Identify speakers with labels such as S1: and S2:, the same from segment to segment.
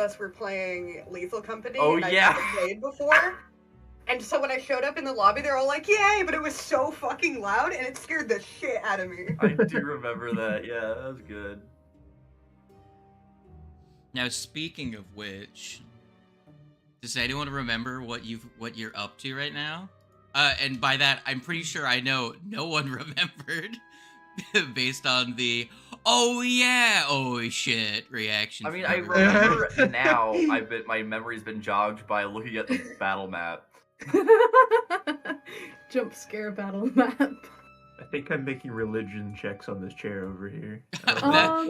S1: us were playing Lethal Company,
S2: Oh,
S1: and I
S2: yeah.
S1: never played before. And so when I showed up in the lobby, they're all like, "Yay!" But it was so fucking loud, and it scared the shit out of me.
S2: I do remember that. Yeah, that was good.
S3: Now, speaking of which, does anyone remember what you're up to right now? And by that, I'm pretty sure I know no one remembered, based on the "oh yeah, oh shit" reaction.
S2: I mean,
S3: from
S2: I
S3: everyone.
S2: remember now. My memory's been jogged by looking at the battle map.
S4: Jump scare battle map.
S5: I think I'm making religion checks on this chair over here.
S3: The last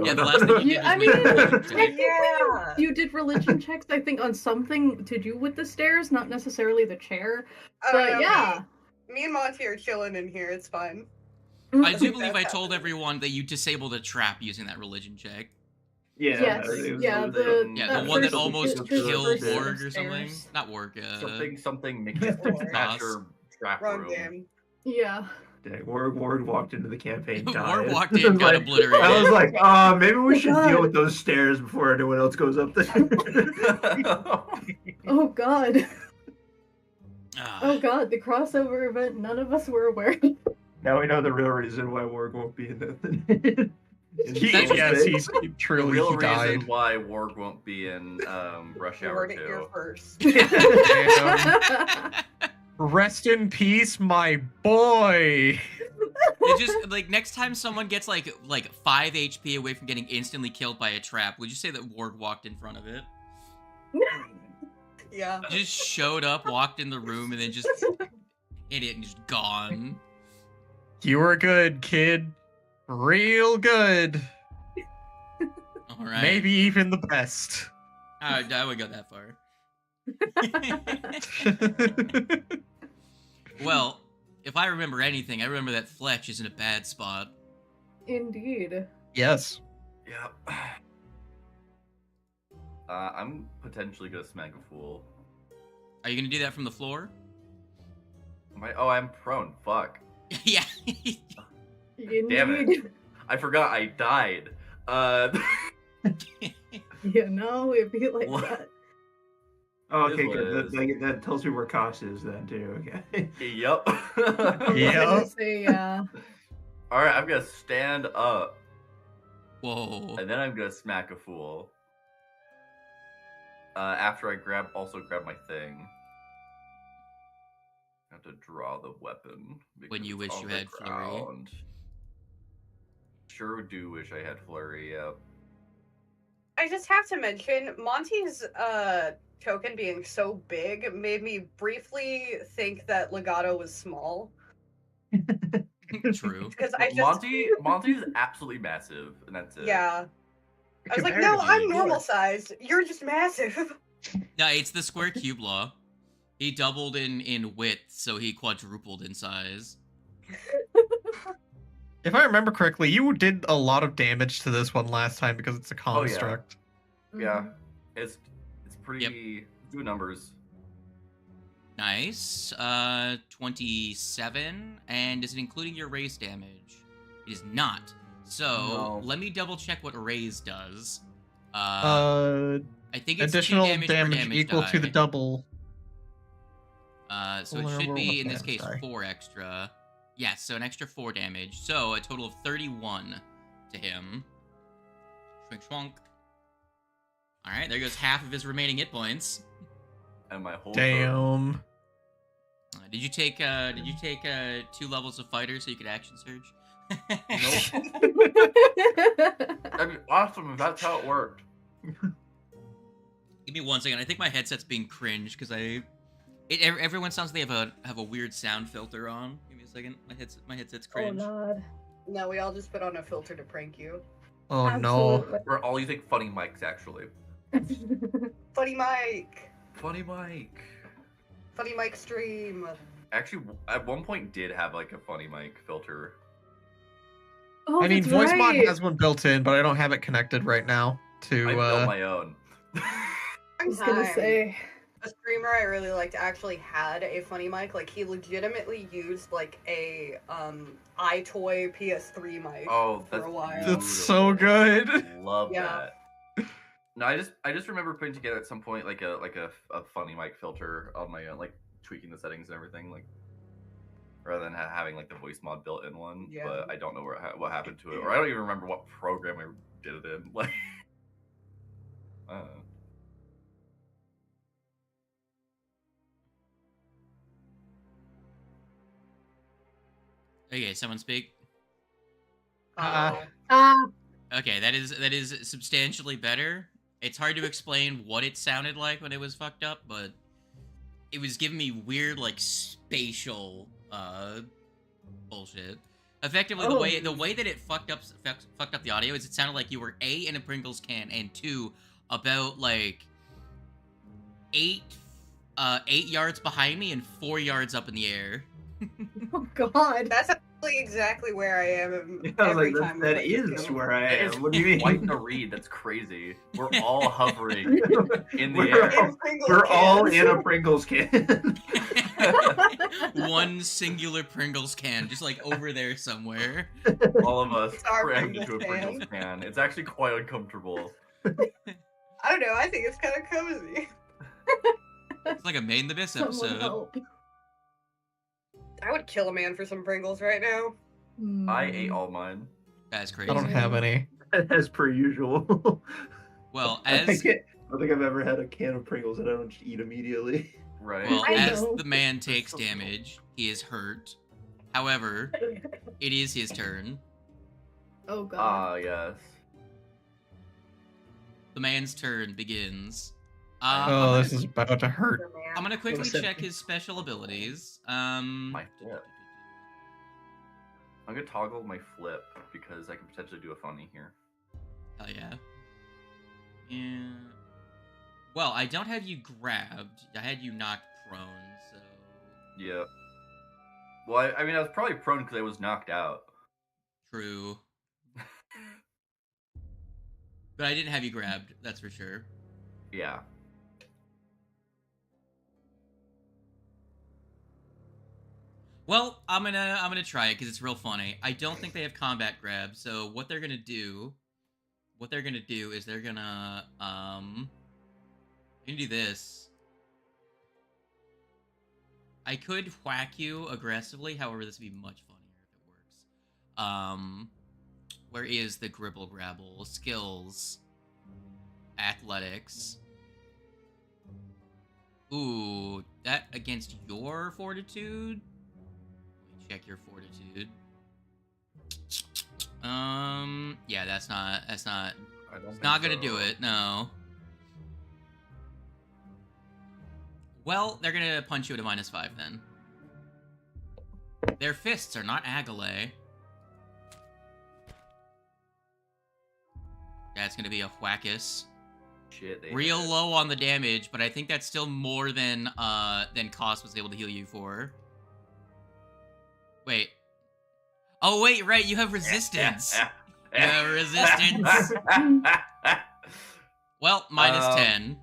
S3: thing you did was
S4: I
S3: make a
S4: mean,
S3: religion check.
S4: technically,
S1: Yeah.
S4: you did religion checks, I think, on something to do with the stairs, not necessarily the chair. But
S1: no,
S4: yeah.
S1: Me and Monty are chilling in here. It's fine.
S3: I do believe I
S1: That's
S3: told
S1: happening.
S3: everyone that you disabled a trap using that religion check.
S5: Yeah,
S4: Yes,
S5: it was
S3: The one that
S4: first-
S3: almost
S4: first
S3: killed
S4: stairs.
S3: Warg or something. Not Warg.
S2: Something majestic stature trap
S1: Wrong
S2: room.
S1: game.
S4: Yeah.
S5: Ward walked into the campaign.
S3: Ward
S5: died.
S3: walked in, got
S5: Like,
S3: obliterated.
S5: I was like, maybe we should
S4: God.
S5: deal with those stairs before anyone else goes up there.
S4: Oh god.
S3: Ah.
S4: Oh god, the crossover event none of us were aware of.
S5: Now we know the real reason why Ward won't be in the.
S6: He's
S2: The
S6: truly
S2: real
S6: he
S2: reason
S6: died.
S2: why Warg won't be in Rush
S1: You
S2: Hour
S1: heard it here
S2: 2.
S1: first.
S6: Damn. Rest in peace, my boy.
S3: It just like next time someone gets like 5 HP away from getting instantly killed by a trap, would you say that Warg walked in front of it?
S1: Yeah.
S3: Just showed up, walked in the room, and then just hit it and just gone.
S6: You were good, kid. Real good.
S3: All right.
S6: Maybe even the best.
S3: I would go that far. Well, if I remember anything, I remember that Fletch is in a bad spot.
S4: Indeed.
S6: Yes.
S2: Yep. I'm potentially gonna smack a fool.
S3: Are you gonna do that from the floor?
S2: I'm prone. Fuck.
S3: Yeah.
S4: Indeed.
S2: Damn it. I forgot I died.
S4: You know, it'd be like
S2: What?
S4: that.
S5: Oh, okay,
S2: Is what
S5: good.
S2: it
S5: That tells me where Koss is then too. Okay.
S2: Yep.
S4: I was
S6: Yeah.
S4: gonna say, yeah.
S2: Alright, I'm gonna stand up,
S3: Whoa.
S2: and then I'm gonna smack a fool. After I also grab my thing. I have to draw the weapon.
S3: When you
S2: because
S3: wish
S2: it's
S3: you
S2: on the
S3: had flurry.
S2: ground. Sure do wish I had flurry, yep.
S1: I just have to mention Monty's token being so big made me briefly think that Legato was small.
S3: True.
S1: Because I just
S2: Monty's absolutely massive, and that's it.
S1: yeah. I was like, no, I'm
S6: Comparatively,
S1: normal sized. You're just massive.
S3: No, it's the square cube law. He doubled in width, so he quadrupled in size.
S6: If I remember correctly, you did a lot of damage to this one last time because it's a
S2: Oh, yeah.
S6: construct.
S2: Yeah. It's pretty good numbers.
S3: Nice. 27. And is it including your raise damage? It is not. So
S2: No.
S3: let me double check what raise does.
S6: Uh,
S3: I think it's
S6: additional
S3: 2 damage, per damage
S6: equal to the
S3: die.
S6: double.
S3: So it
S6: Well,
S3: should
S6: roll
S3: be
S6: up
S3: in this
S6: damage
S3: case
S6: die.
S3: 4 extra. Yes, so an extra 4 damage. So a total of 31 to him. Schwink schwonk. All right, there goes half of his remaining hit points.
S2: And my whole
S6: Damn.
S3: Did you take 2 levels of fighter so you could action surge?
S2: Nope. That'd be awesome if that's how it worked.
S3: Give me 1 second. I think my headset's being cringe because everyone sounds like they have a weird sound filter on. Give me a second. My headset's
S4: Oh
S3: cringe.
S4: god.
S1: No, we all just put on a filter to prank you.
S6: Oh no.
S4: Absolutely.
S2: We're all using funny mics, actually.
S1: Funny Mike.
S2: Funny mic.
S1: Funny Mike stream.
S2: Actually, at one point did have like a funny mic filter.
S4: Oh,
S6: I mean,
S4: that's
S6: voice mod
S4: right.
S6: has one built in, but I don't have it connected right now to.
S2: I built my own.
S4: I was gonna say.
S1: A streamer I really liked actually had a funny mic. Like he legitimately used like a iToy PS3 mic
S2: Oh,
S1: for
S2: that's
S1: a while.
S6: That's so good.
S2: Love
S1: Yeah.
S2: that. No, I just remember putting together at some point like a funny mic filter on my like tweaking the settings and everything, like rather than having like the voice mod built in one.
S1: Yeah.
S2: But I don't know what happened to it, or I don't even remember what program I did it in. Like, uh,
S3: Okay, someone speak.
S6: Uh,
S3: Okay, that is substantially better. It's hard to explain what it sounded like when it was fucked up, but it was giving me weird like spatial bullshit. Effectively, the way that it fucked up the audio is it sounded like you were A, in a Pringles can, and 2, about like 8 yards behind me and 4 yards up in the air.
S4: Oh God.
S1: That's actually exactly where I am
S5: I was
S1: every
S5: like,
S1: time.
S5: that
S1: we play
S5: is
S1: this game.
S5: where I
S2: it's
S5: am. What do you mean?
S2: quite the read. That's crazy. We're all hovering in the
S5: We're
S2: air.
S1: In Pringles
S5: We're all
S1: cans.
S5: in a Pringles can.
S3: One singular Pringles can, just like over there somewhere.
S2: All of us
S1: It's our
S2: crammed into a
S1: Pringles
S2: Pringles can. It's actually quite uncomfortable.
S1: I don't know. I think it's kind of cozy.
S3: It's like a Made in the Abyss
S4: Someone
S3: episode.
S4: help.
S1: I would kill a man for some Pringles right now.
S2: I ate all mine.
S3: That's
S6: I
S3: crazy.
S6: don't have any.
S5: As per usual.
S3: Well,
S5: I
S3: as
S5: don't think I've ever had a can of Pringles that I don't just eat immediately.
S2: Right.
S3: well
S4: I
S3: as
S4: know.
S3: the man takes damage, he is hurt. However, it is his turn.
S4: Oh God.
S2: Ah, yes.
S3: The man's turn begins.
S6: Oh, this is about to hurt.
S3: I'm gonna quickly
S5: Listen.
S3: check his special abilities.
S2: My flip. I'm gonna toggle my flip because I can potentially do a funny here.
S3: Hell yeah. Yeah. Well, I don't have you grabbed. I had you knocked prone, so
S2: Yeah. Well, I mean, I was probably prone because I was knocked out.
S3: true. But I didn't have you grabbed, that's for sure.
S2: Yeah.
S3: Well, I'm gonna try it because it's real funny. I don't think they have combat grab, so what they're gonna do is they're gonna do this. I could whack you aggressively, however, this would be much funnier if it works. Where is the gribble grabble? Skills. Athletics. Ooh, that against your fortitude? Let me check your fortitude. Yeah, that's not
S2: I don't
S3: it's not gonna do it, no. Well, they're gonna punch you at a -5 then. Their fists are not agile. That's gonna be a whackus.
S2: Shit. They
S3: Real
S2: hit it.
S3: low on the damage, but I think that's still more than Koss was able to heal you for. Wait. Oh wait, right, you have resistance. You have resistance. Well, -10.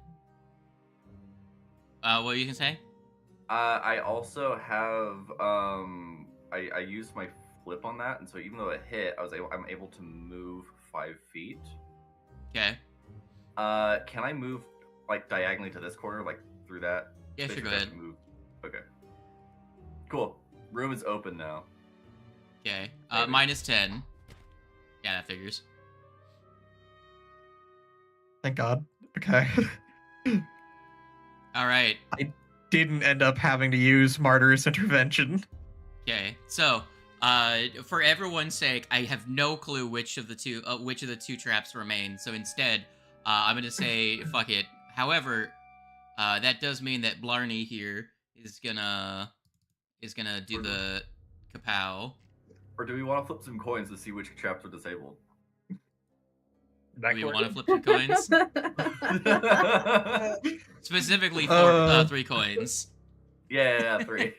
S3: What were you gonna say?
S2: I also have I used my flip on that, and so even though it hit, I'm able to move 5 feet.
S3: Okay.
S2: Can I move like diagonally to this corner, like through that?
S3: Yeah, sure, go
S2: Basically, I
S3: ahead.
S2: can move. Okay. Cool. Room is open now.
S3: Okay.
S2: Maybe.
S3: -10. Yeah, that figures.
S6: Thank God. Okay.
S3: All right.
S6: Didn't end up having to use Martyr's intervention.
S3: Okay. So, for everyone's sake, I have no clue which of the two traps remain. So instead, I'm gonna say fuck it. However, that does mean that Blarney here is gonna do the kapow.
S2: Or do we want to flip some coins to see which traps are disabled?
S3: Do we want to flip some coins? Specifically for 3 coins.
S2: Yeah, 3.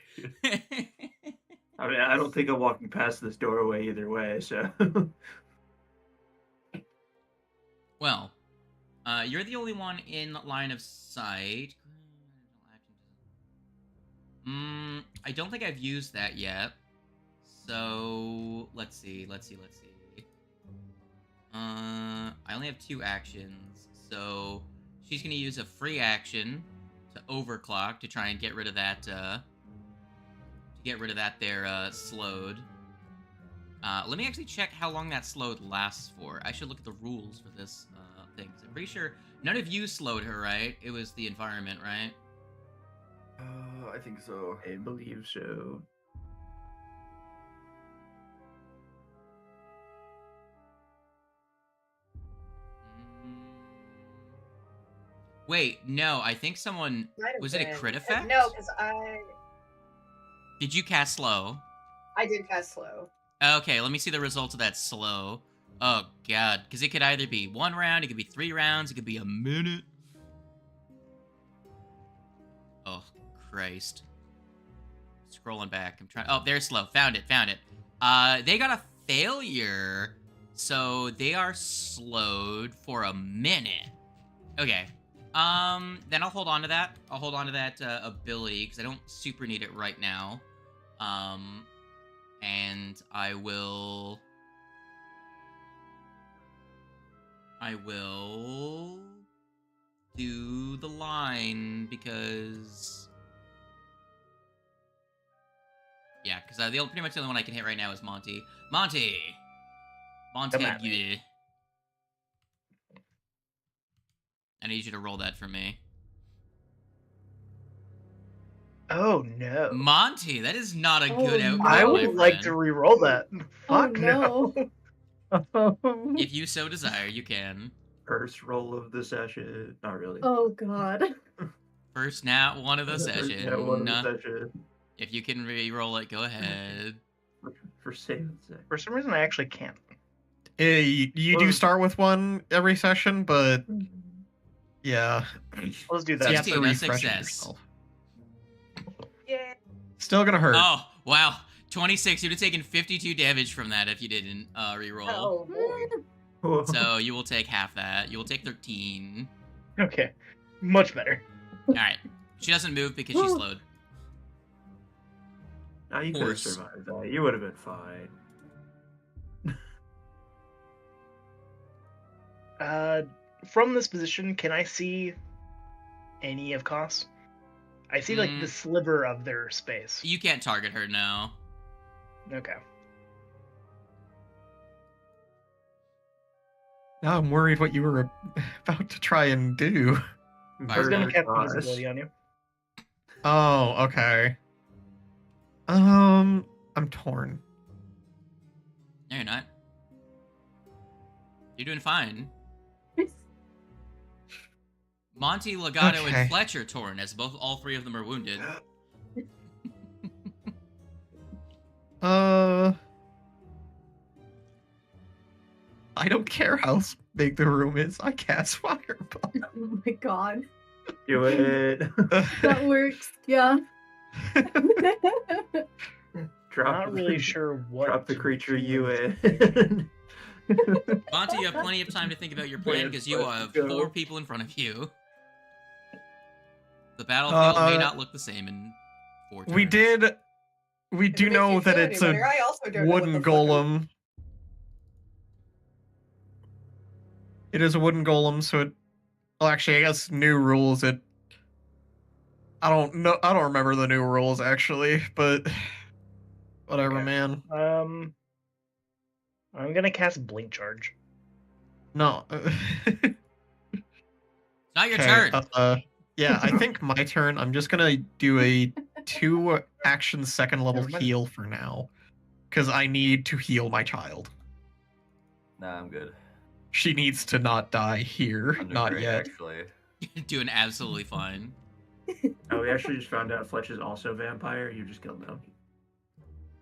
S5: I mean, I don't think I'm walking past this doorway either way, so.
S3: Well, you're the only one in line of sight. I don't think I've used that yet. So, let's see. I only have 2 actions. So she's gonna use a free action to overclock to try and get rid of that. Slowed. Let me actually check how long that slowed lasts for. I should look at the rules for this thing. 'Cause I'm pretty sure none of you slowed her, right? It was the environment, right?
S2: I think so.
S5: I believe so.
S3: Wait, no. I think someone
S1: Might have
S3: was it a
S1: been.
S3: crit effect?
S1: No, because
S3: Did you cast slow?
S1: I did cast slow.
S3: Okay, let me see the results of that slow. Oh god, because it could either be 1 round, it could be 3 rounds, it could be a minute. Oh Christ! Scrolling back, I'm trying. Oh, there's slow. Found it. They got a failure, so they are slowed for a minute. Okay. Then I'll hold on to that. I'll hold on to that ability because I don't super need it right now. And I will do the line because pretty much the only one I can hit right now is Monty. Montague. I need you to roll that for me.
S7: Oh no.
S3: Monty, that is not a good
S4: Oh,
S3: outcome.
S4: no.
S7: I
S3: my
S7: would like to
S3: friend.
S7: re-roll that.
S4: Oh,
S7: Fuck no.
S3: If you so desire, you can.
S5: First roll of the session. Not really.
S4: Oh god.
S3: First nat one of the
S5: First
S3: session.
S5: nat one of the session.
S3: If you can re-roll it, go ahead.
S5: For save's sake.
S7: For some reason, I actually can't.
S6: You do start with one every session, but yeah.
S7: Let's do
S6: You
S7: that.
S6: have to
S3: 16, a
S6: refresh it
S3: success.
S6: yourself.
S1: Yeah.
S6: Still gonna hurt.
S3: Oh, wow. 26. You'd have taken 52 damage from that if you didn't re-roll.
S1: Oh boy.
S3: So you will take half that. You will take 13.
S7: Okay. Much better.
S3: Alright. She doesn't move because she's slowed.
S5: Now you could have
S3: Horse.
S5: survived that. You would have been fine.
S7: From this position, can I see any of Koss? I see like the sliver of their space.
S3: You can't target her now.
S7: Okay.
S6: Now I'm worried what you were about to try and do.
S7: I was gonna cast
S5: Gosh.
S7: invisibility on you.
S6: Oh, okay. I'm torn.
S3: No, you're not. You're doing fine. Monty, Legato,
S6: Okay.
S3: and Fletcher torn, as all 3 of them are wounded.
S6: I don't care how big the room is. I cast fireball.
S4: Oh my god.
S5: Do it.
S4: That works. Yeah.
S7: Not really sure what.
S5: Drop the
S7: to
S5: creature
S7: do.
S5: you in.
S3: Monty, you have plenty of time to think about your plan because you
S5: Let's
S3: have
S5: go.
S3: 4 people in front of you. The battlefield may not look the same in 4 turns.
S6: We do
S1: If it makes
S6: know
S1: you
S6: that
S1: feel
S6: it's
S1: any
S6: a
S1: better, I also don't know what
S6: wooden
S1: the fuck I'm-
S6: golem. It is a wooden golem, so it. Well, actually, I guess new rules. I don't know. I don't remember the new rules actually, but whatever,
S7: Okay.
S6: man.
S7: I'm gonna cast Blink Charge.
S6: No.
S3: It's not your
S6: Okay,
S3: turn.
S6: yeah, I think my turn. I'm just gonna do a 2 action second level
S7: Never mind.
S6: heal for now, because I need to heal my child.
S2: Nah, I'm good.
S6: She needs to not die here,
S2: I'm doing
S6: not
S2: great,
S6: yet.
S2: actually.
S3: Doing absolutely fine.
S5: Oh, we actually just found out Fletch is also a vampire. You just killed them.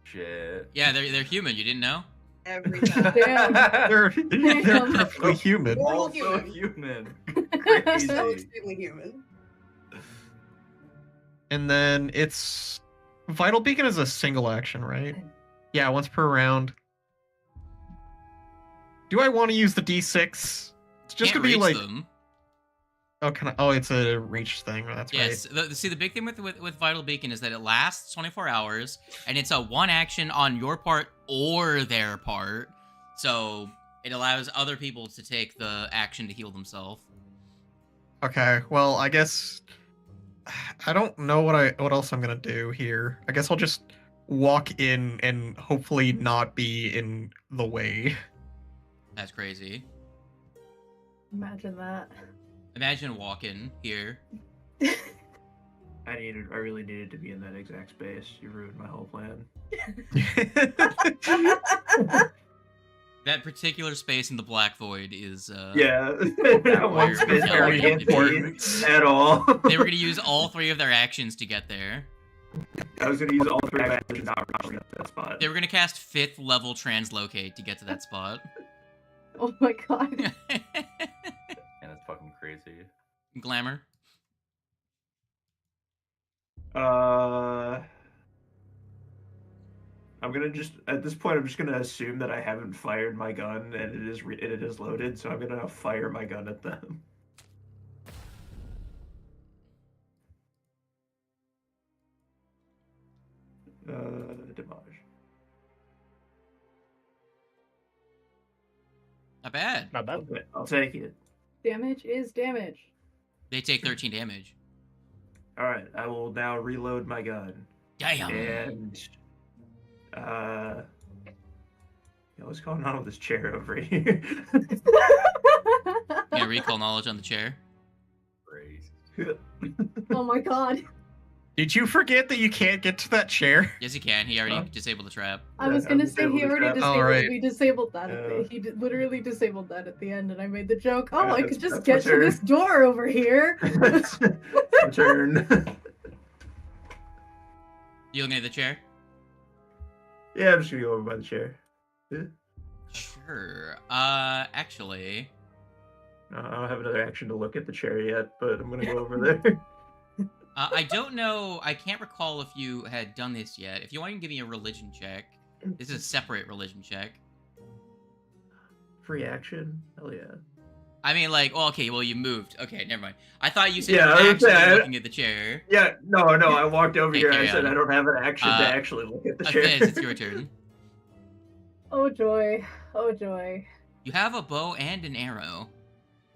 S2: Shit.
S3: Yeah, they're human. You didn't know?
S1: Every time.
S4: Damn.
S6: They're
S4: Damn.
S6: perfectly human.
S1: Normal
S2: Also
S1: human.
S2: human.
S1: So
S2: Crazy.
S1: extremely human.
S6: And then it's Vital Beacon is a single action, right? Yeah, once per round. Do I want to use the D6? It's just
S3: Can't
S6: gonna be
S3: reach
S6: like,
S3: them.
S6: oh, it's a reach thing. That's
S3: Yes. See, the big thing with Vital Beacon is that it lasts 24 hours, and it's a 1 action on your part or their part. So it allows other people to take the action to heal themselves.
S6: Okay, well, I guess I don't know what else I'm gonna do here. I guess I'll just walk in and hopefully not be in the way.
S3: That's crazy.
S4: Imagine that.
S3: Imagine walking here.
S5: I really needed to be in that exact space. You ruined my whole plan.
S3: That particular space in the black void is
S5: Yeah,
S3: where
S5: one space where I
S3: Kelly
S5: can't
S3: wanted
S5: see it at all.
S3: they were gonna use all 3 of their actions to get there.
S5: I was gonna use all 3 actions not rushing up that spot.
S3: They were gonna cast 5th level translocate to get to that spot.
S4: Oh my god.
S2: And it's fucking crazy.
S3: Glamour.
S5: I'm gonna just at this point I'm just gonna assume that I haven't fired my gun and it is loaded, so I'm gonna fire my gun at them. Damage.
S3: Not bad.
S7: Not bad.
S5: Okay, I'll take it.
S4: Damage is damage.
S3: They take 13 damage.
S5: All right, I will now reload my gun.
S3: Damn.
S5: And what's going on with this chair over here?
S3: Yeah, recall knowledge on the chair.
S2: Crazy.
S4: Oh my god.
S6: Did you forget that you can't get to that chair?
S3: Yes, he can. He already
S5: Huh?
S3: disabled the trap.
S4: I was
S5: I
S4: gonna
S5: was
S4: say
S5: able
S4: he
S5: to
S4: already
S5: grab-
S4: disabled.
S6: Alright.
S4: We disabled that.
S5: Yeah.
S4: He literally disabled that at the end, and I made the joke. Oh,
S5: Yeah,
S4: I could just
S5: that's
S4: get to
S5: fair.
S4: this door over here.
S5: It's my turn.
S3: You looking at the chair?
S5: Yeah, I'm just gonna go over by the chair.
S3: Sure. Actually,
S5: I don't have another action to look at the chair yet, but I'm gonna go over there.
S3: I don't know. I can't recall if you had done this yet. If you want to give me a religion check, this is a separate religion check.
S5: Free action? Hell yeah.
S3: I mean, like, well, okay, well, you moved. Okay, never mind. I thought you said
S5: Yeah,
S3: you
S5: I
S3: were
S5: was
S3: actually
S5: saying-
S3: looking at the chair.
S5: Yeah, no, I walked over
S3: Okay,
S5: here and I
S3: carry
S5: said
S3: on.
S5: I don't have an action to
S3: Uh,
S5: actually look at the chair.
S3: Fizz, it's your turn.
S4: Oh joy. Oh joy.
S3: You have a bow and an arrow.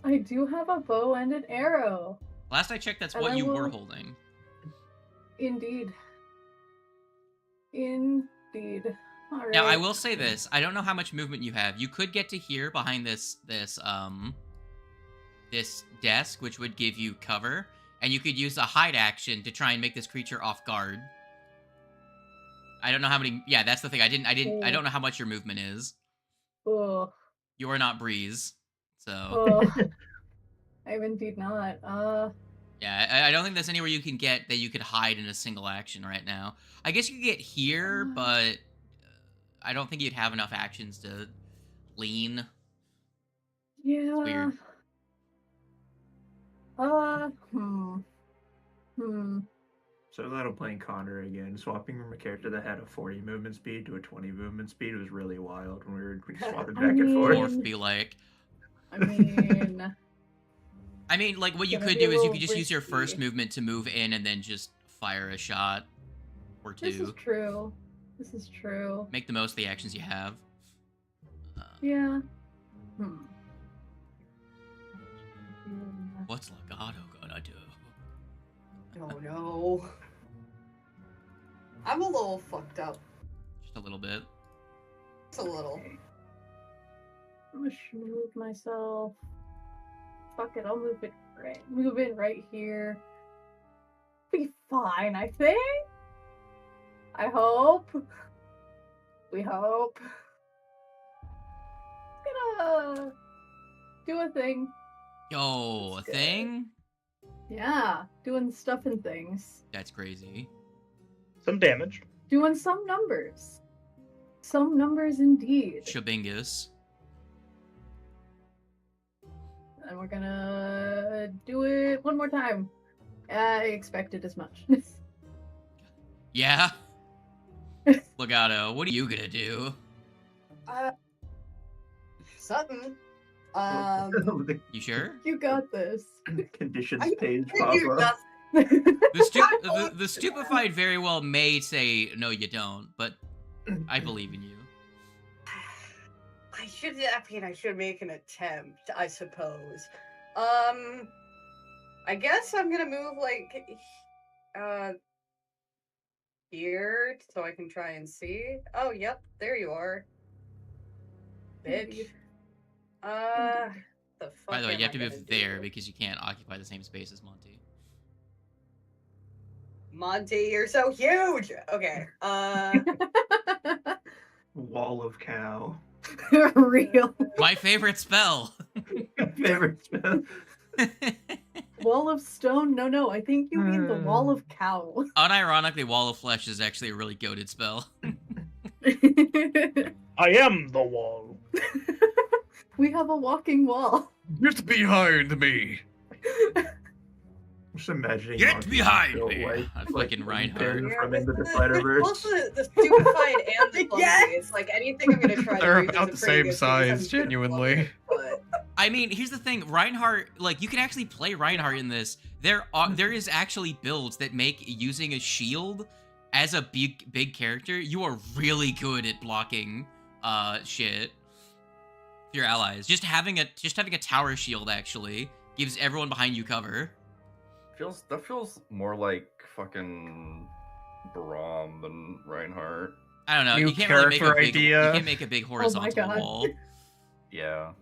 S4: I do have a bow and an arrow.
S3: Last I checked, that's
S4: And
S3: what
S4: I
S3: you were
S4: will-
S3: holding.
S4: Indeed. Indeed. Alright.
S3: Now, I will say this. I don't know how much movement you have. You could get to here behind this desk, which would give you cover, and you could use a hide action to try and make this creature off guard. I don't know how many. Yeah, that's the thing. I don't know how much your movement is.
S4: Ugh.
S3: You are not Breeze, so
S4: Ugh. I'm indeed not.
S3: yeah. I don't think there's anywhere you can get that you could hide in a single action right now. I guess you could get here, but I don't think you'd have enough actions to lean.
S4: Yeah.
S3: weird.
S5: So glad I'm playing Connor again. Swapping from a character that had a 40 movement speed to a 20 movement speed was really wild when we were swapping
S4: I
S5: back and forth.
S3: Morph be like.
S4: I mean,
S3: I mean, like, what you
S4: Gonna
S3: could
S4: be a
S3: do is you
S4: little
S3: could just use your first
S4: risky.
S3: movement to move in and then just fire a shot or
S4: this is
S3: two.
S4: true. This is true.
S3: Make the most of the actions you have.
S4: Yeah.
S3: What's Legato gonna do?
S1: Oh no. I'm a little fucked up.
S3: Just a little bit.
S1: Just a little.
S4: I'm gonna move myself. Fuck it, I'll move it right here. Be fine, I think. I hope. We hope. Gonna do a thing.
S3: Yo, a
S4: That's good.
S3: thing?
S4: Yeah, doing stuff and things.
S3: That's crazy.
S7: Some damage.
S4: Doing some numbers. Some numbers indeed.
S3: Shabingus.
S4: And we're gonna do it one more time. I expected as much.
S3: Yeah? Legato, what are you gonna do?
S1: Something.
S5: The
S3: You sure?
S4: You got this.
S5: conditions
S1: I
S5: page
S1: can
S5: pop
S1: do
S5: up.
S1: nothing.
S3: The stupefied very well may say, no, you don't, but I believe in you.
S1: I should make an attempt, I suppose. I guess I'm gonna move like here so I can try and see. Oh, yep, there you are, bitch.
S4: Indeed.
S1: The fuck
S3: By the way,
S1: am
S3: you have
S1: I
S3: to
S1: gonna
S3: move there
S1: do?
S3: because you can't occupy the same space as Monty.
S1: Monty, you're so huge. Okay.
S5: Wall of cow.
S4: Real.
S3: My favorite spell.
S5: Favorite spell.
S4: Wall of stone? No, I think you mean the wall of cow.
S3: Unironically, Wall of Flesh is actually a really goated spell.
S7: I am the wall.
S4: We have a walking wall.
S6: Get behind me!
S5: Just imagining.
S3: Get
S5: Monty
S3: behind
S5: feel
S3: me! Fucking Reinhardt.
S1: Yeah,
S5: from Into the
S1: both
S5: Spider-Verse.
S1: the stupefied and the clumsy.
S4: Yes!
S1: It's like anything I'm gonna try
S6: They're
S1: to do.
S6: about the same size, genuinely.
S1: But
S3: I mean, here's the thing, Reinhardt, like, you can actually play Reinhardt in this. There is actually builds that make using a shield as a big character, you are really good at blocking shit for your allies. Just having a tower shield actually gives everyone behind you cover.
S2: That feels more like fucking Braum than Reinhardt.
S3: I don't know.
S6: New
S3: You can't really make
S6: character
S3: a big
S6: idea.
S3: you can't make a big horizontal
S4: God.
S3: wall.
S2: Yeah.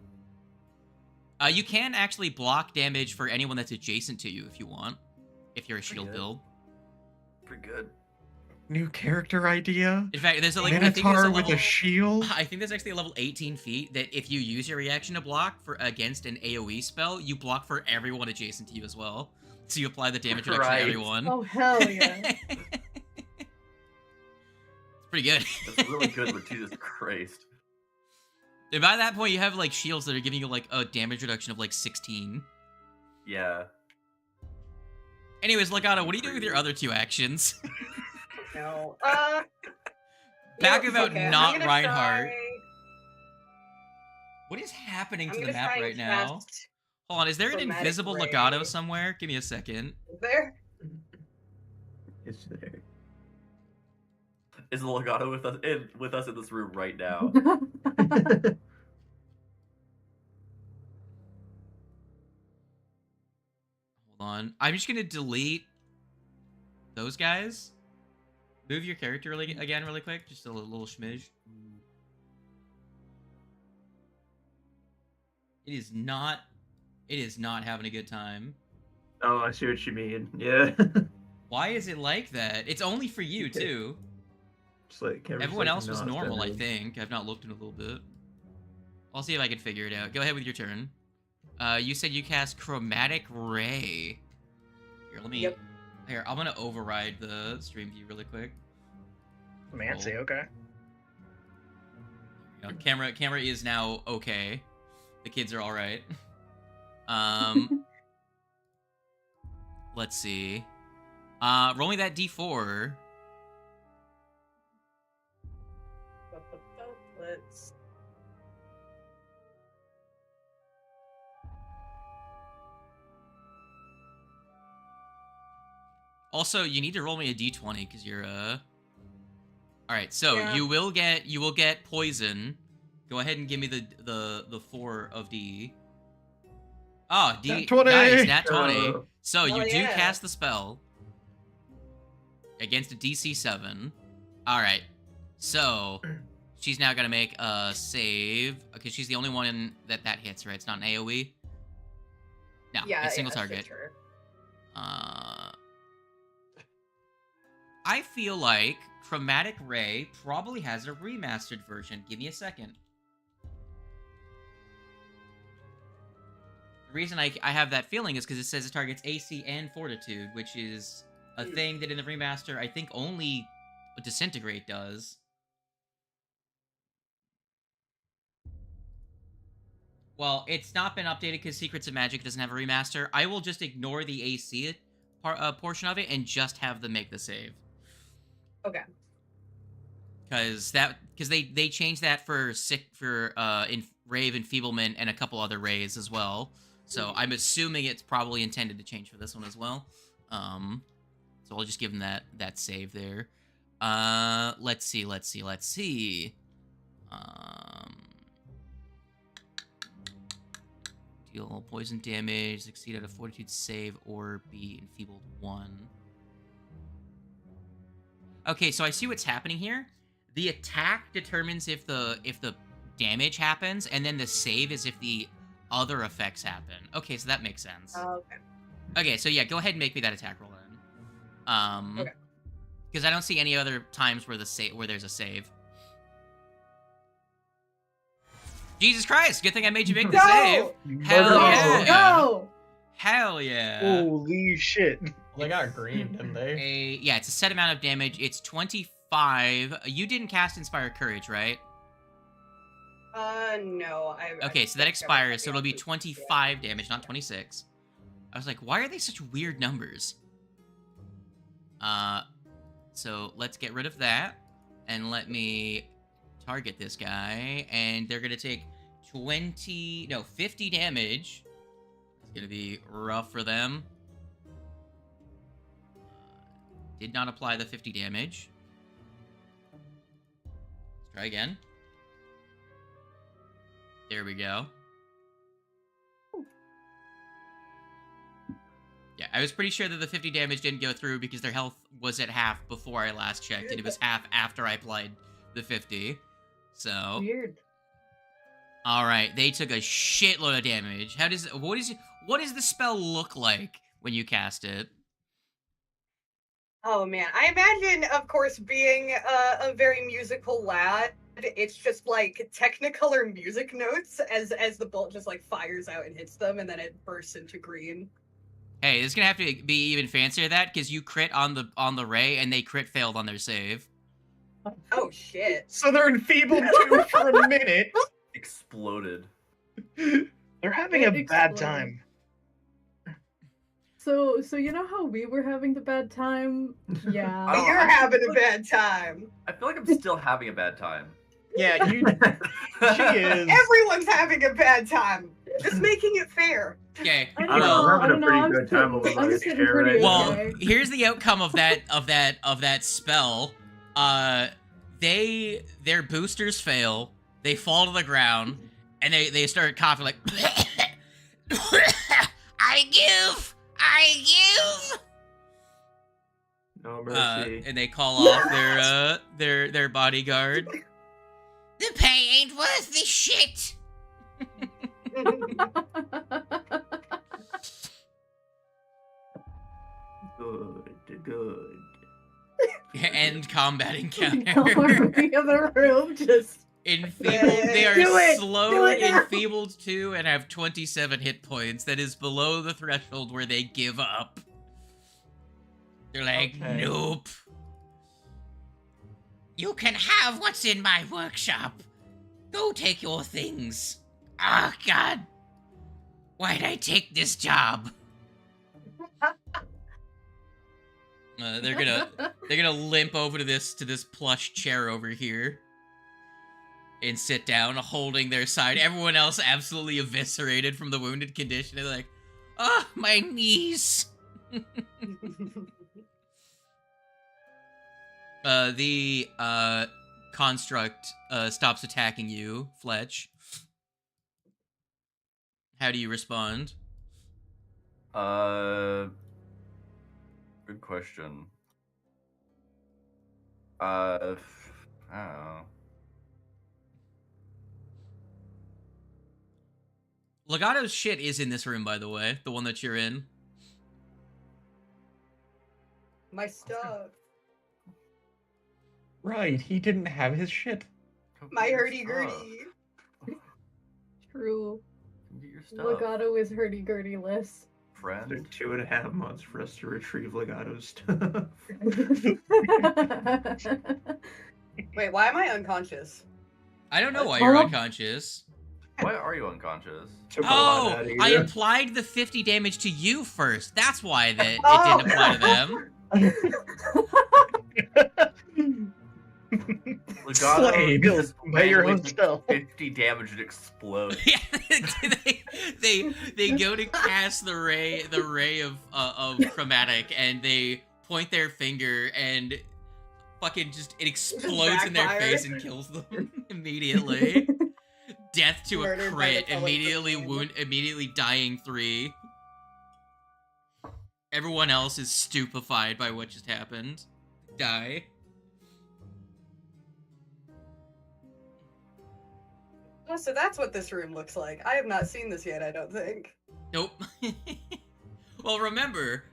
S3: You can actually block damage for anyone that's adjacent to you if you want, if you're a shield
S2: good.
S3: build.
S2: Pretty good.
S6: New character idea?
S3: In fact, there's a, like, I think there's
S6: Minotaur
S3: a
S6: with
S3: level,
S6: a shield?
S3: I think there's actually a level 18 feat that if you use your reaction to block for against an AoE spell, you block for everyone adjacent to you as well. So you apply the damage reduction
S2: Right.
S3: to everyone.
S4: Oh, hell yeah.
S3: It's pretty good.
S2: That's really good, but Jesus Christ.
S3: And by that point, you have like shields that are giving you like a damage reduction of like 16.
S2: Yeah.
S3: Anyways, Legato, what are you doing with your other two actions?
S1: no.
S3: Back
S1: yeah,
S3: about
S1: okay, I'm
S3: not
S1: gonna
S3: Reinhardt.
S1: try-
S3: What is happening
S1: I'm
S3: to the
S1: gonna
S3: map
S1: try
S3: right
S1: and
S3: now?
S1: cast
S3: Hold on, is there an
S1: Chromatic
S3: invisible
S1: Ray.
S3: Legato somewhere? Give me a second.
S1: There.
S5: It's there.
S2: Is the Legato with us in this room right now?
S3: Hold on. I'm just gonna delete those guys. Move your character again really quick. Just a little smidge. It is not having a good time.
S5: Oh, I see what you mean. Yeah.
S3: Why is it like that? It's only for you too.
S5: Just like
S3: Everyone else was normal, I think. I've not looked in a little bit. I'll see if I can figure it out. Go ahead with your turn. You said you cast Chromatic Ray. Here, let me...
S1: Yep.
S3: Here, I'm gonna override the stream view really quick.
S7: Nancy, okay.
S3: You know, camera is now okay. The kids are alright. Let's see. Roll me that D4.
S1: Let's.
S3: Also, you need to roll me a D20 because you're Alright, so
S1: Yeah.
S3: you will get poison. Go ahead and give me the 4 of D. Oh, D
S6: Nat 20!
S3: Nice, nat 20. So
S1: Hell
S3: you do
S1: yeah.
S3: cast the spell against a DC 7. Alright. So she's now gonna make a save. Okay, she's the only one that hits, right? It's not an AoE? No,
S1: Yeah,
S3: it's single
S1: yeah,
S3: target.
S1: it's her.
S3: I feel like Chromatic Ray probably has a remastered version. Give me a second. The reason I have that feeling is because it says it targets AC and Fortitude, which is a thing that in the remaster I think only Disintegrate does. Well, it's not been updated because Secrets of Magic doesn't have a remaster. I will just ignore the AC portion of it and just have them make the save.
S1: Okay.
S3: Because they changed that for Rave Enfeeblement and a couple other rays as well. So I'm assuming it's probably intended to change for this one as well. So I'll just give them that save there. Let's see. Deal poison damage, succeed at a fortitude save, or be enfeebled 1. Okay, so I see what's happening here. The attack determines if the damage happens, and then the save is if the other effects happen. Okay, so that makes sense.
S1: Okay.
S3: Okay, so yeah, go ahead and make me that attack roll then.
S1: Okay.
S3: Because I don't see any other times where there's a save. Jesus Christ! Good thing I made you make the save. Hell
S7: No!
S3: yeah!
S4: No!
S3: Hell yeah!
S7: Holy shit.
S6: They got green, didn't they?
S3: Yeah, it's a set amount of damage. It's 25. You didn't cast Inspire Courage, right?
S1: No.
S3: Okay, so that expires, so it'll be 25 damage, not 26. I was like, why are they such weird numbers? So let's get rid of that, and let me target this guy, and they're gonna take 50 damage. It's gonna be rough for them. Did not apply the 50 damage. Let's try again. There we go. Yeah, I was pretty sure that the 50 damage didn't go through because their health was at half before I last checked, and it was half after I applied the 50. So,
S4: Weird.
S3: all right, they took a shitload of damage. What does the spell look like when you cast it?
S1: Oh man, I imagine, of course, being a very musical lad, it's just like Technicolor music notes as the bolt just like fires out and hits them, and then it bursts into green.
S3: Hey, it's gonna have to be even fancier than that because you crit on the ray and they crit failed on their save.
S1: Oh shit!
S6: So they're enfeebled too for a minute.
S2: Exploded.
S7: They're having a
S4: It
S7: bad
S4: exploded.
S7: time.
S4: So you know how we were having the bad time? Yeah.
S2: Oh,
S1: You're
S2: I-
S1: having a bad time.
S2: I feel like I'm still having a bad time.
S6: Yeah, she is.
S1: Everyone's having a bad time. Just making it fair.
S3: Okay,
S4: I
S5: I
S4: don't
S5: don't
S3: well,
S5: know. I'm having a pretty
S4: I'm
S5: good time
S4: sitting-
S5: over
S4: I'm
S5: my
S4: sitting
S5: chair
S4: pretty
S5: right
S3: well,
S4: okay.
S3: here's the outcome of that spell. Their boosters fail. They fall to the ground, and they start coughing like. I give.
S5: No mercy.
S3: And they call off their bodyguard. The pay ain't worth this shit.
S5: Good.
S3: End combat encounter.
S4: The other room just.
S3: Enfeebled. They are
S4: Do it!
S3: slow,
S4: Do it now!
S3: enfeebled 2, and have 27 hit points. That is below the threshold where they give up. They're like,
S6: Okay.
S3: nope. You can have what's in my workshop. Go take your things. Ah, God. Why'd I take this job? They're gonna limp over to this plush chair over here and sit down, holding their side. Everyone else absolutely eviscerated from the wounded condition. They're like, "Oh, my knees." The construct stops attacking you, Fletch. How do you respond?
S2: Good question. I don't know.
S3: Legato's shit is in this room, by the way. The one that you're in.
S1: My stuff.
S6: Right, he didn't have his shit.
S2: Come
S1: My
S2: get your
S1: hurdy-gurdy.
S4: True.
S2: Come get your stuff,
S4: Legato is hurdy-gurdy-less.
S2: friend.
S5: Took 2.5 months for us to retrieve Legato's stuff.
S1: Wait, why am I unconscious?
S3: I don't know why you're
S4: Oh.
S3: unconscious.
S2: Why are you unconscious?
S5: Took a lot
S3: Oh,
S5: out of
S3: I
S5: you.
S3: applied the 50 damage to you first. That's why it didn't apply to them.
S2: Legato
S5: Slade.
S2: just
S7: By your own
S2: randomly took
S7: spell.
S2: 50 damage and explode.
S3: Yeah, they go to cast the ray of chromatic, and they point their finger, and fucking just it explodes in their
S1: Backfire.
S3: face and kills them immediately. Death to
S1: Murdered
S3: a
S1: by the
S3: crit, immediately
S1: telephone.
S3: immediately dying 3. Everyone else is stupefied by what just happened. Die.
S1: Oh, so that's what this room looks like. I have not seen this yet, I don't think.
S3: Nope. Well, remember,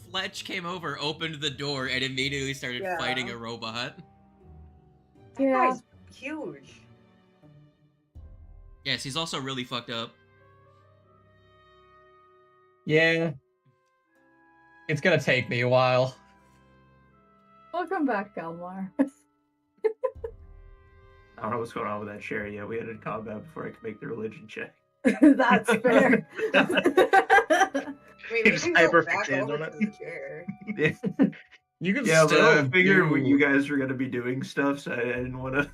S3: Fletch came over, opened the door, and immediately started
S1: Yeah.
S3: fighting a robot.
S1: That
S4: Yeah.
S1: guy's huge.
S3: Yes, he's also really fucked up.
S6: Yeah. It's gonna take me a while.
S4: Welcome back, Galmar.
S5: I don't know what's going on with that chair yet. We had it in combat before I could make the religion check.
S4: That's fair.
S1: I mean, we
S7: He's
S1: can go back
S7: hyperfixated
S1: over
S7: on
S1: to
S7: it.
S1: the chair.
S6: You can
S5: Yeah, but
S6: still
S5: I figured
S6: do...
S5: you guys were gonna be doing stuff, so I didn't want to.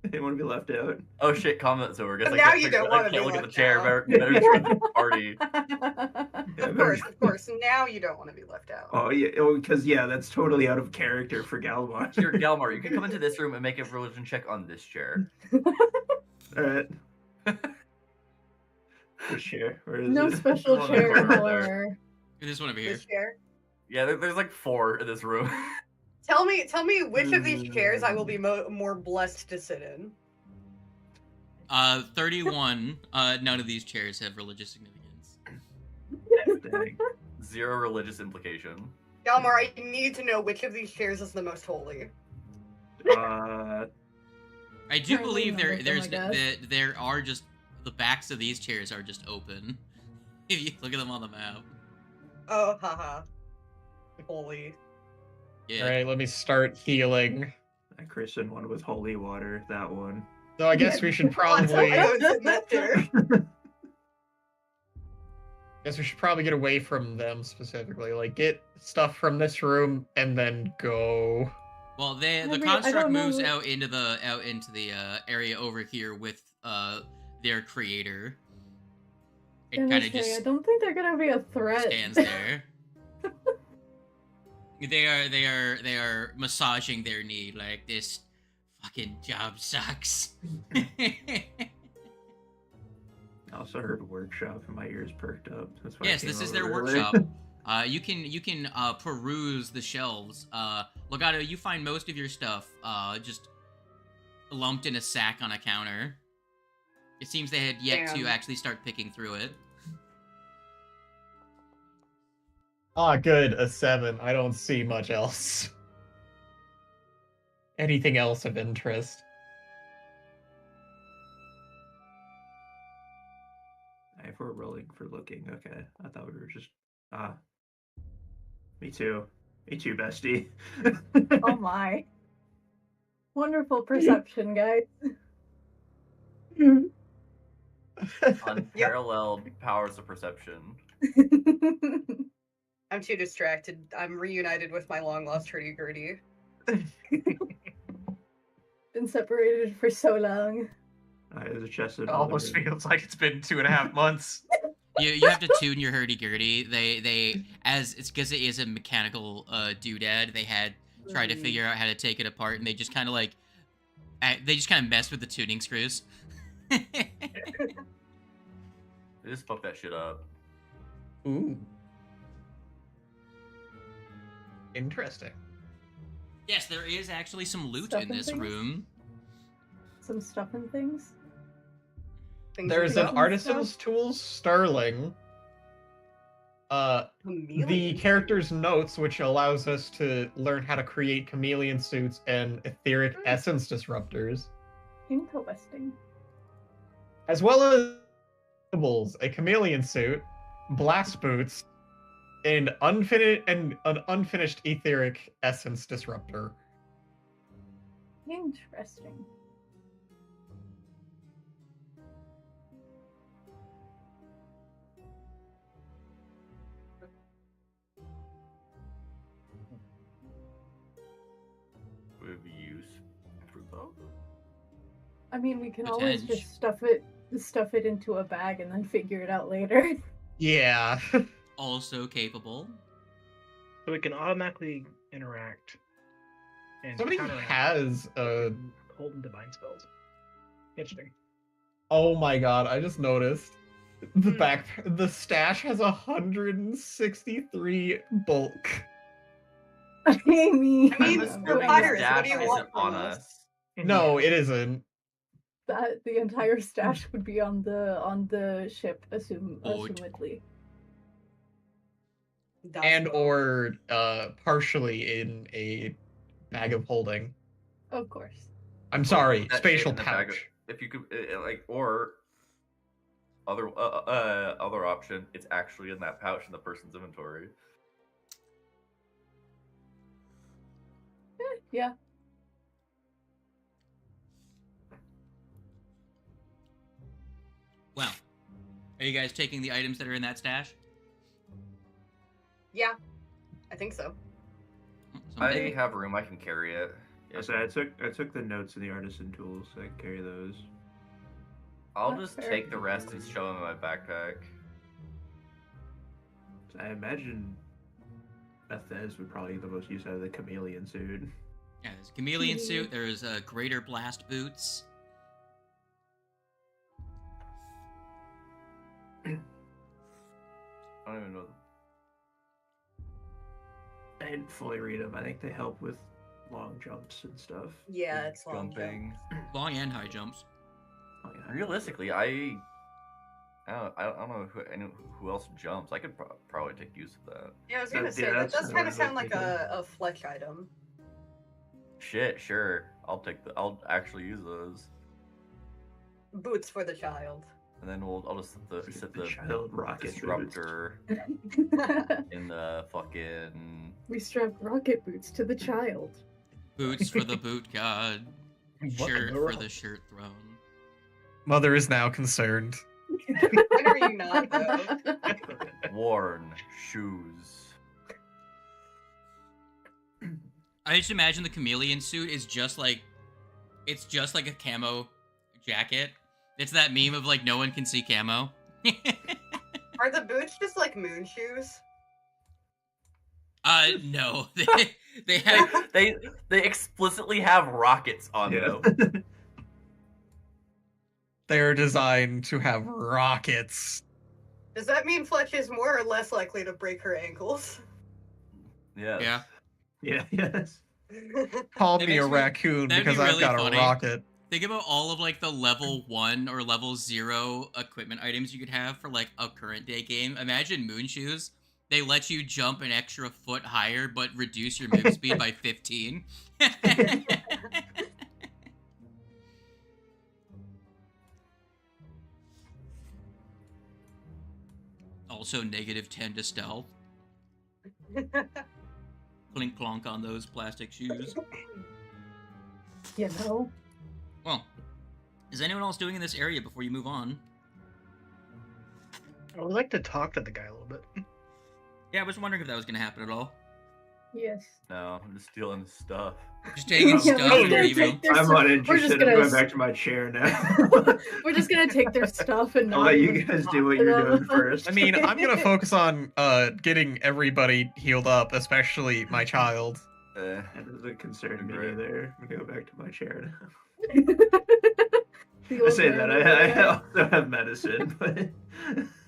S5: I didn't want to be left out.
S2: Oh shit, comment's over. Guess
S1: But
S2: I
S1: now
S2: can't
S1: you
S2: figure-
S1: don't
S2: I
S1: wanna
S2: can't
S1: be
S2: look at the
S1: left
S2: chair.
S1: out.
S2: Better join the party.
S5: Yeah,
S1: Of course. Now you don't want to be left out.
S5: Oh yeah, because that's totally out of character for Galmar.
S2: Here, Galmar, you can come into this room and make a religion check on this chair.
S5: All right. Which chair? Where is
S4: No
S5: it?
S4: special
S2: One
S4: chair,
S2: over there.
S4: however.
S3: This one over here.
S1: This chair.
S2: Yeah, there's like 4 in this room.
S1: Tell me which of these chairs I will be more blessed to sit in.
S3: 31. None of these chairs have religious significance.
S5: Dang.
S2: 0 religious implication.
S1: Galmar, I need to know which of these chairs is the most holy.
S5: Uh,
S3: I do
S4: Apparently
S3: believe
S4: none of them, I guess.
S3: there are just the backs of these chairs are just open. If you look at them on the map.
S1: Oh, haha. Holy.
S3: Yeah.
S6: Alright, let me start healing.
S5: I christened one with holy water. That one.
S6: So I guess we should
S1: I
S6: probably...
S1: don't sit in that chair.
S6: Guess we should probably get away from them specifically. Like, get stuff from this room and then go.
S3: Well,
S4: I
S3: the
S4: mean, I
S3: construct
S4: don't know.
S3: moves out into the area over here with their creator. It
S4: Gonna
S3: kind of
S4: say, I
S3: just
S4: don't think they're gonna be a threat.
S3: stands there. They are massaging their knee like this fucking job sucks.
S5: I also heard workshop and my ears perked up. That's why I
S3: Yes,
S5: came
S3: this is
S5: over
S3: their
S5: early.
S3: workshop. You can peruse the shelves. Legato, you find most of your stuff just lumped in a sack on a counter. It seems they had yet to
S1: Damn.
S3: actually start picking through it.
S6: Ah, good, a 7. I don't see much else. Anything else of interest?
S5: If we're rolling for looking, okay. I thought we were just me too. Me too, bestie.
S4: Oh my. Wonderful perception, guys.
S2: Unparalleled powers of perception.
S1: I'm too distracted. I'm reunited with my long lost hurdy-gurdy.
S4: Been separated for so long.
S5: There's a chest of
S6: It almost feels like it's been 2.5 months.
S3: You have to tune your hurdy-gurdy. They as it's because it is a mechanical doodad. They had tried to figure out how to take it apart, and they just kind of messed with the tuning screws.
S2: They just fuck that shit up.
S6: Ooh. Interesting.
S3: Yes, there is actually some loot
S4: Stuff
S3: in
S4: and
S3: this
S4: things?
S3: room.
S4: Some stuff and things.
S1: Things
S6: There's
S1: like
S6: an
S1: that.
S6: artisan's tools Sterling. The
S1: Chameleon.
S6: character's notes, which allows us to learn how to create chameleon suits and etheric essence disruptors,
S4: Interesting.
S6: as well as a chameleon suit, blast boots, and an unfinished etheric essence disruptor.
S4: Interesting.
S2: With use for both.
S4: I mean, we can always
S3: Potenge.
S4: just stuff it into a bag and then figure it out later.
S6: Yeah.
S3: Also capable.
S7: So we can automatically interact and
S6: Somebody
S7: counteract
S6: has a...
S7: hold and divine spells. Interesting.
S6: Oh my god, I just noticed. The stash has 163 bulk.
S4: I mean,
S1: I mean,
S2: I'm
S1: we're
S2: assuming
S1: pirates.
S2: the
S1: What
S2: stash
S1: do you
S2: isn't
S1: want
S2: on
S1: from us?
S2: us.
S6: No, it isn't.
S4: that the entire stash would be on the ship,
S3: Boat.
S4: assumedly.
S6: And or partially in a bag of holding.
S4: Of course.
S6: I'm sorry,
S2: That shit
S6: spatial
S2: in the bag of-
S6: pouch.
S2: If you could, like, or other option, it's actually in that pouch in the person's inventory.
S4: Yeah.
S3: Well, are you guys taking the items that are in that stash?
S1: Yeah, I think so.
S3: Someday.
S2: I have room. I can carry it.
S5: So I took the notes and the artisan tools. So I can carry those.
S2: I'll
S4: That's
S2: just
S4: fair.
S2: take the rest and show them in my backpack.
S5: So I imagine Bethes would probably get the most use out of the chameleon suit.
S3: Yeah, there's a chameleon suit. There's greater blast boots.
S2: I don't even know.
S5: I didn't fully read them. I think they help with long jumps and stuff.
S1: Yeah, it's long
S2: Jumping.
S3: Long and high jumps.
S5: Oh, yeah.
S2: Realistically, I don't know who else jumps. I could probably take use of that.
S1: Yeah, I was gonna
S5: Yeah,
S1: say that
S5: that's
S1: does
S5: what
S1: kind
S5: I
S1: of sound
S5: was
S1: like
S5: thinking.
S1: a Fletch item.
S2: Shit, sure. I'll actually use those,
S1: Boots for the child.
S2: and then I'll just set
S5: The
S2: the
S5: child rocket boots.
S2: disruptor in the fucking.
S4: We strap rocket boots to the child.
S3: Boots for the boot god. Shirt for the shirt throne.
S6: Mother is now concerned.
S1: When are you not, though?
S2: Worn shoes.
S3: I just imagine the chameleon suit is just like, it's just like a camo jacket. It's that meme of like no one can see camo.
S1: Are the boots just like moon shoes?
S3: No, they have.
S2: They explicitly have rockets on
S5: Yeah.
S2: them.
S6: They're designed to have rockets.
S1: Does that mean Fletch is more or less likely to break her ankles?
S2: Yes.
S3: Yeah.
S5: Yeah, yes.
S6: Call
S3: That
S6: me a
S3: makes me-
S6: raccoon
S3: that'd be
S6: because I've
S3: really
S6: got
S3: funny.
S6: a rocket.
S3: Think about all of like the level 1 or level 0 equipment items you could have for like a current day game. Imagine moon shoes. They let you jump an extra foot higher, but reduce your move speed by 15. Also -10 to stealth. Clink clonk on those plastic shoes.
S4: You know?
S3: Well, is anyone else doing in this area before you move on?
S7: I would like to talk to the guy a little bit.
S3: Yeah, I was wondering if that was going to happen at all.
S4: Yes.
S2: No, I'm just stealing stuff.
S3: Just taking
S5: Yeah,
S3: stuff
S4: we're
S3: and
S4: gonna
S3: leaving.
S4: take their
S5: I'm
S4: stuff.
S5: not
S4: We're
S5: interested.
S4: just
S5: I'm
S4: gonna
S5: going back to my chair now.
S4: We're just gonna take their stuff and
S5: I'll
S4: not
S5: let you
S4: even
S5: guys
S4: talk
S5: do what
S4: to
S5: you're
S4: them.
S5: doing first.
S6: I mean, I'm gonna focus on getting everybody healed up, especially my child.
S5: That doesn't concern me
S2: Great.
S5: either. I'm gonna go back to my chair now.
S4: The
S5: I
S4: old
S5: say
S4: man
S5: that
S4: over
S5: I
S4: there-
S5: also have medicine, but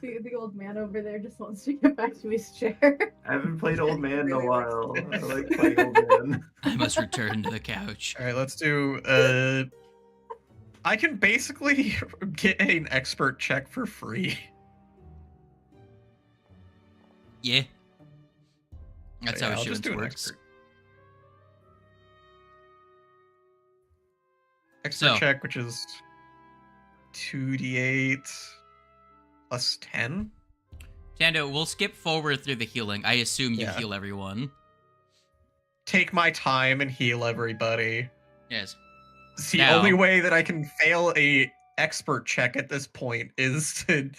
S4: the old man over there just wants to get back to his chair.
S5: I haven't played Old Man in a
S1: Really
S5: while.
S1: likes
S5: I like playing Old Man.
S3: I must return to the couch.
S6: All right, let's do. I can basically get an expert check for free.
S3: Yeah. That's
S6: Yeah,
S3: how
S6: I'll
S3: issuance
S6: just do an
S3: works.
S6: Expert
S3: So-
S6: check, which is 2d8 plus 10.
S3: Tando, we'll skip forward through the healing. I assume you
S6: Yeah.
S3: heal everyone.
S6: Take my time and heal everybody.
S3: Yes.
S6: It's the
S3: Now-
S6: only way that I can fail a expert check at this point is to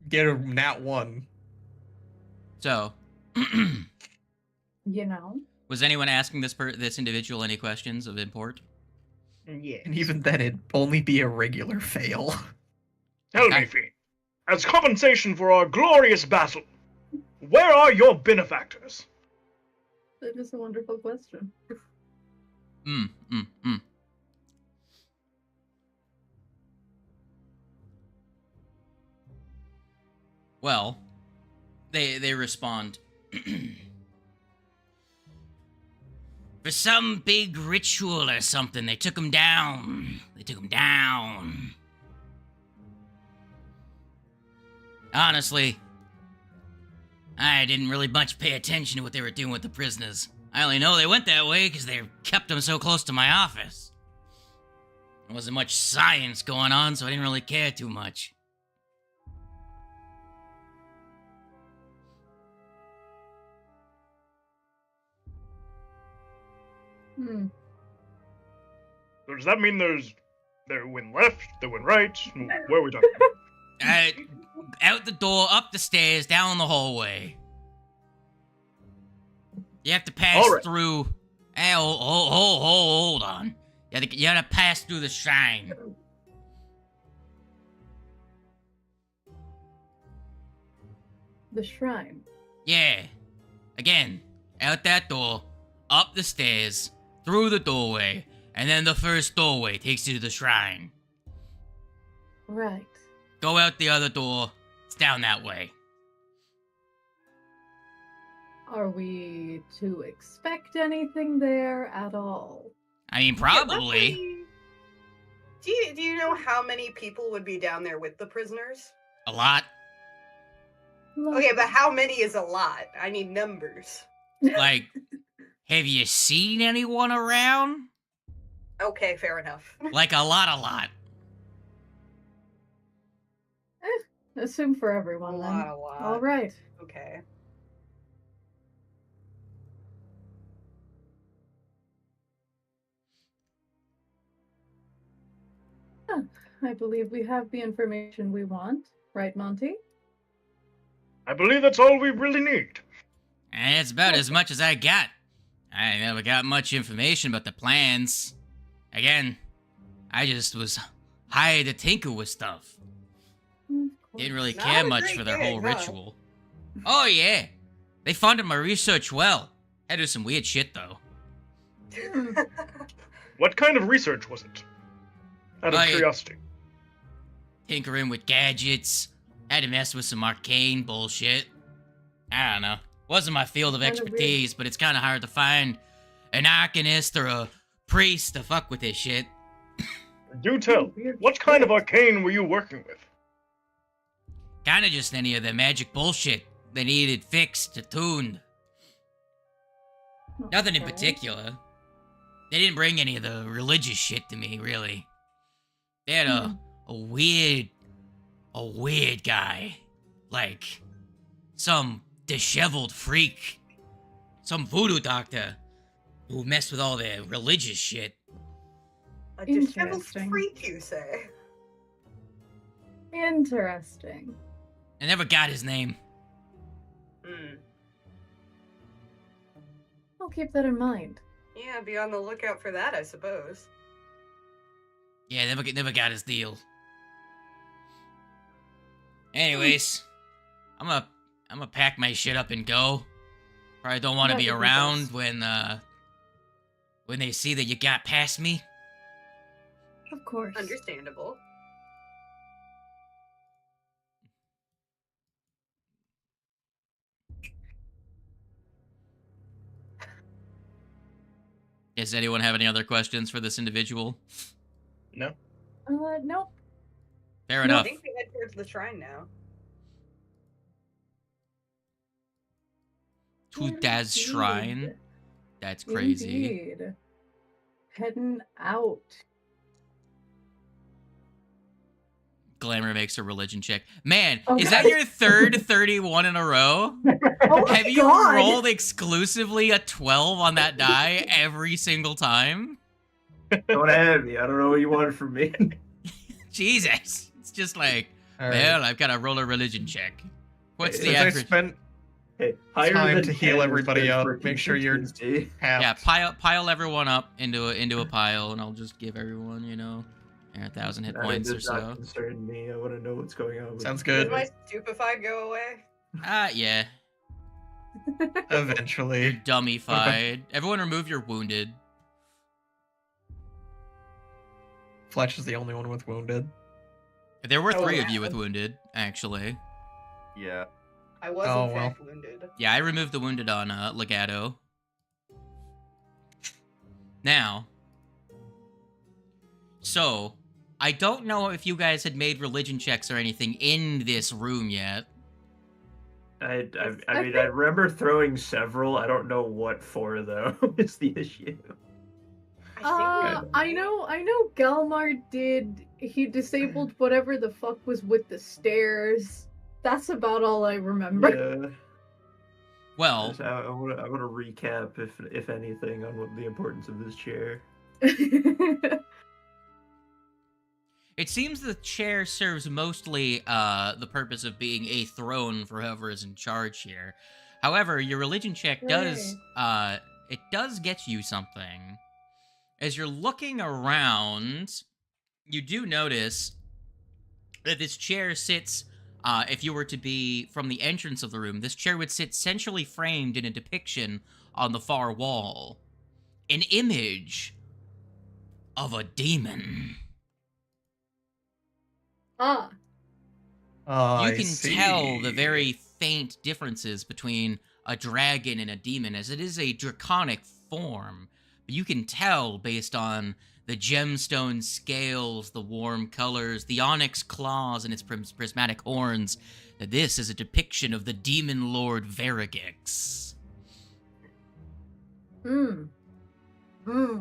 S6: get a nat 1.
S3: So,
S4: You know?
S3: was anyone asking this individual any questions of import?
S7: Yeah.
S6: And even then, it'd only be a regular fail.
S7: Tell
S3: Okay.
S7: me, Fiend, as compensation for our glorious battle, where are your benefactors?
S4: That is a wonderful question.
S3: Well, they respond. For some big ritual or something, they took him down. They took him down. Honestly, I didn't really much pay attention to what they were doing with the prisoners. I only know they went that way because they kept them so close to my office. There wasn't much science going on, so I didn't really care too much.
S4: Hmm.
S7: So does that mean they went left, they went right? Where are we talking?
S3: Out the door, up the stairs, down the hallway. You have to pass
S7: All right.
S3: through. Hey, hold on. You gotta pass through the shrine.
S4: The shrine.
S3: Yeah. Again, out that door, up the stairs, through the doorway, and then the first doorway takes you to the shrine.
S4: Right.
S3: Go out the other door. It's down that way.
S4: Are we to expect anything there at all?
S3: I mean,
S1: Yeah,
S3: probably.
S1: roughly- Do you know how many people would be down there with the prisoners?
S3: A lot.
S1: Okay, but how many is a lot? I need numbers.
S3: Like, have you seen anyone around?
S1: Okay, fair enough.
S3: Like, a lot.
S4: Assume for
S1: A
S4: everyone then.
S1: lot.
S4: All right.
S1: Okay.
S4: I believe we have the information we want, right, Monty?
S7: I believe that's all we really need.
S3: And it's about as much as I got. I never got much information about the plans. Again, I just was hired to tinker with stuff. Didn't really
S1: Not
S3: care
S1: a
S3: much
S1: great
S3: for their
S1: gig,
S3: whole
S1: huh?
S3: ritual. Oh yeah, they funded my research well. Had to do some weird shit though.
S7: What kind of research was it? Out of
S3: Like-
S7: curiosity.
S3: Tinkering with gadgets. Had to mess with some arcane bullshit. I don't know. Wasn't my field of
S4: Kinda weird.
S3: expertise, but it's kind of hard to find an arcanist or a priest to fuck with this shit.
S7: Do tell.
S4: Weird
S7: What kind of
S4: shit.
S7: arcane were you working with?
S3: Kind of just any of the magic bullshit they needed fixed or tuned. Nothing in
S4: Okay.
S3: particular. They didn't bring any of the religious shit to me, really. They had a weird guy. Like, some disheveled freak. Some voodoo doctor who messed with all the religious shit.
S1: A disheveled
S4: Interesting.
S1: freak, you say?
S4: Interesting.
S3: I never got his name.
S1: Hmm.
S4: I'll keep that in mind.
S1: Yeah, be on the lookout for that, I suppose.
S3: Yeah, never got his deal. Anyways, I'm gonna pack my shit up and go. Probably don't want to
S4: That
S3: be
S4: would be
S3: around
S4: best.
S3: when they see that you got past me.
S4: Of course.
S1: Understandable.
S3: Does anyone have any other questions for this individual?
S7: No.
S4: Nope.
S3: Fair
S4: No.
S1: I
S3: enough.
S1: think we head towards the shrine now.
S3: To Daz's shrine.
S4: Indeed.
S3: That's crazy.
S4: Indeed. Heading out.
S3: Glamour makes a religion check. Man,
S4: Oh,
S3: is that
S4: God.
S3: your third 31 in a row?
S4: Oh my
S3: Have you
S4: God.
S3: rolled exclusively a 12 on that die every single time?
S5: Don't have me. I don't know what you wanted from me.
S3: Jesus. It's just like,
S6: All right.
S3: well, I've got to roll a religion check. What's the
S6: Since I
S3: average?
S6: spent
S5: Hey, higher
S6: time
S5: than
S6: to heal
S5: 10 is
S6: everybody
S5: good
S6: up,
S5: for
S6: make sure you're
S5: consistency.
S6: half.
S3: Yeah, pile everyone up into a pile, and I'll just give everyone, 1,000 hit
S5: That
S3: points or
S5: does not
S3: so.
S5: concern me. I want to know what's going on. with
S6: Sounds
S5: the
S6: good.
S1: Did my stupefy go away?
S3: Yeah.
S6: Eventually.
S3: Dummified. Everyone remove your wounded.
S6: Fletch is the only one with wounded.
S3: There were
S1: Oh,
S3: 3 of you
S1: wow.
S3: with wounded, actually.
S2: Yeah.
S1: I was
S6: Oh,
S1: in
S6: well.
S1: fact wounded.
S3: Yeah, I removed the wounded on Legato. Now, so I don't know if you guys had made religion checks or anything in this room yet.
S5: I
S4: I
S5: mean, I remember throwing several. I don't know what for though. Is the issue.
S4: I know Galmar did. He disabled whatever the fuck was with the stairs. That's about all I remember.
S5: Yeah.
S3: Well,
S5: I want to recap if anything on what the importance of this chair.
S3: it seems the chair serves mostly the purpose of being a throne for whoever is in charge here. However, your religion check does it does get you something. As you're looking around, you do notice that this chair sits, if you were to be from the entrance of the room, this chair would sit centrally framed in a depiction on the far wall. An image of a demon.
S4: Ah.
S3: You
S6: I
S3: can
S6: see.
S3: tell the very faint differences between a dragon and a demon, as it is a draconic form. But you can tell based on the gemstone scales, the warm colors, the onyx claws, and its prismatic horns, that this is a depiction of the demon lord Verigix.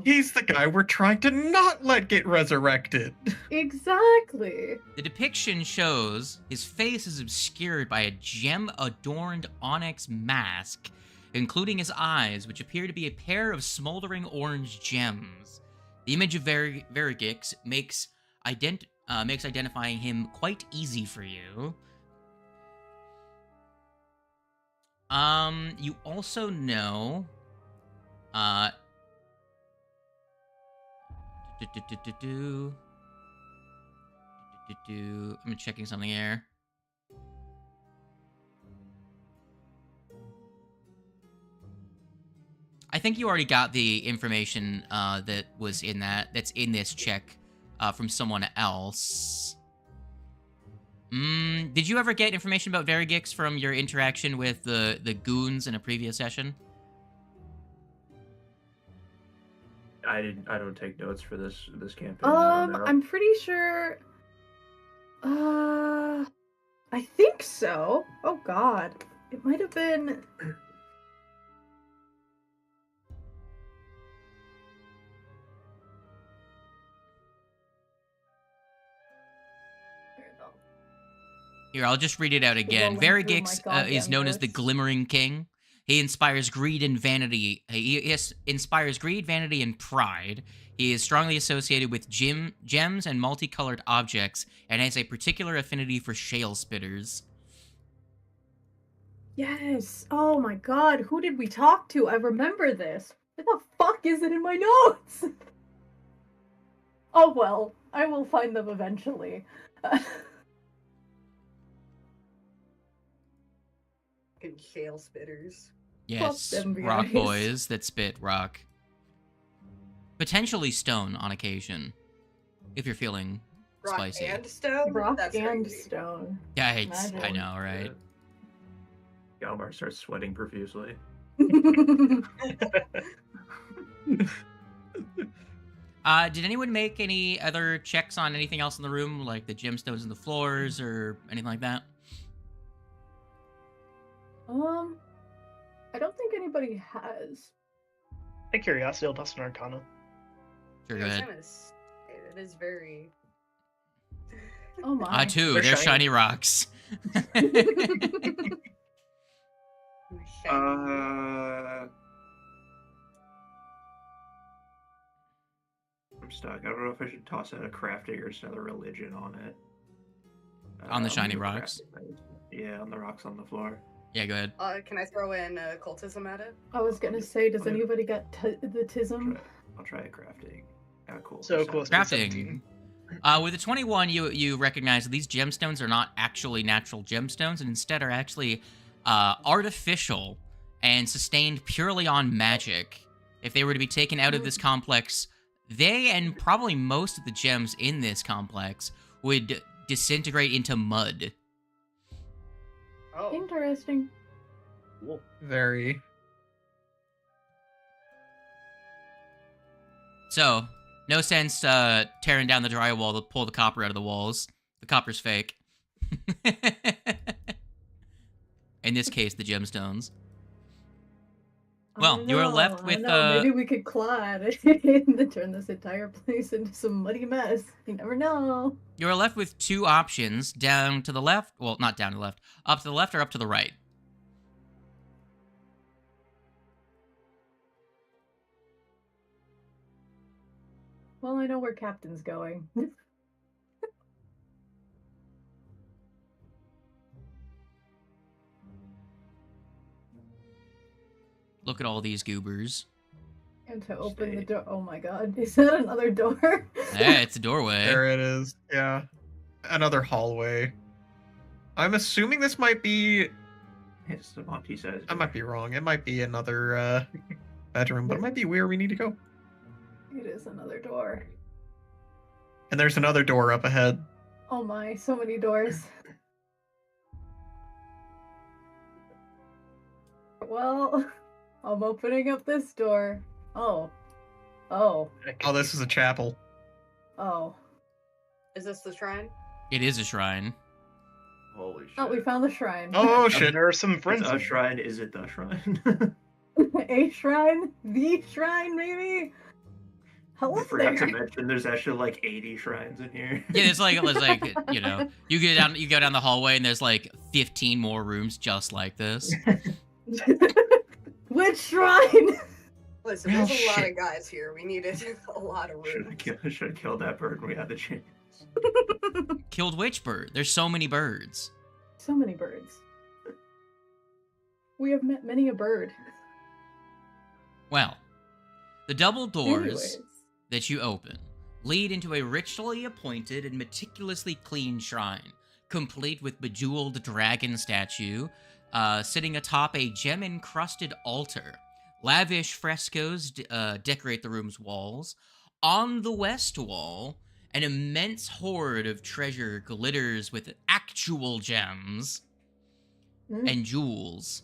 S6: He's the guy we're trying to not let get resurrected.
S4: Exactly.
S3: The depiction shows his face is obscured by a gem-adorned onyx mask, including his eyes, which appear to be a pair of smoldering orange gems. The image of Verigix makes identifying him quite easy for you. You also know, I'm checking something here. I think you already got the information that's in this check from someone else. Did you ever get information about Verigix from your interaction with the goons in a previous session?
S5: I don't take notes for this campaign. I don't know.
S4: I'm pretty sure. I think so. Oh God, it might have been.
S3: Here, I'll just read it out again.
S4: Rolling through my
S3: Verigix is
S4: goddamn
S3: known as the
S4: notes.
S3: Glimmering King. He inspires greed and vanity. He inspires greed, vanity, and pride. He is strongly associated with gems and multicolored objects, and has a particular affinity for shale spitters.
S4: Yes. Oh my God, who did we talk to? I remember this. Where the fuck is it in my notes? Oh well, I will find them eventually.
S1: Fucking shale spitters.
S3: Yes,
S4: them
S3: rock
S4: guys.
S3: boys that spit rock. Potentially stone on occasion, if you're feeling
S1: Rock
S3: spicy.
S1: and stone?
S4: Rock
S1: That's
S4: and
S1: crazy.
S4: stone.
S3: Yeah, I
S4: Imagine.
S3: know, right?
S5: Galmar starts sweating profusely.
S3: Did anyone make any other checks on anything else in the room, like the gemstones in the floors or anything like that?
S4: I don't think anybody has.
S7: Out of curiosity, I'll toss an Arcana.
S3: Sure, go
S1: It's
S3: ahead.
S1: kinda it is very.
S4: Oh my.
S3: Two,
S7: They're
S3: they're
S7: shiny.
S3: shiny rocks.
S5: I'm stuck. I don't know if I should toss out a crafting or just another religion on it.
S3: On the
S5: I'm
S3: shiny
S5: gonna go
S3: rocks?
S5: crafting. Yeah, on the rocks on the floor.
S3: Yeah, go ahead.
S1: Can I throw in cultism at it?
S4: I was gonna say, does anybody get the tism?
S5: I'll try a crafting. Ah, cool.
S7: So
S5: There's
S7: close.
S5: seven.
S3: Crafting. With a 21, you recognize that these gemstones are not actually natural gemstones, and instead are actually artificial and sustained purely on magic. If they were to be taken out of this complex, they and probably most of the gems in this complex would disintegrate into mud.
S7: Oh,
S4: Interesting.
S7: cool.
S6: Very.
S3: So, no sense tearing down the drywall to pull the copper out of the walls. The copper's fake. In this case, the gemstones. Well, you are left with
S4: maybe we could clad and turn this entire place into some muddy mess. You never know.
S3: you are left with two options down to the left. Well, not down to the left. Up to the left or up to the right.
S4: Well, I know where Captain's going.
S3: Look at all these goobers.
S4: And to open the door. Oh my god, is that another door?
S3: Yeah, it's a doorway.
S6: There it is. Yeah. Another hallway. I'm assuming this might be.
S5: It's the Monty says.
S6: I might be wrong. It might be another bedroom, but it might be where we need to go.
S4: It is another door.
S6: And there's another door up ahead.
S4: Oh my, so many doors. Well, I'm opening up this door. Oh. Oh.
S6: Oh, this is a chapel.
S4: Oh.
S1: Is this the shrine?
S3: It is a shrine.
S2: Holy shit.
S4: Oh, we found the shrine.
S6: Oh
S7: And
S6: shit!
S7: there are some
S5: It's
S7: friends.
S5: a
S7: in
S5: shrine. Is it the shrine?
S4: A shrine? The shrine, maybe? Hello
S5: I forgot to
S4: there.
S5: mention there's actually like 80 shrines in here.
S3: Yeah, there's like you know, you go down the hallway and there's like 15 more rooms just like this.
S4: Which shrine?
S1: Listen, there's a lot
S6: Shit.
S1: of guys here. We needed a lot of room.
S5: Should have killed that bird when we had the chance.
S3: Killed which bird? There's so many birds.
S4: So many birds. We have met many a bird.
S3: Well, the double doors
S4: Anyways.
S3: that you open lead into a ritually appointed and meticulously clean shrine, complete with bejeweled dragon statue, sitting atop a gem-encrusted altar. Lavish frescoes decorate the room's walls. On the west wall, an immense hoard of treasure glitters with actual gems and jewels.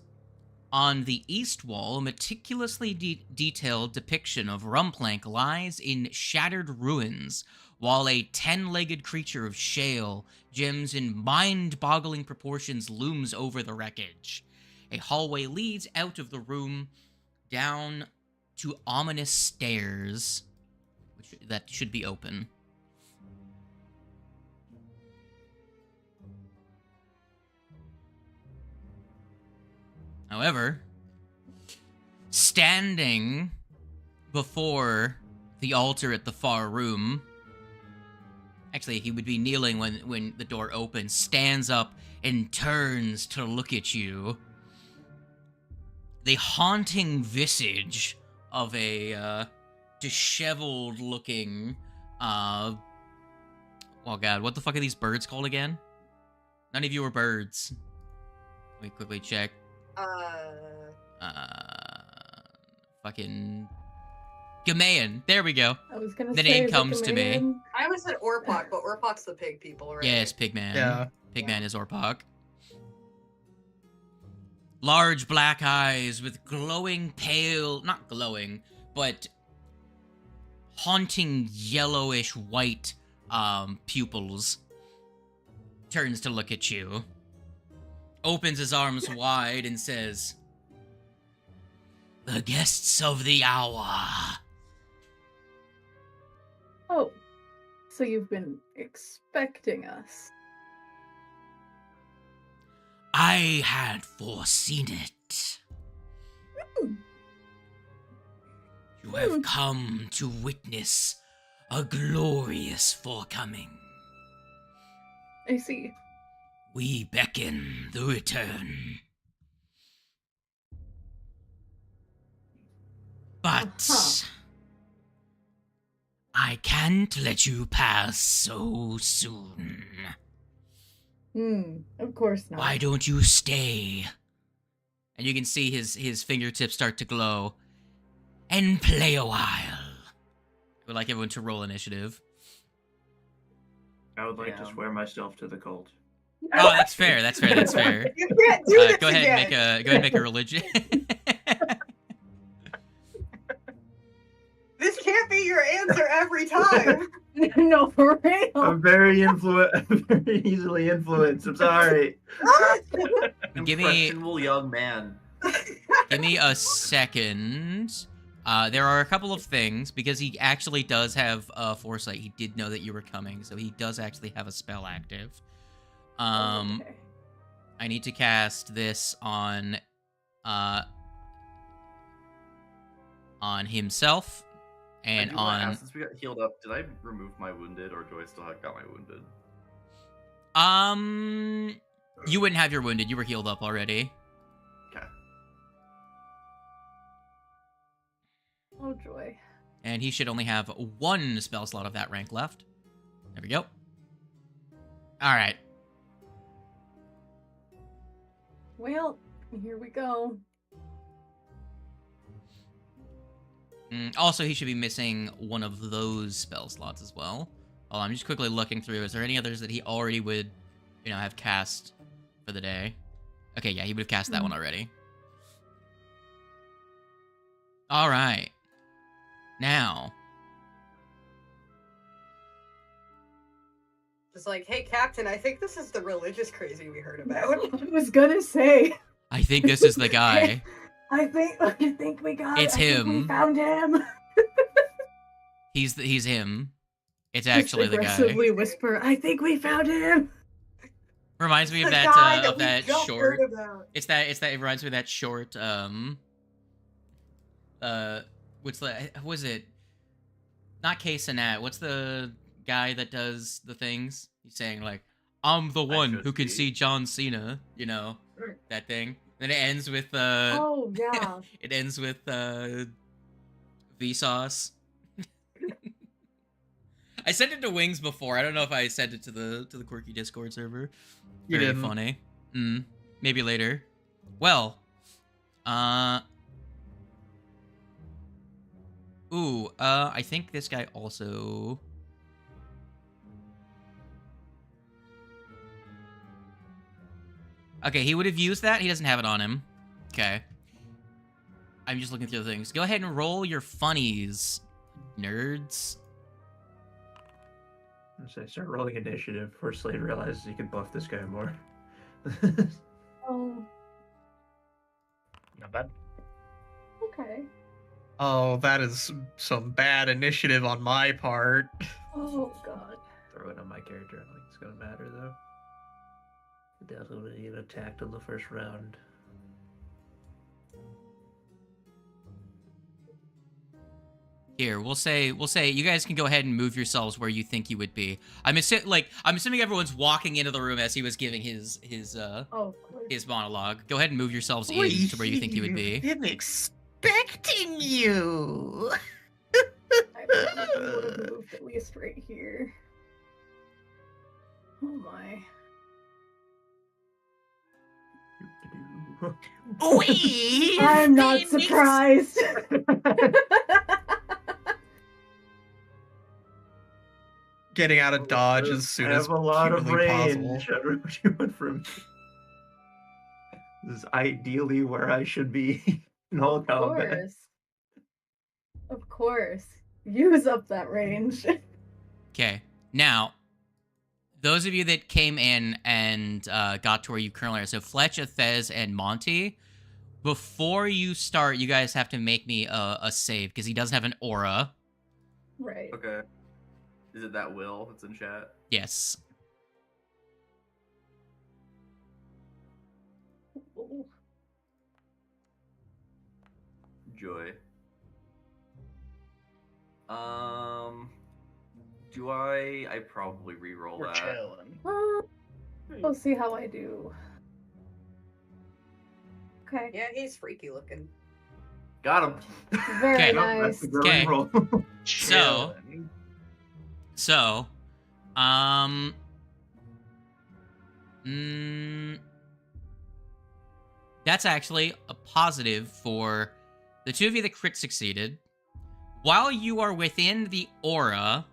S3: On the east wall, a meticulously detailed depiction of Rumplank lies in shattered ruins, while a 10-legged creature of shale, gems, and mind-boggling proportions looms over the wreckage. A hallway leads out of the room down to ominous stairs, that should be open. However, standing before the altar at the far room, actually, he would be kneeling when the door opens, stands up and turns to look at you. The haunting visage of a disheveled-looking, oh god, what the fuck are these birds called again? None of you are birds. Let me quickly check. Fucking Gamayan. There we go.
S4: I was gonna
S3: The
S4: say,
S3: name
S4: is it
S3: comes to me.
S4: Gamayan?
S1: I always said Orpok, but Orpok's the pig people, right?
S3: Yes, Pigman.
S6: Yeah.
S3: Pigman is Orpok. Large black eyes with glowing pale, not glowing, but haunting yellowish white pupils. Turns to look at you. Opens his arms wide and says, "The guests of the hour."
S4: Oh, so you've been expecting us.
S3: I had foreseen it. You have come to witness a glorious forecoming.
S4: I see.
S3: We beckon the return. But I can't let you pass so soon.
S4: Of course not.
S3: Why don't you stay? And you can see his fingertips start to glow. And play a while. I would like everyone to roll initiative.
S5: I would like to
S7: Yeah.
S5: swear myself to the cult.
S3: Oh, that's fair. That's fair. That's fair.
S1: You can't do this
S3: Go ahead
S1: again.
S3: and make a religion.
S1: This can't be your answer every time.
S4: No, for real.
S5: I'm very easily influenced. I'm sorry.
S3: Give me
S2: Impressionable young man.
S3: Give me a second. There are a couple of things, because he actually does have foresight. He did know that you were coming, so he does actually have a spell active.
S4: Okay.
S3: I need to cast this on himself and
S2: I do wanna
S3: on
S2: ask, since we got healed up, did I remove my wounded, or do I still have got my wounded?
S3: you wouldn't have your wounded. You were healed up already.
S2: Okay.
S4: Oh joy.
S3: And he should only have one spell slot of that rank left. There we go. All right.
S4: Well, here we go.
S3: Also, he should be missing one of those spell slots as well. Oh, I'm just quickly looking through. Is there any others that he already would, have cast for the day? Okay, yeah, he would have cast that one already. All right. Now.
S1: Just like, hey, Captain, I think this is the religious crazy we heard about.
S4: I was gonna say.
S3: I think this is the guy.
S4: I think we got.
S3: It's
S4: I think
S3: him.
S4: we found him.
S3: He's him. It's actually the guy.
S4: Aggressively whisper. I think we found him.
S3: Reminds me of
S1: The
S3: that
S1: guy
S3: of
S1: we
S3: that
S1: just
S3: short.
S1: heard about.
S3: It's that it reminds me of that short what's the was it? Not K-Sinat. What's the guy that does the things? He's saying like, I'm the one who can see John Cena, that thing. Then it ends with
S4: Oh yeah.
S3: it ends with Vsauce. I sent it to Wings before. I don't know if I sent it to the Quirky Discord server.
S6: You
S3: Very
S6: didn't.
S3: funny. Maybe later. Well, I think this guy also. Okay, he would have used that. He doesn't have it on him. Okay. I'm just looking through the things. Go ahead and roll your funnies, nerds.
S5: So I start rolling initiative before Slade realizes he can buff this guy more.
S4: Oh.
S7: Not bad.
S4: Okay.
S6: Oh, that is some bad initiative on my part.
S4: Oh god.
S5: Throw it on my character. I don't think it's gonna matter though. Definitely get attacked in the first round.
S3: Here, we'll say you guys can go ahead and move yourselves where you think you would be. I'm assuming everyone's walking into the room as he was giving his
S4: Oh, of course.
S3: his monologue. Go ahead and move yourselves in to where you think you would be.
S6: I'm expecting you.
S4: I probably would have moved at least right here. Oh my. I'm not surprised.
S6: Getting out of dodge as soon
S5: I
S6: as
S5: have a lot of
S6: humanly
S5: range.
S6: possible.
S5: I don't know what you want from me. This is ideally where I should be in all
S4: Of
S5: combat.
S4: course. Of course. Use up that range.
S3: Okay, now, those of you that came in and got to where you currently are, so Fletch, Athez, and Monty, before you start, you guys have to make me a save, because he doesn't have an aura.
S4: Right.
S2: Okay. Is it that Will that's in chat?
S3: Yes.
S4: Ooh.
S2: Joy. Do I probably re-roll
S7: We're
S2: that.
S7: chilling.
S4: We'll see how I do. Okay.
S1: Yeah, he's freaky looking.
S2: Got him.
S4: Very
S3: Okay.
S4: nice.
S5: That's a good
S3: Okay.
S5: roll.
S3: So-
S7: Chilling.
S3: So, that's actually a positive for the two of you that crit succeeded. While you are within the aura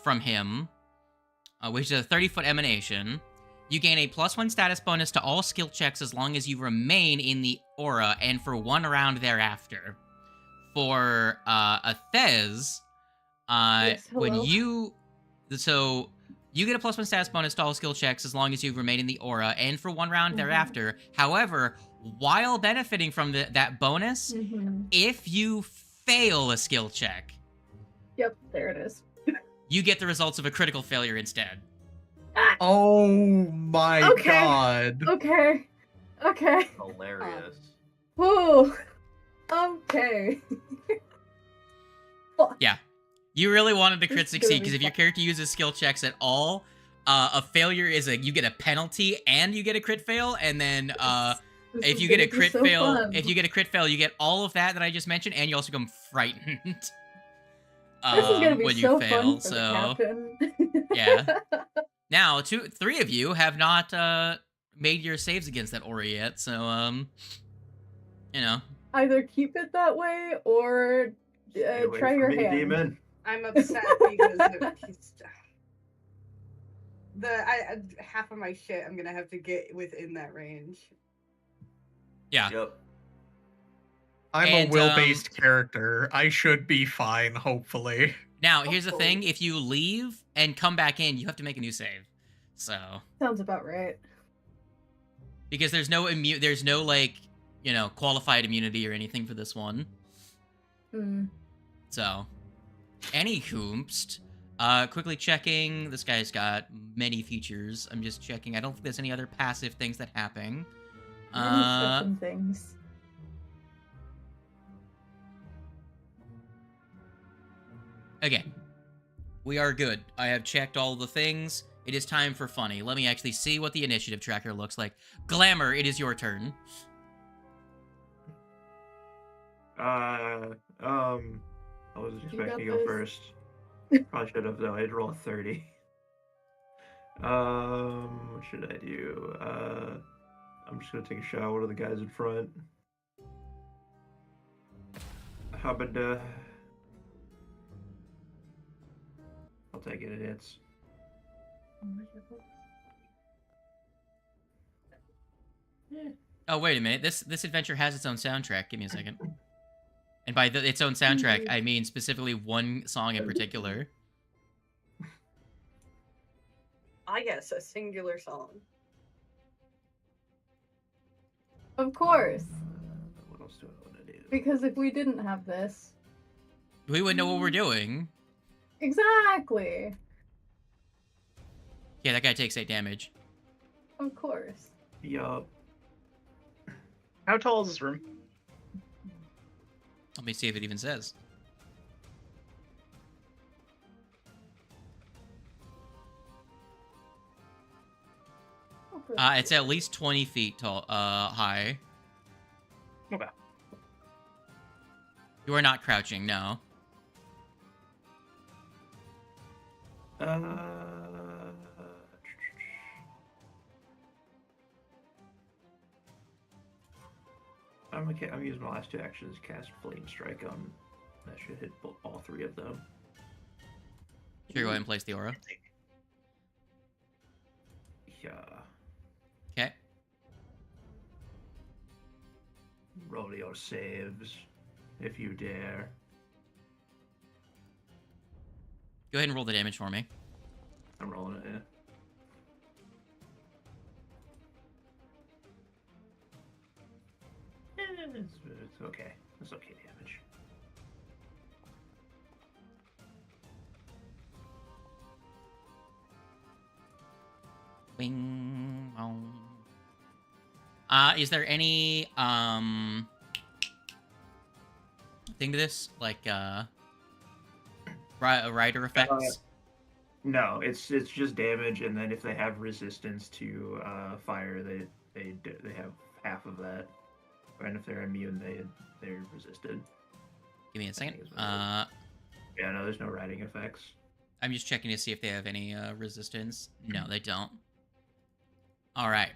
S3: from him, which is a 30-foot emanation, You gain a +1 status bonus to all skill checks as long as you remain in the aura and for 1 round thereafter. For a Thez,
S4: Yes,
S3: when
S4: hello.
S3: you get a +1 status bonus to all skill checks as long as you remain in the aura and for 1 round
S4: Mhm.
S3: thereafter. However, while benefiting from that bonus,
S4: Mhm.
S3: if you fail a skill check,
S4: Yep, there it is.
S3: you get the results of a critical failure instead.
S6: Oh my
S4: Okay.
S6: god.
S4: Okay. Okay.
S2: Hilarious.
S4: Whoa. Okay.
S3: Yeah. You really wanted to
S4: This
S3: crit
S4: is gonna
S3: succeed
S4: be
S3: because if your
S4: fun.
S3: character uses skill checks at all, a failure is you get a penalty and you get a crit fail, and then
S4: This
S3: if
S4: is
S3: you get a
S4: gonna be
S3: crit
S4: so
S3: fail,
S4: fun.
S3: if you get a crit fail, you get all of that I just mentioned, and you also become frightened.
S4: This is gonna be
S3: when
S4: so
S3: you fail.
S4: fun for the
S3: So
S4: captain.
S3: yeah. Now, 3 of you have not made your saves against that aura yet, so you know.
S4: Either keep it that way or
S5: Stay away
S4: try
S5: from
S4: your
S5: me,
S4: hand.
S5: demon.
S1: I'm upset because half of my shit I'm gonna have to get within that range.
S3: Yeah.
S2: Yep.
S6: I'm
S3: And,
S6: a will-based character. I should be fine, hopefully.
S3: Now, here's the
S1: Hopefully.
S3: thing: if you leave and come back in, you have to make a new save. So,
S4: Sounds about right.
S3: because there's no like, qualified immunity or anything for this one.
S4: Hmm.
S3: So, anywhoomst, quickly checking. This guy's got many features. I'm just checking. I don't think there's any other passive things that happen.
S4: Many stuff and things.
S3: Okay. We are good. I have checked all the things. It is time for funny. Let me actually see what the initiative tracker looks like. Glamour, it is your turn.
S5: I was
S4: got
S5: expecting to go
S4: this.
S5: first. Probably should have though. I'd roll a 30. What should I do? I'm just gonna take a shot. One of the guys in front. How about I'll take it. It hits.
S3: Oh, wait a minute. This adventure has its own soundtrack. Give me a second. And by its own soundtrack, I mean specifically one song in particular.
S1: I guess a singular song.
S4: Of course.
S5: What else do I want to do?
S4: Because if we didn't have this.
S3: We wouldn't know what we're doing.
S4: Exactly.
S3: Yeah, that guy takes 8 damage.
S4: Of course.
S5: Yup.
S7: How tall is this room?
S3: Let me see if it even says. It's at least 20 feet tall, high.
S7: Okay.
S3: You are not crouching, no.
S5: I'm okay. I'm using my last 2 actions to cast Flame Strike on. That should hit all 3 of them.
S3: Sure, go ahead and place the aura.
S5: Yeah.
S3: Okay.
S5: Roll your saves, if you dare.
S3: Go ahead and roll the damage for me.
S5: I'm rolling it. Yeah. It's okay. It's okay damage.
S3: Bing, bong. Is there any thing to this, like rider effects?
S5: No, it's just damage, and then if they have resistance to fire, they have half of that, and if they're immune, they're resisted.
S3: Give me a second.
S5: Yeah, no, there's no riding effects.
S3: I'm just checking to see if they have any resistance. No, they don't. All right.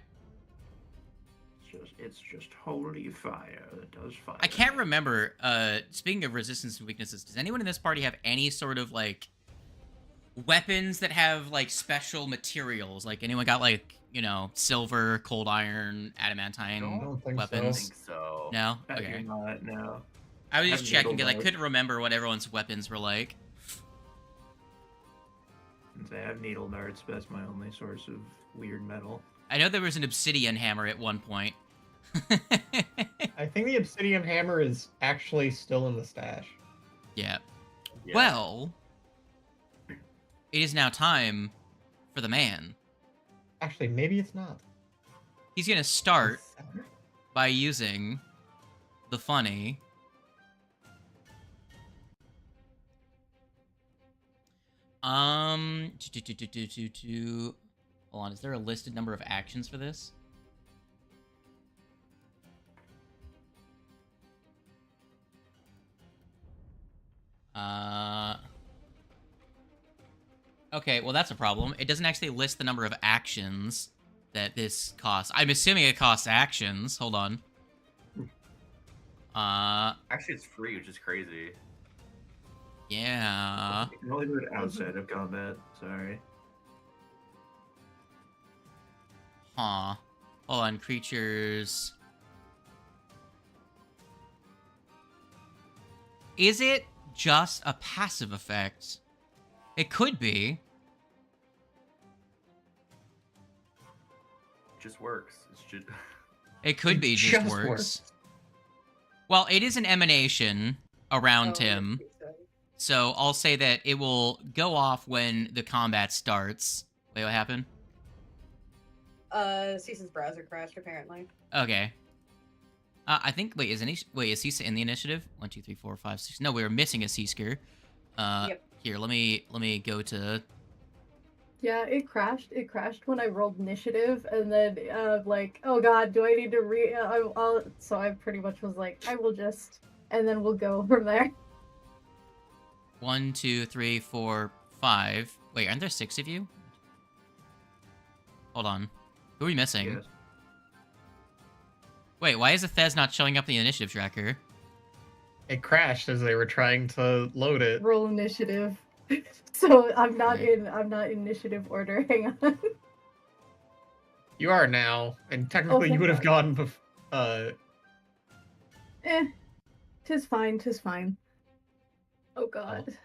S5: It's just holy fire that does fire.
S3: I can't remember. Speaking of resistance and weaknesses, does anyone in this party have any sort of like weapons that have like special materials. Like anyone got like, you know, silver, cold iron, adamantine
S2: I
S6: don't think
S2: I
S3: weapons?
S2: think so.
S3: No?
S5: I do
S3: Okay.
S5: not, no.
S3: I was
S5: I
S3: just
S5: have
S3: checking
S5: needle
S3: because I
S5: darts.
S3: couldn't remember what everyone's weapons were like.
S5: Since I have needle darts, but that's my only source of weird metal.
S3: I know there was an obsidian hammer at one point.
S6: I think the obsidian hammer is actually still in the stash.
S3: Yeah.
S2: Yeah.
S3: Well, it is now time for the man.
S6: Actually, maybe it's not.
S3: He's gonna start by using the funny. Hold on, is there a listed number of actions for this? Okay, well that's a problem. It doesn't actually list the number of actions that this costs. I'm assuming it costs actions. Hold on.
S2: Actually, it's free, which is crazy.
S3: Yeah.
S5: You can only do it outside of combat, sorry.
S3: Huh. Hold on, creatures. Is it just a passive effect? It could be.
S2: It just works. It's just...
S3: It could be just
S6: Just
S3: works.
S6: works.
S3: Well, it is an emanation around
S1: Oh,
S3: him,
S1: so-
S3: so I'll say that it will go off when the combat starts. Wait, what happened?
S1: Cease's browser crashed apparently.
S3: Okay. I think. Wait, is Cisa in the initiative? 1, 2, 3, 4, 5, 6. No, we were missing a Seasker.
S1: Yep.
S3: Here, let me go to.
S4: Yeah, it crashed. It crashed when I rolled initiative, and then like, oh god, do I need to so I pretty much was like, I will just, and then we'll go from there.
S3: 1, 2, 3, 4, 5. Wait, aren't there 6 of you? Hold on. Who are we missing?
S5: Yes.
S3: Wait, why is the Thez not showing up in the initiative tracker?
S6: It crashed as they were trying to load it.
S4: Roll initiative. So I'm not
S3: Okay.
S4: in initiative order. Hang on.
S6: You are now, and technically you
S4: thank
S6: would have
S4: God.
S6: gone bef-
S4: Tis fine, tis fine. Oh god.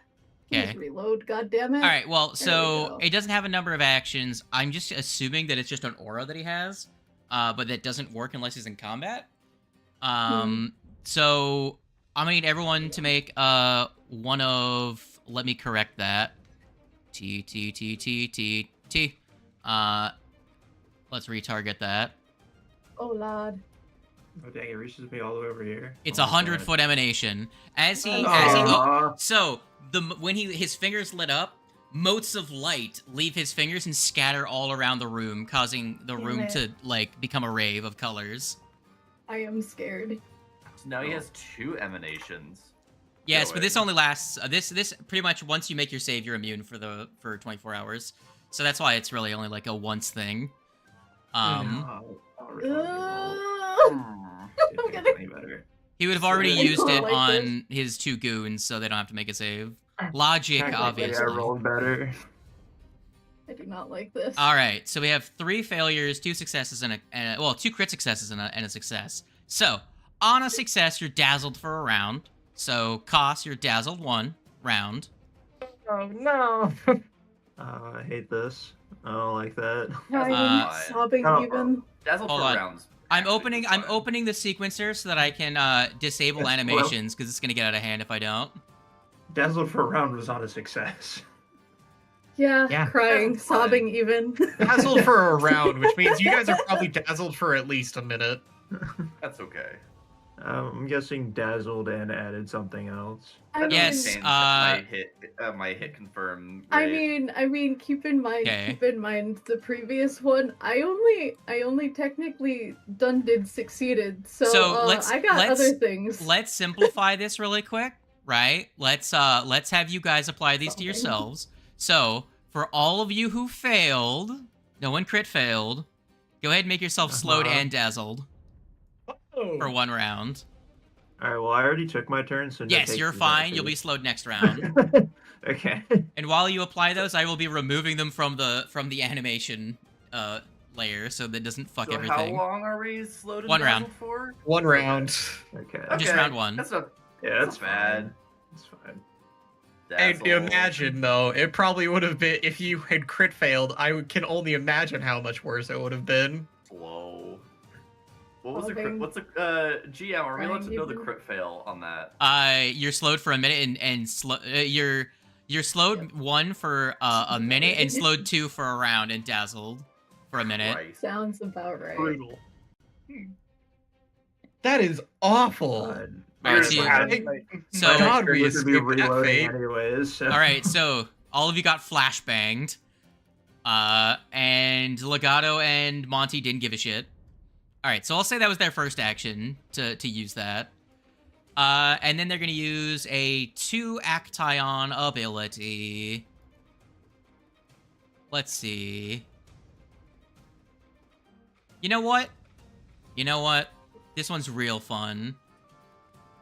S3: Okay.
S4: Please reload, god damn it.
S3: All right. Well,
S4: There we
S3: so
S4: go.
S3: it doesn't have a number of actions. I'm just assuming that it's just an aura that he has, but that doesn't work unless he's in combat. So I'm gonna need everyone to make one of. Let me correct that. T. Let's retarget that.
S4: Oh lord.
S5: Oh dang, it reaches me all the way over here.
S3: It's
S5: Oh
S3: a
S5: my
S3: 100-foot emanation. As he
S5: God.
S3: so when his fingers lit up, motes of light leave his fingers and scatter all around the room, causing the
S4: Damn
S3: room
S4: it.
S3: to like become a rave of colors.
S4: I am scared.
S2: So now he has 2 emanations.
S3: Yes, but this
S2: Going.
S3: only lasts. This pretty much once you make your save, you're immune for 24 hours. So that's why it's really only like a once thing.
S5: Oh, really
S4: I'm
S5: Didn't
S4: gonna-
S5: make it any better.
S3: He would have already
S4: I
S3: used
S4: don't
S3: it
S4: like
S3: on his 2 goons, so they don't have to make a save. Logic,
S5: Technically,
S3: obviously.
S5: I rolled better.
S4: I do not like this.
S3: All right, so we have 3 failures, 2 successes, and well, 2 crit successes and a success. So on a success, you're dazzled for a round. So cost, you're dazzled 1 round.
S6: Oh no!
S5: I hate this. I don't like that.
S4: I'm
S2: fine.
S4: sobbing
S5: Oh.
S4: even.
S2: Dazzle
S3: Hold
S2: for
S3: on.
S2: rounds.
S3: I'm
S2: actually
S3: opening.
S2: is
S3: I'm
S2: fine.
S3: opening the sequencer so that I can disable
S5: Yes, well-
S3: animations because it's gonna get out of hand if I don't.
S5: Dazzled for a round was not a success.
S4: Yeah,
S6: Yeah.
S4: crying,
S1: That's fine.
S4: sobbing even.
S6: Dazzled for a round, which means you guys are probably dazzled for at least a minute.
S2: That's okay.
S5: I'm guessing dazzled and added something else.
S4: I
S2: That doesn't
S3: Yes,
S2: change my hit confirm.
S4: I
S2: rate.
S4: mean, keep in mind,
S3: Okay.
S4: the previous one. I only technically did succeeded. So,
S3: So,
S4: I got other things.
S3: Let's simplify this really quick, right? Let's have you guys apply these to
S4: Something.
S3: yourselves. So for all of you who failed, no one crit failed. Go ahead and make yourself slowed
S5: Uh-huh.
S3: and dazzled
S6: Oh.
S3: for 1 round.
S5: All right. Well, I already took my turn, so no
S3: Yes,
S5: takes
S3: you're
S5: is
S3: fine. You'll be
S5: active.
S3: slowed next round.
S5: Okay.
S3: And while you apply those, I will be removing them from the animation layer, so that doesn't fuck
S2: So
S3: everything.
S2: how long are we slowed and
S3: One round.
S2: dazzled for?
S6: 1 round.
S5: Okay.
S3: Just round one.
S2: That's not
S5: Yeah,
S2: that's
S5: that's
S2: bad.
S5: fine. It's fine.
S6: And
S2: Dazzle.
S6: imagine though, it probably would have been if you had crit failed. Can only imagine how much worse it would have been.
S2: Slow. What was
S4: Oh,
S2: the crit?
S4: dang.
S2: What's the GM? Are we allowed to know the crit fail on that?
S3: You're slowed for a minute, and you're slowed 1 for a minute, and slowed 2 for a round, and dazzled for a minute.
S2: Christ.
S4: Sounds about right.
S7: Brutal.
S6: That is awful.
S3: Alright, so
S5: My
S6: God,
S5: next
S6: we
S5: turn was gonna be
S6: escaped that
S5: reloading
S6: fate.
S5: anyways. So.
S3: all right, so all of you got flashbanged, and Legato and Monty didn't give a shit. All right, so I'll say that was their first action to use that. And then they're going to use a 2 Action ability. Let's see. You know what? This one's real fun.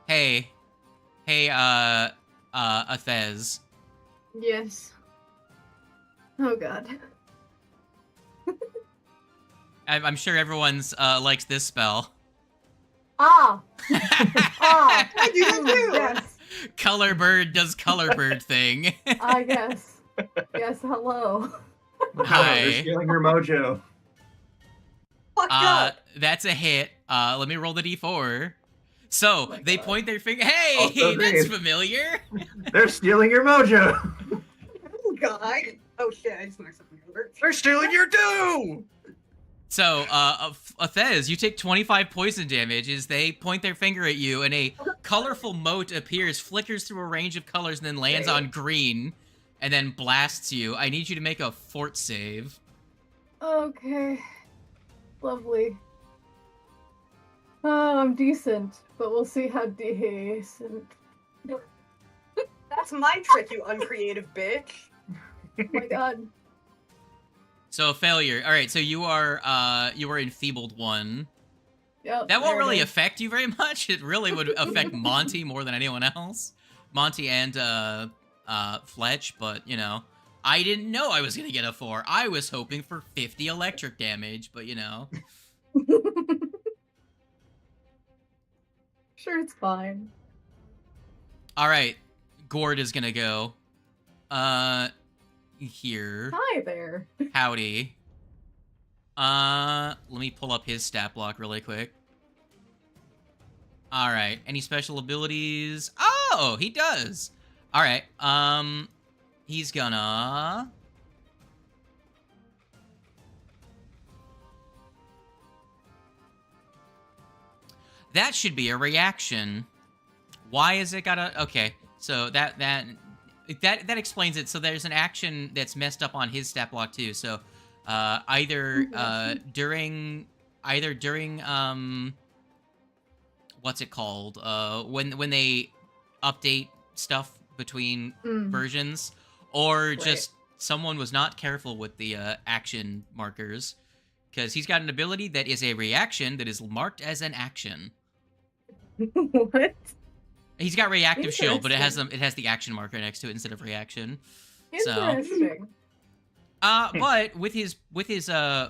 S3: Hey, Athez.
S4: Yes. Oh god.
S3: I'm sure everyone's likes this spell.
S4: Ah!
S1: I do that too.
S4: Yes.
S3: Color Bird does Color Bird thing.
S4: I guess. Yes, hello.
S3: Hi.
S5: They're stealing your mojo.
S1: Fuck up.
S3: That's a hit. Let me roll the d4. So,
S4: my
S3: they
S4: God.
S3: point their finger. Hey,
S5: Also
S3: that's
S5: me.
S3: familiar.
S5: They're stealing your mojo.
S1: Oh god. Oh shit, I just knocked something over.
S6: They're stealing your due.
S3: So, Athez, you take 25 poison damage as they point their finger at you, and a colorful mote appears, flickers through a range of colors, and then lands on green, and then blasts you. I need you to make a fort save.
S4: Okay. Lovely. Oh, I'm decent, but we'll see how decent.
S1: That's my trick, you uncreative bitch.
S4: Oh my god.
S3: So, failure. All right, so you are enfeebled 1.
S4: Yep,
S3: That won't
S4: there it
S3: really
S4: is.
S3: affect you very much. It really would affect Monty more than anyone else. Monty and Fletch, but you know, I didn't know I was gonna get a 4. I was hoping for 50 electric damage, but you know.
S4: Sure, it's fine.
S3: All right, Gord is gonna go. Here.
S4: Hi there.
S3: Howdy. Let me pull up his stat block really quick. All right. Any special abilities? Oh, he does. All right. He's gonna. That should be a reaction. Why is it gotta? Okay, so that explains it. So there's an action that's messed up on his stat block too. So either during what's it called? When they update stuff between versions, or just someone was not careful with the action markers, because he's got an ability that is a reaction that is marked as an action.
S4: What?
S3: He's got reactive shield, but it has
S4: Interesting.
S3: it has the action marker next to it instead of reaction.
S4: Interesting.
S3: But with his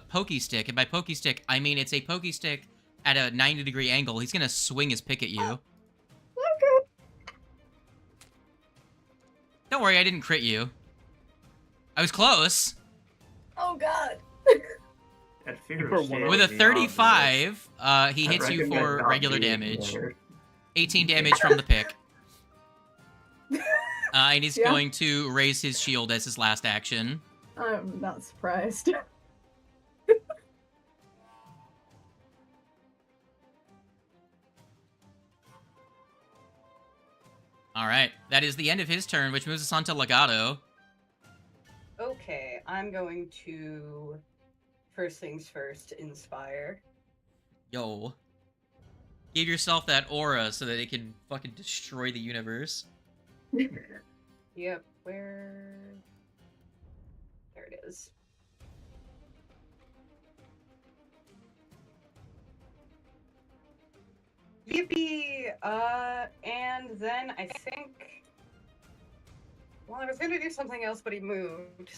S3: pokey stick, and by pokey stick I mean it's a pokey stick at a 90-degree angle, he's gonna swing his pick at you.
S4: Okay.
S3: Don't worry, I didn't crit you. I was close.
S4: Oh god.
S5: That fear
S7: For
S5: of
S7: one
S5: sale
S3: With a
S5: is obvious.
S3: 35, he
S5: I
S3: hits you
S5: recommend
S3: for
S5: not
S3: regular
S5: being
S3: damage.
S5: there.
S3: 18 damage from the pick. And he's
S4: Yeah.
S3: going to raise his shield as his last action.
S4: I'm not surprised.
S3: Alright, that is the end of his turn, which moves us on to Legato.
S1: Okay, I'm going to first things first, inspire.
S3: Yo. Give yourself that aura so that it can fucking destroy the universe.
S1: Yep, where? There it is. Yippee! And then I think... Well, I was gonna do something else, but he moved.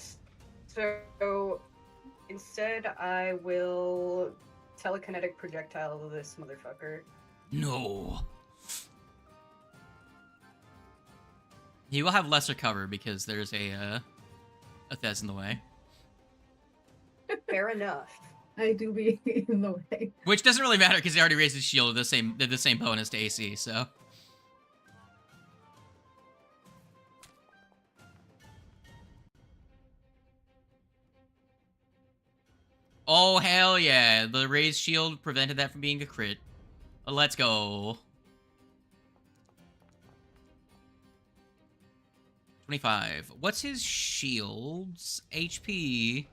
S1: So instead, I will telekinetic projectile this motherfucker.
S3: No. He will have lesser cover because there's a Thez in the way.
S1: Fair enough.
S4: I do be in the way.
S3: Which doesn't really matter because he already raised his shield with the same bonus to AC, so. Oh, hell yeah. The raised shield prevented that from being a crit. Let's go. 25. What's his shield's HP?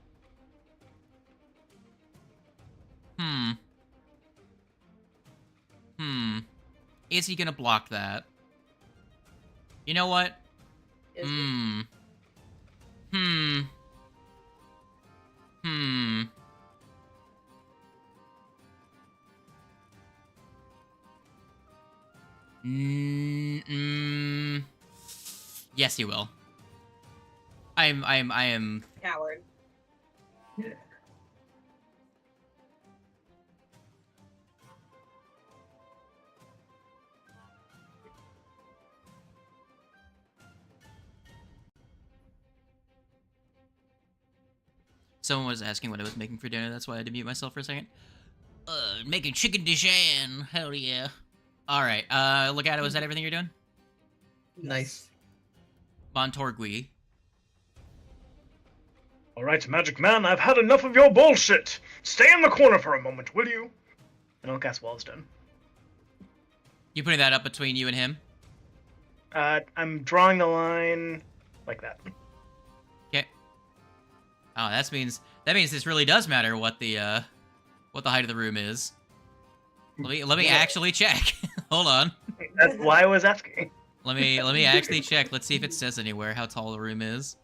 S3: Is he gonna block that? You know what?
S1: Is
S3: Yes, he will. I am.
S1: Coward.
S3: Someone was asking what I was making for dinner. That's why I had to mute myself for a second. Making chicken Dijon. Hell yeah. All right. Legato, is that everything you're doing?
S6: Nice.
S3: Montorgui.
S7: All right, Magic Man, I've had enough of your bullshit. Stay in the corner for a moment, will you? And I'll cast Wall's Stone.
S3: You putting that up between you and him?
S7: I'm drawing the line like that.
S3: Okay. Oh, that means this really does matter what the height of the room is. Let me actually check. Hold on.
S7: That's why I was asking.
S3: Let me actually check. Let's see if it says anywhere how tall the room is.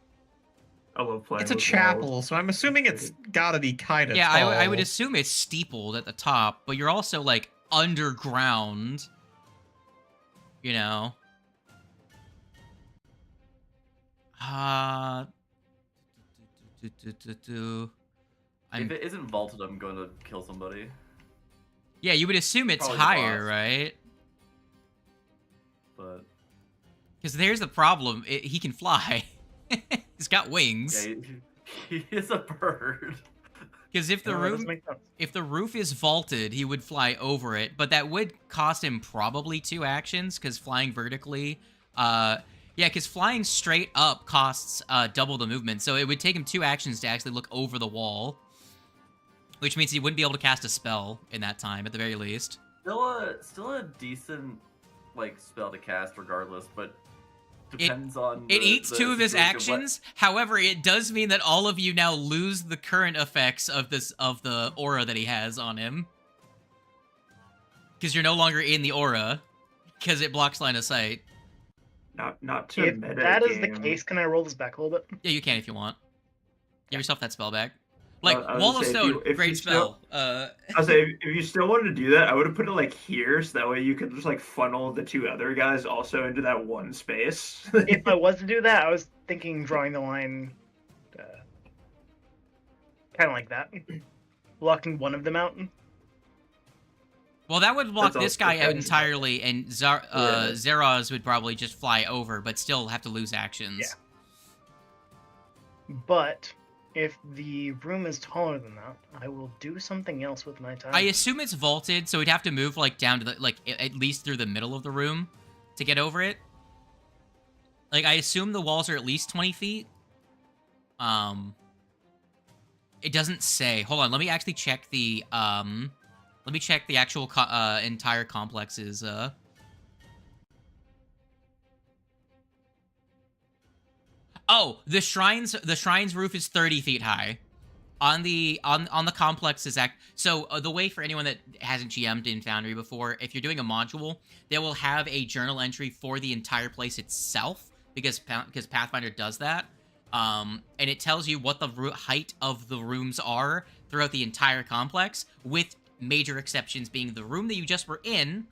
S5: I love playing.
S6: It's a
S5: with
S6: chapel,
S5: walls.
S6: so I'm assuming it's gotta be kind of
S3: Yeah,
S6: tall.
S3: I would assume it's steepled at the top, but you're also like underground. You know.
S2: If it isn't vaulted, I'm going to kill somebody.
S3: Yeah, you would assume it's
S2: Probably the
S3: higher,
S2: boss.
S3: right?
S2: But
S3: Because there's the problem. He can fly. He's got wings.
S2: yeah, he is a bird.
S3: Because if the
S7: No, that
S3: room
S7: doesn't make sense.
S3: if the roof is vaulted, he would fly over it, but that would cost him probably 2 actions, because flying vertically, because flying straight up costs double the movement, so it would take him 2 actions to actually look over the wall, which means he wouldn't be able to cast a spell in that time, at the very least.
S2: Still a decent like spell to cast regardless, but depends on.
S3: It eats
S2: the
S3: 2 of his
S2: situation
S3: actions. However, it does mean that all of you now lose the current effects of the aura that he has on him. Because you're no longer in the aura. Because it blocks line of sight.
S5: Not to
S7: If
S5: meta
S7: that is the
S5: game.
S7: case, can I roll this back a little bit?
S3: Yeah, you can if you want. Give yourself that spell back. Like,
S5: I was
S3: Wall
S5: gonna
S3: of
S5: say,
S3: Stone,
S5: if
S3: great
S5: you
S3: spell.
S5: I was saying, if you still wanted to do that, I would have put it like here, so that way you could just like funnel the 2 other guys also into that one space.
S7: If I was to do that, I was thinking drawing the line kind of like that. Blocking one of them out.
S3: Well, that would block
S5: That's
S3: this
S5: also
S3: guy out
S5: fun.
S3: entirely, and
S5: Yeah.
S3: Zeraz would probably just fly over, but still have to lose actions.
S7: Yeah. But if the room is taller than that, I will do something else with my time.
S3: I assume it's vaulted, so we'd have to move like down to the at least through the middle of the room to get over it. Like I assume the walls are at least 20 feet. It doesn't say. Hold on, let me actually check the actual entire complex's Oh, the shrine's roof is 30 feet high. On the complex is so the way for anyone that hasn't GM'd in Foundry before, if you're doing a module, they will have a journal entry for the entire place itself because Pathfinder does that, and it tells you what the height of the rooms are throughout the entire complex, with major exceptions being the room that you just were in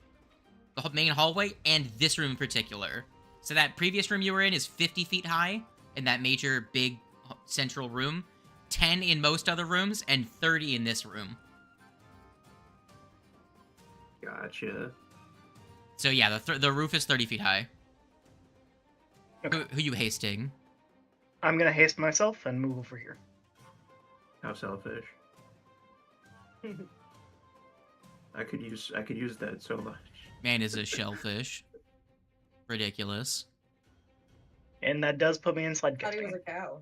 S3: the main hallway, and this room in particular. So that previous room you were in is 50 feet high, in that major big central room. 10 in most other rooms, and 30 in this room.
S5: Gotcha.
S3: So yeah, the roof is 30 feet high.
S7: Okay.
S3: Who you hasting?
S7: I'm gonna haste myself and move over here.
S5: How selfish. I could use that so much.
S3: Man is a shellfish. Ridiculous.
S7: And that does put me in slide
S1: Thought he
S7: casting.
S1: was a cow.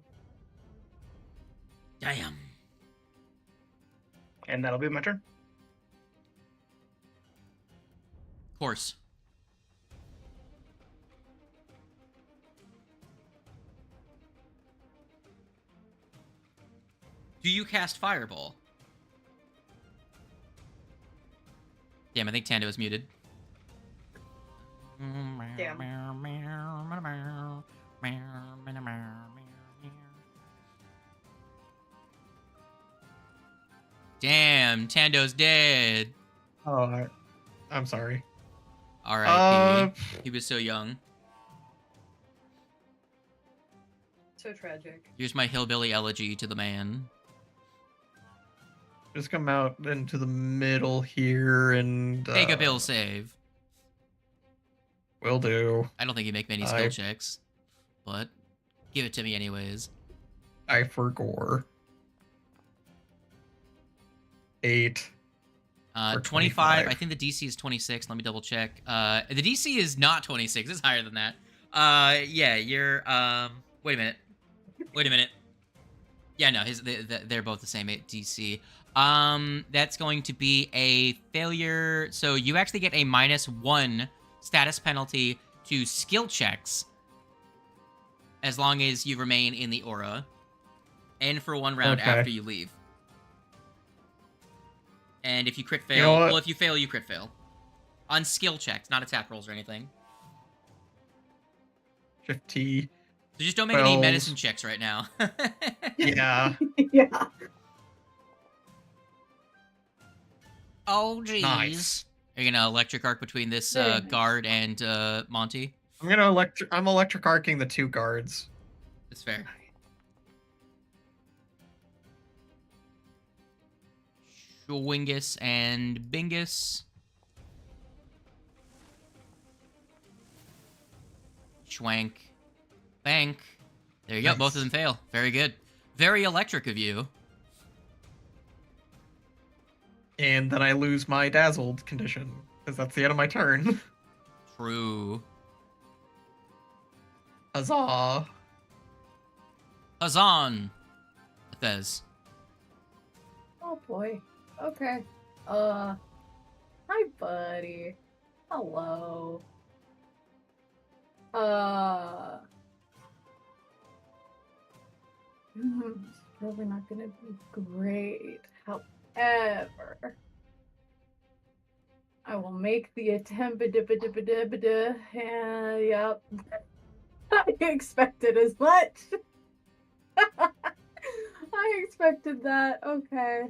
S3: Damn.
S7: And that'll be my turn.
S3: Course. Do you cast Fireball? Damn, I think Tando is muted.
S1: Damn.
S3: Damn, Tando's dead.
S6: Oh, I'm sorry.
S3: R.I.P. He was so young.
S1: So tragic.
S3: Here's my hillbilly elegy to the man.
S6: Just come out into the middle here and
S3: Take a bill save.
S6: Will do.
S3: I don't think you make many skill checks, but give it to me anyways.
S6: I forgore. 8. Or
S3: 25. I think the DC is 26. Let me double check. The DC is not 26. It's higher than that. Yeah, you're. Wait a minute. Yeah, no, they're both the same DC. That's going to be a failure. So you actually get a -1 status penalty to skill checks as long as you remain in the aura, and for 1 round
S6: Okay.
S3: after you leave. And if you crit fail,
S6: You know what?
S3: well, if you fail, you crit fail. On skill checks, not attack rolls or anything.
S6: 50.
S3: So just don't make any
S6: Wells.
S3: medicine checks right now.
S6: Yeah.
S4: Yeah.
S3: Oh, jeez.
S6: Nice.
S3: Are you gonna electric arc between this
S4: Very nice.
S3: guard and Monty?
S6: I'm electric arcing the 2 guards.
S3: That's fair. Schwingus and Bingus. Schwank. Bank. There you go.
S6: Nice.
S3: Both of them fail. Very good. Very electric of you.
S6: And then I lose my dazzled condition, because that's the end of my turn.
S3: True.
S6: Huzzah.
S3: Hazan. Thez.
S4: Oh boy. Okay. Hi, buddy. Hello. It's probably not gonna be great. However, I will make the attempt. And yep. I expected as much. I expected that. Okay.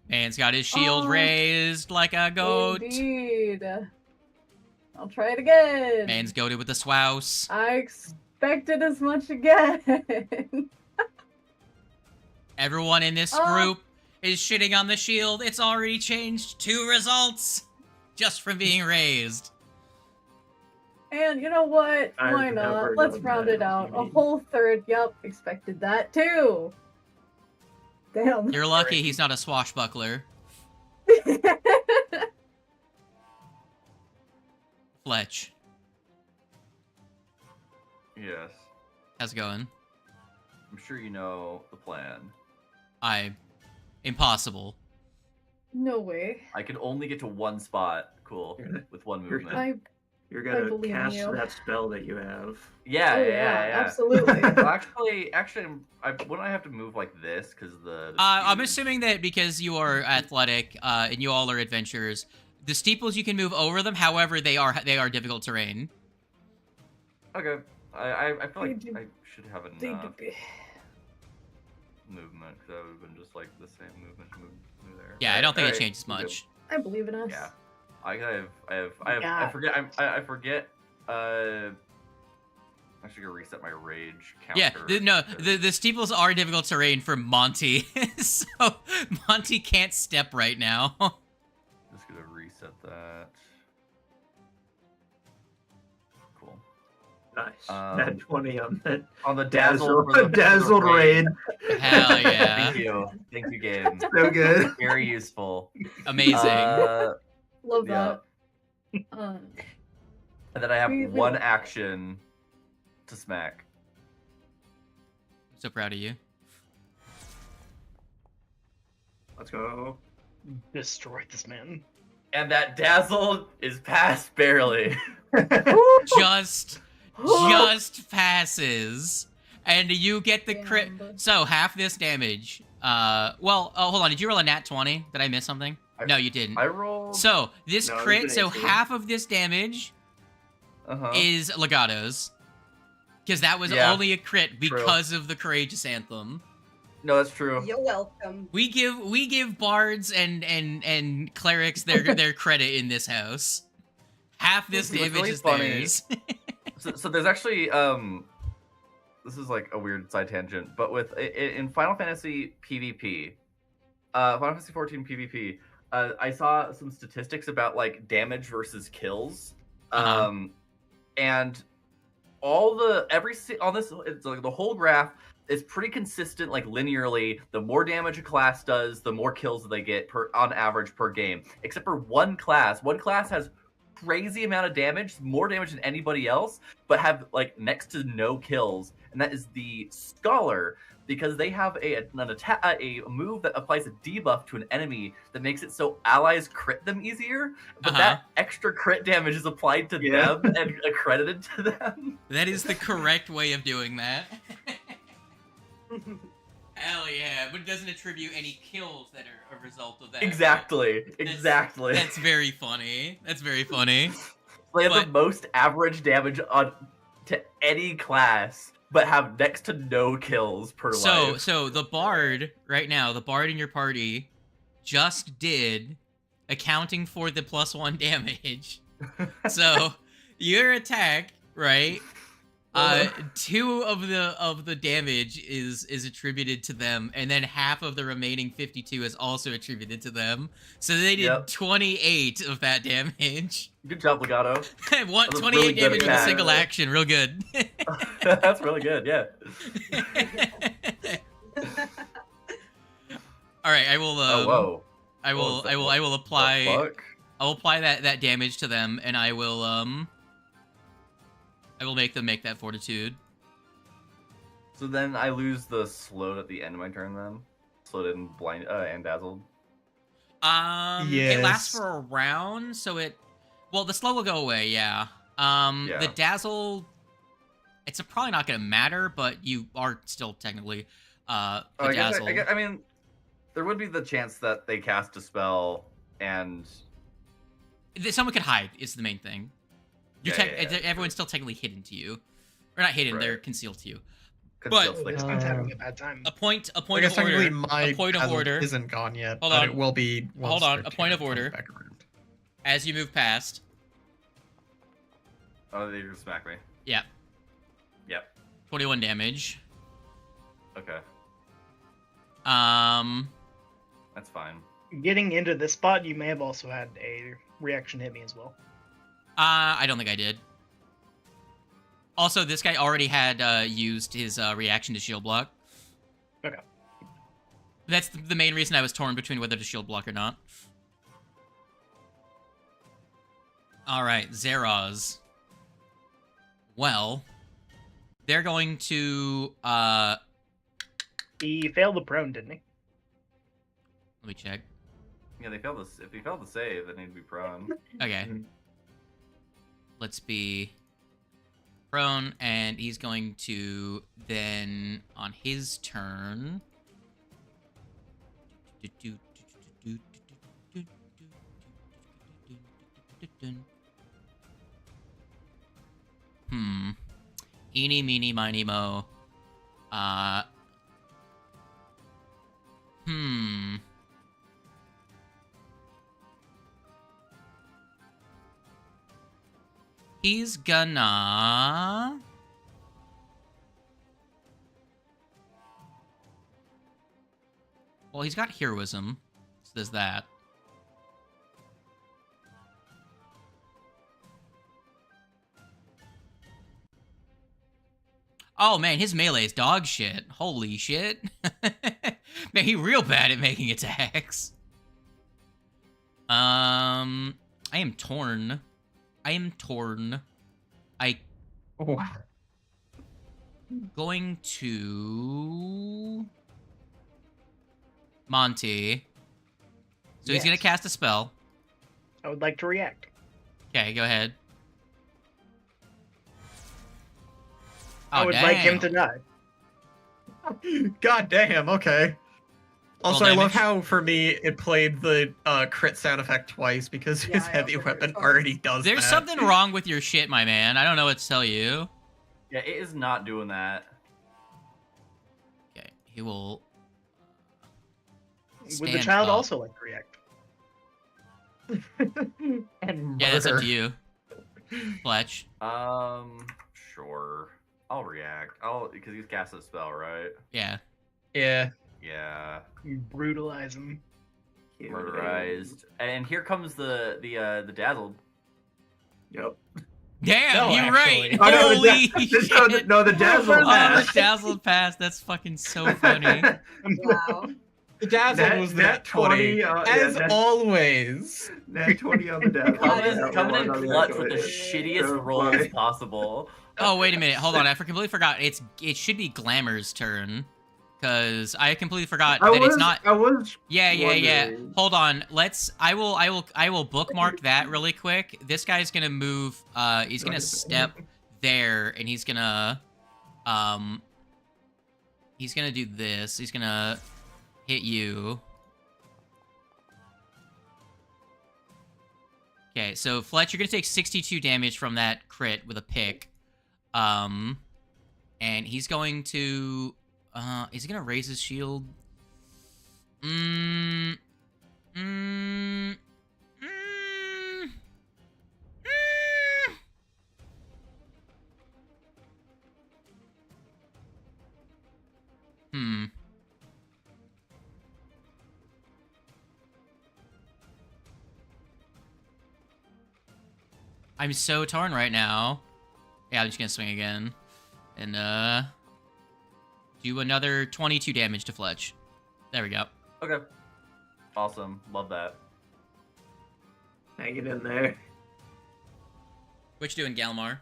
S3: Man's got his shield raised like a goat.
S4: Indeed. I'll try it again.
S3: Man's goated with the swouse.
S4: I expected as much again.
S3: Everyone in this group is shitting on the shield. It's already changed 2 results just from being raised.
S4: And you know what?
S5: I've
S4: Why
S5: never
S4: not? Let's
S5: done
S4: round
S5: that,
S4: it out. A
S5: Jimmy.
S4: whole third. Yep, expected that too. Damn.
S3: You're lucky he's not a swashbuckler. Fletch,
S2: Yes.
S3: how's it going?
S2: I'm sure you know the plan.
S3: Impossible.
S4: No way.
S2: I can only get to 1 spot, cool, with 1
S5: You're-
S2: movement.
S5: You're
S4: I
S5: gonna
S4: believe in
S5: cast
S4: you.
S5: that spell that you have.
S2: Yeah,
S4: Oh,
S2: yeah.
S4: absolutely.
S2: Well, actually, wouldn't I have to move like this because the
S3: I'm
S2: huge-
S3: assuming that because you are athletic and you all are adventurers, the steeples you can move over them. However, they are difficult terrain.
S2: Okay, I feel like
S4: They do-
S2: I should have
S4: They
S2: enough
S4: do be-
S2: movement because that would have been just like the same movement to move there.
S3: Yeah, I don't think it
S2: Alright,
S3: changes
S2: we're good.
S3: much.
S4: I believe in us.
S2: Yeah. I
S7: Yeah.
S2: forget. I forget. I should go reset my rage
S3: Yeah,
S2: counter.
S3: the steeples are difficult terrain for Monty, so Monty can't step right now.
S2: Just gonna reset that. Cool.
S5: Nice.
S2: Um,
S5: Nat 20 on that.
S2: On the dazzle,
S5: Dazzled raid.
S3: Hell yeah.
S2: Thank you, game.
S5: So good.
S2: Very useful.
S3: Amazing.
S4: Love
S2: Yeah.
S4: that.
S2: And then I have
S4: We-
S2: one action to smack.
S3: I'm so proud of you.
S5: Let's go.
S7: Destroy this man.
S2: And that dazzle is passed barely.
S3: Just passes. And you get the crit.
S4: Damn.
S3: So half this damage. Hold on. Did you roll a nat 20? Did I miss something? No, you didn't.
S2: I rolled.
S3: So this
S5: No,
S3: crit,
S5: it's
S3: so
S5: an 18.
S3: half of this damage is Legato's. Because that was
S2: Yeah,
S3: only a crit because of the Courageous Anthem.
S2: No, that's true.
S1: You're welcome.
S3: We give bards and clerics their credit in this house. Half this
S2: What's
S3: damage
S2: really
S3: is
S2: funny-
S3: theirs.
S2: So there's actually this is like a weird side tangent, but with in Final Fantasy PvP, Final Fantasy 14 PvP, I saw some statistics about like damage versus kills, and all the on this, it's like the whole graph is pretty consistent, like linearly. The more damage a class does, the more kills that they get on average per game. Except for one class. One class has crazy amount of damage, more damage than anybody else, but have like next to no kills, and that is the Scholar, because they have a move that applies a debuff to an enemy that makes it so allies crit them easier, but that extra crit damage is applied to them and accredited to them.
S3: That is the correct way of doing that. Hell yeah, but it doesn't attribute any kills that are a result of that.
S2: Exactly.
S3: That's very funny. That's very funny.
S2: They have the most average damage to any class, but have next to no kills per life.
S3: So the bard right now, the bard in your party, just did, accounting for the +1 damage. So your attack, right? 2 of the damage is attributed to them, and then half of the remaining 52 is also attributed to them. So they did 28 of that damage.
S2: Good job, Legato.
S3: 28
S2: really good
S3: damage with a
S2: attack.
S3: single action. Real good.
S2: That's really good. Yeah.
S3: All right, I will.
S2: Whoa.
S3: I will apply.
S2: Fuck?
S3: I'll apply that damage to them, and I will make them make that fortitude.
S2: So then I lose the slowed at the end of my turn. Then slowed and blind and dazzled.
S3: It lasts
S6: Yes.
S3: for a round, so the slow will go away. Yeah.
S2: Yeah.
S3: The dazzle, it's probably not gonna matter, but you are still technically
S2: I
S3: dazzle.
S2: I mean, there would be the chance that they cast a spell and
S3: Someone could hide is the main thing. Everyone's still technically hidden to you, or not hidden.
S2: Right.
S3: They're concealed to you.
S2: conceal
S3: But-
S2: slick.
S7: I'm having a bad time.
S3: A point
S6: I
S3: of
S6: guess technically
S3: order.
S6: my
S3: A point of
S6: dazzle
S3: order.
S6: isn't gone yet,
S3: Hold
S6: but
S3: on.
S6: it will be. once
S3: Hold on,
S6: their
S3: a point of
S6: turn comes
S3: order.
S6: back around.
S3: As you move past.
S2: Oh, they just smack me.
S3: Yeah.
S2: Yep.
S3: 21 damage.
S2: Okay,
S3: Um.
S2: that's fine.
S7: Getting into this spot, you may have also had a reaction hit me as well.
S3: I don't think I did. Also, this guy already had used his reaction to shield block.
S7: Okay.
S3: That's the main reason I was torn between whether to shield block or not. Alright, Zeros. Well, they're going to,
S7: He failed the prone, didn't he?
S3: let me check.
S2: Yeah, they failed this. If he failed to save, then he'd be prone.
S3: Okay. Let's be prone, and he's going to then, on his turn... Eeny, meeny, miny, mo. He's gonna... Well, he's got heroism, so there's that. Oh man, his melee is dog shit. Holy shit. Man, he real bad at making attacks. I am torn. I
S6: Oh.
S3: going to Monty. So he's gonna
S7: Yes.
S3: cast a spell.
S7: I would like to react.
S3: Okay, go ahead.
S7: I would like him to die.
S6: God damn, okay. Also,
S3: Roll
S6: I love
S3: damage.
S6: how, for me, it played the crit sound effect twice because
S1: Yeah,
S6: his
S1: I
S6: heavy
S1: also heard
S6: weapon
S1: it twice.
S6: already does
S3: There's
S6: that.
S3: something wrong with your shit, my man. I don't know what to tell you.
S2: Yeah, it is not doing that.
S3: Okay, he will.
S7: Would the
S3: stand
S7: child
S3: up.
S7: also like to react?
S6: And
S3: Yeah, that's up
S6: murder.
S3: to you, Fletch.
S2: Sure. I'll react. Because he's cast a spell, right?
S3: Yeah.
S6: Yeah.
S2: Yeah.
S7: You brutalize him.
S2: Murderized. And here comes the dazzled.
S5: Yep.
S3: Damn,
S6: No,
S3: you're right.
S6: actually.
S5: Oh, no,
S3: Holy shit.
S5: no, the dazzle
S3: Oh, the
S5: passed.
S3: dazzled pass. That's fucking so funny.
S1: Wow.
S6: The dazzle
S5: Nat-
S6: was
S5: nat
S6: that 20,
S5: 20, yeah,
S6: as
S5: nat-
S6: always.
S5: Nat 20 on the dazzle.
S2: Coming in
S5: on the
S2: clutch
S5: dazzle.
S2: with the shittiest
S5: So
S2: rolls
S5: funny.
S2: possible.
S3: Oh, wait a minute. Hold on. I completely forgot. It should be Glamour's turn. Because I completely forgot that it's not.
S5: I was.
S3: Yeah.
S5: wondering.
S3: Hold on. I will bookmark that really quick. This guy's gonna move. He's gonna step there, and he's gonna do this. He's gonna hit you. Okay, so Fletch, you're gonna take 62 damage from that crit with a pick. And he's going to. Is he gonna raise his shield? I'm so torn right now. Yeah, I'm just gonna swing again. And, do another 22 damage to Fletch. There we go.
S2: Okay. Awesome. Love that.
S5: Hanging in there.
S3: What you doing, Galmar?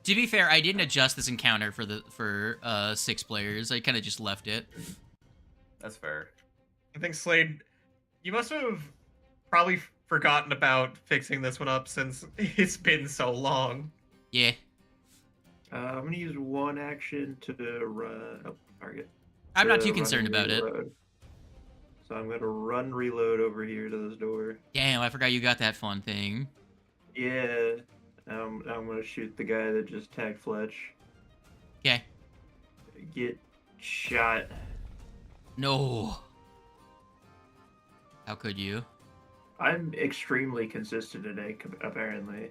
S3: To be fair, I didn't adjust this encounter for 6 players. I kind of just left it.
S2: That's fair.
S6: I think, Slade, you must have probably forgotten about fixing this one up since it's been so long.
S3: Yeah.
S5: I'm gonna use one action to run. Oh, target.
S3: I'm not
S5: To
S3: too
S5: run
S3: concerned
S5: and
S3: about it.
S5: reload. So I'm gonna run reload over here to this door.
S3: Damn, I forgot you got that fun thing.
S5: Yeah. I'm gonna shoot the guy that just tagged Fletch.
S3: Okay.
S5: Get shot.
S3: No. How could you?
S5: I'm extremely consistent today, apparently.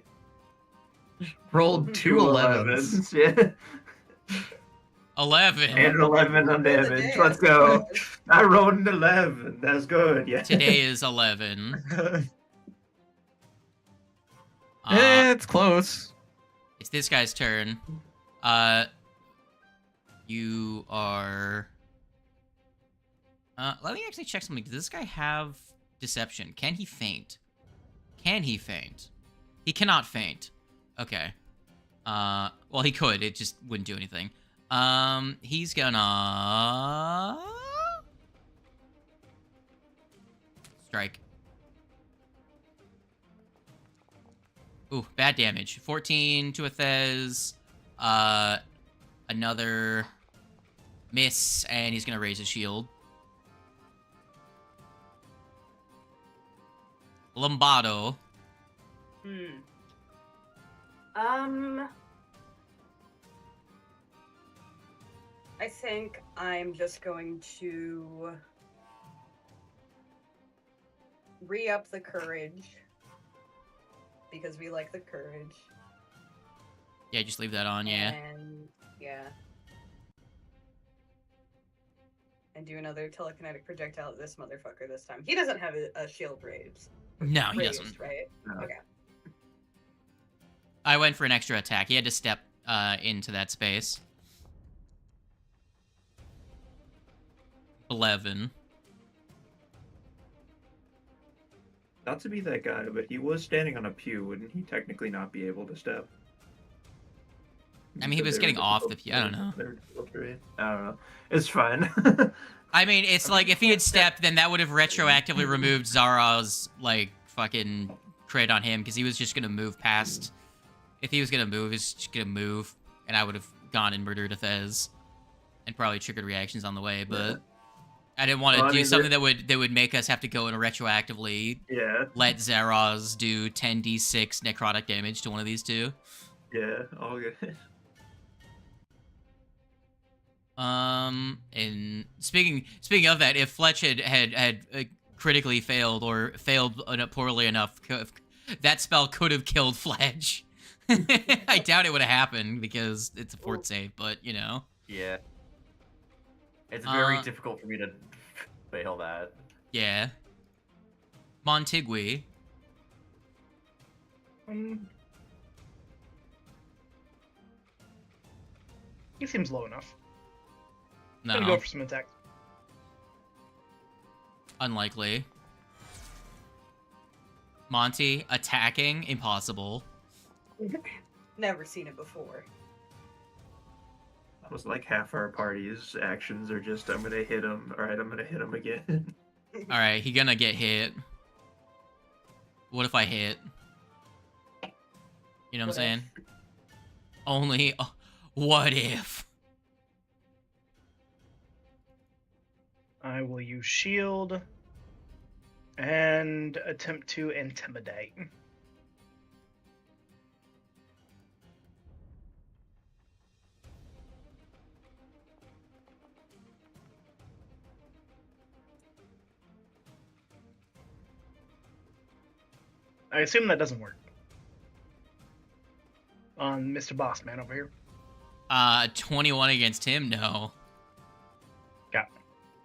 S6: Rolled two 11s.
S5: Yeah.
S3: 11.
S5: And an 11 on damage.
S1: Damn.
S5: Let's go. I rolled an 11. That's good. Yeah.
S3: Today is 11.
S6: It's close.
S3: It's this guy's turn. You are... let me actually check something. Does this guy have deception? Can he feint? Can he feint? He cannot feint. Okay. Well, he could. It just wouldn't do anything. He's gonna... strike. Ooh, bad damage. 14 to a Thez. Another miss, and he's gonna raise his shield. Lombardo.
S1: I think I'm just going to re-up the courage. Because we like the courage.
S3: Yeah, just leave that on, yeah.
S1: And yeah. And do another telekinetic projectile at this motherfucker this time. He doesn't have a shield raised.
S3: No, he
S1: Raised,
S3: doesn't.
S1: right?
S5: No.
S1: Okay.
S3: I went for an extra attack. He had to step into that space. 11.
S5: Not to be that guy, but he was standing on a pew. Wouldn't he technically not be able to step?
S3: I mean, he was getting off the pew. I don't know.
S5: I don't know. It's fine.
S3: I mean, it's like if he had stepped, then that would have retroactively removed Zara's like fucking crit on him because he was just gonna move past. If he was gonna move, he's just gonna move, and I would have gone and murdered a Fez, and probably triggered reactions on the way. But I didn't want to do something that would make us have to go and retroactively let Zaraz do 10d6 necrotic damage to one of these two.
S5: Yeah, all good.
S3: And speaking of that, if Fletch had critically failed or failed poorly enough, that spell could have killed Fletch. I doubt it would have happened because it's a fort save, but you know.
S2: Yeah. It's very difficult for me to fail that.
S3: Yeah. Montigui.
S7: He seems low enough.
S3: No.
S7: I'm gonna go for some attacks.
S3: Unlikely. Monty, attacking, impossible.
S1: Never seen it before.
S5: That was like half our party's actions are just, I'm gonna hit him. Alright, I'm gonna hit him again.
S3: Alright, he gonna get hit. What if I hit? You know what I'm saying? Only... what if?
S7: I will use shield and attempt to intimidate. I assume that doesn't work. On Mr. Bossman over here.
S3: 21 against him? No.
S7: Got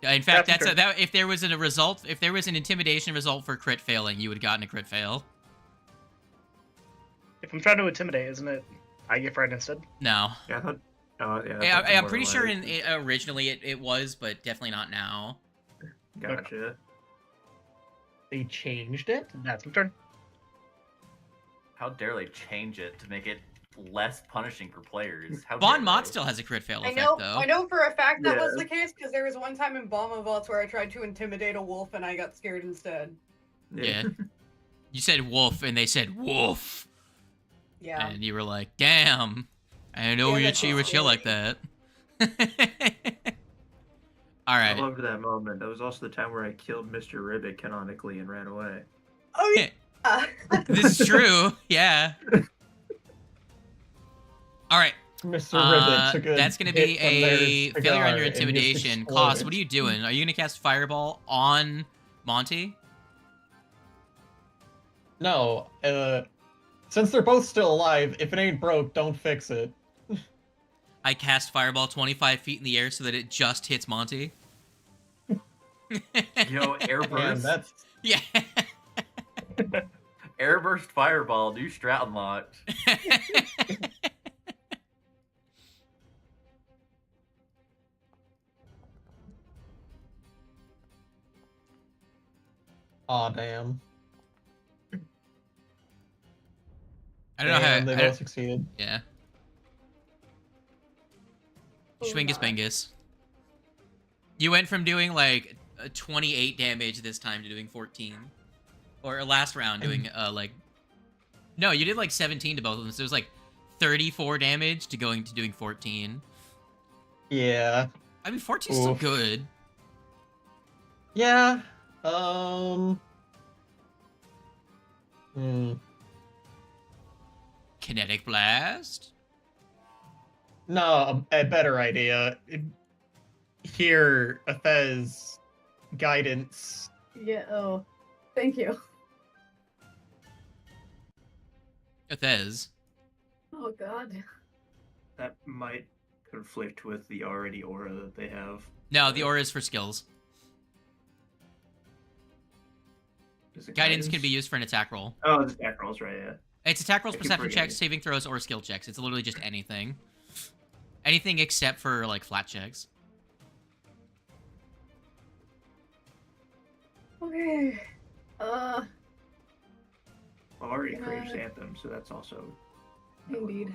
S3: In fact,
S7: That's true.
S3: if there was if there was an intimidation result for crit failing, you would have gotten a crit fail.
S7: If I'm trying to intimidate, isn't it? I get frightened instead.
S3: No.
S5: Yeah, I thought. Oh, yeah.
S3: Yeah, I'm pretty sure originally it was, but definitely not now.
S5: Gotcha.
S6: They changed it?
S7: That's my turn.
S2: How dare they change it to make it less punishing for players? How
S3: Bon
S2: dare
S3: Mott
S2: they?
S3: still has a crit fail
S1: I
S3: effect,
S1: know,
S3: though.
S1: I know for a fact that was
S5: Yeah.
S1: the case because there was one time in Bomba Vaults where I tried to intimidate a wolf and I got scared instead.
S3: Yeah. You said wolf, and they said wolf.
S1: Yeah.
S3: And you were like, damn. I didn't know
S1: Yeah,
S3: you
S1: that's
S3: were chill like that. Alright.
S5: I loved that moment. That was also the time where I killed Mr. Ribbit canonically and ran away.
S1: Oh yeah.
S3: This is true. Yeah. Alright.
S6: Mr. Ribbit took a
S3: That's going to
S6: hit
S3: be
S6: from
S3: a
S6: their
S3: failure on
S6: cigar
S3: your
S6: and just
S3: intimidation.
S6: exploded.
S3: Koss, what are you doing? Are you going to cast Fireball on Monty?
S6: No, since they're both still alive, if it ain't broke, don't fix it.
S3: I cast Fireball 25 feet in the air so that it just hits Monty.
S2: You know, airburst.
S6: Man, that's
S3: Yeah.
S2: Airburst Fireball, new strat unlocked.
S6: aw damn.
S3: I don't know how.
S6: Damn, they both succeeded.
S3: Yeah.
S1: Oh
S3: Schwingus
S1: my.
S3: Bengus. You went from doing like 28 damage this time to doing 14. Or last round doing like. No, you did like 17 to both of them. So it was like 34 damage to going to doing 14.
S6: Yeah.
S3: I mean, 14 is still
S6: Oof.
S3: good.
S6: Yeah.
S3: Kinetic Blast.
S6: No, a better idea. Here, Athez guidance.
S4: Yeah. Oh. Thank you.
S3: Thez.
S4: Oh god.
S5: That might conflict with the already aura that they have.
S3: No, the aura is for skills.
S5: Is it
S3: Guidance can be used for an attack roll.
S5: Oh, the attack rolls, right? Yeah.
S3: It's attack rolls,
S5: I keep
S3: perception
S5: forgetting.
S3: checks, saving throws, or skill checks. It's literally just anything. Anything except for, like, flat checks.
S4: Okay.
S5: Well, I already
S4: Yeah.
S5: Courageous Anthem, so that's also.
S4: Indeed.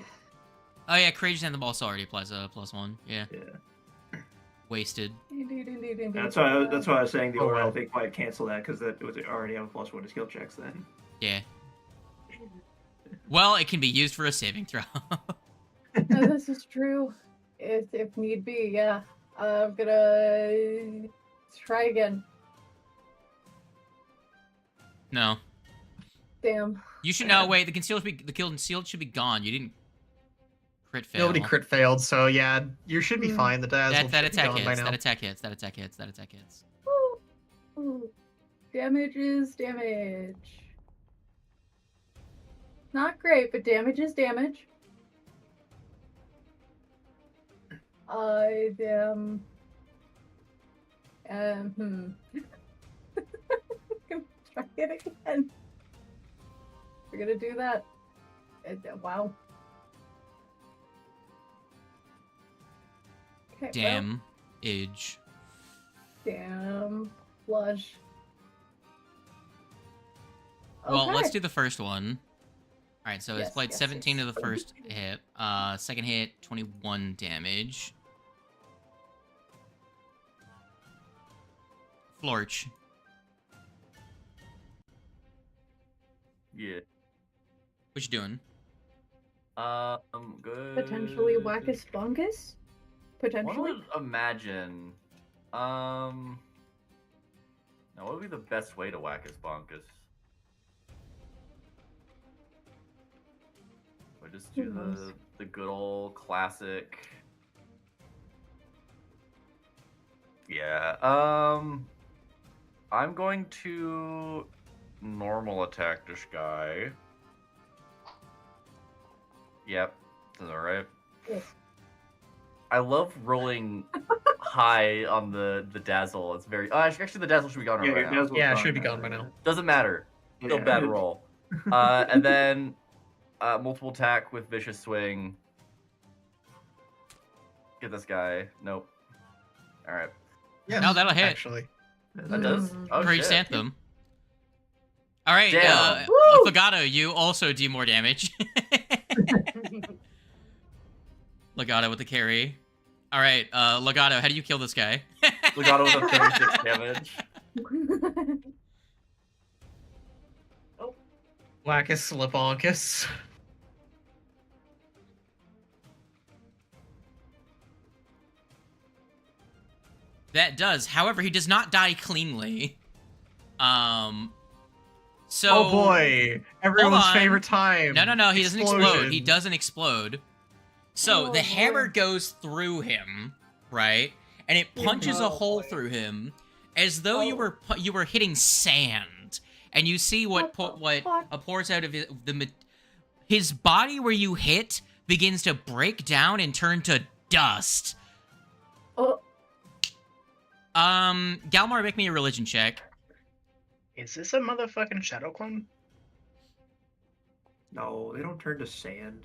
S3: Oh, yeah, Courageous Anthem also already applies a +1. Yeah.
S5: Yeah.
S3: Wasted.
S4: Indeed.
S5: That's why I was saying the
S6: Oh,
S5: aura.
S6: well.
S5: I think might cancel that because that was already have a +1 to skill checks then.
S3: Yeah. Well, it can be used for a saving throw.
S4: No, this is true. If need be, yeah. I'm gonna try again.
S3: No.
S4: Damn.
S3: You should know. Wait, the concealed should be gone. You didn't crit fail.
S6: Nobody crit failed, so yeah, you should be fine. The dazzle
S3: That
S6: should be
S3: attack
S6: gone by
S3: hits.
S6: now.
S3: That attack hits. That attack hits. That attack hits.
S4: Ooh. Damage is damage. Not great, but damage is damage. I am. Try it again. We're gonna do that. Wow. Okay,
S3: Damn. Age.
S4: Damn. Flush.
S3: Well, let's
S4: Okay.
S3: do the first one. All right, so it's
S4: Yes,
S3: played
S4: yes,
S3: 17
S4: yes.
S3: to the first hit. Second hit, 21 damage. Florch.
S2: Yeah.
S3: What you doing?
S2: Good.
S4: Potentially Wackus Bungus?
S2: What
S4: Potentially?
S2: would imagine? Now what would be the best way to whack his bonkus? We just do
S4: Who knows?
S2: the good old classic. Yeah. I'm going to normal attack this guy. Yep, that's all right.
S4: Yes.
S2: I love rolling high on the dazzle. It's very. Actually, the dazzle should be gone
S5: Yeah,
S2: right
S5: your
S2: now.
S5: dazzle's
S6: Yeah, it
S5: gone
S6: should be gone by now.
S2: Doesn't matter. Still
S5: Yeah.
S2: bad roll. And then multiple attack with vicious swing. Get this guy. Nope. All right.
S6: Yeah,
S3: No, that'll hit.
S6: Actually,
S2: That does.
S4: Mm.
S2: Oh
S3: Courageous
S2: shit.
S3: Anthem. All right,
S2: Damn.
S4: Woo!
S3: Legato, you also do more damage. Legato with the carry. All right, Legato, how do you kill this guy?
S2: Legato with a 36 damage.
S6: Wackus Slibonkus.
S3: That does. However, he does not die cleanly. So.
S6: Oh boy, everyone's
S3: on.
S6: favorite time.
S3: No, he doesn't explode.
S6: Explosion.
S3: He doesn't explode. So
S4: Oh,
S3: the hammer
S4: boy.
S3: goes through him, right? And it punches a
S4: Oh,
S3: hole
S4: boy.
S3: through him, as though you were hitting sand. And you see what
S4: What the fuck?
S3: pours out of his body where you hit begins to break down and turn to dust.
S4: Oh,
S3: Galmar, make me a religion check.
S7: Is this a motherfucking shadow clone?
S5: No, they don't turn to sand.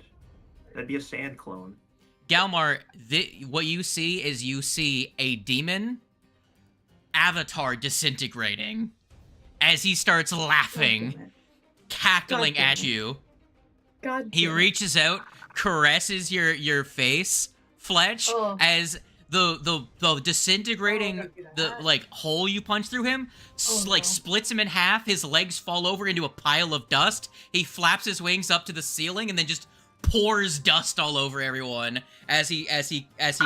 S5: That'd be a sand clone.
S3: Galmar, what you see is a demon avatar disintegrating as he starts laughing,
S4: God damn it.
S3: cackling
S4: God damn
S3: at
S4: it.
S3: you.
S4: God
S3: He
S4: damn it.
S3: reaches out, caresses your face, Fletch,
S4: Oh.
S3: as the disintegrating
S4: Oh, don't do that.
S3: the hole you punch through him
S4: Oh, no.
S3: splits him in half. His legs fall over into a pile of dust. He flaps his wings up to the ceiling and then just pours dust all over everyone as he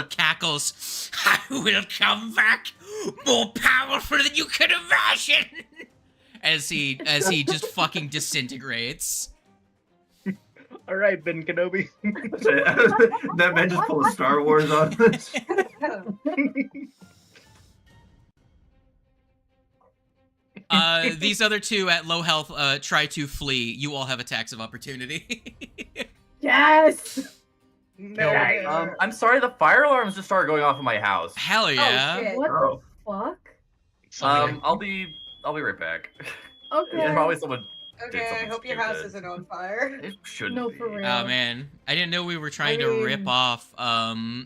S3: cackles. I will come back more powerful than you can imagine. as he just fucking disintegrates.
S7: All right, Ben Kenobi.
S5: That man just pulled Star Wars on this.
S3: These other two at low health try to flee. You all have attacks of opportunity.
S4: Yes.
S1: Murder.
S2: I'm sorry, the fire alarms just started going off in my house.
S3: Hell yeah.
S1: shit.
S4: What
S5: Oh.
S4: the fuck?
S7: Something-
S2: I'll be right back.
S4: Okay.
S2: Yeah, probably someone did
S1: Okay, I
S2: something
S1: hope your house
S2: stupid.
S1: isn't on fire.
S2: It shouldn't
S4: No,
S2: be.
S4: for real.
S3: Oh man, I didn't know we were trying to rip
S4: mean-
S3: off. I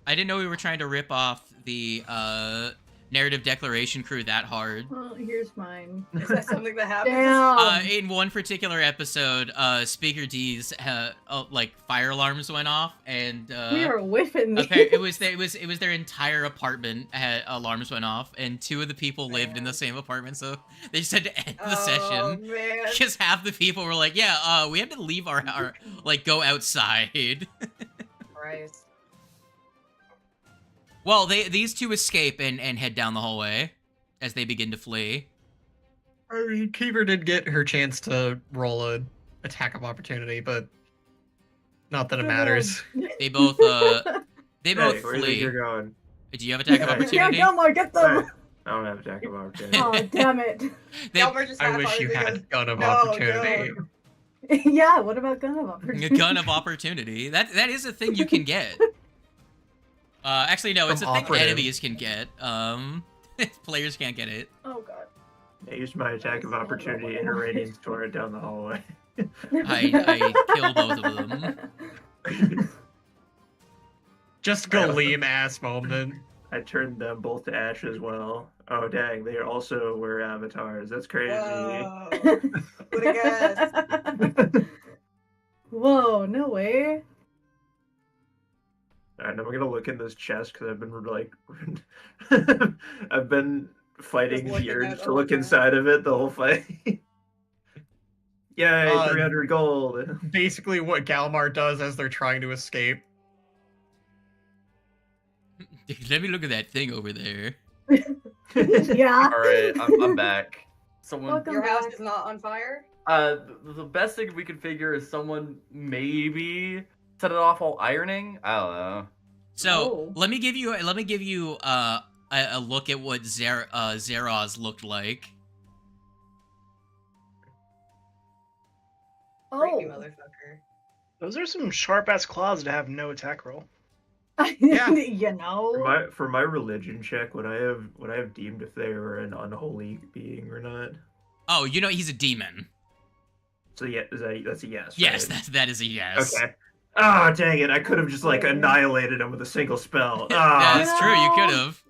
S3: didn't know we were trying to rip off the narrative declaration crew that hard.
S4: Well, here's mine.
S1: Is that something that happens?
S4: Damn.
S3: In one particular episode, Speaker D's like fire alarms went off, and
S4: We are whiffing these.
S3: it was their entire apartment had alarms went off, and two of the people lived in the
S1: Man.
S3: same apartment, so they just had to end the
S1: Oh,
S3: session.
S1: man.
S3: Because half the people were like, "Yeah, we had to leave our like go outside."
S1: Christ.
S3: Well, these two escape and head down the hallway as they begin to flee.
S6: I mean, Keeper did get her chance to roll a attack of opportunity, but not that it matters.
S3: They both both
S5: Hey, where do you think
S3: flee.
S5: you're going?
S3: Do you have attack of
S5: Hey.
S4: Yeah,
S3: opportunity?
S4: Gilmore, get them.
S5: Hey, I don't have attack of opportunity.
S4: Oh, damn it.
S3: They,
S1: Elmer just
S6: I wish you
S1: half-heartedly goes,
S6: had gun of
S1: "No,
S6: opportunity.
S1: don't."
S4: Yeah, what about gun of opportunity?
S3: a gun of opportunity. That is a thing you can get. Actually, no, it's a
S6: From
S3: thing
S6: operative.
S3: enemies can get. Players can't get it.
S4: Oh god.
S5: I used my attack of opportunity and a radiance torrent down the hallway.
S3: I kill both of them.
S6: Just Galeem ass moment.
S5: I turned them both to ash as well. Oh dang, they also were avatars. That's crazy.
S1: Whoa. Would've guessed.
S4: Whoa, no way.
S5: Alright, I'm gonna look in this chest because I've been like, I've been fighting
S1: Just
S5: the
S1: looking
S5: urge
S1: at
S5: to look
S1: all
S5: inside of it the whole fight. Yay, 300 gold.
S6: Basically what Galmar does as they're trying to escape.
S3: Let me look at that thing over there.
S4: Yeah.
S2: All right, I'm back. Someone.
S4: Welcome
S1: Your house
S4: back.
S1: is not on fire?
S2: The best thing we could figure is someone maybe set it off while ironing. I don't know.
S3: So
S4: Oh.
S3: let me give you a look at what Zeros looked like.
S1: Creepy
S4: Oh.
S1: motherfucker.
S7: Those are some sharp ass claws to have no attack roll.
S6: Yeah.
S4: You know.
S5: For my religion check, would I have deemed if they were an unholy being or not?
S3: Oh, you know he's a demon.
S5: So yeah, that's a yes.
S3: Yes,
S5: right?
S3: that is a yes.
S5: Okay. Ah, dang it! I could have just like annihilated him with a single spell. Ah,
S3: That's true. You
S4: No.
S3: could have.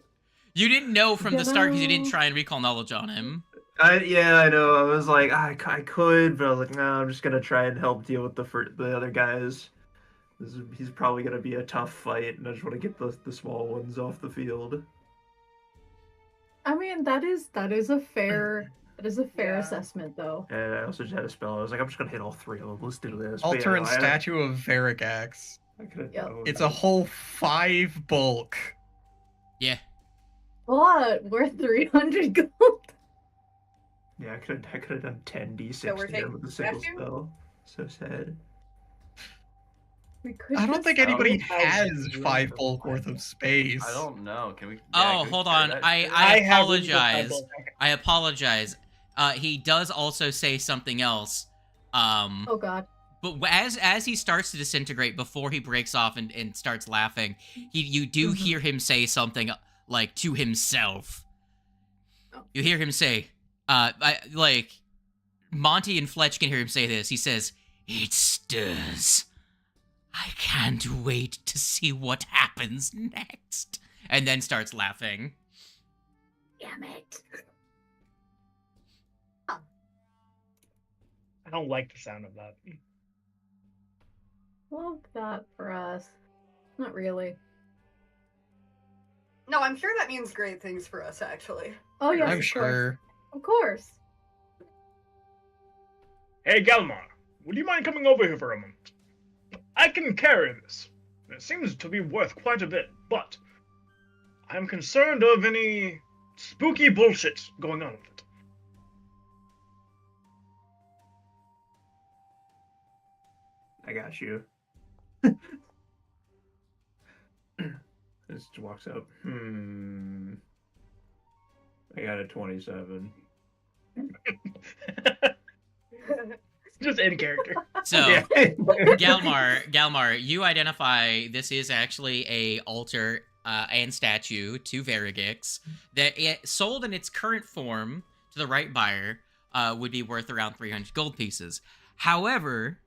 S3: You didn't know from the start because you didn't
S4: No.
S3: try and recall knowledge on him.
S5: yeah, I know. I was like, I could, but I was like, no, I'm just gonna try and help deal with the other guys. He's probably gonna be a tough fight, and I just want to get the small ones off the field.
S4: I mean, that is a fair
S1: Yeah.
S4: assessment though.
S5: And I also just had a spell. I was like, I'm just gonna hit all three of them. Let's do this. But
S6: Altar
S5: yeah,
S6: and
S5: no,
S6: statue of Varigax.
S5: I could
S4: Yep.
S6: It's a whole 5 bulk.
S3: Yeah.
S4: But worth 300 gold.
S5: Yeah, I could have done 10d6
S1: So we're
S5: to him
S1: taking
S5: with a single
S1: statue?
S5: spell. So sad.
S4: We could
S6: I don't
S4: just-
S6: think anybody
S5: I don't
S6: has
S5: know.
S6: 5 bulk worth of space.
S2: I don't know. Can we?
S3: Oh,
S2: can we
S3: hold
S2: try
S3: on.
S2: that?
S3: I
S7: have room for
S3: apologize.
S7: double.
S3: I apologize. He does also say something else.
S4: Oh god.
S3: But as he starts to disintegrate before he breaks off and starts laughing, you do
S4: Mhm.
S3: hear him say something like to himself.
S4: Oh.
S3: You hear him say, Monty and Fletch can hear him say this. He says, "It stirs. I can't wait to see what happens next." And then starts laughing.
S4: Damn it.
S7: I don't like the sound of that.
S4: Love that for us. Not really.
S1: No, I'm sure that means great things for us, actually.
S4: Oh yes,
S6: I'm
S4: of course.
S6: sure.
S4: Of course.
S7: Hey, Galmar, would you mind coming over here for a moment? I can carry this. It seems to be worth quite a bit, but I'm concerned of any spooky bullshit going on with it.
S5: I got you. This walks up. I got a 27.
S7: Just in character.
S3: So,
S5: Yeah.
S3: Galmar, you identify this is actually a altar and statue to Verigix that it sold in its current form to the right buyer would be worth around 300 gold pieces. However,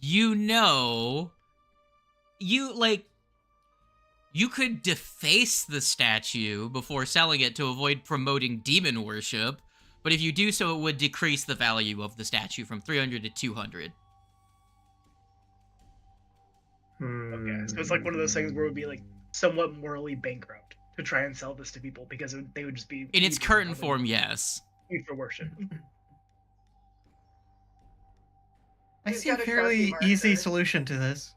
S3: you could deface the statue before selling it to avoid promoting demon worship, but if you do so, it would decrease the value of the statue from 300 to 200.
S7: Okay, so it's like one of those things where it would be like somewhat morally bankrupt to try and sell this to people because they would just be
S3: In its current form, yes.
S7: used for worship.
S6: I
S1: He's
S6: see a
S1: got a
S6: fairly
S1: Sharpie
S6: easy
S1: marker.
S6: solution to this.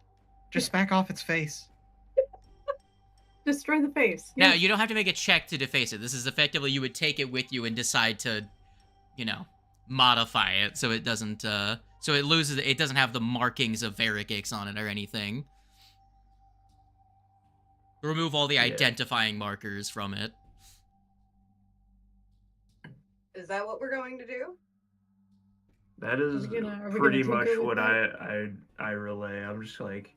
S6: Just smack off its face.
S4: Destroy the face.
S3: Now,
S4: Yeah.
S3: you don't have to make a check to deface it. This is effectively you would take it with you and decide to, modify it so it doesn't, so it doesn't have the markings of Verigix on it or anything. Remove all the identifying markers from it.
S1: Is that what we're going to do?
S5: That is
S4: Are we gonna
S5: pretty
S4: tinker
S5: much
S4: with
S5: what
S4: that?
S5: I relay. I'm just like,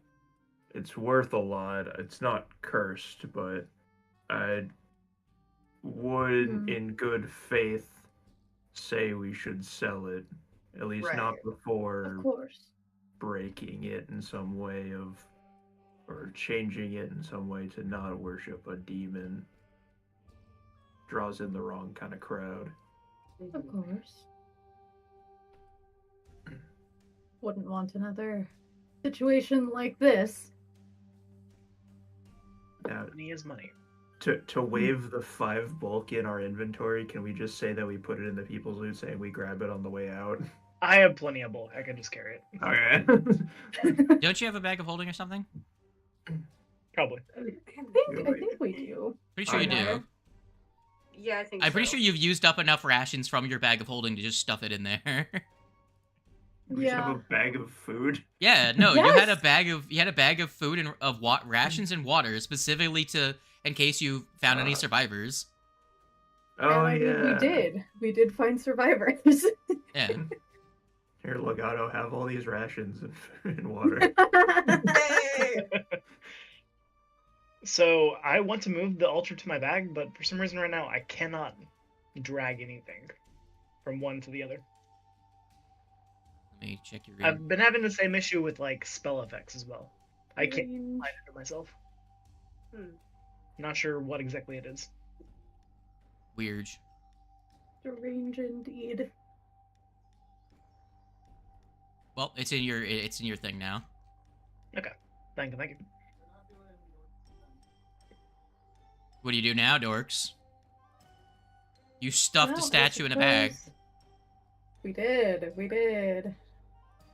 S5: it's worth a lot. It's not cursed, but I would, in good faith, say we should sell it. At least not
S1: Right.
S5: before
S4: Of course.
S5: breaking it in some way or changing it in some way to not worship a demon. Draws in the wrong kind of crowd.
S4: Of course. Wouldn't want another situation like this.
S5: Now,
S7: Money is money.
S5: to waive the 5 bulk in our inventory, can we just say that we put it in the people's loot, saying we grab it on the way out?
S7: I have plenty of bulk. I can just carry it.
S5: Okay.
S3: Don't you have a bag of holding or something?
S7: Probably.
S4: I think we do.
S3: Pretty sure you
S4: Yeah.
S3: do.
S1: Yeah, I think
S3: I'm pretty
S1: so.
S3: sure you've used up enough rations from your bag of holding to just stuff it in there.
S5: We just have
S4: Yeah.
S5: a bag of food.
S3: Yeah, no, you had a
S4: Yes!
S3: bag of food and rations and water specifically in case you found any survivors.
S5: Oh,
S4: And I mean,
S5: yeah.
S4: we did find survivors.
S3: Yeah.
S5: Here, Legato, have all these rations and water.
S1: Yay!
S7: So I want to move the altar to my bag, but for some reason right now I cannot drag anything from one to the other.
S3: Let me check your
S7: I've been having the same issue with like spell effects as well. I can't
S4: Range.
S7: find it for myself.
S1: Hmm.
S7: Not sure what exactly it is.
S3: weird.
S4: Strange indeed.
S3: Well, it's in your thing now.
S7: Thank you.
S3: What do you do now, dorks? You stuffed a
S4: Well, I
S3: statue in a bag.
S4: suppose We did.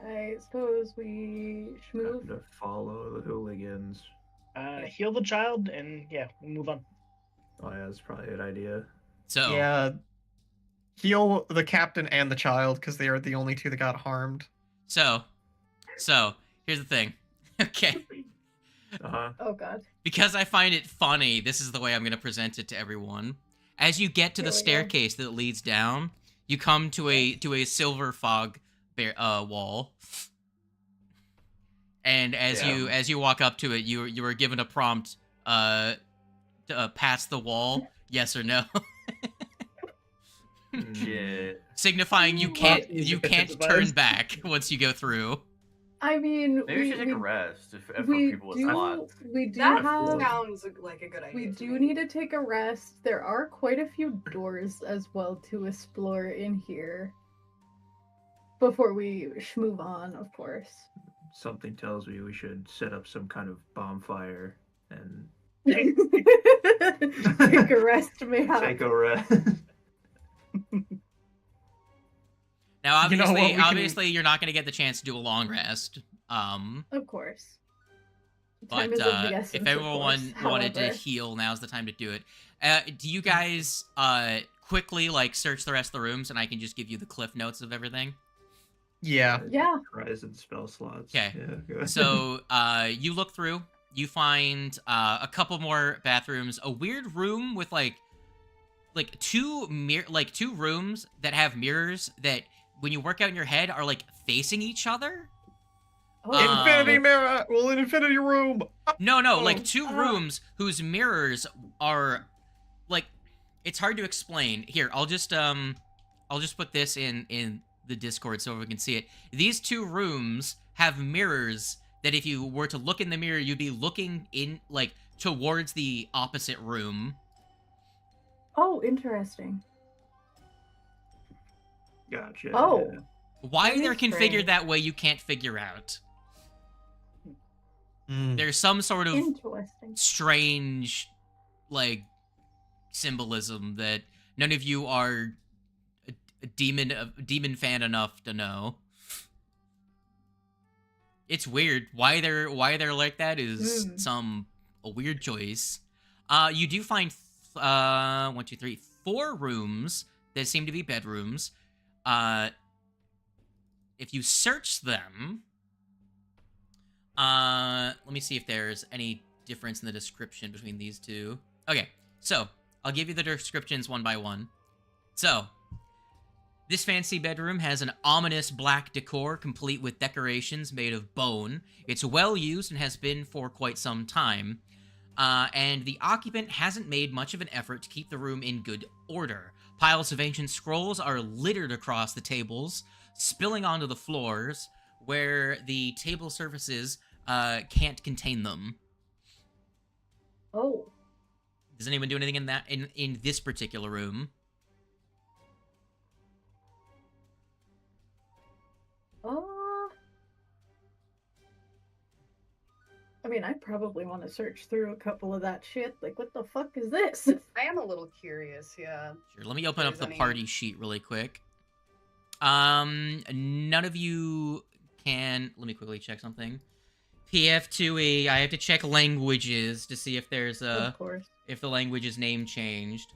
S4: I suppose we
S5: Time
S4: schmove.
S5: to follow the hooligans.
S7: Heal the child, and yeah, we'll move on.
S5: Oh, yeah, that's probably a good idea.
S3: So
S6: Yeah. Heal the captain and the child, because they are the only two that got harmed.
S3: So here's the thing. Okay.
S5: Uh-huh.
S4: Oh god.
S3: Because I find it funny, this is the way I'm going to present it to everyone. As you get to the
S4: Here we go.
S3: staircase that leads down, you come to a silver fog wall. And as you walk up to it, you were given a prompt to pass the wall, yes or no,
S2: Shit.
S3: signifying you
S7: Well,
S3: can't
S7: easy to
S3: turn
S7: devise.
S3: back once you go through.
S4: I mean,
S2: Maybe we should take a rest for
S4: we
S2: people with
S4: do,
S2: slots.
S4: we do
S1: That
S4: have.
S1: sounds like a good idea.
S4: We
S1: to
S4: do
S1: me.
S4: need to take a rest. There are quite a few doors as well to explore in here. Before we move on, of course.
S5: Something tells me we should set up some kind of bonfire and
S4: Take a rest, mayhap.
S5: take a rest.
S3: Now,
S6: You know what, we can-
S3: obviously, you're not going to get the chance to do a long rest.
S4: Of course.
S3: But
S4: Time is of the essence,
S3: if
S4: of
S3: everyone
S4: course.
S3: wanted to
S4: However,
S3: heal, now's the time to do it. Do you guys quickly search the rest of the rooms, and I can just give you the cliff notes of everything?
S6: Yeah.
S4: yeah.
S5: Horizon spell slots.
S3: Okay.
S5: Yeah, go.
S3: So you look through, you find a couple more bathrooms, a weird room with two rooms that have mirrors that when you work out in your head, are like facing each other.
S4: Oh,
S6: Infinity mirror. Well, an infinity room.
S3: No,
S6: Oh.
S3: like two rooms whose mirrors are like, it's hard to explain. Here, I'll just put this in the Discord so everyone can see it. These two rooms have mirrors that if you were to look in the mirror, you'd be looking in like towards the opposite room.
S4: Oh, interesting.
S5: Gotcha.
S4: Oh.
S3: Why
S4: That
S3: they're
S4: is
S3: configured
S4: strange.
S3: that way, you can't figure out.
S6: Mm.
S3: There's some sort of
S4: Interesting.
S3: strange, like, symbolism that none of you are a demon fan enough to know. It's weird. Why they're like that is a weird choice. You do find 1, 2, 3, 4 rooms that seem to be bedrooms. If you search them, let me see if there's any difference in the description between these two. Okay, so I'll give you the descriptions one by one. So, this fancy bedroom has an ominous black decor complete with decorations made of bone. It's well used and has been for quite some time. And the occupant hasn't made much of an effort to keep the room in good order. Piles of ancient scrolls are littered across the tables, spilling onto the floors, where the table surfaces can't contain them.
S4: Oh.
S3: Does anyone do anything in this particular room?
S4: I mean, I probably want to search through a couple of that shit. Like, what the fuck is this?
S1: I am a little curious, yeah.
S3: Sure, let me open up
S1: There's
S3: the
S1: any-
S3: party sheet really quick. None of you can... Let me quickly check something. PF2E, I have to check languages to see if there's a...
S4: Of course.
S3: if the language's name changed.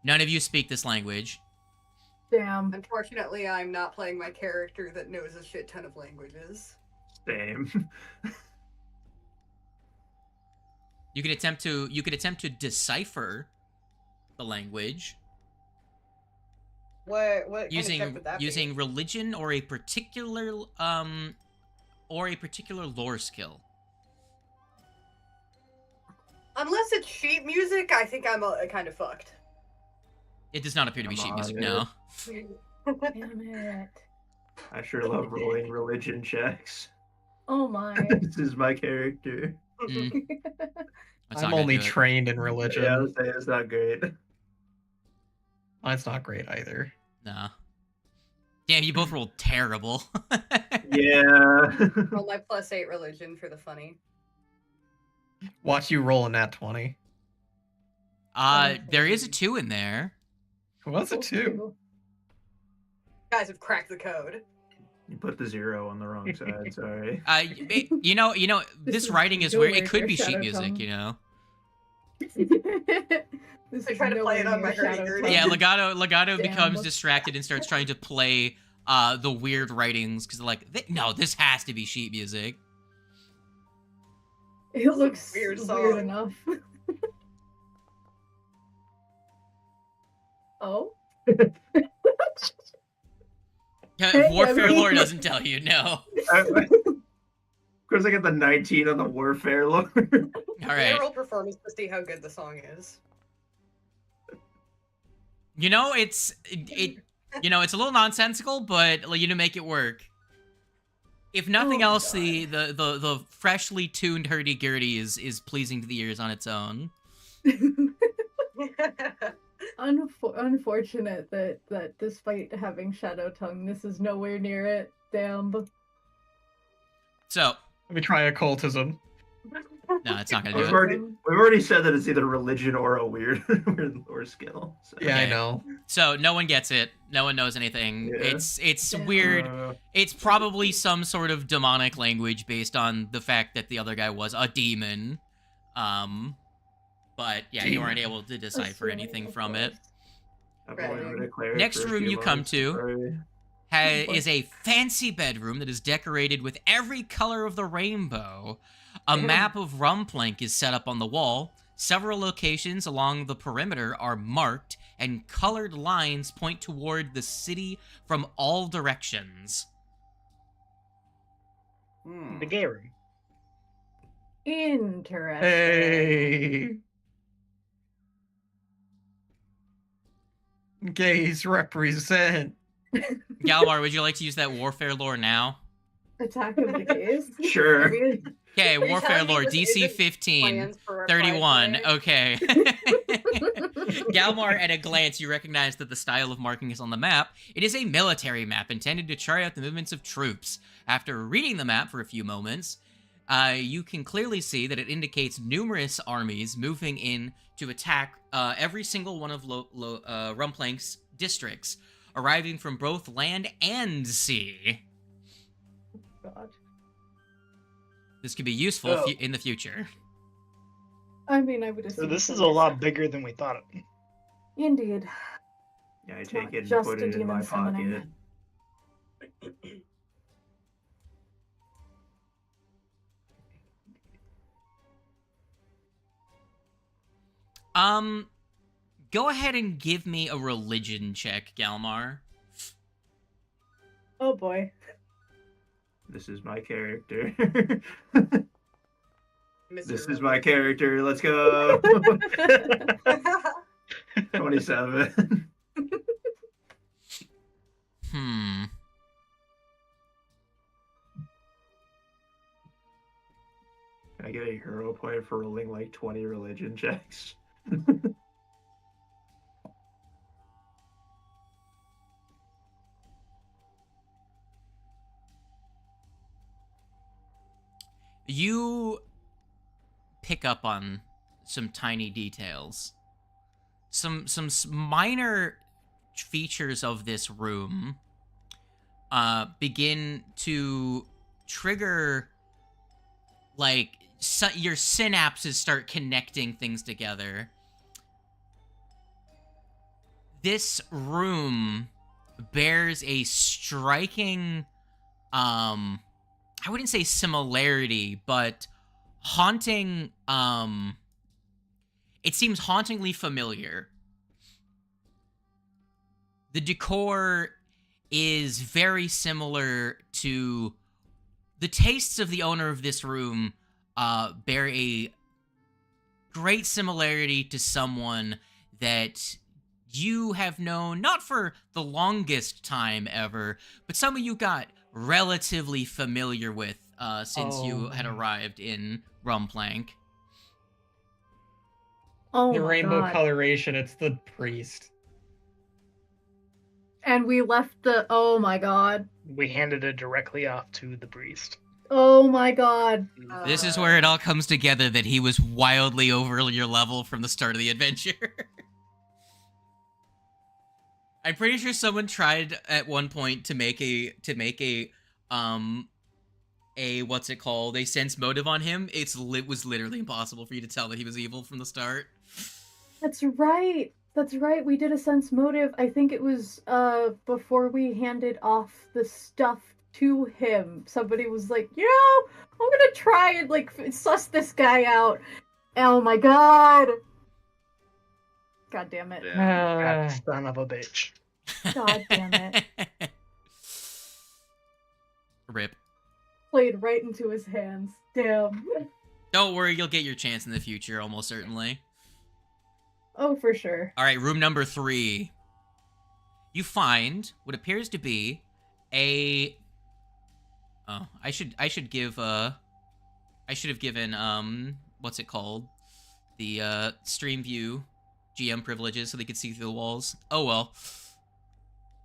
S3: None of you speak this language.
S4: Damn.
S1: Unfortunately, I'm not playing my character that knows a shit ton of languages.
S5: Same.
S3: You could attempt to decipher the language
S1: What kind of check
S3: using
S1: would that be?
S3: using religion or a particular lore skill.
S1: Unless it's sheet music, I think I'm kind of fucked.
S3: It does not appear to be
S5: Come
S3: sheet
S5: on,
S3: music,
S5: dude.
S3: no.
S4: Damn it.
S5: I sure love rolling religion checks.
S4: Oh my.
S5: This is my character.
S3: Mm, that's
S6: I'm
S3: not gonna
S6: only
S3: do it.
S6: trained in religion.
S5: Yeah, I was saying it's not great.
S6: That's not great either.
S3: No. Damn, you both rolled terrible.
S5: Yeah.
S1: Roll my +8 religion for the funny.
S6: Watch you roll a nat 20.
S3: There is a 2 in there.
S6: What's a 2?
S1: Guys have cracked the code.
S5: You put the 0 on the wrong side, sorry.
S3: You know, this
S4: is
S3: writing is weird.
S4: nowhere
S3: It could
S4: near
S3: be sheet
S4: Shadow
S3: music,
S4: Tongue.
S3: you know.
S4: This
S1: I
S4: is
S1: try to play it
S4: nowhere
S1: on my
S4: near Shadow
S1: hurdy-gurdy.
S4: Tongue.
S3: Yeah, Legato
S4: Damn.
S3: becomes distracted and starts trying to play the weird writings because like, no, this has to be sheet music.
S4: It looks
S1: weird
S4: weird,
S1: song.
S4: enough. Oh? Hey,
S3: Warfare
S4: I mean-
S3: lore doesn't tell you, no.
S5: Of course, I get the 19 on the warfare lore.
S3: All
S1: I'm
S3: right.
S1: gonna roll performance to see how good the song is.
S3: You know, it's it's a little nonsensical, but like, make it work. If nothing
S4: Oh,
S3: else,
S4: God.
S3: the freshly tuned hurdy-gurdy is pleasing to the ears on its own.
S4: Unfortunate that despite having Shadow Tongue, this is nowhere near it. Damn.
S3: So,
S6: Let me try occultism.
S3: no, it's not gonna do
S5: We've
S3: it.
S5: already said that it's either religion or a weird lore skill. So.
S6: Yeah, I
S3: Okay.
S6: know.
S3: So no one gets it. No one knows anything.
S5: Yeah.
S3: It's
S4: Yeah.
S3: weird. It's probably some sort of demonic language based on the fact that the other guy was a demon. But yeah, you weren't able to decipher
S4: Assuming,
S3: anything
S4: of
S3: from it.
S4: course.
S5: I've only been a cleric
S3: Next
S5: for a
S3: room
S5: few
S3: you come
S5: months,
S3: to.
S5: sorry.
S3: Is a fancy bedroom that is decorated with every color of the rainbow. A
S4: Damn.
S3: map of Rumplank is set up on the wall. Several locations along the perimeter are marked, and colored lines point toward the city from all directions.
S2: Hmm.
S7: The gay room.
S4: Interesting.
S6: Hey. Gays represent.
S3: Galmar, would you like to use that warfare lore now?
S4: Attack of the gays.
S5: Sure.
S4: I mean,
S3: Okay,
S1: Are you
S3: warfare
S1: telling me
S3: lore,
S1: this
S3: DC
S1: isn't
S3: 15,
S1: plans for a
S3: 31.
S1: Pride Parade?
S3: Okay. Galmar, at a glance, you recognize that the style of marking is on the map. It is a military map intended to chart out the movements of troops. After reading the map for a few moments, you can clearly see that it indicates numerous armies moving in to attack every single one of Rumplank's districts, arriving from both land and sea.
S4: God.
S3: This could be useful
S7: Oh.
S3: in the future.
S4: I mean, I would
S7: So
S4: assume.
S7: this
S4: so,
S7: is a lot bigger than we thought.
S4: Indeed.
S5: Yeah, I
S4: It's
S5: take
S4: not
S5: it and
S4: just
S5: put
S4: a
S5: it in my
S4: demon summoning.
S5: pocket.
S3: Go ahead and give me a religion check, Galmar.
S4: Oh boy.
S5: This is my character.
S1: Mr.
S5: This is my character. Let's go. 27.
S3: Hmm.
S5: Can I get a hero point for rolling like 20 religion checks?
S3: You pick up on some tiny details. Some minor features of this room begin to trigger, like, your synapses start connecting things together. This room bears a striking, I wouldn't say similarity, but haunting, it seems hauntingly familiar. The decor is very similar to the tastes of the owner of this room. Bear a great similarity to someone that you have known not for the longest time ever, but someone you got relatively familiar with since you had arrived in Rumplank.
S4: Oh
S6: The
S4: my
S6: rainbow
S4: God.
S6: coloration, it's the priest.
S4: And we left the. Oh my God.
S7: We handed it directly off to the priest.
S4: Oh my God.
S3: This is where it all comes together that he was wildly over your level from the start of the adventure. I'm pretty sure someone tried at one point to make a what's it called? A sense motive on him. It was literally impossible for you to tell that he was evil from the start.
S4: That's right. That's right. We did a sense motive. I think it was before we handed off the stuff to him. Somebody was like, you know, I'm gonna try and like suss this guy out. Oh my God. God damn it.
S7: God, son of a bitch.
S4: God damn it.
S3: Rip.
S4: Played right into his hands. Damn.
S3: Don't worry, you'll get your chance in the future, almost certainly.
S4: Oh, for sure.
S3: All right, room number 3. You find what appears to be a. Oh, I should have given what's it called? The stream view GM privileges so they could see through the walls. Oh well.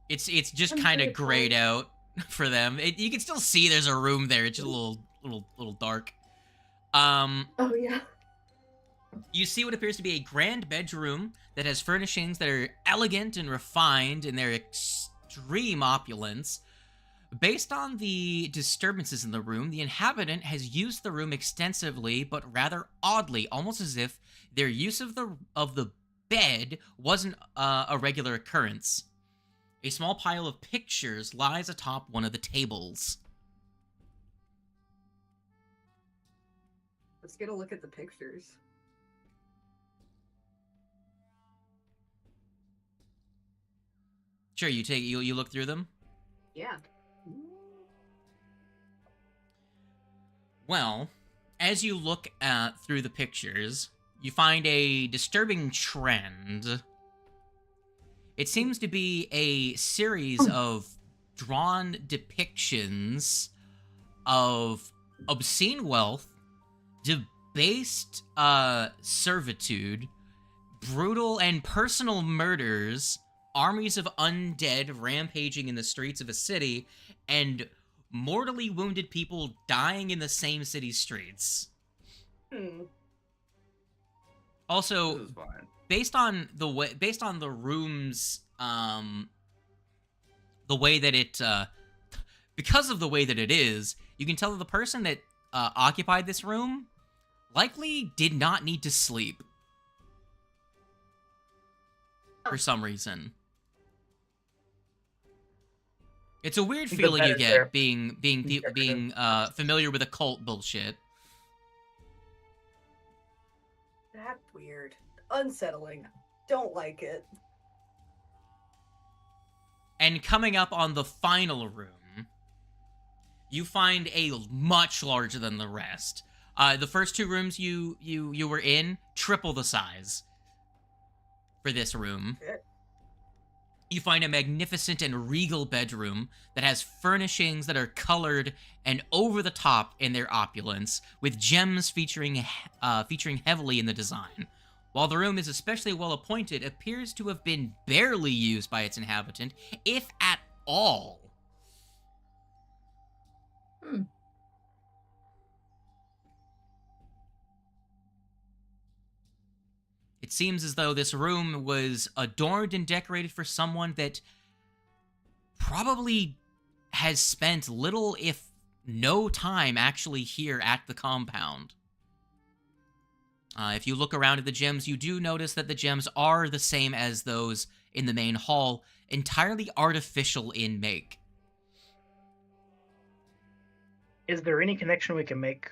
S3: It's just
S4: I'm
S3: kind of
S4: grateful.
S3: grayed out for them. You can still see there's a room there. It's just a little dark.
S4: Oh yeah.
S3: You see what appears to be a grand bedroom that has furnishings that are elegant and refined in their extreme opulence. Based on the disturbances in the room, the inhabitant has used the room extensively, but rather oddly, almost as if their use of the bed wasn't a regular occurrence. A small pile of pictures lies atop one of the tables.
S1: Let's get a look at the pictures.
S3: Sure, you look through them.
S1: Yeah.
S3: Well, as you look through the pictures, you find a disturbing trend. It seems to be a series of drawn depictions of obscene wealth, debased servitude, brutal and personal murders, armies of undead rampaging in the streets of a city, and mortally wounded people dying in the same city's streets. Also,
S2: This is fine.
S3: based on the room's the way that it because of the way that it is, you can tell that the person that occupied this room likely did not need to sleep for some reason. It's a weird
S8: The
S3: feeling
S8: bed
S3: you
S8: is
S3: get
S8: there.
S3: being familiar with occult bullshit.
S1: That's weird. Unsettling. Don't like it.
S3: And coming up on the final room, you find a much larger than the rest. The first two rooms you were in, triple the size for this room. You find a magnificent and regal bedroom that has furnishings that are colored and over the top in their opulence, with gems featuring heavily in the design. While the room is especially well appointed, it appears to have been barely used by its inhabitant, if at all. It seems as though this room was adorned and decorated for someone that probably has spent little, if no time, actually here at the compound. If you look around at the gems, you do notice that the gems are the same as those in the main hall, entirely artificial in make.
S8: Is there any connection we can make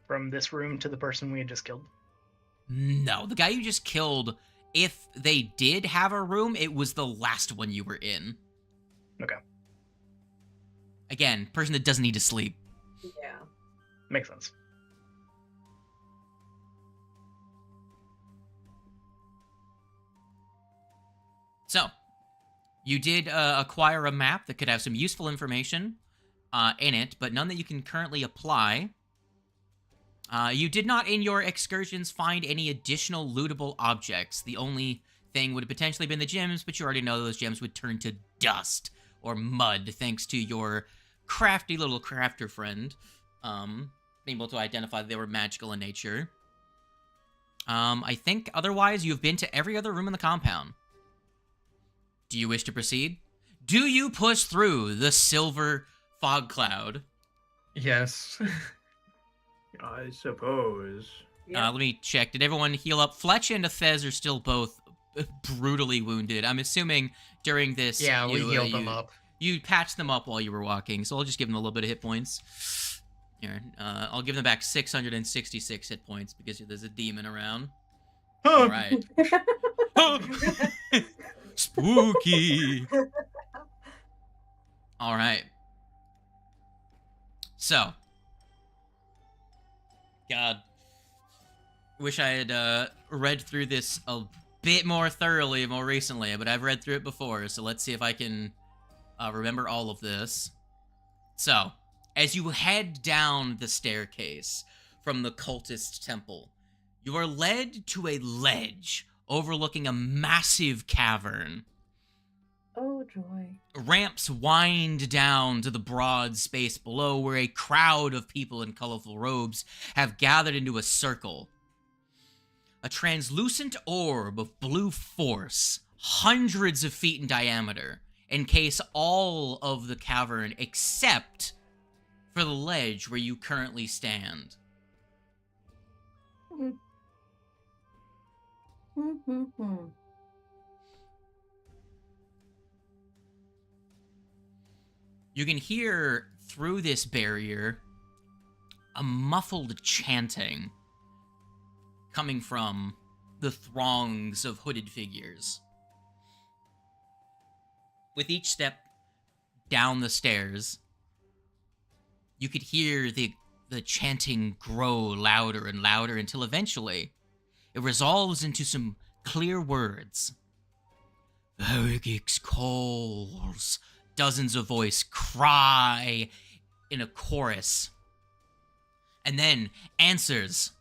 S8: from this room to the person we had just killed?
S3: No, the guy you just killed, if they did have a room, it was the last one you were in.
S8: Okay.
S3: Again, person that doesn't need to sleep.
S1: Yeah.
S8: Makes sense.
S3: So, you did acquire a map that could have some useful information in it, but none that you can currently apply. You did not, in your excursions, find any additional lootable objects. The only thing would have potentially been the gems, but you already know those gems would turn to dust or mud, thanks to your crafty little crafter friend being able to identify that they were magical in nature. I think otherwise you've been to every other room in the compound. Do you wish to proceed? Do you push through the silver fog cloud?
S6: Yes.
S5: I suppose.
S1: Yeah.
S3: Let me check. Did everyone heal up? Fletch and Thez are still both brutally wounded. I'm assuming during this...
S6: Yeah, we healed them up.
S3: You patched them up while you were walking, so I'll just give them a little bit of hit points. Here, I'll give them back 666 hit points because there's a demon around. All right. Spooky. All right. So, God, wish I had read through this a bit more thoroughly more recently, but I've read through it before, so let's see if I can remember all of this. So, as you head down the staircase from the cultist temple, you are led to a ledge overlooking a massive cavern.
S4: Oh, joy.
S3: Ramps wind down to the broad space below, where a crowd of people in colorful robes have gathered into a circle. A translucent orb of blue force, hundreds of feet in diameter, encase all of the cavern except for the ledge where you currently stand. You can hear through this barrier a muffled chanting coming from the throngs of hooded figures. with each step down the stairs, you could hear the chanting grow louder and louder until eventually it resolves into some clear words. Vergix calls. Dozens of voices cry in a chorus. And then answers.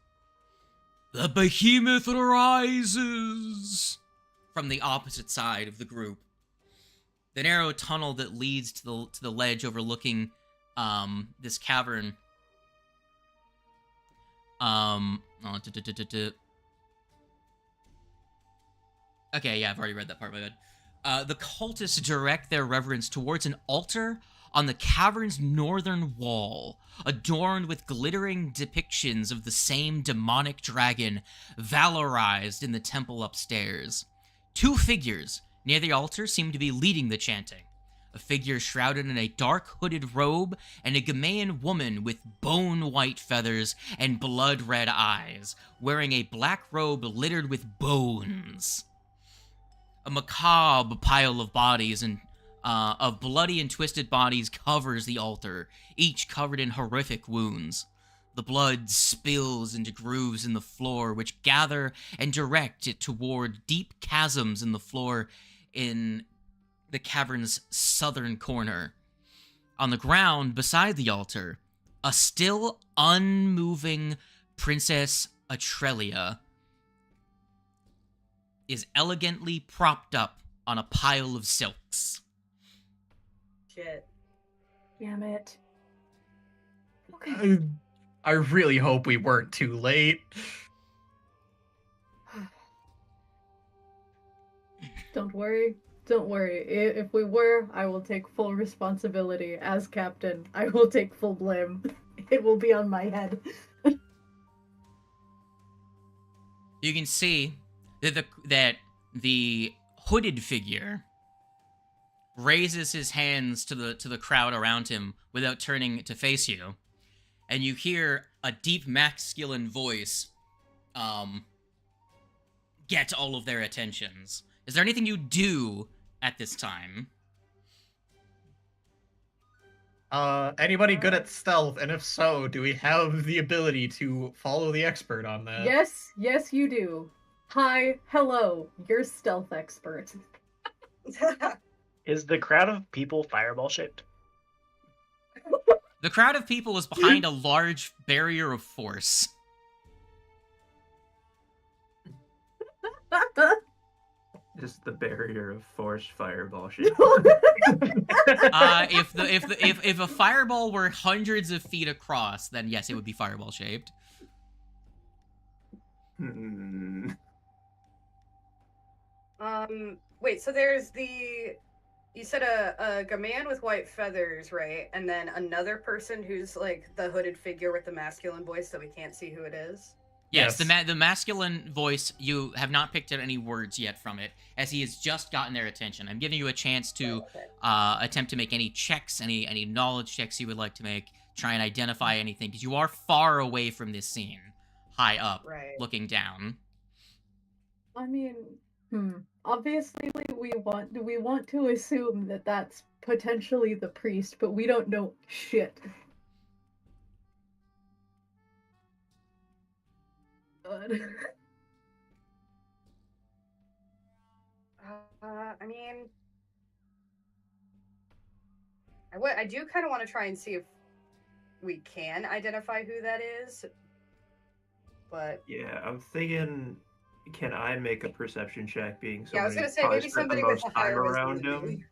S3: The behemoth rises from the opposite side of the group. The narrow tunnel that leads to the ledge overlooking this cavern. Okay, yeah, I've already read that part, my bad. The cultists direct their reverence towards an altar on the cavern's northern wall, adorned with glittering depictions of the same demonic dragon valorized in the temple upstairs. 2 figures near the altar seem to be leading the chanting. A figure shrouded in a dark hooded robe, and a Gamaean woman with bone-white feathers and blood-red eyes, wearing a black robe littered with bones. A macabre pile of bodies and of bloody and twisted bodies covers the altar, each covered in horrific wounds. The blood spills into grooves in the floor, which gather and direct it toward deep chasms in the floor in the cavern's southern corner. On the ground beside the altar, a still unmoving Princess Atrelia is elegantly propped up on a pile of silks.
S1: Shit.
S4: Damn it. Okay.
S6: I really hope we weren't too late.
S4: Don't worry. Don't worry. If we were, I will take full responsibility as captain. I will take full blame. It will be on my head.
S3: You can see that the hooded figure raises his hands to the crowd around him without turning to face you, and you hear a deep masculine voice get all of their attentions. Is there anything you do at this time?
S6: Anybody good at stealth? And if so, do we have the ability to follow the expert on that?
S4: Yes, you do. Hi, hello, you're stealth expert.
S8: Is the crowd of people fireball shaped?
S3: The crowd of people is behind a large barrier of force.
S5: Is the barrier of force fireball shit?
S3: If a fireball were hundreds of feet across, then yes, it would be fireball shaped.
S1: Wait, so there's you said a Gamaean with white feathers, right? And then another person who's like the hooded figure with the masculine voice that we can't see who it is?
S3: Yes, the masculine voice, you have not picked out any words yet from it, as he has just gotten their attention. I'm giving you a chance to attempt to make any checks, any knowledge checks you would like to make, try and identify anything, because you are far away from this scene, high up, looking down.
S4: I mean, obviously we want to assume that that's potentially the priest, but we don't know shit.
S1: I mean, I do kind of want to try and see if we can identify who that is, but
S5: yeah, I'm thinking, can I make a perception check? Being somebody,
S1: I was gonna say maybe somebody with a higher
S5: around
S1: wisdom.
S5: him.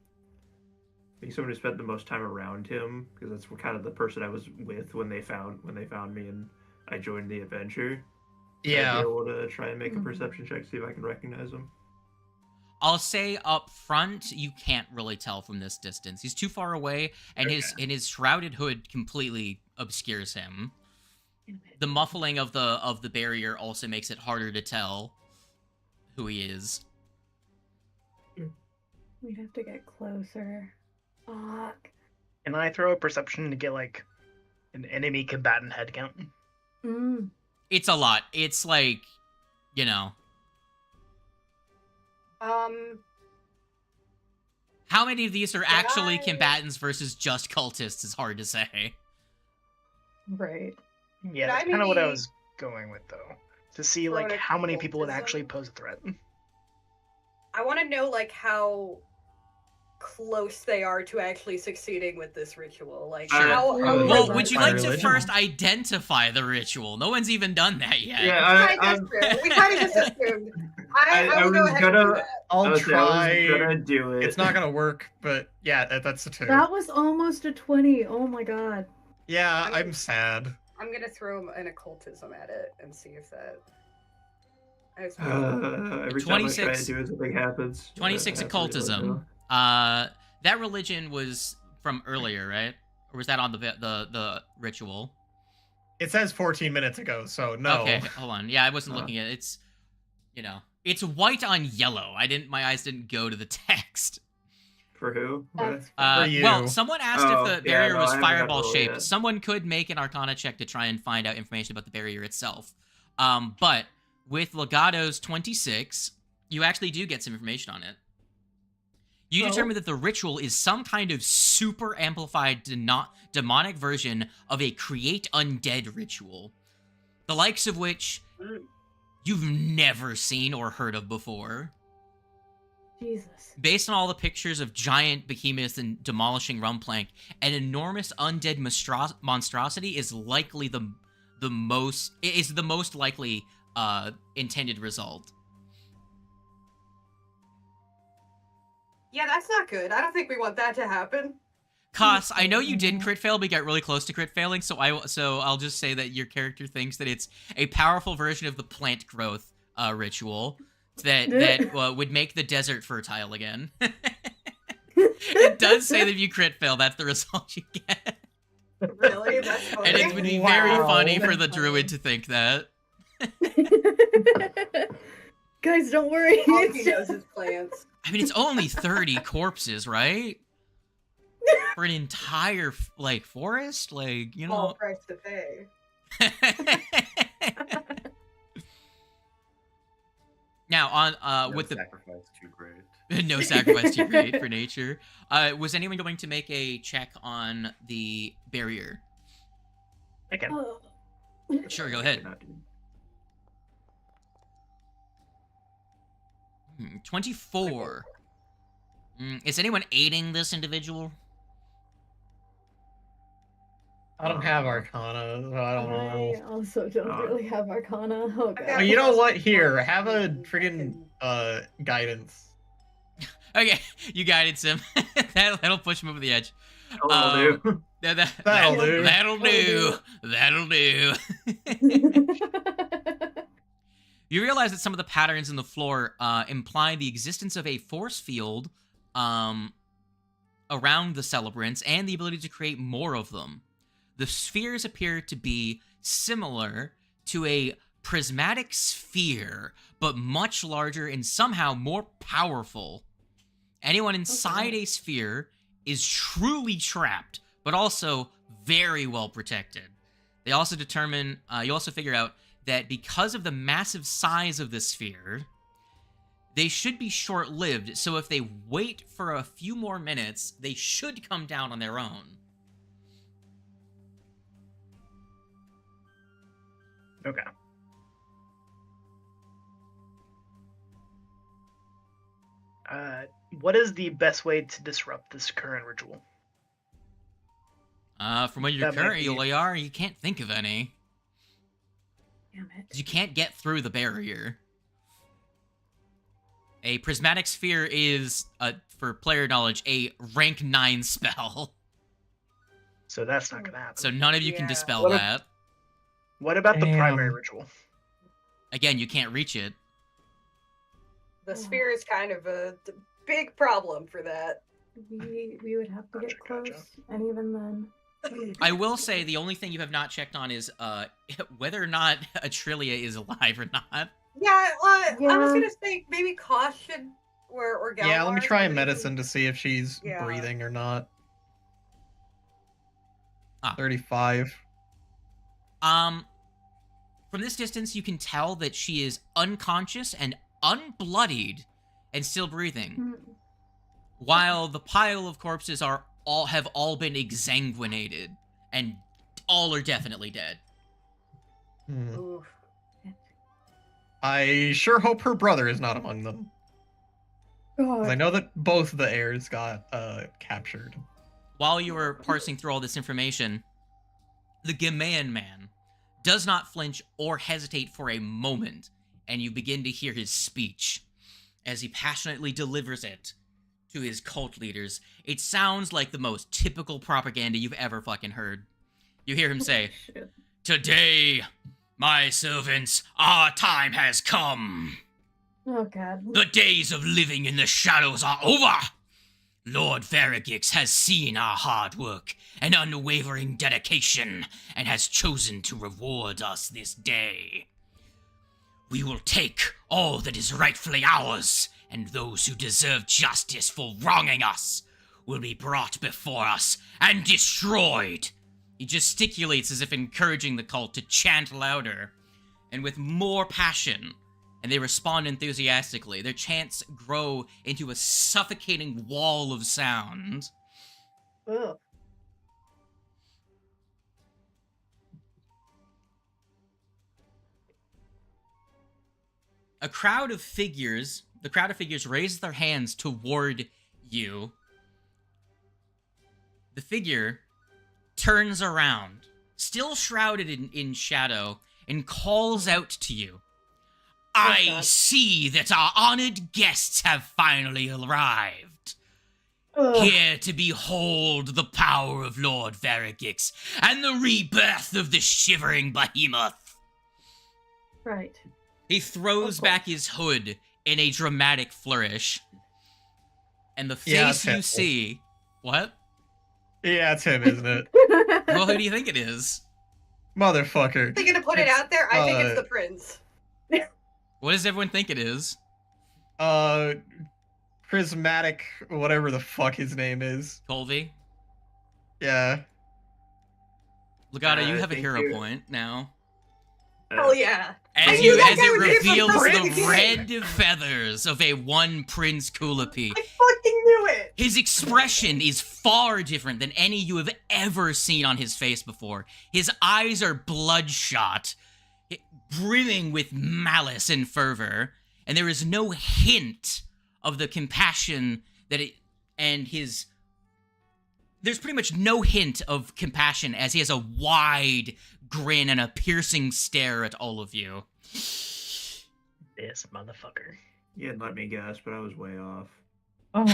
S5: Being somebody who spent the most time around him, because that's kind of the person I was with when they found me and I joined the adventure.
S6: Yeah.
S5: I'd be able to try and make a perception check, see if I can recognize him.
S3: I'll say up front, you can't really tell from this distance. He's too far away, and his shrouded hood completely obscures him. The muffling of the barrier also makes it harder to tell who he is.
S4: We'd have to get closer. Fuck.
S8: Can I throw a perception to get like an enemy combatant head count?
S3: It's a lot. It's like, How many of these are actually
S1: I-
S3: combatants versus just cultists is hard to say.
S4: Right.
S8: Yeah,
S1: Could
S8: that's
S1: I
S8: kind of what I
S1: maybe
S8: was going with, though. To see,
S1: throw
S8: like,
S1: in a
S8: how many people would
S1: cultism?
S8: actually pose a threat.
S1: I want to know like how close they are to actually succeeding with this ritual. Like
S3: Sure.
S1: how
S3: Well,
S4: Right.
S3: would you
S6: My
S3: like to
S6: religion.
S3: first identify the ritual? No one's even done that yet.
S5: Yeah,
S1: Right, that's true. We kind of just assumed. I will go
S5: was
S1: ahead and do
S5: gonna.
S1: that.
S6: I'll
S5: I
S6: try.
S5: was gonna do it.
S6: It's not gonna work, but yeah, that's a 2.
S4: That was almost a 20. Oh my god.
S6: Yeah, I'm sad.
S1: I'm gonna throw an occultism at it and see if that.
S5: Every time I try
S3: 26
S5: to do it, something happens.
S3: 26
S5: I have to reload
S3: occultism.
S5: now.
S3: That religion was from earlier, right? Or was that on the ritual?
S6: It says 14 minutes ago, so no.
S3: Okay, hold on. Yeah, I wasn't looking at it. It's, it's white on yellow. My eyes didn't go to the text.
S5: For who?
S4: That's
S6: For you.
S3: Well, someone asked
S5: Oh,
S3: if the
S5: yeah,
S3: barrier
S5: no,
S3: was
S5: I haven't got
S3: fireball
S5: the roll
S3: shaped.
S5: yet.
S3: Someone could make an Arcana check to try and find out information about the barrier itself. But with Legato's 26, you actually do get some information on it. You
S4: Oh.
S3: determine that the ritual is some kind of super amplified demonic version of a create undead ritual, the likes of which you've never seen or heard of before.
S4: Jesus.
S3: Based on all the pictures of giant behemoths and demolishing Rumplank, an enormous undead monstrosity is likely the most likely intended result.
S1: Yeah, that's not good. I don't think we want that to happen.
S3: Koss, I know you did crit fail, but you got really close to crit failing, so I'll just say that your character thinks that it's a powerful version of the plant growth ritual that would make the desert fertile again. It does say that if you crit fail, that's the result you get.
S1: Really? That's funny.
S3: And it would be very
S6: Wow.
S3: funny for the druid to think that.
S4: Guys, don't worry.
S1: All
S4: It's
S1: he
S4: just-
S1: knows is plants.
S3: I mean, it's only 30 corpses, right? For an entire, forest?
S1: Small price to pay.
S3: Now, on,
S2: No
S3: with the...
S2: sacrifice too great.
S3: No sacrifice too great for nature. Was anyone going to make a check on the barrier?
S8: I can.
S4: Oh.
S3: Sure, go ahead. 24. Is anyone aiding this individual?
S6: I don't have Arcana, so I don't know.
S4: I also don't really have Arcana. Oh god.
S1: got-
S6: But you know what? Here, have a friggin' guidance.
S3: Okay, you guided him. That'll push him over the edge.
S5: That'll do.
S6: That'll do.
S3: That'll do. That'll do. You realize that some of the patterns in the floor imply the existence of a force field around the celebrants and the ability to create more of them. The spheres appear to be similar to a prismatic sphere, but much larger and somehow more powerful. Anyone inside a sphere is truly trapped, but also very well protected. They also determine, you also figure out that because of the massive size of the sphere, they should be short-lived, so if they wait for a few more minutes, they should come down on their own.
S8: Okay. What is the best way to disrupt this current ritual?
S3: From what you're
S8: That might
S3: currently are, you can't think of any.
S4: Damn it.
S3: You can't get through the barrier. A prismatic sphere is, for player knowledge, a rank 9 spell.
S8: So that's not gonna happen.
S3: So none of you can
S1: Yeah.
S3: dispel
S8: What if-
S3: that.
S8: What about the
S6: Damn.
S8: primary ritual?
S3: Again, you can't reach it.
S1: The sphere is kind of a big problem for that.
S4: We would have to get
S8: Gotcha.
S4: close, and even then.
S3: I will say the only thing you have not checked on is whether or not Atrilia is alive or not.
S1: Yeah, I was
S4: Yeah.
S1: gonna say maybe caution or
S6: Yeah, let me
S1: Galvar,
S6: try
S1: maybe.
S6: medicine to see if she's
S1: Yeah.
S6: breathing or not.
S3: Ah.
S6: 35.
S3: From this distance, you can tell that she is unconscious and unbloodied and still breathing. while the pile of corpses have all been exsanguinated, and all are definitely dead.
S1: Ooh.
S6: I sure hope her brother is not among them. 'Cause I
S4: God.
S6: know that both the heirs got captured.
S3: While you were parsing through all this information, the Gamaean man does not flinch or hesitate for a moment, and you begin to hear his speech as he passionately delivers it to his cult leaders. It sounds like the most typical propaganda you've ever fucking heard. You hear him say,
S4: Shit.
S3: "Today, my servants, our time has come.
S4: Oh God.
S3: The days of living in the shadows are over. Lord Varigix has seen our hard work and unwavering dedication and has chosen to reward us this day. We will take all that is rightfully ours, and those who deserve justice for wronging us will be brought before us and destroyed." He gesticulates as if encouraging the cult to chant louder and with more passion, and they respond enthusiastically. Their chants grow into a suffocating wall of sound.
S4: Ugh.
S3: The crowd of figures raise their hands toward you. The figure turns around, still shrouded in shadow, and calls out to you. "I
S4: God.
S3: see that our honored guests have finally arrived.
S4: Ugh.
S3: Here to behold the power of Lord Varigix and the rebirth of the shivering behemoth."
S4: Right.
S3: He throws
S4: Of
S3: back his hood in a dramatic flourish. And the
S6: Yeah,
S3: face
S6: it's
S3: you
S6: him.
S3: see... What?
S6: Yeah, it's him, isn't it?
S3: Well, who do you think it is?
S6: Motherfucker.
S1: Are you gonna put it
S6: It's,
S1: out there? I think it's the prince.
S3: What does everyone think it is?
S6: Prismatic, whatever the fuck his name is.
S3: Colby?
S6: Yeah.
S3: Legata, you have a
S5: thank
S3: hero
S5: you.
S3: point now.
S1: Oh yeah. I
S3: As
S1: knew that
S3: as
S1: guy
S3: it
S1: would be from
S3: reveals
S1: the
S3: the
S1: beginning.
S3: red feathers of a one Prince Kulapi.
S1: I fucking knew it.
S3: His expression is far different than any you have ever seen on his face before. His eyes are bloodshot, brimming with malice and fervor, and there is no hint of the compassion that it and his there's pretty much no hint of compassion as he has a wide grin and a piercing stare at all of you.
S8: This motherfucker.
S5: You didn't let me guess, but I was way off.
S4: Oh.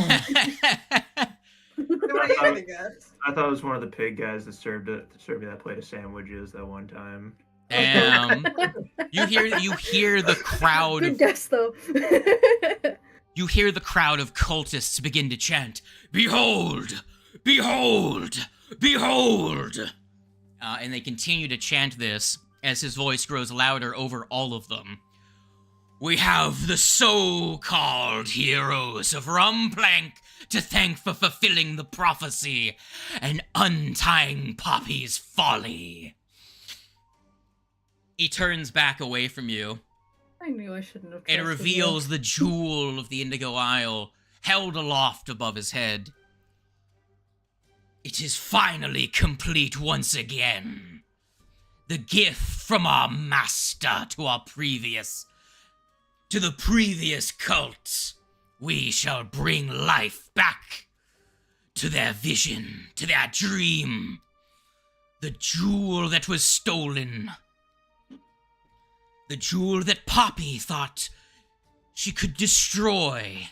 S1: What are you gonna guess?
S5: I thought it was one of the pig guys that served me that plate of sandwiches that one time.
S3: Damn. You hear the crowd
S4: Good
S3: of
S4: guess though.
S3: you hear the crowd of cultists begin to chant, "Behold! Behold! Behold!" And they continue to chant this as his voice grows louder over all of them. "We have the so-called heroes of Rumplank to thank for fulfilling the prophecy and untying Poppy's folly." He turns back away from you
S4: I knew I shouldn't have.
S3: and
S4: trusted
S3: reveals the jewel of the Indigo Isle held aloft above his head. "It is finally complete once again. The gift from our master to the previous cult. We shall bring life back to their vision, to their dream. The jewel that was stolen. The jewel that Poppy thought she could destroy.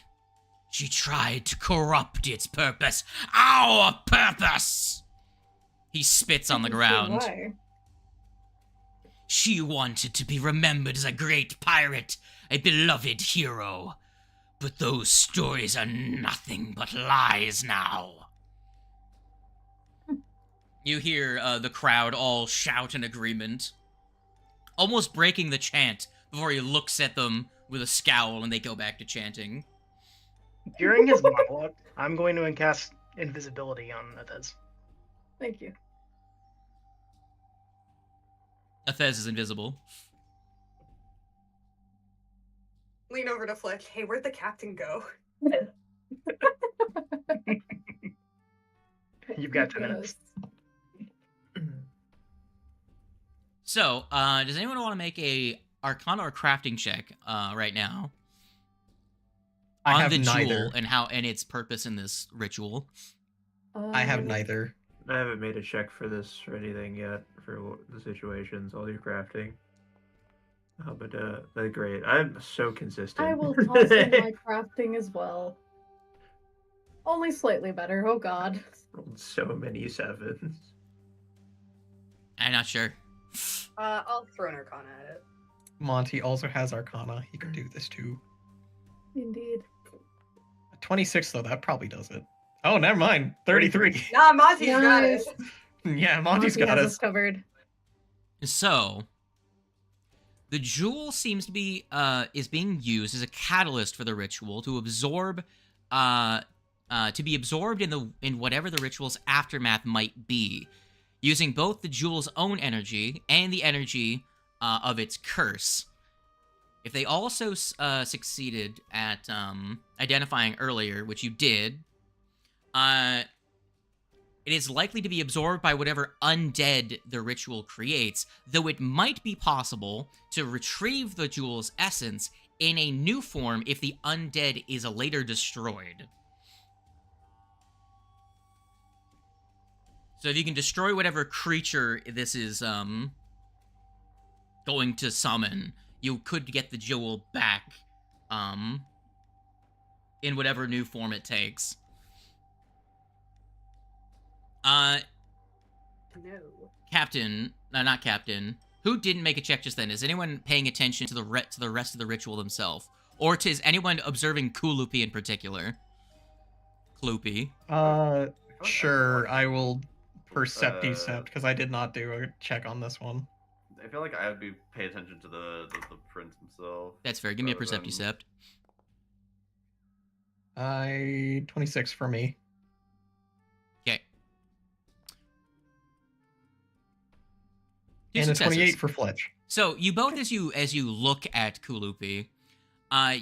S3: She tried to corrupt its purpose. Our purpose!" He spits on the
S4: you.
S3: ground.
S4: Why?
S3: "She wanted to be remembered as a great pirate, a beloved hero. But those stories are nothing but lies now." You hear the crowd all shout in agreement, almost breaking the chant before he looks at them with a scowl and they go back to chanting.
S8: During his monologue, I'm going to cast invisibility on Athez.
S4: Thank you.
S3: Athez is invisible.
S1: Lean over to Fletch. Hey, where'd the captain go?
S8: You've got 10 minutes.
S3: So, does anyone want to make a Arcana or crafting check right now
S6: I
S3: on
S6: have
S3: the
S6: neither.
S3: jewel and its purpose in this ritual?
S6: I have neither.
S5: I haven't made a check for this or anything yet for the situations, all your crafting. But they're great. I'm so consistent.
S4: I will toss in my crafting as well. Only slightly better, oh god.
S5: Rolled so many sevens.
S3: I'm not sure.
S1: I'll throw an Arcana at it.
S6: Monty also has Arcana. He can do this too.
S4: Indeed.
S6: 26 though, that probably does it. Oh, never mind. 33.
S1: Nah, Monty's got it.
S4: Nice.
S6: Yeah, Monty's
S4: Monty
S6: got
S4: has
S6: it.
S4: us covered.
S3: So, the jewel seems to be is being used as a catalyst for the ritual to absorb, to be absorbed in whatever the ritual's aftermath might be, using both the jewel's own energy and the energy of its curse. If they also succeeded at identifying earlier, which you did, it is likely to be absorbed by whatever undead the ritual creates, though it might be possible to retrieve the jewel's essence in a new form if the undead is later destroyed. So if you can destroy whatever creature this is going to summon, you could get the jewel back in whatever new form it takes.
S1: No.
S3: Captain, not Captain. Who didn't make a check just then? Is anyone paying attention to the rest of the ritual themselves, or is anyone observing Kulupi in particular? Kloopy.
S6: Sure. I will percept because I did not do a check on this one.
S2: I feel like I would be pay attention to the prince himself.
S3: That's fair. Give me a
S2: rather than-
S3: percepticept.
S6: 26 for me.
S3: Okay.
S6: And a 28 for Fletch.
S3: So you both, as you look at Kulupi,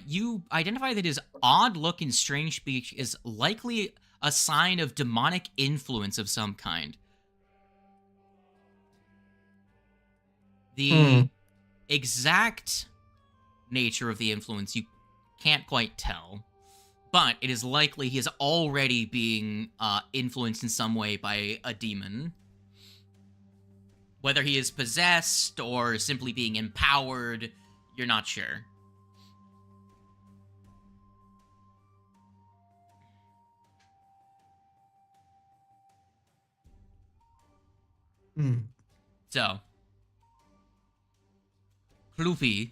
S3: you identify that his odd look and strange speech is likely a sign of demonic influence of some kind. The exact nature of the influence you can't quite tell, but it is likely he is already being influenced in some way by a demon. Whether he is possessed or simply being empowered, you're not sure. So, Kloopy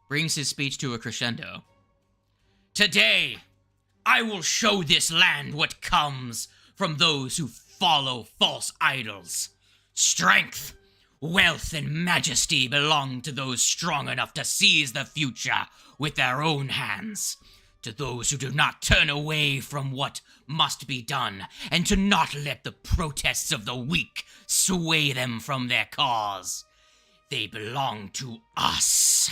S3: brings his speech to a crescendo. Today, I will show this land what comes from those who follow false idols. Strength, wealth, and majesty belong to those strong enough to seize the future with their own hands. To those who do not turn away from what must be done, and to not let the protests of the weak sway them from their cause. They belong to us.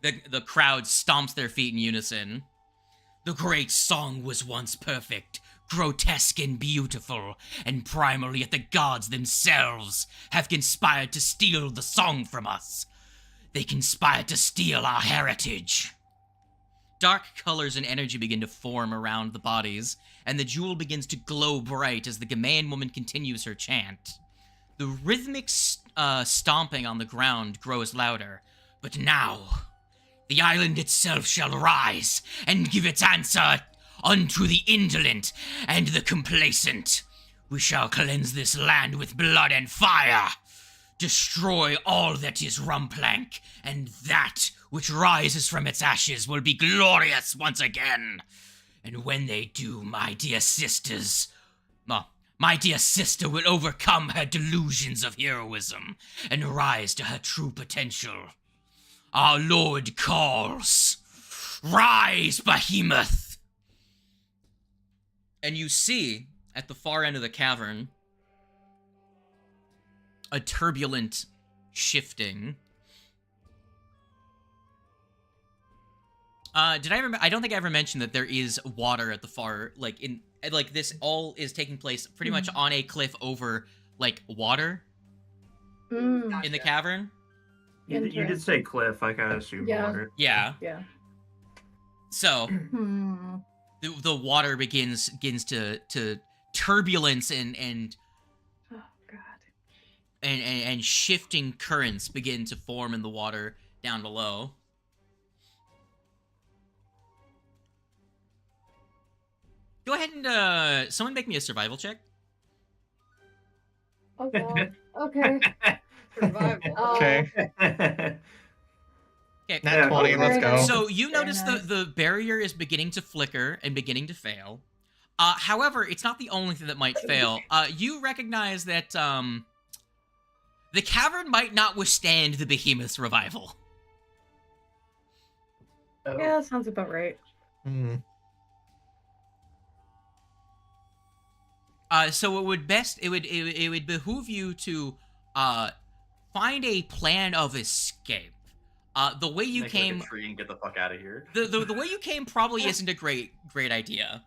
S3: The crowd stomps their feet in unison. The great song was once perfect, grotesque and beautiful, and primarily yet the gods themselves have conspired to steal the song from us. They conspired to steal our heritage. Dark colors and energy begin to form around the bodies, and the jewel begins to glow bright as the Gamayan woman continues her chant. The rhythmic stomping on the ground grows louder, but now the island itself shall rise and give its answer unto the indolent and the complacent. We shall cleanse this land with blood and fire, destroy all that is Rumplank, and that which rises from its ashes will be glorious once again. And when they do, my dear sister will overcome her delusions of heroism and rise to her true potential. Our Lord calls. Rise, Behemoth! And you see, at the far end of the cavern, a turbulent shifting. Did I remember? I don't think I ever mentioned that there is water at the far, like this all is taking place pretty much on a cliff over like water
S4: Mm,
S3: in the cavern.
S5: You did say cliff. I kind of assumed
S4: Yeah.
S5: water.
S3: Yeah.
S4: yeah.
S3: So
S4: Hmm.
S3: the water begins to turbulence and
S4: Oh god.
S3: and shifting currents begin to form in the water down below. Go ahead and someone make me a survival check.
S4: Oh god. Okay.
S1: Survival.
S6: Okay.
S3: Okay.
S6: Nat
S5: Yeah,
S6: 20, let's go.
S3: So you
S4: Very
S3: notice
S4: nice.
S3: the barrier is beginning to flicker and beginning to fail. However, it's not the only thing that might fail. You recognize that the cavern might not withstand the behemoth's revival.
S4: Yeah, sounds about right.
S6: Hmm.
S3: So it would behoove you to find a plan of escape. The way you
S2: Make
S3: came,
S2: like a tree and get the fuck out of here.
S3: the way you came probably isn't a great idea,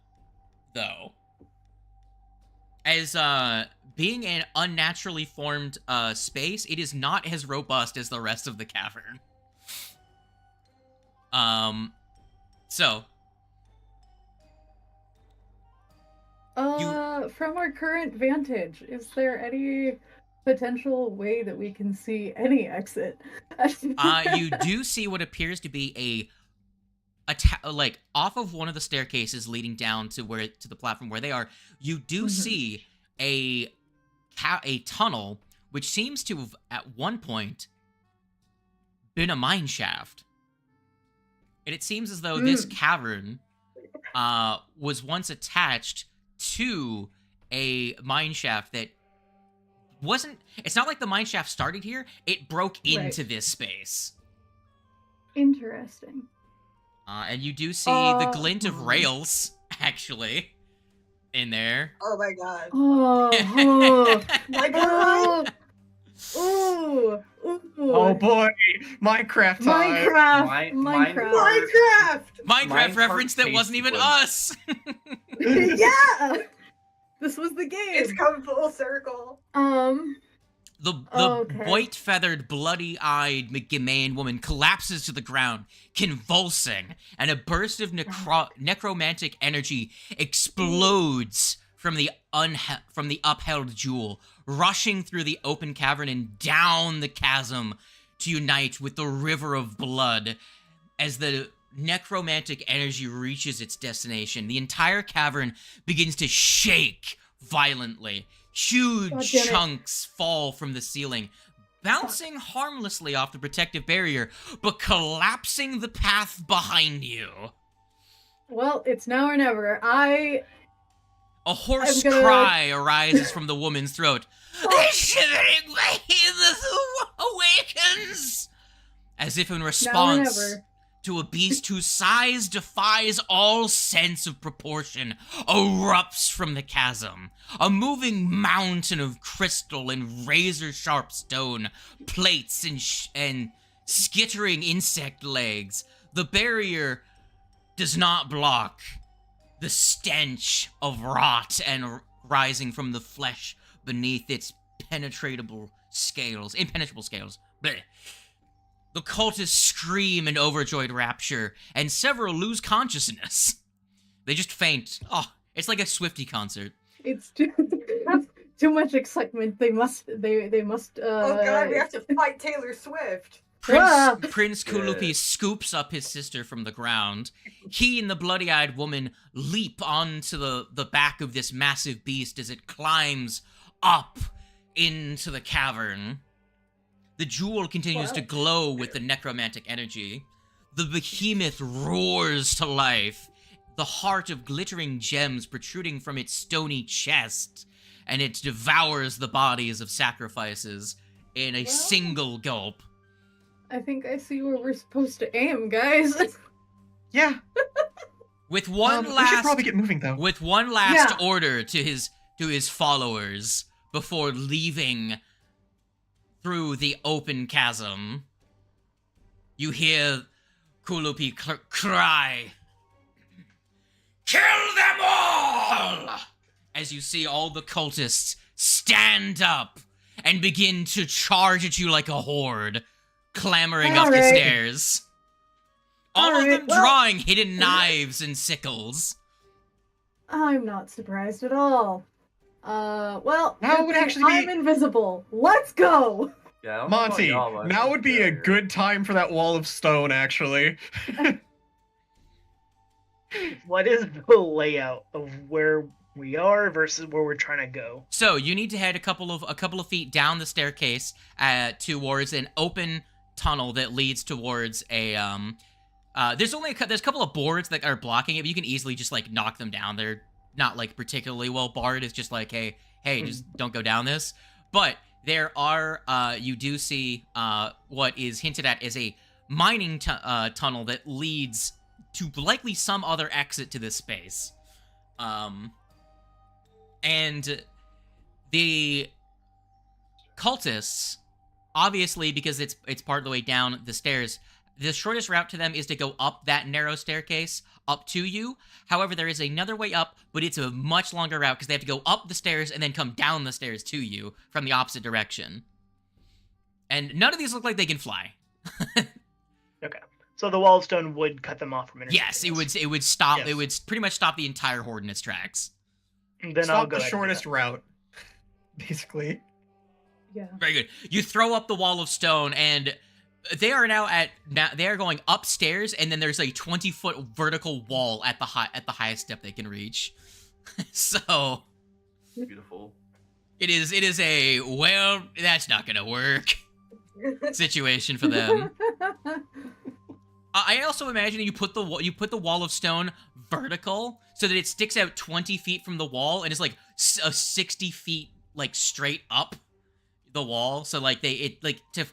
S3: though. As being an unnaturally formed space, it is not as robust as the rest of the cavern. So
S4: From our current vantage, is there any potential way that we can see any exit?
S3: you do see what appears to be like off of one of the staircases leading down to the platform where they are. You do see a tunnel which seems to have at one point been a mine shaft, and it seems as though this cavern was once attached to a mine shaft that wasn't. It's not like the mine shaft started here; it broke into this space.
S4: Interesting.
S3: And you do see the glint of rails, actually, in there.
S1: Oh my god.
S4: Oh,
S1: Like, alright.
S4: ooh, ooh.
S6: Oh boy, Minecraft time.
S4: Minecraft.
S1: Minecraft!
S3: Minecraft reference that wasn't even us.
S4: Yeah, this was the game.
S1: It's come full circle.
S3: The
S4: Okay.
S3: white-feathered, bloody-eyed McGimain woman collapses to the ground, convulsing, and a burst of necromantic energy explodes from the upheld jewel, rushing through the open cavern and down the chasm to unite with the river of blood. As the necromantic energy reaches its destination, the entire cavern begins to shake violently. Huge
S4: God damn it.
S3: chunks fall from the ceiling, bouncing harmlessly off the protective barrier, but collapsing the path behind you.
S4: Well, it's now or never.
S3: A hoarse
S4: I'm gonna-
S3: cry arises from the woman's throat. The shivering behemoth awakens! As if in
S4: Now or
S3: response
S4: never.
S3: to a beast whose size defies all sense of proportion, erupts from the chasm. A moving mountain of crystal and razor-sharp stone, plates and skittering insect legs. The barrier does not block the stench of rot and rising from the flesh beneath its impenetrable scales. Blech. The cultists scream in overjoyed rapture, and several lose consciousness. They just faint. Oh, it's like a Swiftie concert.
S4: It's too much excitement. They must.
S1: Oh god, we have to fight Taylor Swift.
S3: Prince Kulupi scoops up his sister from the ground. He and the bloody-eyed woman leap onto the back of this massive beast as it climbs up into the cavern. The jewel continues to glow with the necromantic energy. The behemoth roars to life, the heart of glittering gems protruding from its stony chest, and it devours the bodies of sacrifices in a single gulp.
S4: I think I see where we're supposed to aim, guys.
S6: Yeah.
S3: With one
S6: We should
S3: last
S6: probably get moving though.
S3: with one last order to his followers before leaving through the open chasm, you hear Kulupi cry, "Kill them all!" As you see all the cultists stand up and begin to charge at you like a horde, clambering up the
S4: Alright.
S3: stairs. All of
S4: Alright,
S3: them
S4: well-
S3: drawing hidden knives and sickles.
S4: I'm not surprised at all. Well,
S6: Now
S4: good
S6: would
S4: thing
S6: actually be-
S4: I'm invisible. Let's go!
S2: Yeah, I don't know about
S6: Monty,
S2: y'all, but I
S6: now
S2: think
S6: would be a
S2: they're-
S6: good time for that wall of stone, actually.
S8: What is the layout of where we are versus where we're trying to go?
S3: So you need to head a couple of feet down the staircase towards an open tunnel that leads towards a there's a couple of boards that are blocking it, but you can easily just like knock them down. They're not like particularly well barred. It's just like hey, just don't go down this. But there are you do see what is hinted at is a mining tunnel that leads to likely some other exit to this space. And the cultists, obviously, because it's part of the way down the stairs, the shortest route to them is to go up that narrow staircase up to you. However, there is another way up, but it's a much longer route because they have to go up the stairs and then come down the stairs to you from the opposite direction. And none of these look like they can fly.
S8: Okay. So the wall of stone would cut them off from intersecting
S3: Yes, it
S8: us.
S3: would stop.
S8: Yes.
S3: It would pretty much stop the entire horde in its tracks.
S8: Then
S6: It's
S8: I'll
S6: not
S8: go
S6: the
S8: ahead and do
S6: shortest
S8: that.
S6: route, basically.
S4: Yeah.
S3: Very good. You throw up the wall of stone, and they are they are going upstairs, and then there's a 20-foot vertical wall at the highest step they can reach. So
S2: Beautiful.
S3: it is a well, that's not gonna work situation for them. I also imagine you put the wall of stone vertical so that it sticks out 20 feet from the wall and is like 60 feet like straight up the wall. So like to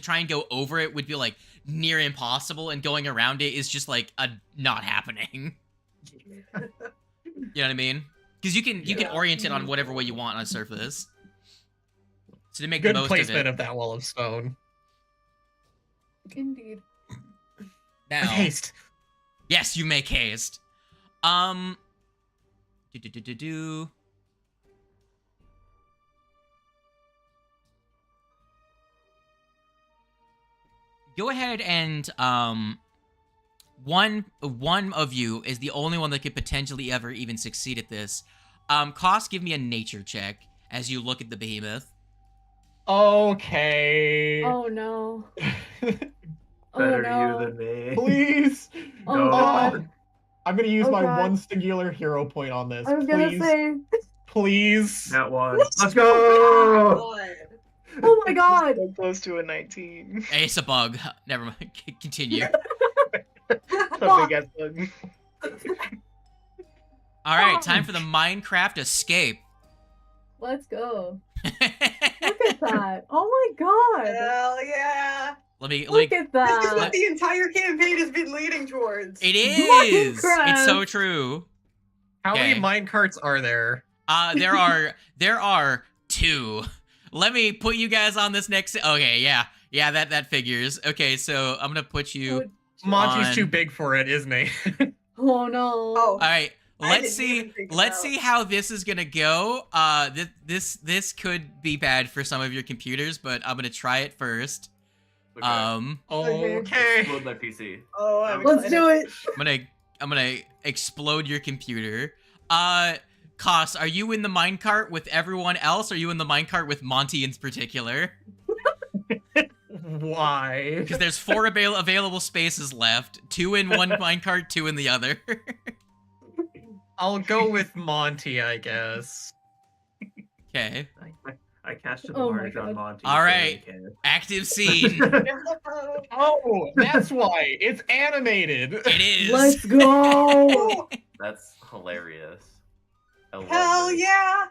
S3: try and go over it would be like near impossible, and going around it is just like a not happening. You know what I mean? Because you can orient it on whatever way you want on a surface. So to make
S6: Good
S3: the most
S6: placement
S3: of
S6: of that wall of stone.
S4: Indeed.
S3: it. Now,
S6: Haste.
S3: yes, you make haste. Do. Go ahead and one of you is the only one that could potentially ever even succeed at this. Koss, give me a nature check as you look at the behemoth.
S6: Okay.
S4: Oh no. Oh
S5: Better
S4: no.
S5: you than me.
S6: Please.
S4: Oh
S5: No.
S4: god.
S6: I'm gonna use
S4: Oh,
S6: my
S4: God.
S6: one singular hero point on this.
S4: I was gonna
S6: Please.
S4: say.
S6: Please.
S5: That one. Let's go!
S1: God.
S4: Oh my god.
S8: So close to a 19.
S3: Hey, it's a bug. Never mind. Continue.
S8: A big ass bug.
S3: All right, time for the Minecraft escape.
S4: Let's go. Look at that. Oh my god.
S1: Hell yeah.
S3: Let me.
S4: Look at
S1: This is what
S4: that.
S1: the entire campaign has been leading towards.
S3: It is. It's
S4: Minecraft.
S3: so true.
S6: How
S3: Okay.
S6: many minecarts are there?
S3: There are 2. Let me put you guys on this next. Okay, yeah, that figures. Okay, so I'm gonna put you.
S6: Monty's
S3: On-
S6: too big for it, isn't he?
S4: Oh no.
S1: Oh,
S3: All right,
S1: I
S3: let's
S1: didn't even
S3: see.
S1: think
S3: Let's
S1: about-
S3: see how this is gonna go. This could be bad for some of your computers, but I'm gonna try it first.
S2: Okay.
S6: Okay.
S2: Explode my PC.
S1: Oh, I'm
S4: Let's
S1: excited.
S4: do it.
S3: I'm gonna explode your computer. Koss, are you in the minecart with everyone else? Or are you in the minecart with Monty in particular?
S6: Why?
S3: Because there's 4 available spaces left. 2 in one minecart, 2 in the other.
S6: I'll go with Monty, I guess.
S3: Okay.
S5: I casted
S4: Oh my
S5: large on
S4: God.
S5: Monty.
S3: All
S5: so
S3: right.
S5: he can't.
S3: Active scene.
S6: Oh, that's why. It's animated.
S3: It is.
S4: Let's go.
S2: That's hilarious. I love
S1: Hell
S2: this.
S1: yeah.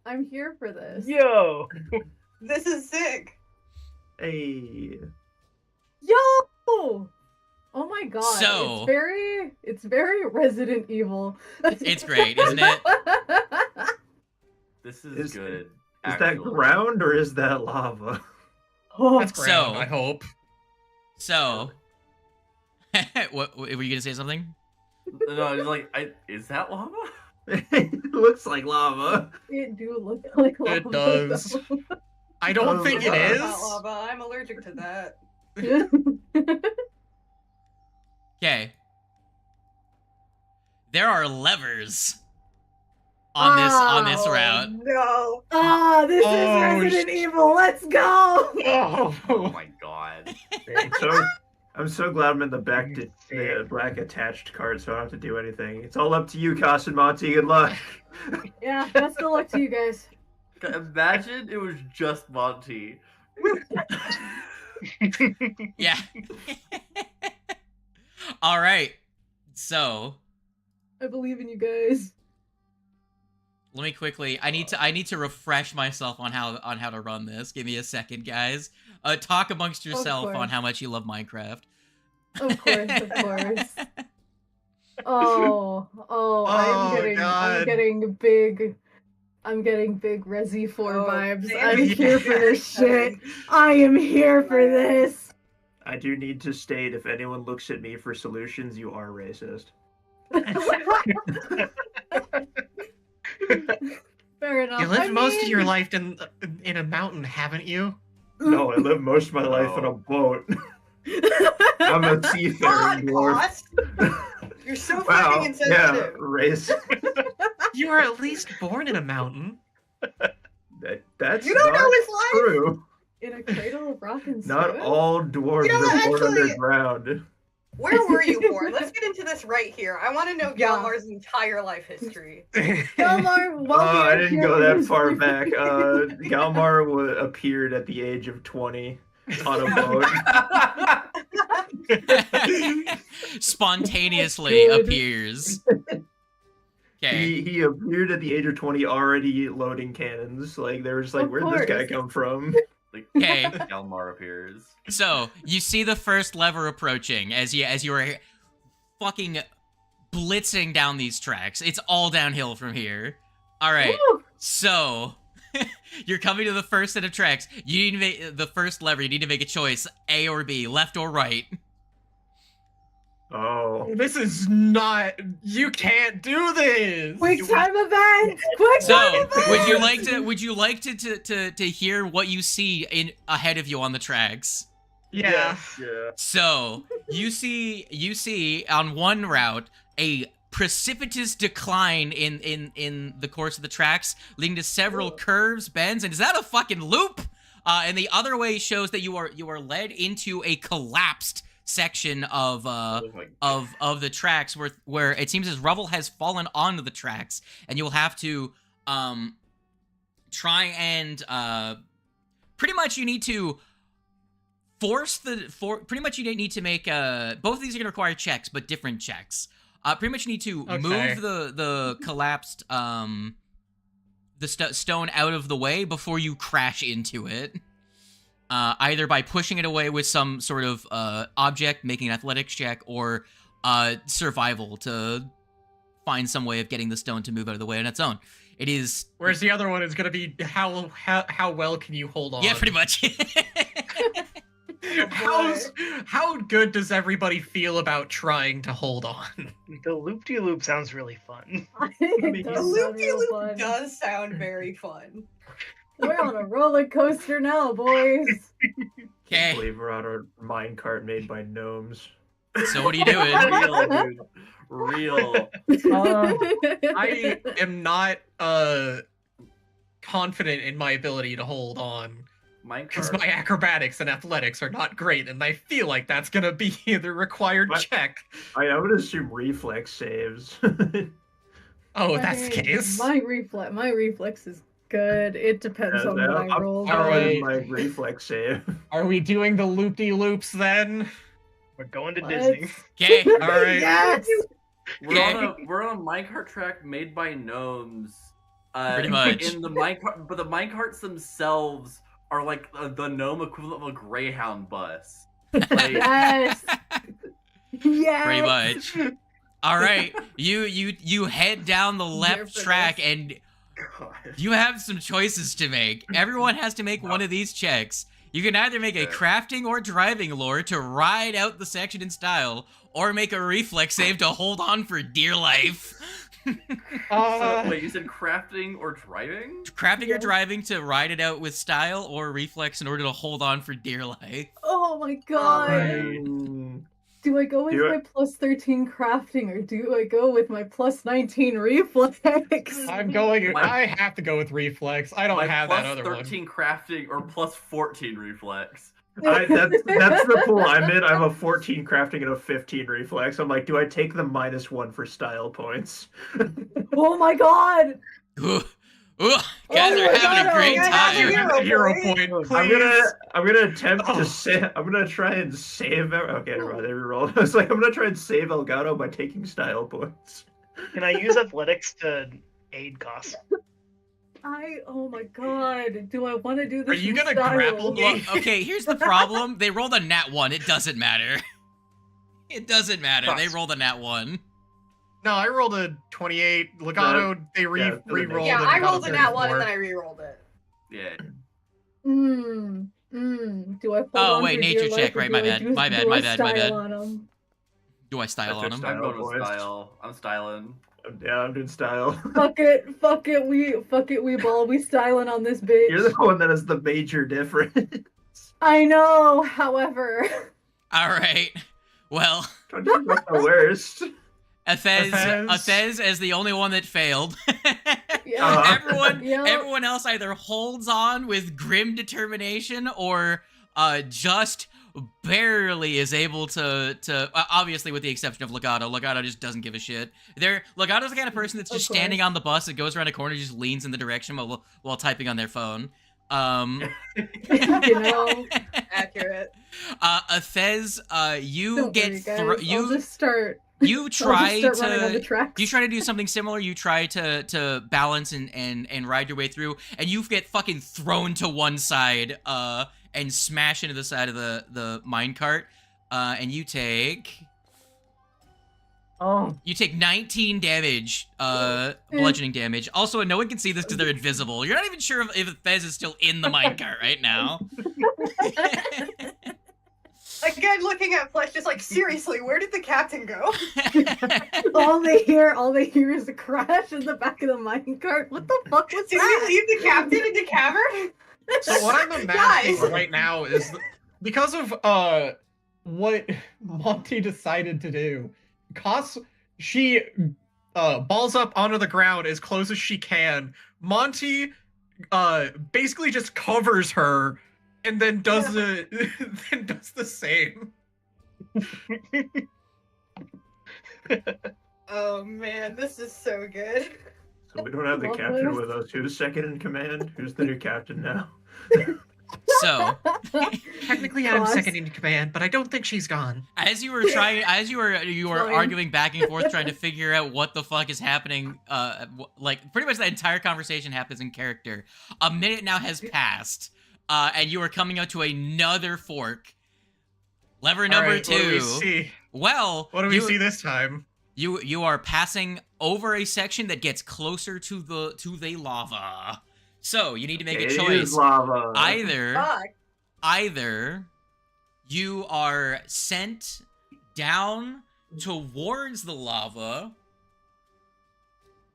S4: I'm here for this.
S8: Yo!
S1: This is sick.
S5: Hey.
S4: Yo! Oh my god.
S3: So-
S4: it's very Resident Evil.
S3: It's great, isn't it?
S2: This is
S5: Is-
S2: good.
S5: Is that
S2: actually.
S5: ground or is that lava?
S4: Oh,
S6: That's ground,
S3: So-
S6: I hope.
S3: So, What were you gonna say something?
S2: No, it's like, is that lava?
S5: It looks like lava.
S4: It do look like lava.
S6: It does.
S4: though.
S6: I don't
S5: Oh,
S6: think it
S5: God.
S6: is.
S1: About lava. I'm allergic to that.
S3: Okay. There are levers on this
S1: Oh,
S3: route.
S1: No.
S4: Ah, this
S6: Oh,
S4: is Resident Evil. Let's go.
S2: Oh
S6: Oh,
S2: my god.
S5: I'm so glad I'm in the black attached cart, so I don't have to do anything. It's all up to you, Cass and Monty. Good luck.
S4: Yeah, best of luck to you guys.
S2: Imagine it was just Monty.
S3: Yeah. All right. So
S4: I believe in you guys.
S3: let me quickly. I need to refresh myself on how to run this. Give me a second, guys. Talk amongst yourself on
S4: course.
S3: how much you love Minecraft.
S4: Of course, of course. Oh,
S6: Oh,
S4: I'm
S6: God.
S4: getting big Resi 4
S1: Oh,
S4: vibes.
S1: damn.
S4: I'm here for this shit. I am here for this.
S5: I do need to state, if anyone looks at me for solutions, you are racist.
S4: Fair enough.
S6: You lived
S4: I
S6: most of
S4: mean-
S6: your life in a mountain, haven't you?
S5: No, I live most of my life on a boat. I'm a
S1: God,
S5: seafaring dwarf.
S1: Cost. You're so
S5: Wow,
S1: fucking
S5: yeah,
S1: insensitive.
S5: race.
S6: You were at least born in a mountain.
S5: That's
S1: You don't
S5: not
S1: know his life.
S5: true.
S4: In a cradle of rock and
S5: Not
S4: stone?
S5: all dwarves
S1: You know what,
S5: are born
S1: actually-
S5: underground.
S1: Where were you born? Let's get into this right here. I want to know
S4: Yeah.
S1: Galmar's entire life history.
S4: Galmar, while we
S5: I
S4: are
S5: didn't
S4: here
S5: go
S4: for
S5: that
S4: this
S5: far
S4: brief-
S5: back. Galmar appeared at the age of 20 on a boat.
S3: Spontaneously
S4: Good.
S3: appears. Okay.
S5: He appeared at the age of 20 already loading cannons. Like, they were just like,
S4: Of
S5: where'd this guy
S4: course.
S5: come from?
S2: Like,
S3: Okay.
S2: Galmar appears.
S3: So you see the first lever approaching as you are fucking blitzing down these tracks. It's all downhill from here. All right.
S4: Woo!
S3: So you're coming to the first set of tracks. You need to make the first lever. You need to make a choice: A or B, left or right.
S5: Oh.
S6: This is not. You can't do this.
S4: Quick time event! Quick time
S3: So
S4: event!
S3: would you like to hear what you see in ahead of you on the tracks?
S6: Yeah.
S5: Yeah.
S3: So you see on one route a precipitous decline in the course of the tracks, leading to several curves, bends, and is that a fucking loop? And the other way shows that you are led into a collapsed section of
S2: Oh my God.
S3: of the tracks where it seems as rubble has fallen onto the tracks, and you will have to try and pretty much you need to pretty much you need to make both of these are going to require checks, but different checks. Pretty much you need to
S6: Okay.
S3: move the collapsed stone out of the way before you crash into it. Either by pushing it away with some sort of object, making an athletics check, or survival to find some way of getting the stone to move out of the way on its own. It is...
S6: Whereas the other one is gonna be how well can you hold on?
S3: Yeah, pretty much.
S6: How good does everybody feel about trying to hold on?
S8: The loop-de-loop sounds really fun.
S4: It
S1: The
S4: does sound
S1: loopy
S4: real
S1: loop
S4: fun.
S1: does sound very fun.
S4: We're on a roller coaster now, boys.
S3: Okay,
S5: I believe we're on a minecart made by gnomes.
S3: so what are you doing?
S2: Real, dude. Real.
S6: I am not confident in my ability to hold on because
S2: Minecart.
S6: my acrobatics and athletics are not great, and I feel like that's gonna be the required
S5: What?
S6: check.
S5: I would assume reflex saves.
S6: Oh,
S4: I
S6: that's the
S4: mean,
S6: case.
S4: My reflex is good. It depends on what I roll.
S6: All right.
S5: My reflex save.
S6: Are we doing the loop-de-loops then?
S8: We're going to
S4: Let's-
S8: Disney.
S3: Okay,
S6: All right.
S4: Yes.
S2: We're on a minecart track made by gnomes.
S3: Pretty much.
S2: In the minecart, but the minecarts themselves are like the gnome equivalent of a Greyhound bus. Like,
S4: Yes. Yes.
S3: pretty much. All right, you head down the
S4: Here
S3: left
S4: for
S3: track,
S4: this.
S3: and
S2: God.
S3: you have some choices to make. Everyone has to make one of these checks. You can either make a
S2: Okay.
S3: crafting or driving lore to ride out the section in style, or make a reflex save to hold on for dear life.
S2: So, wait, you said crafting or driving?
S3: Crafting or
S4: Yes.
S3: driving to ride it out with style, or reflex in order to hold on for dear life.
S4: Oh my god.
S5: Mm,
S4: Do I go with
S5: Do it.
S4: my plus 13 crafting or do I go with my plus 19 reflex?
S6: I'm going.
S2: My-
S6: I have to go with reflex. I don't
S2: My
S6: have
S2: plus
S6: that other
S2: 13 crafting or plus 14 reflex.
S5: that's the pool I'm in. I have a 14 crafting and a 15 reflex. I'm like, do I take the -1 for style points?
S4: Oh my god!
S3: Ooh, ooh, guys
S4: Oh
S3: are
S4: my
S3: having
S4: God,
S3: a great
S1: oh my
S3: time.
S1: God.
S6: one. Hero point, please.
S5: I'm gonna attempt
S6: Oh.
S5: to save. I'm gonna try and save. Okay, never mind. They rerolled. I was like, I'm gonna try and save Elgato by taking style points.
S8: Can I use athletics to aid costs?
S4: Oh my god, do I want to do this?
S6: Are you
S4: in
S6: gonna
S4: style?
S6: grapple me?
S3: Well, okay, here's the problem. They rolled a nat 1. It doesn't matter. It doesn't matter. They rolled a nat 1.
S6: No, I rolled a 28. Legato, they
S5: yeah,
S6: re-rolled.
S1: Yeah,
S6: and
S1: I
S6: got
S1: rolled a nat 1 and then I re-rolled it.
S2: Yeah.
S4: Do I hold
S3: Oh,
S4: on
S3: wait,
S4: for
S3: nature
S4: dear
S3: check,
S4: life, or
S3: right,
S4: do
S3: my
S4: I
S3: bad,
S4: do-
S3: my bad,
S4: do
S3: my
S4: I
S3: bad, my
S4: style
S3: bad.
S4: on 'em?
S3: Do I style
S5: That's
S3: on
S5: a
S3: him?
S5: style.
S2: I'm going
S5: boys.
S2: with style. I'm styling.
S5: Yeah, I'm doing style.
S4: Fuck it, we ball, we styling on this bitch.
S5: You're the one that is the major difference.
S4: I know, however.
S3: All right. Well,
S5: Don't you think the worst?
S3: Athez is the only one that failed.
S4: Yeah.
S3: Everyone,
S4: Yep.
S3: everyone else either holds on with grim determination or just barely is able to obviously with the exception of Legato. Legato just doesn't give a shit. Legato's the kind of person that's
S4: Of
S3: just
S4: course.
S3: standing on the bus and goes around a corner, just leans in the direction while typing on their phone.
S4: You know,
S1: Accurate.
S3: Athez, you
S4: don't
S3: get
S4: worry, guys.
S3: you
S4: I'll just start.
S3: you try
S4: I'll just start running on the
S3: to
S4: tracks.
S3: you try to do something similar. You try to balance and ride your way through, and you get fucking thrown to one side and smash into the side of the minecart, and you take 19 damage, bludgeoning damage. Also, no one can see this because they're invisible. You're not even sure if Fez is still in the minecart right now.
S1: Again, looking at Flesh, just like, seriously, where did the captain go?
S4: all they hear is a crash in the back of the minecart. What the fuck was
S1: Did we
S4: that?
S1: leave the captain in the cavern?
S6: So what I'm imagining
S1: Guys.
S6: right now is because of what Monty decided to do. She balls up onto the ground as close as she can. Monty basically just covers her and then does the same.
S1: Oh man, this is so good.
S5: So we don't have the
S4: Love
S5: captain
S4: this.
S5: with us. Who's second in command? Who's the new captain now?
S3: So,
S6: Technically,
S4: I'm
S6: I'm
S4: second
S6: second in command, but I don't think she's gone.
S3: as you were
S4: Fine.
S3: arguing back and forth trying to figure out what the fuck is happening, like pretty much the entire conversation happens in character. A minute now has passed, and you are coming out to another fork. Lever number
S6: All right,
S3: 2.
S6: What do we see?
S3: Well,
S6: What do we see this time?
S3: You are passing over a section that gets closer to the lava. So you need to make a
S5: It is
S3: choice.
S5: lava.
S1: Fuck.
S3: Either you are sent down towards the lava,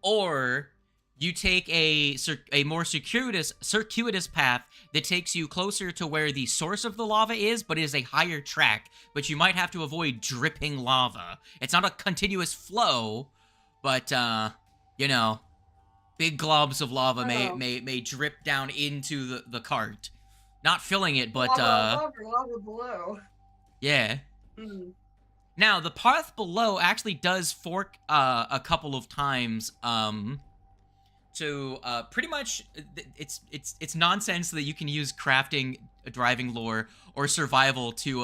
S3: or you take a more circuitous path that takes you closer to where the source of the lava is, but it is a higher track, but you might have to avoid dripping lava. It's not a continuous flow, but you know, big globs of lava
S1: Oh.
S3: may drip down into the cart. Not filling it, but
S1: lava below.
S3: yeah.
S1: Hmm.
S3: Now, the path below actually does fork a couple of times to pretty much it's nonsense that you can use crafting, driving lore, or survival to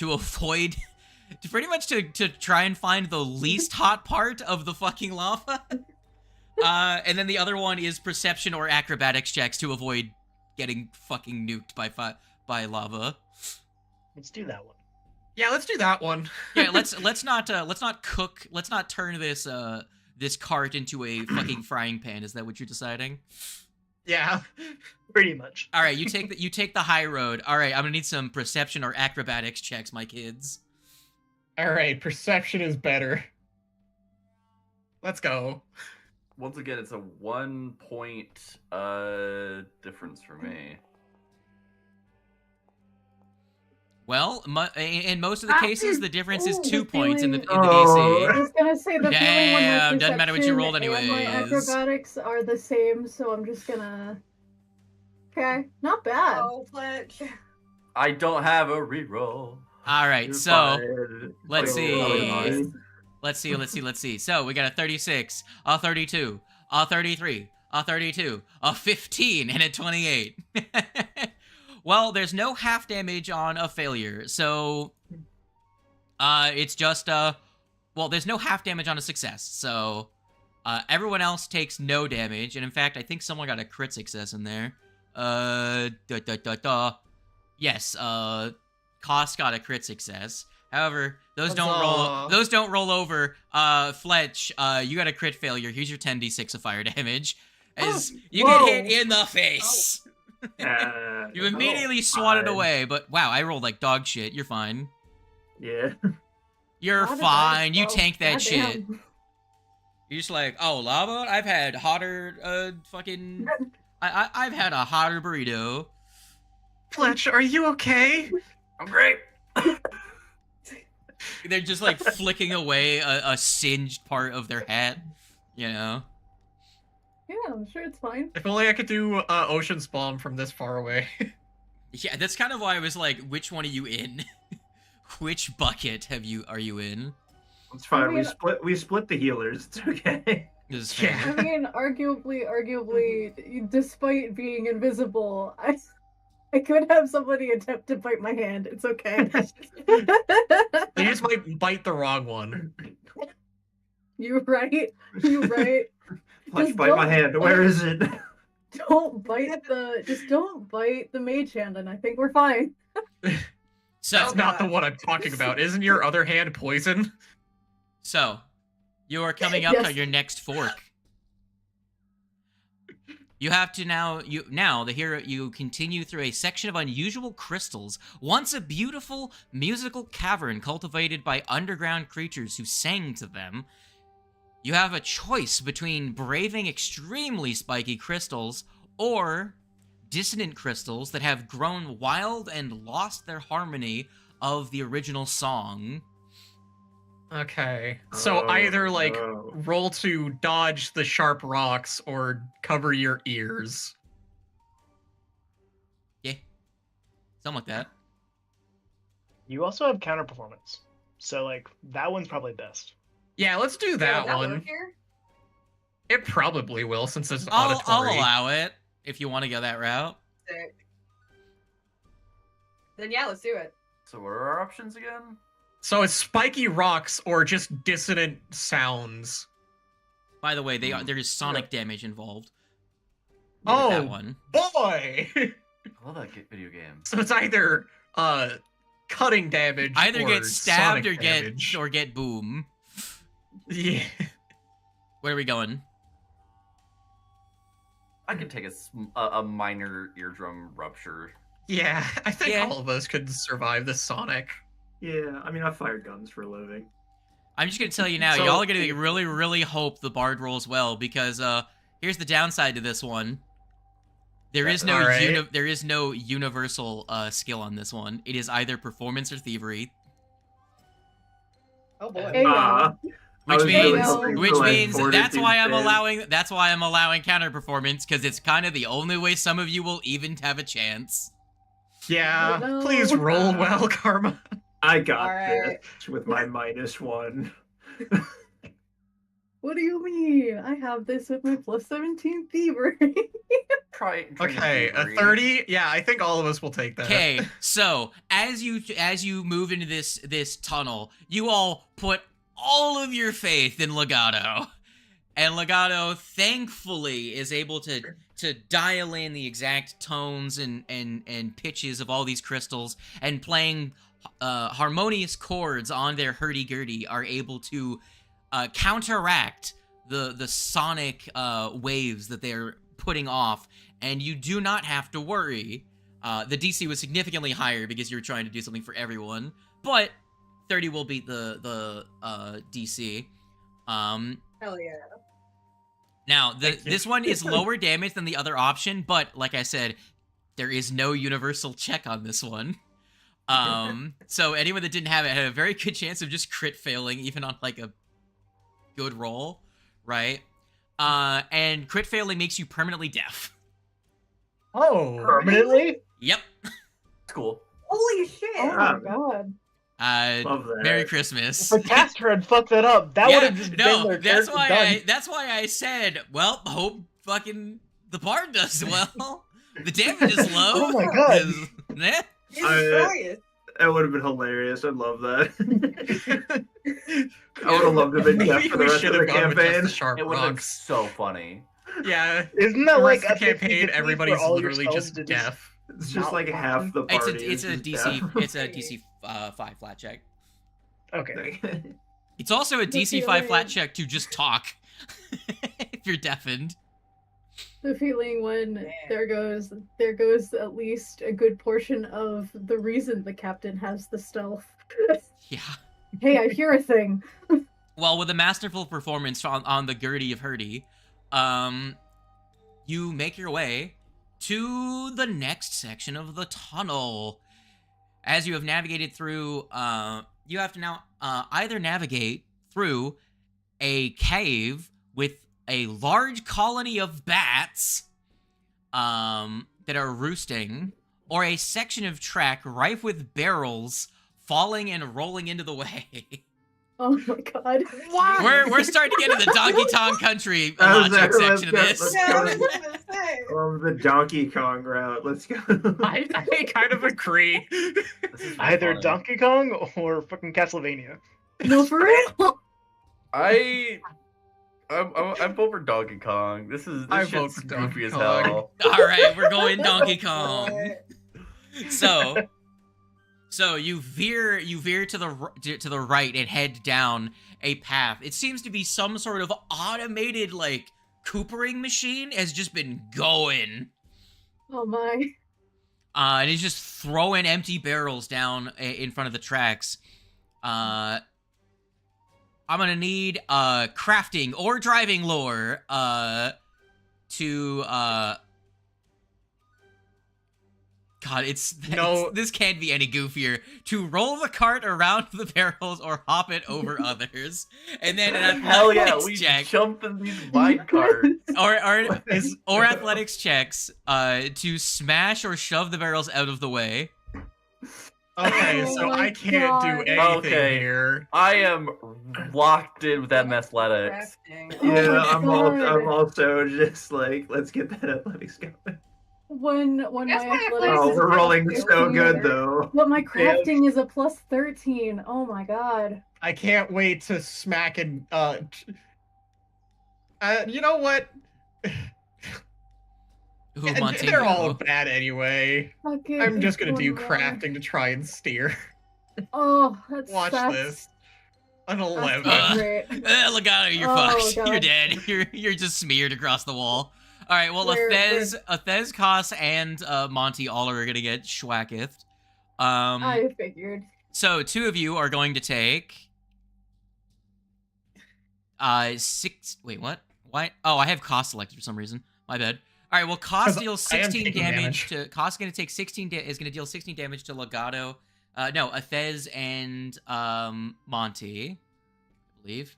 S3: avoid to pretty much to try and find the least hot part of the fucking lava. And then the other one is perception or acrobatics checks to avoid getting fucking nuked by lava.
S8: Let's do that one.
S6: Yeah, let's do that one.
S3: Yeah, let's not turn this cart into a fucking frying pan. Is that what you're deciding?
S6: Yeah.
S8: Pretty much.
S3: All right, you take the high road. All right, I'm gonna need some perception or acrobatics checks, my kids.
S6: All right, perception is better. Let's go.
S2: Once again, it's a 1 point difference for me.
S3: Well, in most of the cases, the difference is
S4: Ooh,
S3: 2
S4: the
S3: points in the
S4: feeling-
S6: Oh.
S4: I was gonna say the feeling when my
S3: Damn, doesn't matter what you rolled
S4: perception and my
S3: anyways.
S4: acrobatics are the same, so I'm just gonna. Okay, not bad.
S1: Oh, Fletch.
S2: I don't have a reroll.
S3: All right,
S5: You're
S3: so
S5: fine.
S3: let's
S5: Like,
S3: see.
S5: oh,
S3: Let's see. So we got a 36, a 32, a 33, a 32, a 15, and a 28. Well, there's no half damage on a failure, so it's just well, there's no half damage on a success, so everyone else takes no damage, and in fact, I think someone got a crit success in there. Yes, Koss got a crit success. However, those don't roll.
S6: Huzzah.
S3: Those don't roll over. Fletch, you got a crit failure. Here's your 10d6 of fire damage. As you
S5: Whoa.
S3: get hit in the face. You immediately swat it
S5: fine.
S3: away, but wow, I rolled like dog shit. You're fine.
S5: Yeah.
S3: You're
S4: Not a
S3: fine.
S4: dice
S3: You
S4: roll.
S3: tank that
S4: Goddamn.
S3: shit. You're just like, oh, lava? I've had hotter, fucking... I've had a hotter burrito.
S6: Fletch, are you okay?
S2: I'm great.
S3: They're just like flicking away a singed part of their hat, you know?
S4: Yeah, I'm sure it's fine.
S6: If only I could do Ocean's Bomb from this far away.
S3: Yeah, that's kind of why I was like, which one are you in? Which bucket are you in?
S5: It's fine.
S4: I
S5: we
S4: mean-
S5: split the healers. It's okay.
S3: This is fair.
S6: Yeah.
S4: I mean, arguably, despite being invisible, I could have somebody attempt to bite my hand. It's okay.
S6: They just might bite the wrong one.
S4: You're right. You're right.
S5: Fletch,
S4: Just
S5: bite my
S4: don't
S5: hand. Where is it?
S4: Just don't bite the mage hand, and I think we're fine.
S3: So,
S6: That's not the one I'm talking about. Isn't your other hand poison?
S3: So, you are coming up
S4: Yes.
S3: on your next fork. You have to you continue through a section of unusual crystals, once a beautiful musical cavern cultivated by underground creatures who sang to them. You have a choice between braving extremely spiky crystals or dissonant crystals that have grown wild and lost their harmony of the original song.
S6: Okay. So
S5: Oh,
S6: either like
S5: no.
S6: roll to dodge the sharp rocks or cover your ears.
S3: Yeah. Something like that.
S8: You also have counter performance, so like that one's probably best.
S6: Yeah, let's do that
S1: Would
S6: one.
S1: work here?
S6: It probably will since it's
S3: I'll
S6: auditory.
S3: allow it if you want to go that route.
S1: Sick. Then yeah, let's do it.
S2: So what are our options again?
S6: So it's spiky rocks or just dissonant sounds.
S3: By the way, there is sonic damage involved. with
S6: Oh.
S3: that one.
S6: Boy!
S2: I love that video game.
S6: So it's either cutting damage
S3: Either
S6: or
S3: get stabbed
S6: sonic
S3: or
S6: damage.
S3: get boom.
S6: Yeah.
S3: Where are we going?
S2: I could take a minor eardrum rupture.
S6: Yeah, I think
S3: Yeah.
S6: all of us could survive the sonic.
S5: Yeah, I mean, I fire guns for a living.
S3: I'm just gonna tell you now,
S6: So-
S3: y'all are gonna really, really hope the bard rolls well because here's the downside to this one. There is no
S6: Alright.
S3: there is no universal skill on this one. It is either performance or thievery,
S1: Oh boy.
S4: Hey,
S5: I
S3: which
S5: was really
S4: means-
S5: hoping for,
S3: which
S5: like,
S3: means
S5: Fortitude
S3: that's why I'm
S5: save.
S3: allowing counter performance because it's kind of the only way some of you will even have a chance.
S6: Yeah,
S4: No.
S6: please roll well, Karma.
S5: I got
S1: Alright.
S5: this with my -1.
S4: What do you mean? I have this with my plus 17 thievery.
S2: Try
S6: Okay, a 30? Yeah, I think all of us will take that.
S3: Okay, so as you move into this tunnel, you all put all of your faith in Legato. And Legato thankfully is able to dial in the exact tones and pitches of all these crystals, and playing harmonious chords on their hurdy-gurdy are able to counteract the sonic waves that they're putting off, and you do not have to worry. The DC was significantly higher because you're trying to do something for everyone, but 30 will beat the DC.
S1: Hell yeah.
S3: Now, this one is lower damage than the other option, but like I said, there is no universal check on this one. So anyone that didn't have it had a very good chance of just crit failing, even on like a good roll, right? And crit failing makes you permanently deaf.
S8: Oh, permanently?
S3: Yep.
S2: Cool.
S1: Holy shit!
S4: Oh my god.
S5: Love that.
S3: Merry Christmas.
S8: If a caster had fucked that up, that would have just been their
S3: that's
S8: character
S3: why
S8: done.
S3: that's why I said, well, hope fucking the bard does well. The damage is low.
S8: Oh my god.
S3: 'cause, eh.
S1: Jesus Christ.
S5: That would have been hilarious. I'd love that. I would have loved to have been deaf
S6: Maybe
S5: for the
S6: we
S5: rest
S6: should
S5: of the
S6: have gone with just
S5: campaign.
S6: the sharp
S2: It would have been
S6: rocks.
S2: so funny.
S6: Yeah.
S8: Isn't that
S6: The
S8: like
S6: rest of the
S8: a
S6: campaign,
S8: 50-50
S6: everybody's
S8: for all
S6: literally
S8: your
S6: just
S8: spells to
S6: deaf.
S5: It's just
S8: not
S5: like half
S8: function?
S5: the party.
S3: It's a
S5: is just
S3: DC
S5: deaf.
S3: it's a DC 5 flat check.
S8: Okay.
S3: It's also a
S4: The
S3: DC 5 flat
S4: feeling-
S3: check to just talk if you're deafened.
S4: The feeling when there goes at least a good portion of the reason the captain has the stealth.
S3: Yeah.
S4: Hey, I hear a thing.
S3: Well, with a masterful performance on the Gertie of Hurdy, you make your way to the next section of the tunnel. As you have navigated through, you have to now either navigate through a cave with a large colony of bats that are roosting, or a section of track rife with barrels falling and rolling into the way.
S4: Oh my god.
S3: We're starting to get into the Donkey Kong Country
S5: That was
S3: logic
S5: it.
S3: section of
S5: Let's
S3: this.
S5: go.
S1: Yeah, I was gonna say.
S5: The Donkey Kong route. Let's go.
S6: I kind of agree.
S2: This is
S8: Either
S2: funny.
S8: Donkey Kong or fucking Castlevania.
S4: No, for real.
S2: I'm over Donkey Kong. This
S6: I vote
S2: shit's
S6: for Donkey
S2: goofy as
S6: Kong.
S2: hell.
S3: All right, we're going Donkey Kong. So you veer to the right and head down a path. It seems to be some sort of automated like coopering machine has just been going.
S4: Oh my.
S3: And he's just throwing empty barrels down in front of the tracks. I'm gonna need crafting or driving lore to God, this can't be any goofier. To roll the cart around the barrels or hop it over others, and then an
S2: Hell yeah,
S3: athletics
S2: we
S3: check
S2: jump in these mine carts.
S3: or athletics checks to smash or shove the barrels out of the way.
S6: Okay,
S4: Oh
S6: so
S4: my
S6: I can't do
S4: God.
S6: anything
S2: Okay.
S6: here.
S2: I am locked in with that athletics.
S1: Crafting.
S5: Yeah,
S4: Oh my
S5: I'm
S4: God.
S5: also just like, let's get that athletics going.
S4: When
S1: That's
S4: my
S1: my
S4: athletics
S5: Oh,
S4: is
S5: we're
S4: plus
S5: rolling so
S4: 13,
S5: good though.
S4: But my crafting is a plus 13. Oh my god.
S6: I can't wait to smack and you know what?
S3: Ooh, Monte,
S6: They're all
S3: go.
S6: bad anyway.
S4: Fucking
S6: I'm just gonna do
S4: one more.
S6: crafting to try and steer.
S4: Oh, that's
S6: Watch
S4: that's,
S6: this. An
S4: That's
S6: 11.
S3: Uh,
S4: great.
S3: Legato, you're
S4: Oh,
S3: fucked.
S4: God.
S3: You're dead. You're just smeared across the wall. All right, well,
S4: We're-
S3: Athez, Koss, and Monty all are gonna get schwackethed.
S4: I figured.
S3: So 2 of you are going to take 6. Wait, what? Why? Oh, I have Koss selected for some reason. My bad. All right, well, Koss
S6: 'Cause
S3: deals
S6: I am
S3: 16
S6: taking
S3: damage
S6: damage.
S3: to. Koss is gonna take 16. Is gonna deal 16 damage to Legato. No, Athez and Monty, I believe.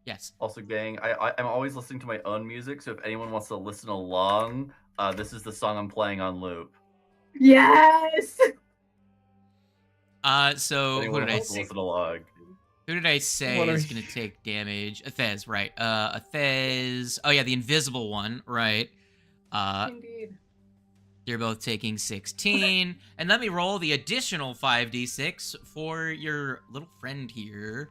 S3: Yes.
S2: Also, gang, I'm always listening to my own music, so if anyone wants to listen along, this is the song I'm playing on loop.
S4: Yes.
S3: So who
S2: Anyone
S3: did I
S2: wants to
S3: say?
S2: listen along?
S3: Who did I say
S6: What are
S3: is
S6: you-
S3: gonna take damage? Athez, right? Athez. Oh yeah, the invisible one, right?
S4: Indeed.
S3: You're both taking 16, and let me roll the additional 5d6 for your little friend here.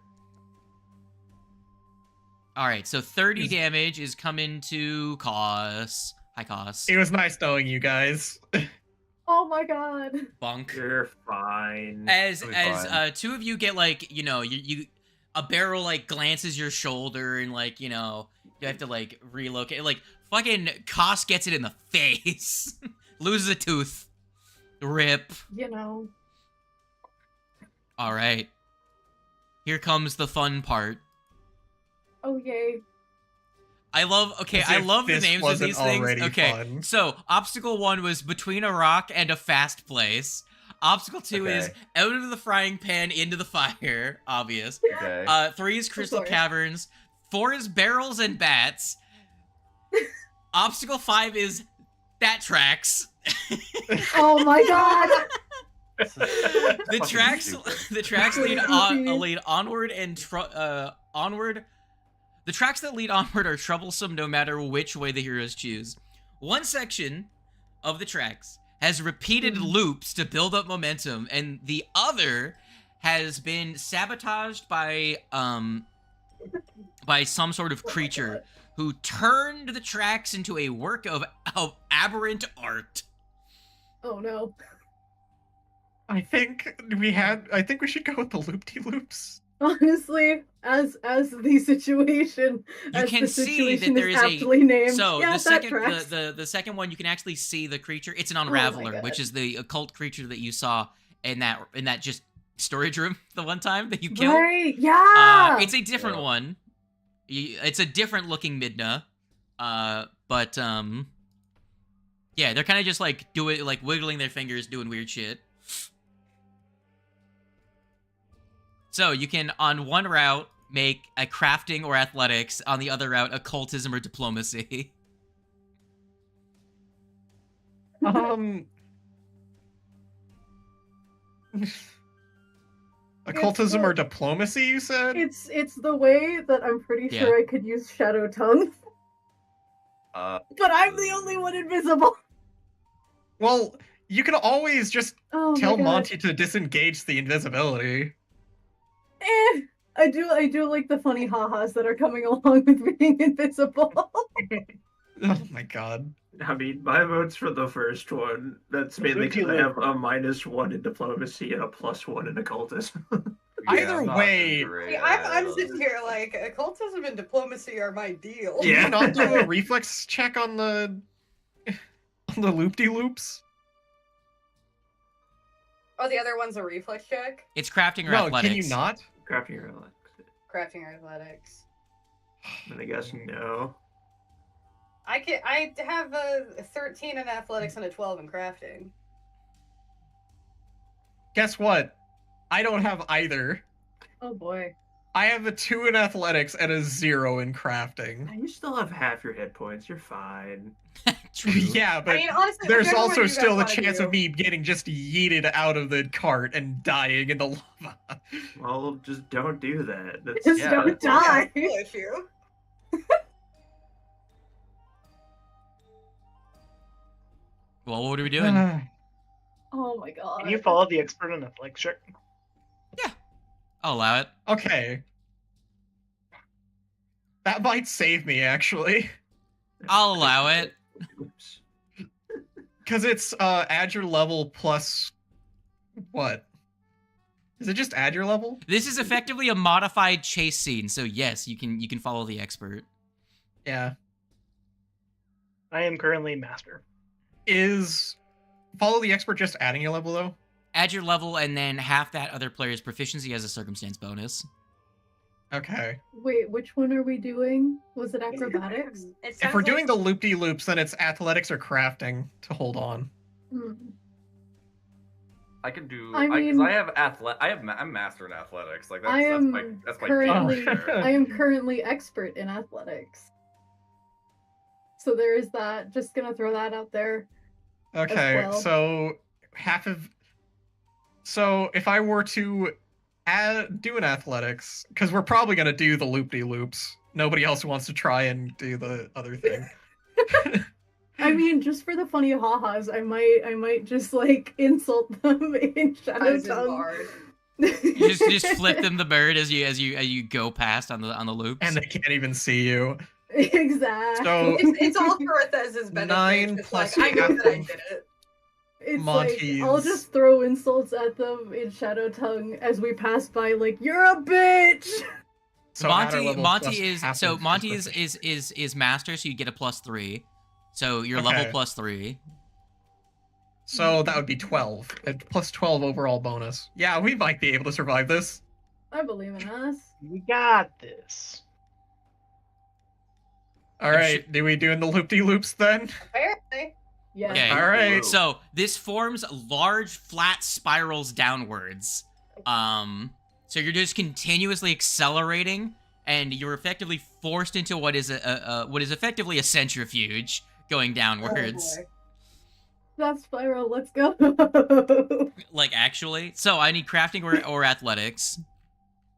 S3: All right, so 30 damage is coming to Koss. Hi, Koss.
S6: It was nice knowing you guys.
S4: Oh my god.
S3: Bunk.
S5: You're fine.
S3: As
S2: It'll be fine.
S3: 2 of you get like, you a barrel like glances your shoulder and like, you have to like relocate. Like Fucking Koss gets it in the face. Loses a tooth. Rip.
S4: You know.
S3: All right. Here comes the fun part.
S4: Oh yay.
S3: I love the names of these things. Okay,
S6: fun.
S3: so Obstacle 1 was between a rock and a fast place. Obstacle 2 is out of the frying pan into the fire, obvious.
S2: Okay.
S3: 3 is Crystal
S4: course.
S3: Caverns. 4 is barrels and bats. Obstacle 5 is that tracks.
S4: Oh my god.
S3: The
S2: Fucking
S3: tracks
S2: stupid.
S3: the tracks lead onward and onward. The tracks that lead onward are troublesome no matter which way the heroes choose. One section of the tracks has repeated loops to build up momentum, and the other has been sabotaged by some sort of creature who turned the tracks into a work of aberrant art.
S4: Oh no.
S6: I think we should go with the loop-de-loops.
S4: Honestly, as the situation,
S3: You can see that there is
S4: aptly named.
S3: So
S4: yeah,
S3: the second
S4: that tracks.
S3: the second one, you can actually see the creature. It's an
S4: my
S3: unraveler,
S4: God.
S3: which is the occult creature that you saw in that just storage room the one time that you killed.
S4: Right, yeah.
S3: It's a different one. It's a different looking Midna. But yeah, they're kind of just like wiggling their fingers, doing weird shit. So you can, on one route, make a crafting or athletics. On the other route, occultism or diplomacy.
S6: Occultism or diplomacy, you said?
S4: It's the way that I'm pretty sure I could use Shadow Tongue. But I'm the only one invisible.
S6: Well, you can always just
S4: Oh
S6: tell
S4: my God.
S6: Monty to disengage the invisibility.
S4: I do like the funny ha-has that are coming along with being invisible.
S6: Oh my god.
S5: I mean, my vote's for the first one. That's mainly because I have a -1 in diplomacy and a +1 in occultism.
S6: Either
S2: I'm not
S6: way-
S2: great
S1: See,
S2: at
S1: I'm
S2: it.
S1: sitting here like occultism and diplomacy are my deal.
S6: Can you not do a reflex check on the loop-de-loops?
S1: Oh, the other one's a reflex check.
S3: It's crafting or
S6: No,
S3: athletics.
S6: can you not?
S5: Crafting your Alex.
S1: Crafting or athletics.
S5: And I guess no.
S1: I have a 13 in athletics and a 12 in crafting.
S6: Guess what? I don't have either.
S4: Oh boy.
S6: I have a 2 in athletics and a 0 in crafting.
S5: You still have half your hit points. You're fine.
S3: True.
S6: Yeah, but
S1: I mean, honestly,
S6: there's
S1: whichever one
S6: also
S1: you guys
S6: still the
S1: wanna
S6: chance
S1: do.
S6: of me getting just yeeted out of the cart and dying in the lava.
S5: Well, just don't do that. That's
S4: Just
S2: Yeah,
S4: don't
S2: that's-
S4: die.
S1: Yeah, no issue.
S3: Well, what are we doing?
S4: Oh my god.
S8: Can you follow the expert on athletics check?
S3: I'll allow it.
S6: Okay. That might save me, actually.
S3: I'll allow it.
S5: Oops.
S6: Because it's add your level plus... What? Is it just add your level?
S3: This is effectively a modified chase scene, so yes, you can follow the expert.
S6: Yeah.
S8: I am currently master.
S6: Is follow the expert just adding your level, though?
S3: Add your level, and then half that other player's proficiency as a circumstance bonus.
S6: Okay.
S4: Wait, which one are we doing? Was it acrobatics?
S1: It
S6: If we're
S1: sounds
S6: doing the loop-de-loops, then it's athletics or crafting to hold on.
S4: Hmm.
S2: I can do.
S4: I
S2: Because
S4: mean-
S2: I have I'm master in athletics. Like that's
S4: I am
S2: that's my
S4: currently
S2: peak right there.
S4: I am currently expert in athletics. So there is that. Just gonna throw that out there.
S6: Okay,
S4: well.
S6: so half of... So if I were to do an athletics, because we're probably going to do the loop-de-loops. Nobody else wants to try and do the other thing.
S4: I mean, just for the funny ha-has, I might just like insult them in Shadow
S1: Eyes and
S4: Tongue.
S1: barred.
S3: You just flip them the bird as you go past on the loops.
S6: And they can't even see you.
S4: Exactly.
S6: So-
S1: It's all Carithez's benefit.
S6: 9
S1: It's
S6: plus
S1: like, I know that I
S6: half.
S1: did it.
S4: It's
S6: Monty's-
S4: like I'll just throw insults at them in Shadow Tongue as we pass by, like, you're a bitch.
S6: So at our
S3: Monty
S6: level, plus half of
S3: Monty
S6: his
S3: is master, so you get a +3. So you're level
S6: Okay.
S3: +3.
S6: So that would be 12. Plus 12 overall bonus. Yeah, we might be able to survive this.
S4: I believe in us.
S8: We got this.
S6: Alright, do we doing the loop-de-loops then?
S1: Apparently.
S4: Yeah.
S3: Okay.
S6: Alright.
S3: So this forms large flat spirals downwards. So you're just continuously accelerating, and you're effectively forced into what is effectively a centrifuge going downwards.
S1: Oh, boy.
S4: That spiral, let's go.
S3: Like actually. So I need crafting or athletics.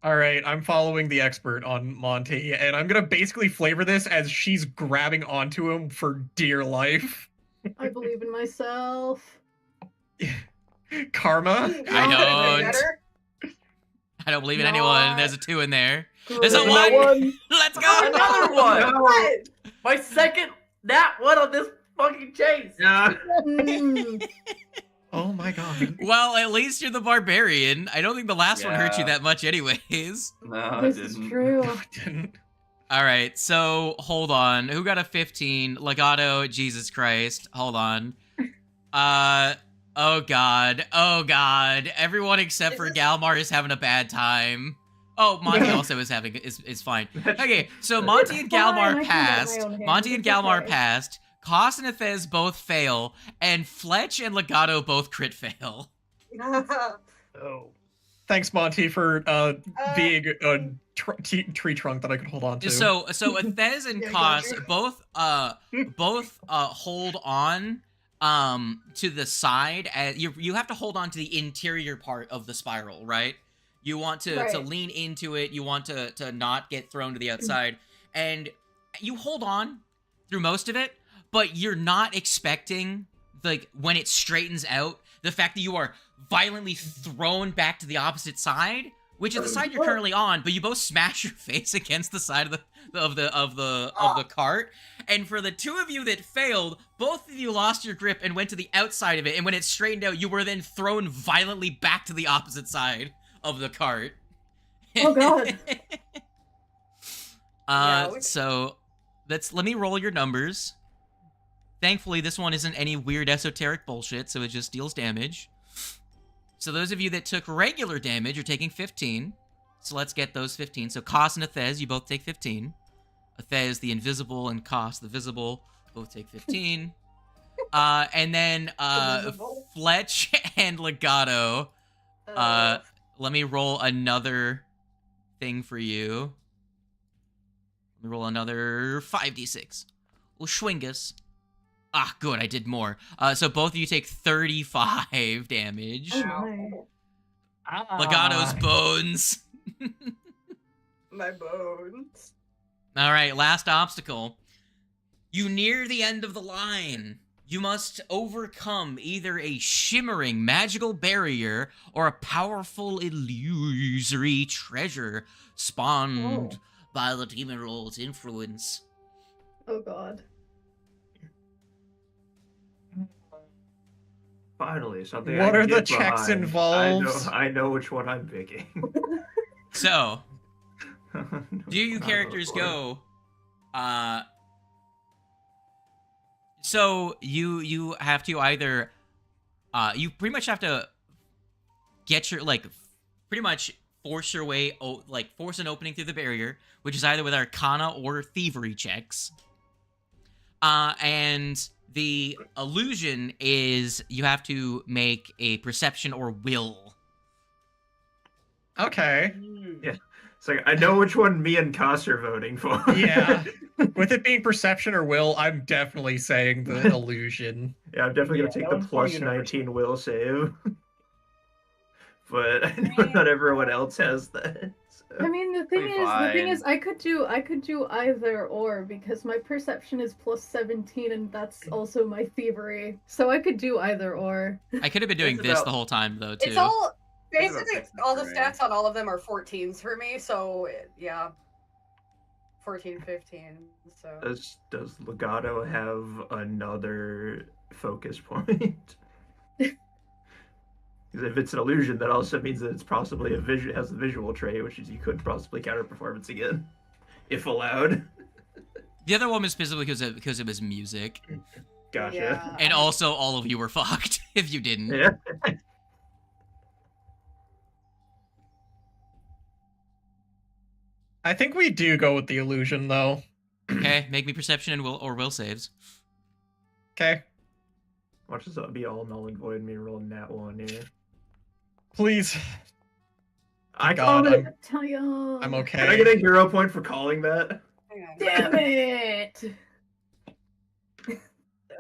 S6: Alright, I'm following the expert on Monty, and I'm gonna basically flavor this as she's grabbing onto him for dear life.
S4: I believe in myself.
S6: Karma?
S3: I don't.
S1: Better?
S3: I don't believe in
S4: No.
S3: anyone. There's a 2 in there. There's a
S4: Great.
S3: 1. Let's go.
S2: Another one.
S1: What?
S2: My second nat one on this fucking chase.
S5: Yeah.
S4: Mm.
S6: Oh my god.
S3: Well, at least you're the barbarian. I don't think the last one hurt you
S2: Yeah.
S3: that much anyways.
S2: No, I
S4: This is
S2: didn't.
S4: true.
S6: God, didn't.
S3: All right, so hold on. Who got a 15? Legato, Jesus Christ. Hold on. Oh god. Oh god. Everyone except
S1: Is
S3: for
S1: this-
S3: Galmar is having a bad time. Oh, Monty also is fine. Okay, so Monty and
S4: Fine, I
S3: Galmar
S4: can get my
S3: passed.
S4: own hand,
S3: Monty and
S4: it's
S3: Galmar
S4: okay.
S3: passed. Koss and Athez both fail, and Fletch and Legato both crit fail.
S8: Oh.
S6: Thanks, Monty, for being a tree trunk that I could hold on to.
S3: So Athez and
S1: Yeah,
S3: Koss
S1: gotcha.
S3: both hold on to the side. You have to hold on to the interior part of the spiral, right? You want to
S4: Right.
S3: lean into it. You want to not get thrown to the outside, and you hold on through most of it. But you're not expecting, like, when it straightens out, the fact that you are violently thrown back to the opposite side, which is the side you're currently on, but you both smash your face against the side of the cart. And for the 2 of you that failed, both of you lost your grip and went to the outside of it. And when it straightened out, you were then thrown violently back to the opposite side of the cart.
S4: Oh, God.
S3: So let me roll your numbers. Thankfully, this one isn't any weird esoteric bullshit, so it just deals damage. So those of you that took regular damage are taking 15. So let's get those 15. So Koss and Athez, you both take 15. Athez, the invisible, and Koss, the visible, both take 15. And then
S1: Invisible?
S3: Fletch and Legato, let me roll another thing for you. Let me roll another 5d6. Well, Schwingus. Ah, good, I did more. So both of you take 35 damage.
S4: Oh, my.
S3: Legato's bones.
S1: My bones.
S3: All right, last obstacle. You near the end of the line. You must overcome either a shimmering magical barrier or a powerful illusory treasure spawned by the demon lord's influence.
S4: Oh, God.
S5: Finally, something.
S6: What
S5: I
S6: are
S5: can
S6: the
S5: get
S6: checks
S5: behind.
S6: involved?
S5: I know which one I'm picking.
S3: So,
S5: No,
S3: do you
S5: not
S3: characters
S5: before.
S3: go? So you have to either, you pretty much have to get your pretty much force your way, force an opening through the barrier, which is either with Arcana or Thievery checks. And the illusion is you have to make a Perception or Will.
S6: Okay.
S5: Yeah. It's like I know which one me and Koss are voting for.
S6: Yeah. With it being perception or will, I'm definitely saying the illusion.
S5: Yeah, I'm definitely gonna
S8: Yeah,
S5: take
S8: that
S5: the
S8: one's more
S5: plus
S8: universal.
S5: 19 will save. But I know not everyone else has that.
S4: I mean, the thing
S2: Pretty
S4: is,
S2: fine.
S4: I could do either or because my perception is plus 17, and that's also my thievery. So I could do either or.
S3: I could have been doing
S2: It's
S3: this
S2: about-
S3: the whole time though too.
S1: It's all
S2: It's about
S1: basically
S2: 16
S1: all the
S2: for me.
S1: stats on all of them are 14s for me. So yeah, 14, 15. So
S5: Does Legato have another focus point? Because if it's an illusion, that also means that it's possibly has a visual trait, which is you could possibly counter performance again, if allowed.
S3: The other one was specifically because it was music.
S5: Gotcha.
S1: Yeah.
S3: And also, all of you were fucked if you didn't.
S5: Yeah.
S6: I think we do go with the illusion, though.
S3: Okay, make me perception and will saves.
S6: Okay.
S5: Watch this be all null and void, me rolling that one here.
S6: Please.
S5: I
S6: God,
S5: called it.
S6: I'm okay.
S5: Can I get a hero point for calling that?
S1: Hang on.
S4: Damn it!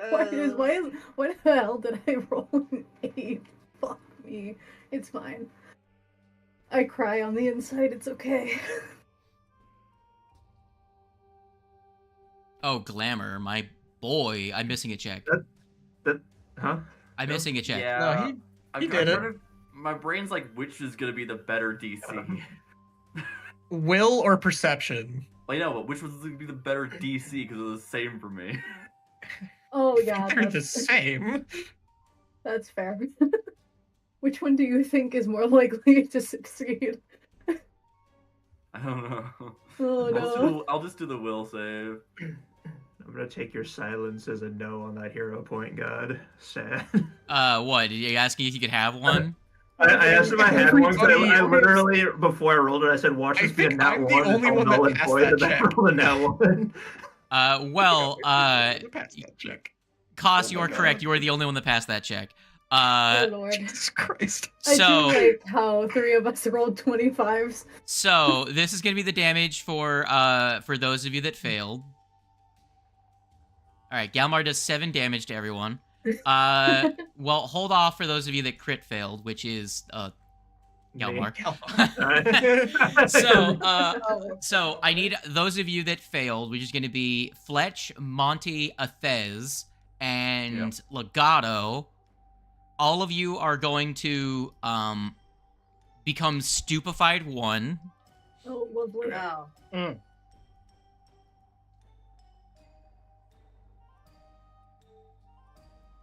S4: Why the hell did I roll an 8? Fuck me. It's fine. I cry on the inside, it's okay.
S3: Oh, Glamour, my boy. I'm missing a check.
S5: Huh?
S3: I'm missing a check.
S2: Yeah.
S6: No, he did it.
S2: My brain's like, which is gonna be the better DC?
S6: Will or perception?
S2: I know, but which was gonna be the better DC because it was the same for me.
S4: Oh yeah,
S6: They're the same.
S4: that's fair. Which one do you think is more likely to succeed?
S2: I don't know.
S4: Oh no.
S2: I'll just do the will save.
S5: I'm gonna take your silence as a no on that hero point, God. Sad.
S3: What? Are you asking if you could have one?
S5: I asked if I had one, because I
S6: Everybody-
S5: literally, before I rolled it, I said, watch
S6: I
S5: this be a
S6: think
S5: nat
S6: I'm the
S5: one.
S6: only
S5: it's all
S6: one that
S5: null and
S6: passed
S5: void,
S6: that
S5: and then I
S6: check.
S5: rolled a nat one.
S3: Well,
S6: Pass that check.
S3: Koss,
S5: Oh
S3: you
S5: my
S3: are
S5: God.
S3: correct. You are the only one that passed that check.
S4: Oh lord.
S6: Jesus Christ.
S4: I
S3: So,
S4: do like how 3 of us rolled 25s.
S3: so this is gonna be the damage for those of you that failed. All right, Galmar does 7 damage to everyone. Well, hold off for those of you that crit failed, which is Galmar. So I need those of you that failed, which is going to be Fletch, Monty, Athez, and Legato. All of you are going to become stupefied 1.
S4: Oh, lovely.
S1: No.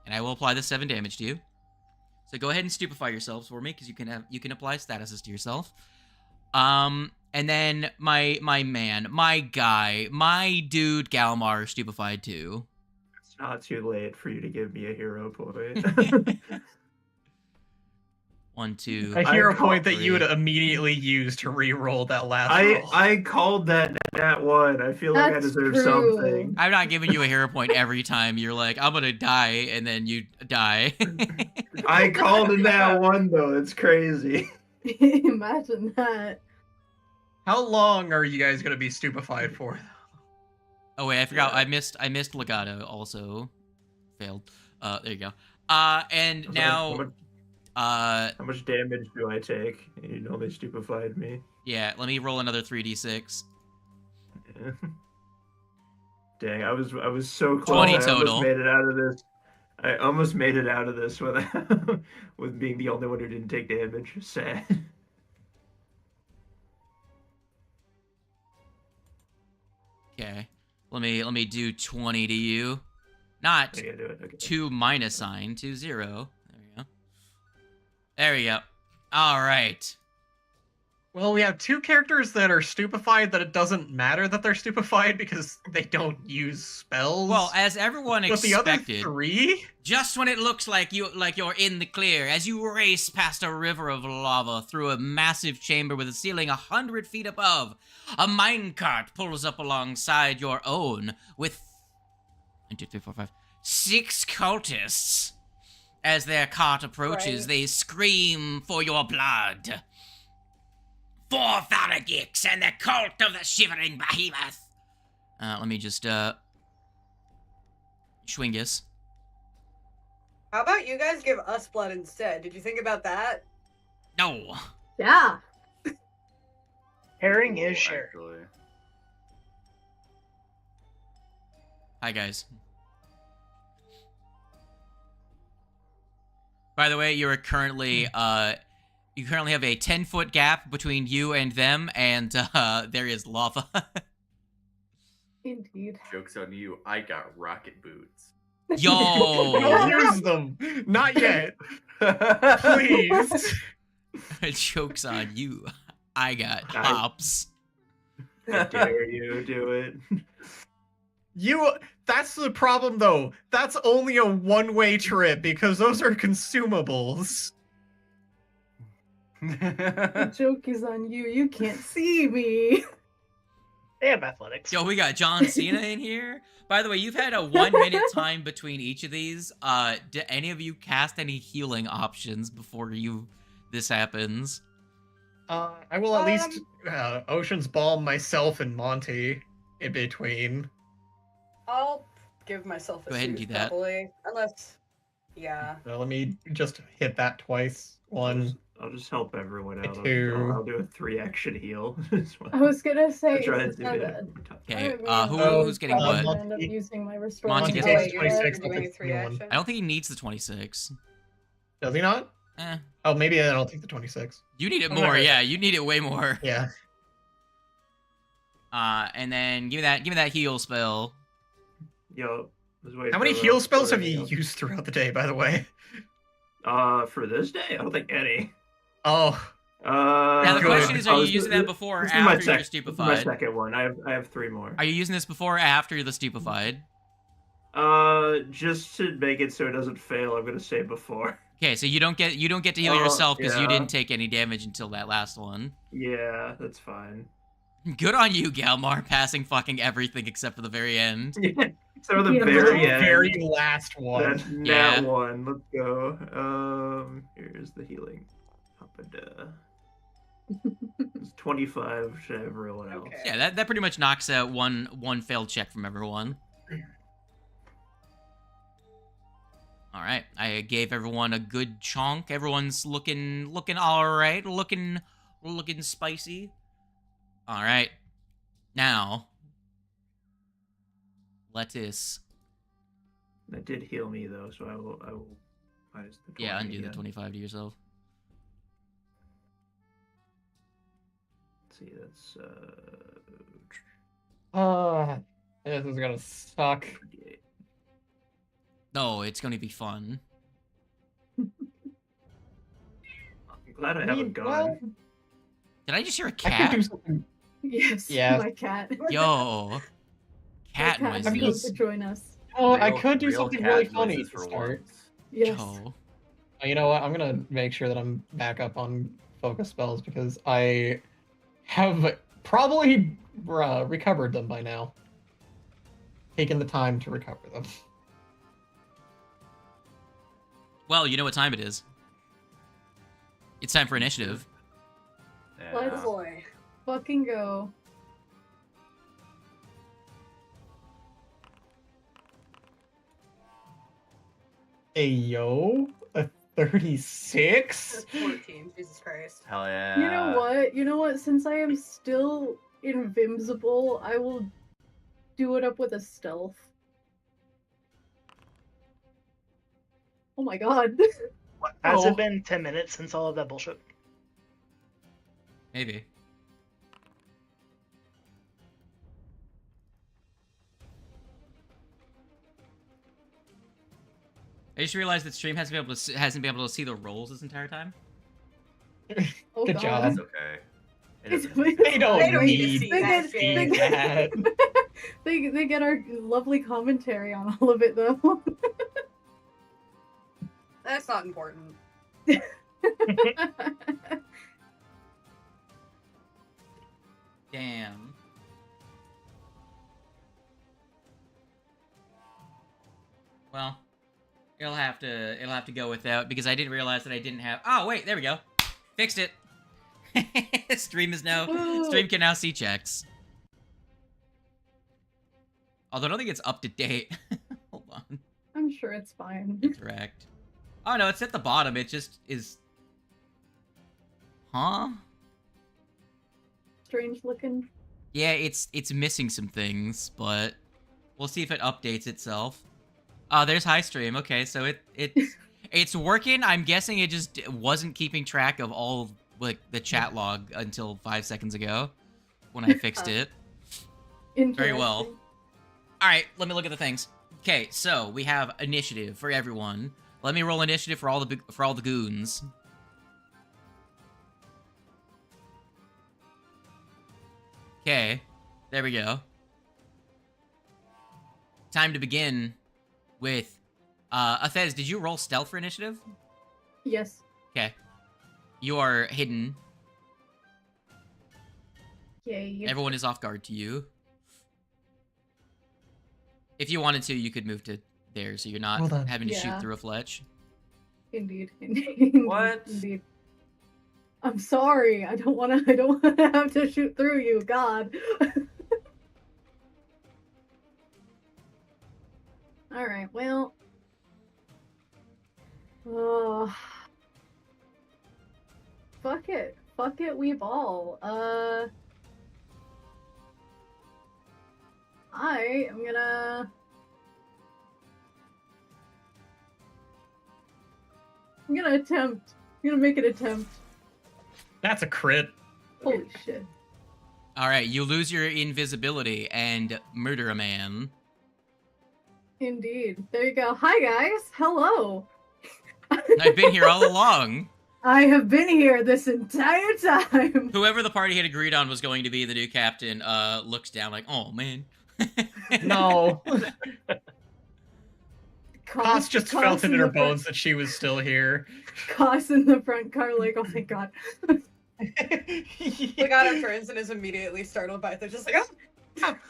S3: And I will apply the 7 damage to you. So go ahead and stupefy yourselves for me, because you can apply statuses to yourself. And then my man, my guy, my dude Galmar stupefied too.
S5: It's not too late for you to give me a hero point.
S3: 1, 2.
S6: A hero
S5: I call
S6: point that you would
S3: 3.
S6: immediately use to re-roll that last roll.
S5: I called that nat one. I feel like I
S4: That's
S5: deserve
S4: true.
S5: something.
S3: I'm not giving you a hero point every time you're like, I'm gonna die, and then you die.
S5: I called a nat one though. It's crazy.
S4: Imagine that.
S6: How long are you guys going to be stupefied for?
S3: Oh wait, I forgot.
S5: Yeah.
S3: I missed Legato also. Failed. There you go. And now,
S5: How much damage do I take? You know they stupefied me.
S3: yeah, let me roll another 3d6.
S5: Yeah. Dang, I was so close.
S3: 20
S5: I
S3: total.
S5: almost made it out of this. I almost made it out of this with with being the only one who didn't take damage. Sad.
S3: Okay. Let me do 20 to you. Not
S5: I gotta do it. Okay.
S3: 2 minus sign to 0. There we go. There we go. All right.
S6: Well, we have 2 characters that are stupefied that it doesn't matter that they're stupefied because they don't use spells.
S3: Well, as everyone
S6: but the other
S3: expected,
S6: 3?
S3: just when it looks like you're in the clear, as you race past a river of lava through a massive chamber with a ceiling 100 feet above, a minecart pulls up alongside your own with 1, 2, 3, 4, 5, 6 cultists. As their cart approaches,
S1: Right.
S3: they scream for your blood. 4 Faragix and the cult of the shivering behemoth. Let me just Schwingus.
S1: How about you guys give us blood instead? Did you think about that?
S3: No.
S4: Yeah.
S8: Herring
S2: Cool,
S8: is shared.
S2: actually.
S3: Hi guys. By the way, you're currently you currently have a 10-foot gap between you and them, and there is lava.
S4: Indeed.
S2: Joke's on you. I got rocket boots.
S3: Yo,
S6: Don't use them. Not yet. Please.
S3: joke's on you. I got
S5: I-
S3: hops.
S5: How dare you do it?
S6: That's the problem though. That's only a one-way trip because those are consumables.
S4: The joke is on you. You can't see me.
S8: They have athletics.
S3: Yo, we got John Cena in here. By the way, you've had a 1 minute time between each of these. Do any of you cast any healing options before this happens?
S6: I will at least Ocean's Balm myself and Monty in between.
S1: I'll give myself a
S3: Go ahead and
S1: soothe,
S3: do that.
S1: probably. Unless, yeah.
S6: Let me just hit that twice. One.
S5: I'll just help everyone out.
S6: Two.
S5: I'll do a 3-action heal. as well.
S4: I was gonna say.
S5: I'll try and
S4: it's
S5: do
S4: not
S5: it.
S4: bad.
S3: Okay,
S4: I
S3: who's getting
S4: I'm
S3: what?
S4: gonna end up using my restore.
S3: Monty
S4: Monty
S3: gets
S1: Oh,
S4: gets
S1: wait,
S6: 26,
S1: you're doing
S6: I'll
S1: a
S6: take
S1: 3
S6: the one.
S1: action?
S3: I don't think he needs the 26.
S6: Does he not?
S3: Eh.
S6: Oh, maybe I don't take the 26.
S3: You need it
S8: I'm
S3: more,
S8: not-
S3: yeah. You need it way more.
S6: Yeah.
S3: And then give me that heal spell.
S5: Yo, let's wait
S6: How many
S5: for,
S6: heal spells have
S5: everything
S6: you
S5: else.
S6: used throughout the day, by the way?
S5: For this day, I don't think any.
S6: Oh,
S3: Now the
S6: good.
S3: question is, are you using that before or
S5: This is my
S3: after you're
S5: This is my
S3: stupefied?
S5: second one. I have 3 more.
S3: Are you using this before or after you're the stupefied?
S5: Just to make it so it doesn't fail, I'm gonna say before.
S3: Okay, so you don't get to heal
S5: Oh,
S3: yourself because you
S5: yeah.
S3: didn't take any damage until that last one.
S5: Yeah, that's fine.
S3: Good on you, Galmar, passing fucking everything except for the very end.
S5: So the
S4: Yeah,
S5: very end.
S6: very last one.
S5: That
S3: Yeah.
S5: nat one. Let's go. Here's the healing. It's 25 to everyone else.
S1: Okay.
S3: Yeah, that pretty much knocks out one failed check from everyone. All right, I gave everyone a good chunk. Everyone's looking all right, looking spicy. All right, now lettuce.
S5: That did heal me though, so I will minus the 20
S3: Yeah, undo the
S5: again.
S3: 25 to yourself.
S5: Let's see, that's
S6: This is gonna suck.
S5: 28.
S3: No, it's gonna be fun.
S5: I'm glad I haven't gone.
S3: Did I just hear a
S6: I could
S3: cat?
S6: do something.
S4: Yes,
S6: Yeah.
S4: my cat.
S3: Yo, cat
S4: my cat
S3: noises.
S4: needs to join us.
S6: Oh, I
S2: Real-
S6: could do
S2: real
S6: something
S2: cat
S6: really funny
S2: noises
S6: to
S2: for
S6: start.
S2: once.
S4: Yes.
S3: Yo.
S6: You know what? I'm gonna make sure that I'm back up on focus spells because I have probably recovered them by now. Taken the time to recover them.
S3: Well, you know what time it is. It's time for initiative.
S4: Let's
S2: Yeah.
S1: Boy.
S4: fucking go.
S6: Hey yo, a 36?
S1: That's 14. Jesus Christ.
S2: Hell yeah.
S4: You know what? You know what? Since I am still invincible, I will do it up with a stealth. Oh my god.
S8: Has
S6: Oh.
S8: it been 10 minutes since all of that bullshit?
S3: Maybe. I just realized that stream hasn't been able to see the rolls this entire time.
S4: Oh
S6: Good
S4: god.
S6: job.
S2: That's okay. It
S4: It's-
S2: doesn't-
S6: They don't,
S1: They don't need to
S6: need
S1: see
S4: They
S1: that
S4: get-
S1: shit.
S4: they get-
S6: that.
S4: they get our lovely commentary on all of it though.
S1: That's not important.
S3: Damn. Well, it'll have to go without because I didn't realize that I didn't have. Oh wait, there we go. Fixed it. Stream can now see checks. Although I don't think it's up to date. Hold on.
S4: I'm sure it's fine.
S3: Interact. Oh no, it's at the bottom. It just is. Huh?
S4: Strange looking.
S3: Yeah, it's missing some things, but we'll see if it updates itself. Oh, there's high stream. Okay, so it's working. I'm guessing it just wasn't keeping track of all like the chat log until 5 seconds ago when I fixed it. Very well.
S4: Interesting.
S3: All right, let me look at the things. Okay, so we have initiative for everyone. Let me roll initiative for all the goons. Okay, there we go. Time to begin with Athez, did you roll stealth for initiative?
S4: Yes.
S3: Okay. You are hidden.
S4: Yay.
S3: Everyone is off guard to you. If you wanted to, you could move to there, so you're not
S6: Hold on.
S3: having to shoot
S4: Yeah.
S3: through a fletch.
S4: Indeed. Indeed.
S2: What?
S4: Indeed. I'm sorry. I don't want to have to shoot through you. God. All right. Well. Fuck it. Fuck it. We ball. I am gonna. I'm gonna attempt. I'm gonna make an attempt.
S6: That's a crit.
S4: Holy shit.
S3: All right, you lose your invisibility and murder a man.
S4: Indeed. There you go. Hi guys. Hello.
S3: I've been here all along.
S4: I have been here this entire time.
S3: Whoever the party had agreed on was going to be the new captain looks down like, oh man.
S6: No. Koss just felt it in her
S4: the front-
S6: bones that she was still here.
S4: Koss in the front car, like, oh my god.
S1: Look out at friends and is immediately startled by it. They're just like, oh!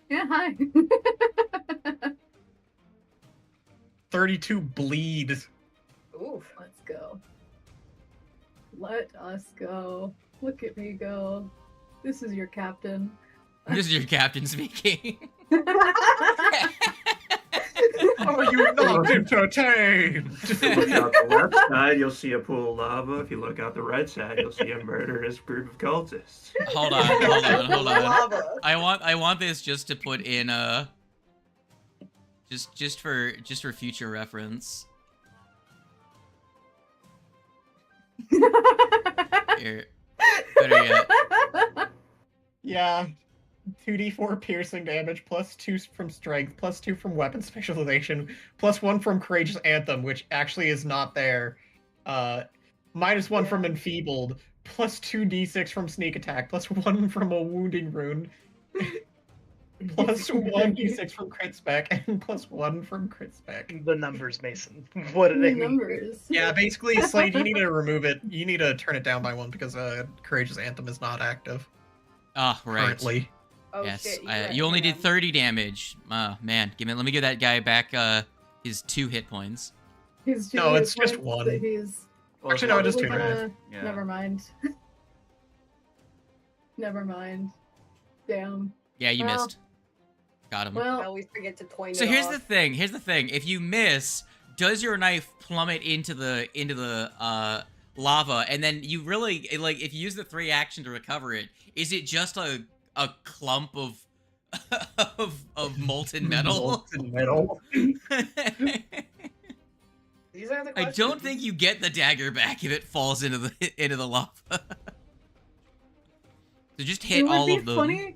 S4: Yeah, hi.
S6: 32 bleed.
S1: Oof.
S4: Let's go. Let us go. Look at me go. This is your captain.
S3: This is your captain speaking.
S6: Are you not entertained?
S5: If you look out the left side, you'll see a pool of lava. If you look out the right side, you'll see a murderous group of cultists.
S3: Hold on.
S1: Lava.
S3: I want this just to put in just for future reference. Here. Better yet.
S6: Yeah. 2d4 piercing damage, plus 2 from strength, plus 2 from weapon specialization, plus 1 from courageous anthem, which actually is not there. Minus 1 from enfeebled, plus 2d6 from sneak attack, plus 1 from a wounding rune, plus 1d6 from crit spec, and plus 1 from crit spec.
S8: The numbers, Mason. What do they mean?
S4: Numbers.
S6: Yeah, basically, Slade, you need to remove it. You need to turn it down by 1 because courageous anthem is not active
S3: Ah, right.
S6: currently.
S1: Oh
S3: Yes,
S1: shit.
S3: you only did 30 damage. Man, let me give that guy back his 2 hit points.
S4: His
S6: No, it's just
S4: points
S6: 1.
S4: that he's
S6: Actually, no, it is 2.
S4: probably gonna-
S2: Yeah.
S4: Never mind. Never mind. Damn.
S3: Yeah, you
S4: Well-
S3: missed. Got him.
S1: I
S4: Well,
S1: always forget to point
S3: So
S1: it
S3: here's
S1: off.
S3: the thing. If you miss, does your knife plummet into the lava, and then you really like if you use the 3 action to recover it, is it just a clump of molten metal?
S6: Molten metal.
S1: These are the
S3: I
S1: questions.
S3: don't think you get the dagger back if it falls into the lava. So just hit
S4: it would
S3: all
S4: be
S3: of them.
S4: funny.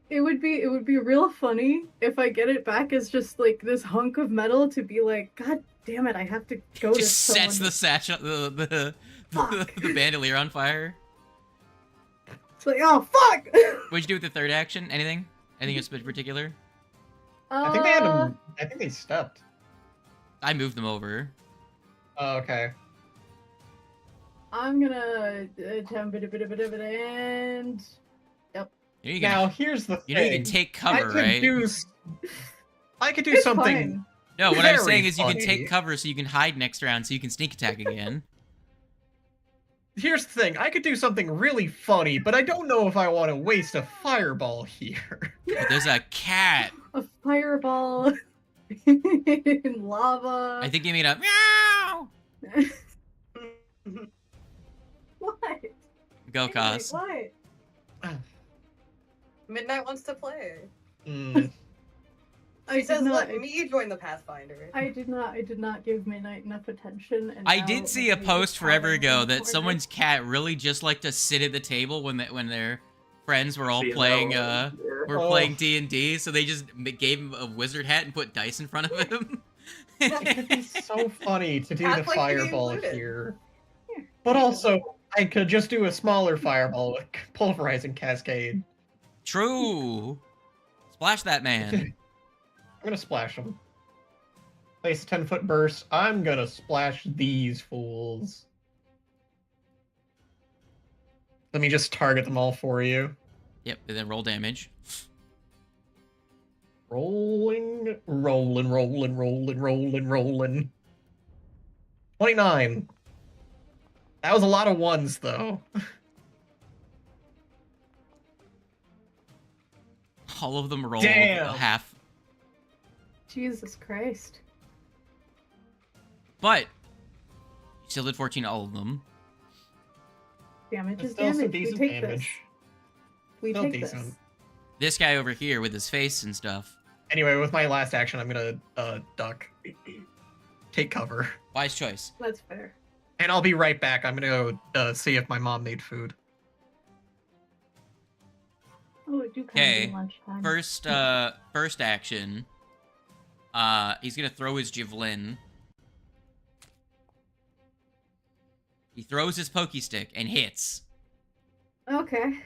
S4: It would be real funny if I get it back as just like this hunk of metal to be like, God damn it, I have to go to
S3: Just
S4: someone.
S3: sets the satchel the
S4: Fuck.
S3: bandolier on fire.
S4: It's like, oh fuck.
S3: What'd you do with the 3rd action? Anything in particular?
S6: I think they had them. I think they stepped.
S3: I moved them over.
S6: Oh, okay.
S4: I'm gonna attempt it and
S3: You
S6: Now
S3: can,
S6: here's the thing.
S3: you know you can take cover, right?
S6: I could do
S4: it's
S6: something.
S4: fine.
S3: No, what I'm
S6: very
S3: saying is you can
S6: funny.
S3: take cover so you can hide next round so you can sneak attack again.
S6: Here's the thing. I could do something really funny, but I don't know if I want to waste a fireball here.
S3: But there's a cat.
S4: A fireball in lava.
S3: I think you mean a meow.
S4: What?
S3: Go, Cos.
S4: What?
S1: Midnight wants to play.
S6: Mm.
S1: She says,
S4: not.
S1: "Let me join the Pathfinder."
S4: I did not give Midnight enough attention. And
S3: I
S4: now
S3: did see a
S4: Midnight is
S3: post forever
S4: hiding in
S3: ago
S4: the
S3: that
S4: corner.
S3: someone's cat really just liked to sit at the table when their friends were all
S5: See,
S3: playing
S5: yeah.
S3: were playing D&D, so they just gave him a wizard hat and put dice in front of him.
S6: It'd be so funny to do
S1: I'd
S6: the
S1: like to be
S6: fireball
S1: included.
S6: here. But also, I could just do a smaller fireball with pulverizing cascade.
S3: True. Splash that man.
S6: I'm gonna splash them. Place a 10-foot burst. I'm gonna splash these fools. Let me just target them all for you.
S3: Yep, and then roll damage.
S6: Rolling. 29. That was a lot of ones, though.
S3: All of them rolled
S6: Damn.
S3: half.
S4: Jesus Christ.
S3: But you still did 14 all of them.
S4: Damage
S6: That's
S4: is
S6: still some
S4: damage. We
S6: decent
S4: take
S6: damage.
S4: this. We
S6: Still
S4: take
S6: decent.
S4: this.
S3: This guy over here with his face and stuff.
S6: Anyway, with my last action, I'm gonna duck. Take cover.
S3: Wise choice.
S4: That's fair.
S6: And I'll be right back. I'm gonna go see if my mom made food.
S4: Oh, it do kind
S3: Okay,
S4: of be lunchtime.
S3: First action. He's gonna throw his javelin. He throws his pokey stick and hits
S4: Okay.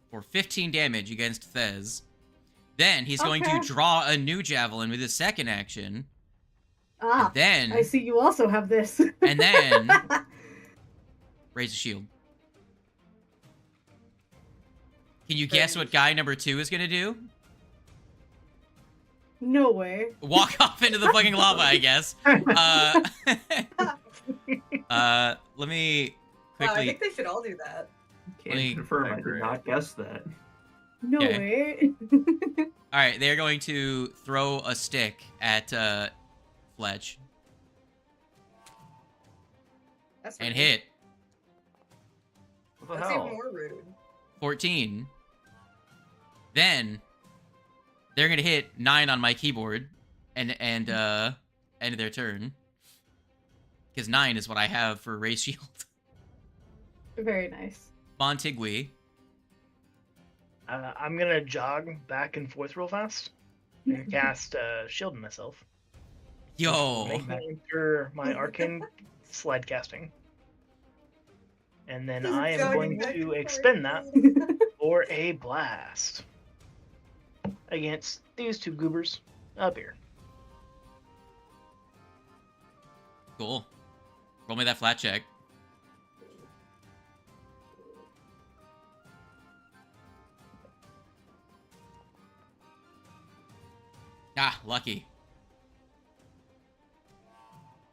S3: for 15 damage against Thez. Then he's going to
S4: Okay.
S3: draw a new javelin with his second action.
S4: Ah,
S3: And then
S4: I see you also have this.
S3: and then raise a shield. Can you guess what guy number 2 is gonna do?
S4: No way.
S3: Walk off into the fucking lava, I guess. Let me
S1: Wow, I
S3: quickly.
S1: think they should all do that.
S5: Can't
S3: Wait,
S5: confirm. I
S3: agree.
S5: did not guess that.
S4: No way.
S3: All right, they're going to throw a stick at Fletch
S1: That's
S3: and
S1: rude.
S3: hit
S2: What the
S1: That's
S2: hell?
S1: even more rude.
S3: 14. Then they're gonna hit 9 on my keyboard, and end their turn. Because 9 is what I have for Raise Shield.
S4: Very nice.
S3: Montigui.
S8: I'm gonna jog back and forth real fast and cast shield on myself.
S3: Yo.
S8: Make that enter my arcane slide casting. And then I am going to expend that for a blast against these two goobers up here.
S3: Cool. Roll me that flat check. Ah, lucky.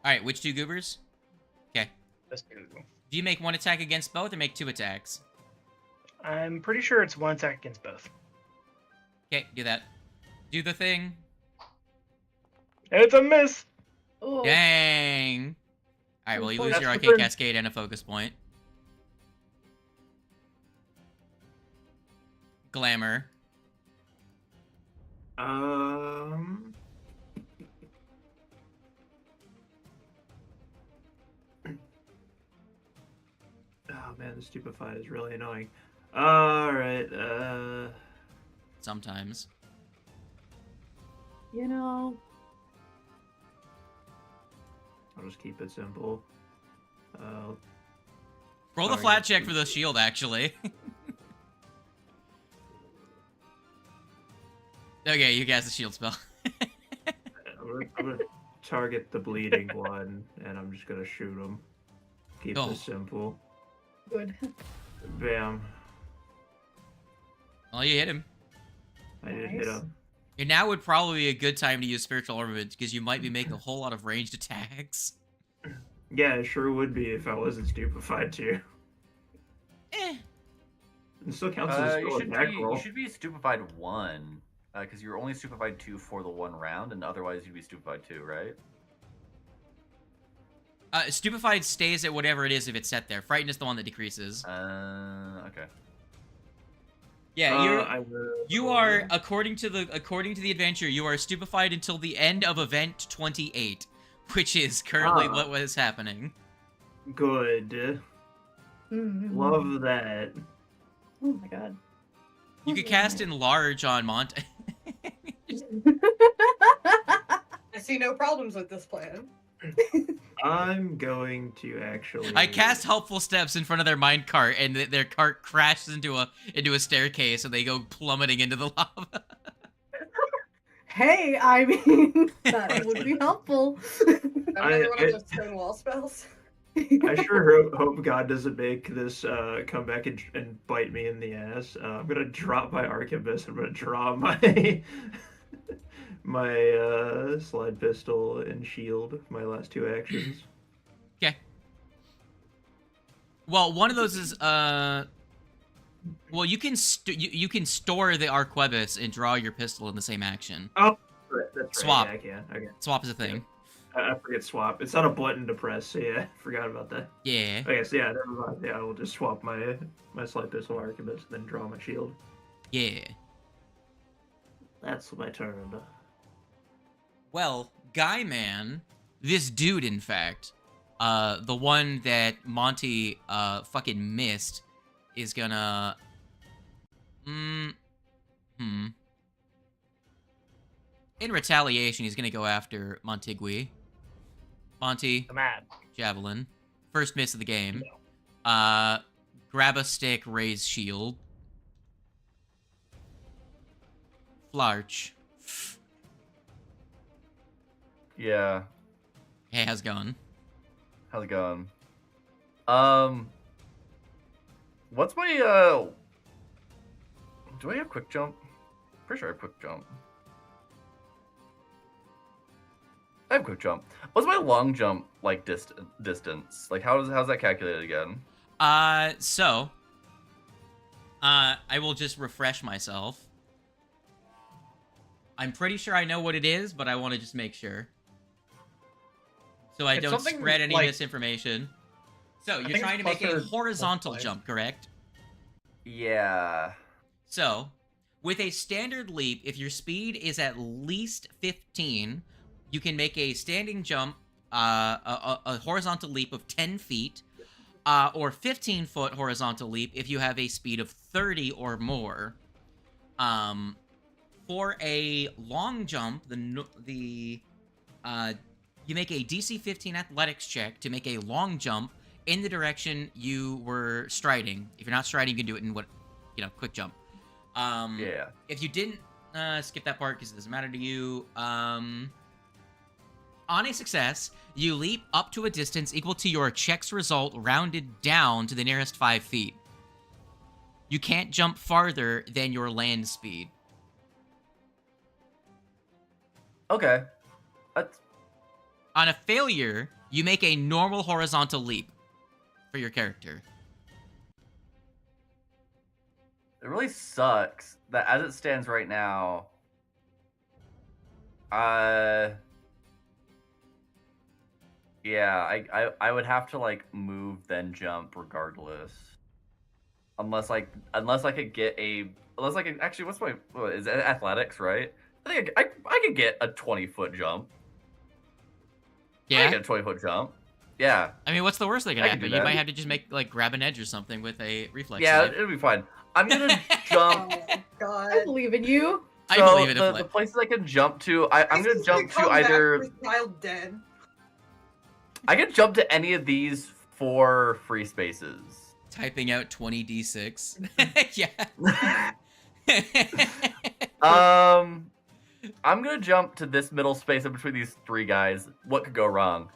S3: Alright, which two goobers? Okay.
S8: Those two.
S3: Do you make one attack against both or make 2 attacks?
S8: I'm pretty sure it's one attack against both.
S3: Okay, do that. Do the thing.
S8: It's a miss!
S4: Oh,
S3: Dang. Alright, well, you lose
S8: That's
S3: your
S8: the
S3: Arcane
S8: thing.
S3: Cascade and a focus point. Glamour.
S5: Oh man, the stupefied is really annoying. Alright,
S3: Sometimes.
S4: you know.
S5: I'll just keep it simple.
S3: Roll the
S5: Sorry.
S3: flat check for the shield, actually. Okay, you cast the shield spell.
S5: I'm gonna target the bleeding one, and I'm just gonna shoot him. Keep
S3: Oh.
S5: this simple.
S4: Good.
S5: Bam.
S3: Well, you hit him.
S5: I did hit
S4: Nice.
S5: him.
S3: And now would probably be a good time to use Spiritual Ornament, because you might be making a whole lot of ranged attacks.
S5: Yeah, it sure would be if I wasn't stupefied too.
S3: Eh.
S5: It still counts as a
S2: You
S5: skill
S2: should
S5: attack
S2: be
S5: roll.
S2: you should be stupefied 1, because you're only stupefied 2 for the 1 round, and otherwise you'd be stupefied 2, right?
S3: Stupefied stays at whatever it is if it's set there. Frightened is the one that decreases.
S2: Okay.
S3: Yeah, you
S5: will-
S3: are according to the adventure, you are stupefied until the end of event 28, which is currently
S5: Ah.
S3: what was happening.
S5: Good.
S4: Mm.
S5: Love that.
S4: Oh my god.
S3: You could cast Enlarge on Monty.
S1: I see no problems with this plan.
S5: I'm going to actually.
S3: I cast Helpful Steps in front of their mine cart, and their cart crashes into a staircase, and they go plummeting into the lava.
S4: Hey, I mean, that would be helpful.
S1: Another one of those stone wall spells.
S5: I sure hope God doesn't make this come back and bite me in the ass. I'm gonna drop my arquebus. I'm gonna draw my my slide pistol and shield. My last two actions.
S3: Okay. Well, one of those is well, you can you can store the arquebus and draw your pistol in the same action.
S5: Oh, that's
S3: Swap.
S5: right. Yeah, I can. Okay.
S3: Swap is a thing.
S5: I forget swap. It's not a button to press, so yeah, I forgot about that.
S3: Yeah.
S5: Okay, so yeah, never mind. Yeah, I will just swap my slide pistol arquebus and then draw my shield.
S3: Yeah.
S5: That's my turn.
S3: Well, Guy Man, this dude, in fact, the one that Monty fucking missed, is gonna. In retaliation, he's gonna go after Montigui. Monty,
S8: I'm mad.
S3: javelin, first miss of the game. Grab a stick, raise shield. Flarch.
S2: Yeah.
S3: Hey, how's it going?
S2: How's it going? What's my do I have quick jump? Pretty sure I have quick jump. I have quick jump. What's my long jump like distance? Like how's that calculated again?
S3: So I will just refresh myself. I'm pretty sure I know what it is, but I want to just make sure. So I
S6: It's
S3: don't
S6: something
S3: spread any
S6: like-
S3: misinformation. So you're
S6: think
S3: trying to
S6: it's
S3: make a
S6: plus or
S3: horizontal
S6: plus
S3: jump, correct?
S2: Yeah.
S3: So, with a standard leap, if your speed is at least 15, you can make a standing jump, a horizontal leap of 10 feet, or 15-foot horizontal leap if you have a speed of 30 or more. For a long jump, you make a DC 15 athletics check to make a long jump in the direction you were striding. If you're not striding, you can do it in quick jump.
S2: Yeah.
S3: If you didn't skip that part because it doesn't matter to you, on a success, you leap up to a distance equal to your check's result rounded down to the nearest 5 feet. You can't jump farther than your land speed.
S2: Okay. That's
S3: On a failure, you make a normal horizontal leap for your character.
S2: It really sucks that as it stands right now, yeah, I would have to like move then jump regardless. Unless I could get actually what is it athletics, right? I think I could get a 20-foot jump. I
S3: Yeah?
S2: could get a 20-foot jump. Yeah.
S3: I mean, what's the worst that can
S2: I can
S3: happen?
S2: do
S3: You
S2: that.
S3: might have to just grab an edge or something with a reflex
S2: Yeah,
S3: save.
S2: it'll be fine. I'm gonna
S1: Oh
S2: jump.
S1: my god.
S4: I believe in you.
S3: I
S2: So
S3: believe it.
S2: the places I can jump to, I'm
S1: This
S2: gonna
S1: is
S2: jump
S1: come
S2: to
S1: back
S2: either.
S1: with child dead.
S2: I can jump to any of these 4 free spaces.
S3: Typing out 20d6. Yeah.
S2: I'm gonna jump to this middle space in between these 3 guys. What could go wrong?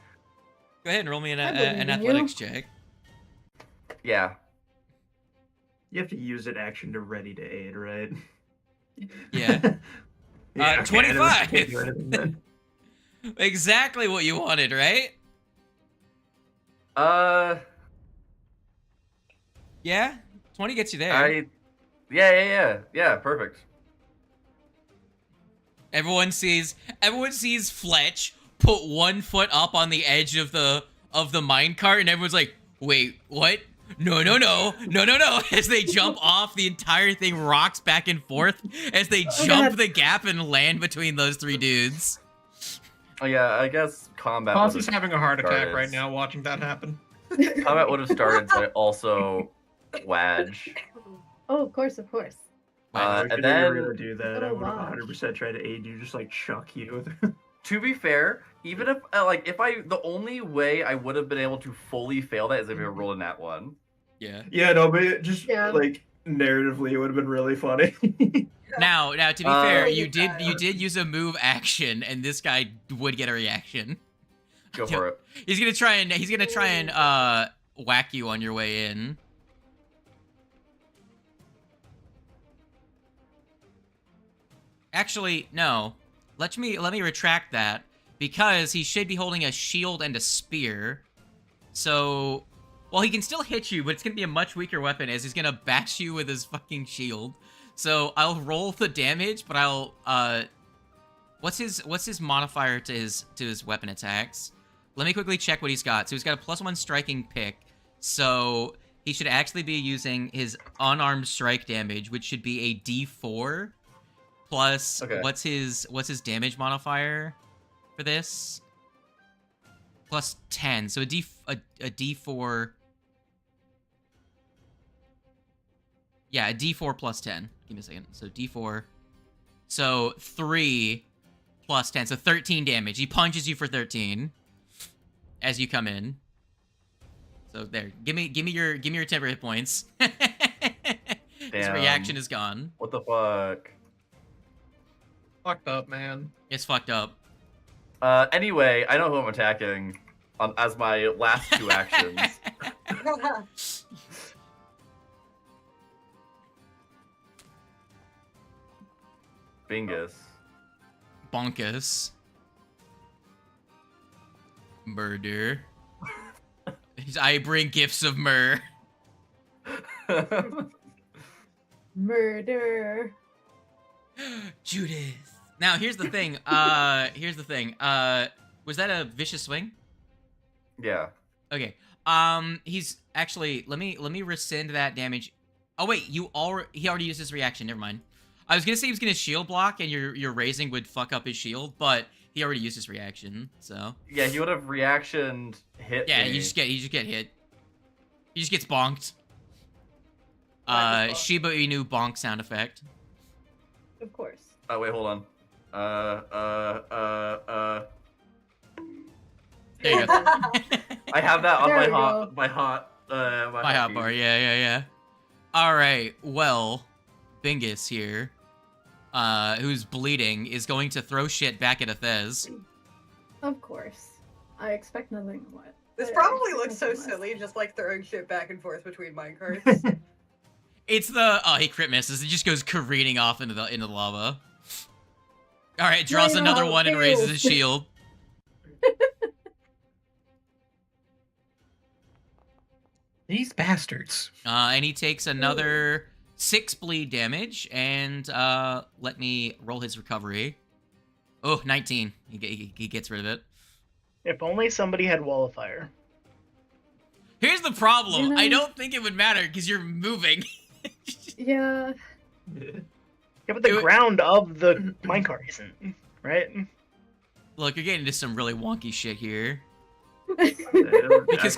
S3: Go ahead and roll me an
S4: I believe in you.
S3: athletics check.
S2: Yeah.
S5: You have to use an action to ready to aid, right?
S3: Yeah.
S5: Yeah, okay,
S3: 25.
S5: can't do anything then.
S3: Exactly what you wanted, right? Yeah? 20 gets you there.
S2: Yeah, perfect.
S3: Everyone sees Fletch put 1 foot up on the edge of the minecart, and everyone's like, wait, what? No. As they jump off, the entire thing rocks back and forth as they jump the gap and land between those 3 dudes.
S2: Oh yeah, I guess combat.
S6: Fozzie's
S2: would've
S6: having a heart attack
S2: started.
S6: right now watching that happen.
S2: Combat would have started, but also Wadge.
S4: Oh, of course, of course.
S5: If
S2: and
S5: you were
S2: then
S5: gonna do that, I
S4: Oh,
S5: would have
S4: wow.
S5: 100% tried to aid you, just like chuck you.
S2: to be fair, even if the only way I would have been able to fully fail that is if I rolled a nat 1.
S3: Yeah.
S5: Yeah, no, but it just
S4: Yeah.
S5: like narratively, it would have been really funny.
S3: Now, to be fair,
S1: Look
S3: you
S1: at
S3: did
S1: that.
S3: use a move action, and this guy would get a reaction.
S2: Go for it.
S3: He's gonna try and whack you on your way in. Actually, no. Let me retract that, because he should be holding a shield and a spear. So, well, he can still hit you, but it's gonna be a much weaker weapon, as he's gonna bash you with his fucking shield. So I'll roll the damage, but I'll what's his modifier to his weapon attacks? Let me quickly check what he's got. So he's got a +1 striking pick. So he should actually be using his unarmed strike damage, which should be a D4 plus
S2: Okay.
S3: what's his damage modifier for this? +10. So a D4. Yeah, a D4 plus 10. Give me a second. So D4. So 3 plus 10. So 13 damage. He punches you for 13 as you come in. So there. Give me your temporary hit points. His
S2: Damn.
S3: reaction is gone.
S2: What the fuck?
S6: Fucked up, man.
S3: It's fucked up.
S2: Anyway, I know who I'm attacking as my last 2 actions. Bingus.
S3: Bonkus. Murder. I bring gifts of myrrh.
S4: Murder.
S3: Judith. Now here's the thing. Was that a vicious swing?
S2: Yeah.
S3: Okay. He's actually. Let me rescind that damage. Oh wait, he already used his reaction. Never mind. I was gonna say he was gonna shield block, and your raising would fuck up his shield, but he already used his reaction. So
S2: Yeah, he would have reactioned hit.
S3: yeah,
S2: me.
S3: you just get hit. He just gets bonked.
S1: What the fuck?
S3: Shiba Inu bonk sound effect.
S4: Of course.
S2: Oh wait, hold on.
S3: There you go.
S2: I have that on
S4: There
S2: my
S4: we
S2: hot,
S4: go.
S2: my hot,
S3: My hot bar, yeah. All right, well, Bingus here, who's bleeding, is going to throw shit back at Athez.
S4: Of course. I expect nothing less.
S1: This
S4: I
S1: probably
S4: expect
S1: looks so
S4: nothing less.
S1: silly, just like throwing shit back and forth between minecarts.
S3: It's the he crit misses. It just goes careening off into the lava. All right, draws
S4: Right
S3: another
S4: on,
S3: one and
S4: ew.
S3: raises his shield.
S6: These bastards.
S3: And he takes another 6 bleed damage, and let me roll his recovery. Oh, 19. He gets rid of it.
S8: If only somebody had Wall of Fire.
S3: Here's the problem.
S4: You know-
S3: I don't think it would matter because you're moving.
S4: Yeah.
S8: Yeah, but the
S3: It-
S8: ground of the minecart isn't, right?
S3: Look, you're getting into some really wonky shit here.
S5: Because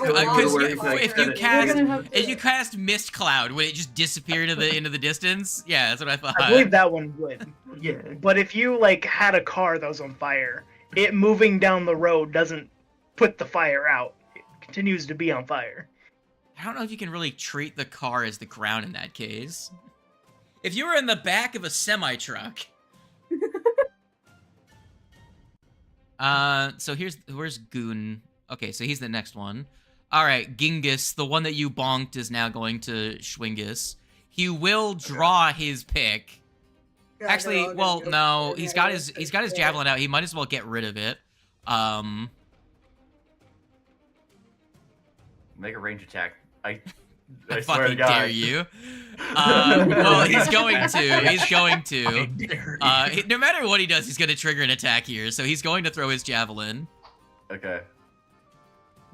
S3: If you cast Mist Cloud, would it just disappear into the distance? Yeah, that's what I thought.
S8: I believe that one would.
S5: yeah,
S8: But if you like had a car that was on fire, it moving down the road doesn't put the fire out. It continues to be on fire.
S3: I don't know if you can really treat the car as the ground in that case. If you were in the back of a semi-truck. So where's Goon? Okay, so he's the next one. All right, Genghis, the one that you bonked, is now going to Schwingus. He will draw his pick.
S1: God,
S3: Actually,
S1: they're all
S3: well,
S1: gonna go
S3: no,
S1: for
S3: he's
S1: it.
S3: got his javelin out. He might as well get rid of it.
S2: Make a range attack. I
S3: I
S2: swear to
S3: fucking
S2: God.
S3: dare you. Well, he's going to. He's going to. No matter what he does, he's going to trigger an attack here. So he's going to throw his javelin.
S2: Okay,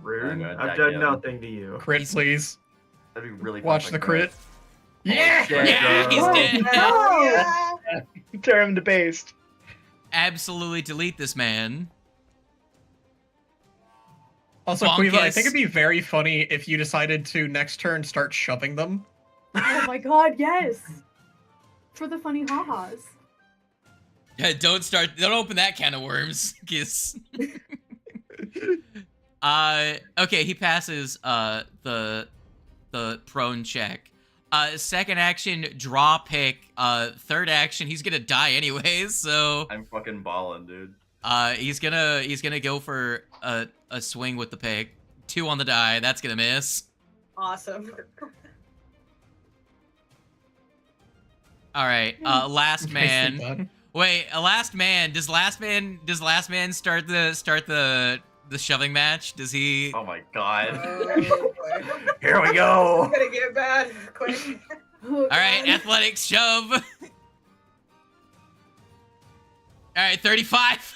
S5: rude.
S2: I'm gonna
S5: I've
S2: attack
S5: done
S2: him.
S5: nothing to you.
S6: Crit, please.
S2: that'd be really.
S6: Watch
S2: fun
S6: the
S2: if I
S6: crit.
S2: Yeah!
S3: Yeah, he's
S4: Oh,
S3: dead.
S1: Hell yeah!
S8: Tear him to paste.
S3: Absolutely delete this man.
S6: Also, Quiva, I
S3: Bonkus.
S6: think it'd be very funny if you decided to next turn start shoving them.
S4: Oh my god, yes! for the funny ha-has.
S3: Yeah, don't open that can of worms. Kiss. Okay, he passes the prone check. Second action, draw pick. Third action, he's gonna die anyways, so
S2: I'm fucking balling, dude.
S3: he's gonna go for a swing with the pick. 2 on the die, that's gonna miss.
S1: Awesome.
S3: Alright, last
S6: Nicely
S3: man.
S6: done.
S3: Wait, last man. Does last man start the shoving match? Does he?
S2: Oh my god.
S1: Oh, boy.
S2: Here we go.
S1: It's gonna get bad quick.
S4: Oh,
S3: All right,
S4: God.
S3: athletics shove. All right, 35.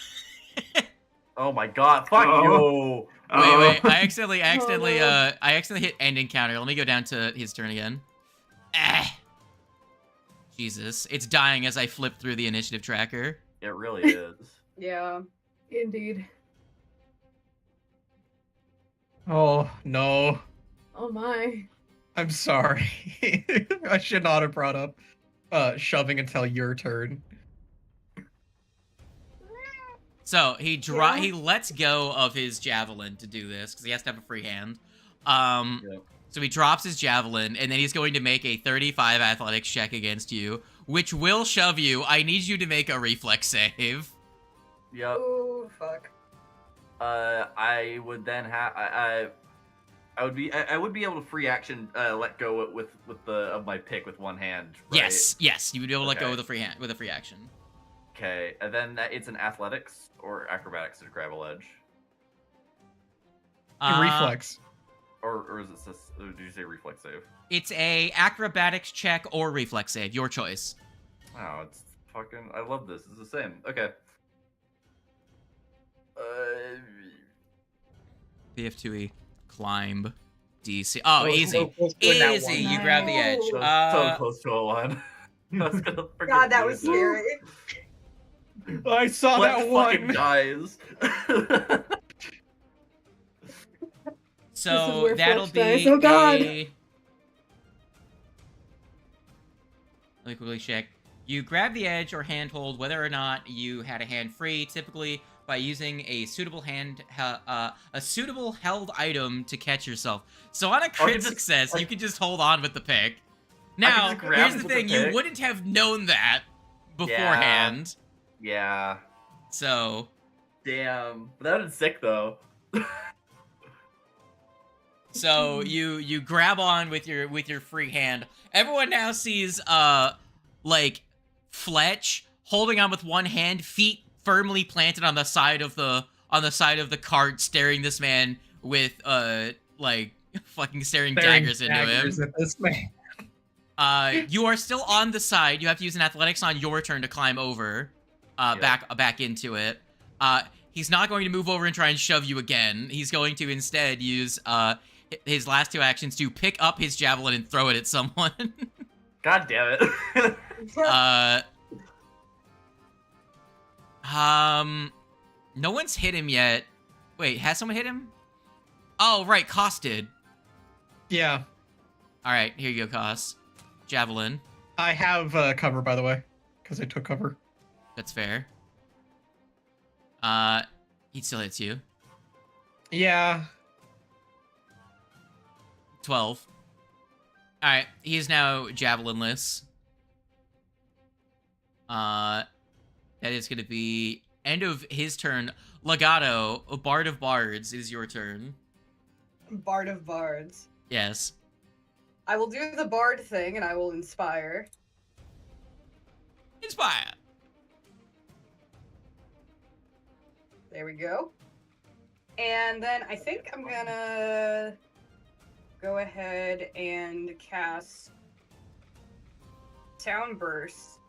S2: Oh my god. Fuck you.
S3: Wait. I accidentally
S4: no.
S3: hit end encounter. Let me go down to his turn again. Jesus, it's dying as I flip through the initiative tracker.
S2: It really is.
S1: Yeah.
S4: Indeed.
S6: Oh no.
S4: Oh my.
S6: I'm sorry. I should not have brought up shoving until your turn.
S3: So he
S4: Yeah.
S3: he lets go of his javelin to do this because he has to have a free hand. So he drops his javelin and then he's going to make a 35 athletics check against you, which will shove you. I need you to make a reflex save.
S2: Yep.
S1: Oh fuck.
S2: I would then have I would be able to free action let go with of my pick with one hand. Right?
S3: Yes, you would be able to let go
S2: Okay.
S3: with a free action.
S2: Okay, and then it's an athletics or acrobatics to grab a ledge,
S6: Reflex.
S2: or is it? Did you say reflex save?
S3: It's a acrobatics check or reflex save, your choice.
S2: Oh, it's fucking. I love this. It's the same. Okay.
S3: BF2E, climb, DC. Oh, easy.
S8: So close to a nat
S3: Easy,
S8: one.
S3: you grab the edge.
S2: So close to a one. That's gonna freaking
S1: God, that was
S2: lose it.
S1: scary.
S6: I saw
S2: What
S6: that
S2: fucking
S6: one.
S2: guys?
S3: So
S4: where
S3: that'll
S4: Fletch dies.
S3: be
S4: Oh, God.
S3: Let me quickly check. You grab the edge or handhold whether or not you had a hand free, typically by using a suitable held item to catch yourself. So on a crit
S2: just,
S3: success,
S2: like-
S3: you can just hold on with the pick. Now,
S2: just grab
S3: here's
S2: it
S3: the
S2: with the
S3: thing: you
S2: pick.
S3: wouldn't have known that beforehand.
S2: Yeah.
S3: So
S2: Damn. But that was sick though.
S3: So you grab on with your free hand. Everyone now sees like Fletch holding on with one hand, feet firmly planted on the side of the cart, staring this man with like fucking staring daggers into him.
S6: At this man.
S3: You are still on the side. You have to use an athletics on your turn to climb over, back into it. He's not going to move over and try and shove you again. He's going to instead use his last 2 actions to pick up his javelin and throw it at someone.
S2: God damn it.
S3: No one's hit him yet. Wait, has someone hit him? Oh, right, Koss did.
S6: Yeah.
S3: All right, here you go, Koss. Javelin.
S6: I have cover, by the way, because I took cover.
S3: That's fair. He still hits you.
S6: Yeah.
S3: 12. All right, he is now javelinless. That is going to be end of his turn. Legato, Bard of Bards, is your turn.
S1: Bard of Bards.
S3: Yes.
S1: I will do the bard thing and I will inspire.
S3: Inspire.
S1: There we go. And then I think I'm gonna go ahead and cast Sound Burst.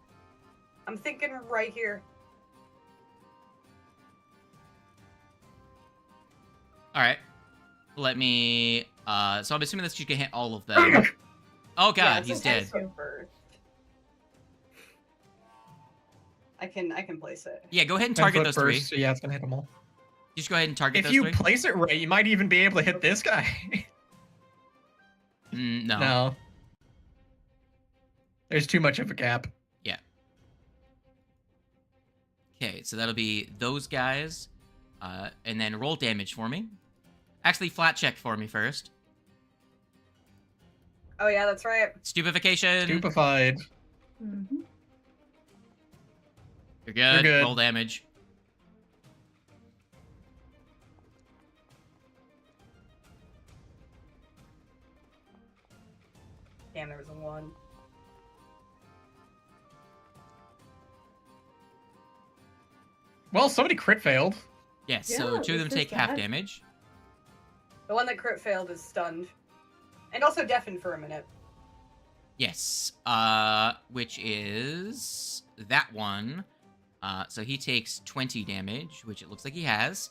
S1: I'm thinking right here.
S3: All right. Let me. So I'm assuming that you can hit all of them. Oh God,
S1: Yeah,
S3: he's
S1: so
S3: dead.
S1: Sound Burst. I can place it.
S3: Yeah, go ahead and target
S6: 10-foot
S3: those
S6: burst,
S3: 3.
S6: so yeah, it's gonna hit them all.
S3: Just go ahead and target
S6: If
S3: those
S6: you
S3: 3.
S6: place it right, you might even be able to hit this guy.
S3: No.
S6: No. There's too much of a gap.
S3: Okay, so that'll be those guys. And then roll damage for me. Actually, flat check for me first.
S1: Oh yeah, that's right.
S3: Stupefaction.
S6: Stupefied.
S4: Mm-hmm.
S3: You're good.
S6: You're good.
S3: Roll damage.
S1: Damn, there was a 1.
S6: Well, somebody crit failed.
S3: Yes,
S4: Yeah,
S3: so 2 of them
S4: this is
S3: take half
S4: bad.
S3: damage.
S1: The one that crit failed is stunned. And also deafened for a minute.
S3: Yes, which is that one. So he takes 20 damage, which it looks like he has.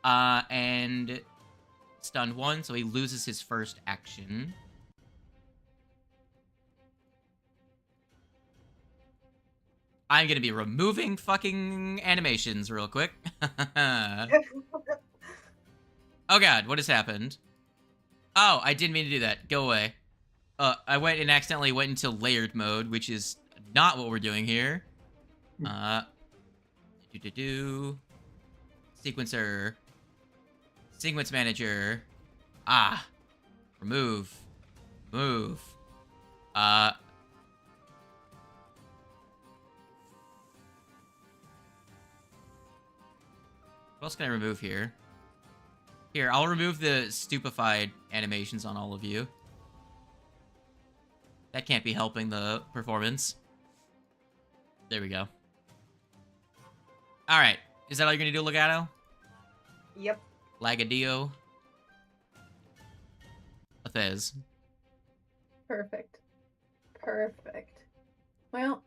S3: And stunned 1, so he loses his first action. I'm gonna be removing fucking animations real quick. Oh god, what has happened? Oh, I didn't mean to do that. Go away. I went and accidentally went into layered mode, which is not what we're doing here. Sequencer. Sequence manager. Ah. Remove. Move. What else can I remove here? Here, I'll remove the stupefied animations on all of you. That can't be helping the performance. There we go. Alright. Is that all you're gonna do, Legato?
S1: Yep.
S3: Lagadio? Athez.
S4: Perfect. Perfect. Well.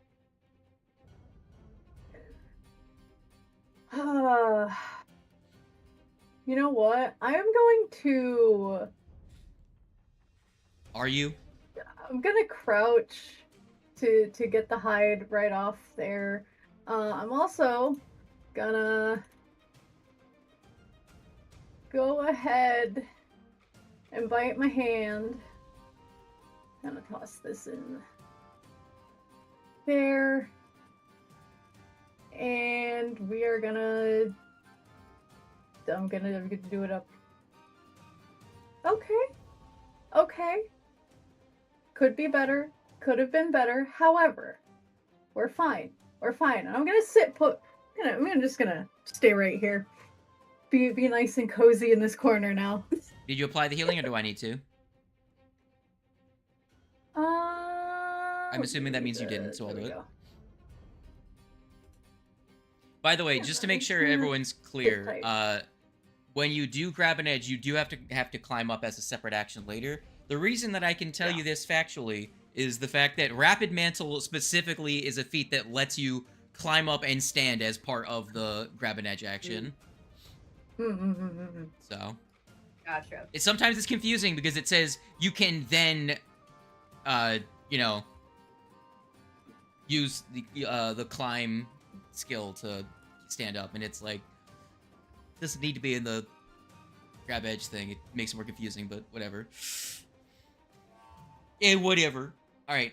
S4: You know what? I am going to...
S3: Are you?
S4: I'm gonna crouch to get the hide right off there. I'm also gonna go ahead and bite my hand. Gonna toss this in there. And we are gonna... I'm gonna do it up. Okay. Okay. Could be better. Could have been better. However, we're fine. We're fine. And I'm gonna sit put. I'm just gonna stay right here. Be nice and cozy in this corner now.
S3: Did you apply the healing, or do I need to? I'm assuming that means you didn't, so I'll do it.
S4: Go.
S3: By the way,
S4: Yeah,
S3: just to make
S4: it's
S3: sure
S4: gonna
S3: everyone's clear,
S4: tight.
S3: when you do grab an edge, you do have to climb up as a separate action later. The reason that I can tell you this factually is the fact that Rapid Mantle specifically is a feat that lets you climb up and stand as part of the grab an edge action. So,
S1: Gotcha.
S3: sometimes it's confusing because it says you can then, use the climb skill to stand up, and it's like, doesn't need to be in the grab edge thing. It makes it more confusing, but whatever. Whatever. All right,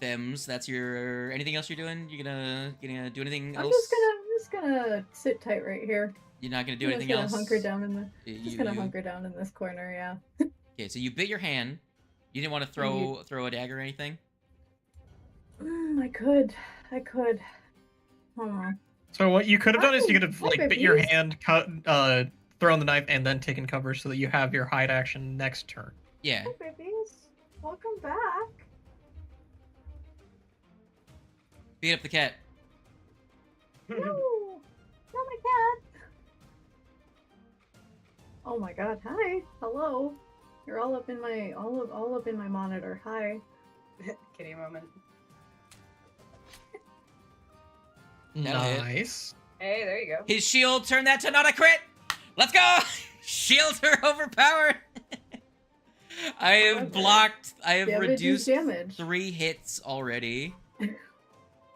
S3: Thems, that's your. Anything else you're doing? You gonna do anything else?
S4: I'm just gonna sit tight right here.
S3: You're not gonna do
S4: I'm
S3: anything
S4: just
S3: else.
S4: gonna hunker down in the.
S3: You-
S4: Just gonna
S3: you-
S4: hunker down in this corner. Yeah.
S3: Okay, so you bit your hand. You didn't want to throw a dagger or anything.
S4: I could. Hold on.
S6: So what you could have done is you could have
S4: Hi,
S6: like bit your
S4: babies.
S6: hand, cut, thrown the knife, and then taken cover so that you have your hide action next turn.
S3: Yeah.
S4: Hi, babies. Welcome back.
S3: Beat up the cat.
S4: No, not my cat. Oh my god. Hi. Hello. You're all up in my all up in my monitor. Hi.
S1: Kitty moment.
S3: That'll hit.
S6: Nice.
S1: Hey, there you go.
S3: His shield turned that to not a crit. Let's go. Shields are overpowered. I have
S4: Okay.
S3: blocked. I have
S4: Damage is
S3: reduced
S4: damage.
S3: 3 hits already.
S6: And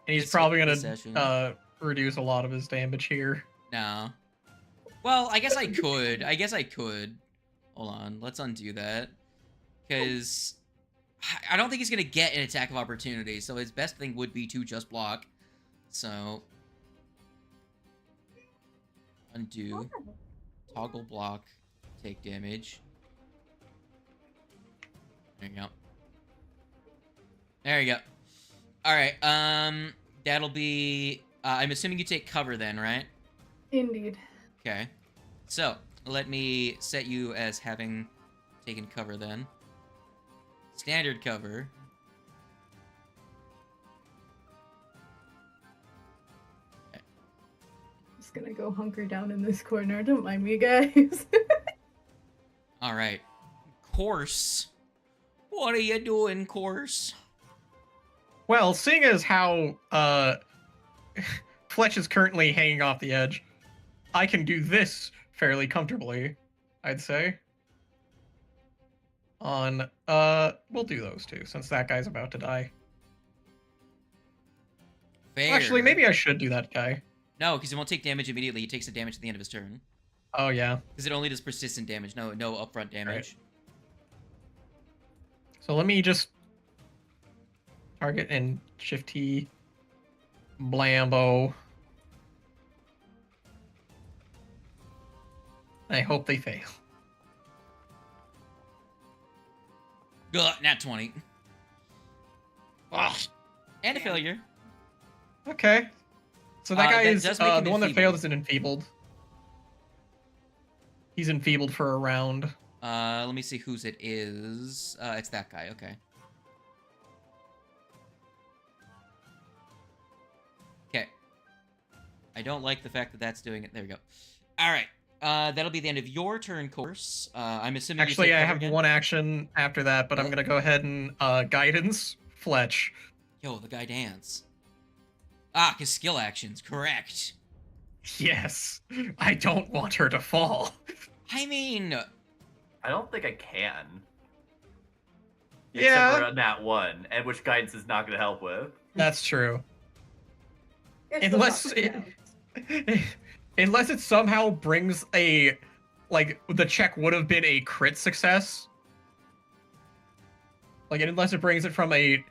S6: he's
S3: It's
S6: probably
S3: this session.
S6: gonna reduce a lot of his damage here.
S3: No. Well, I guess I could. Hold on. Let's undo that. Because I don't think he's going to get an attack of opportunity. So his best thing would be to just block. So Undo. Toggle block. Take damage. There you go. There you go. Alright, that'll be... I'm assuming you take cover then, right?
S4: Indeed.
S3: Okay. So, let me set you as having taken cover then. Standard cover.
S4: Just gonna go hunker down in this corner. Don't mind me, guys.
S3: Alright. Course. What are you doing, Course?
S6: Well, seeing as how Fletch is currently hanging off the edge, I can do this fairly comfortably, I'd say. On we'll do those two, since that guy's about to die.
S3: Fair.
S6: Actually, maybe I should do that guy.
S3: No, because he won't take damage immediately. He takes the damage at the end of his turn.
S6: Oh yeah.
S3: Because it only does persistent damage, no upfront damage.
S6: So let me just target and shift T Blambo. I hope they fail.
S3: Ugh, nat 20.
S6: Ugh.
S3: And a failure.
S6: Okay. So that guy
S3: that
S6: is
S3: does make him
S6: the one that
S3: enfeebled.
S6: failed is an enfeebled. He's enfeebled for a round.
S3: Let me see whose it is. It's that guy, okay. Okay. I don't like the fact that that's doing it. There we go. Alright. That'll be the end of your turn, Course. I'm assuming you
S6: Actually,
S3: take
S6: I
S3: cover
S6: have
S3: again?
S6: one action after that, but I'm gonna go ahead and guidance Fletch.
S3: Yo, the guy dance. Ah, his skill actions, correct.
S6: Yes, I don't want her to fall.
S3: I mean,
S2: I don't think I can.
S6: Yeah.
S2: Except for a nat 1, and which guidance is not going to help with.
S6: That's true.
S1: It's
S6: Unless
S1: the fucking
S6: it, unless it somehow brings a, like, the check would have been a crit success. Like, unless it brings it from a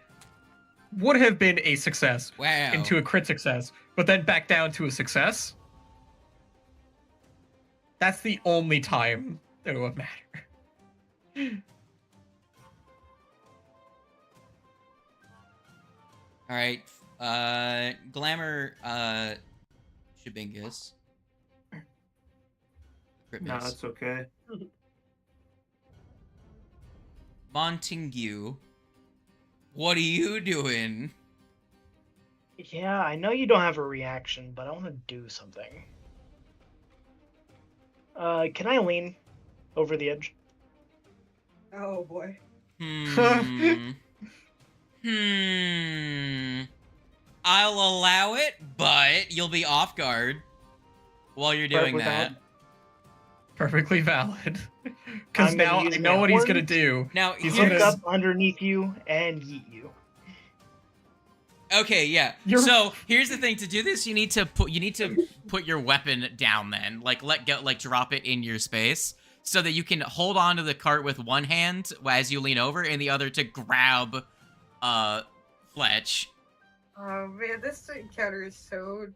S6: would have been a success
S3: wow.
S6: into a crit success, but then back down to a success. That's the only time that it would matter.
S3: Alright, Glamour, Shabingus. Crit
S5: No,
S3: miss.
S5: it's okay.
S3: Montague. What are you doing?
S8: Yeah, I know you don't have a reaction, but I want to do something. Can I lean over the edge?
S1: Oh boy.
S3: Hmm. I'll allow it, but you'll be off guard while you're doing
S8: Perfectly
S3: that.
S8: valid.
S6: Perfectly valid. Because
S8: I'm gonna
S6: now I
S8: use
S6: know
S8: my
S6: what he's gonna
S8: horns.
S6: do.
S3: Now,
S6: He's
S8: Look
S3: here's...
S6: gonna-
S8: up underneath you and yeet you.
S3: Okay, yeah.
S6: You're-
S3: So here's the thing: to do this, you need to put your weapon down. Then, like, let go, like, drop it in your space, so that you can hold on to the cart with one hand as you lean over, and the other to grab, Fletch.
S1: Oh man, this encounter is so.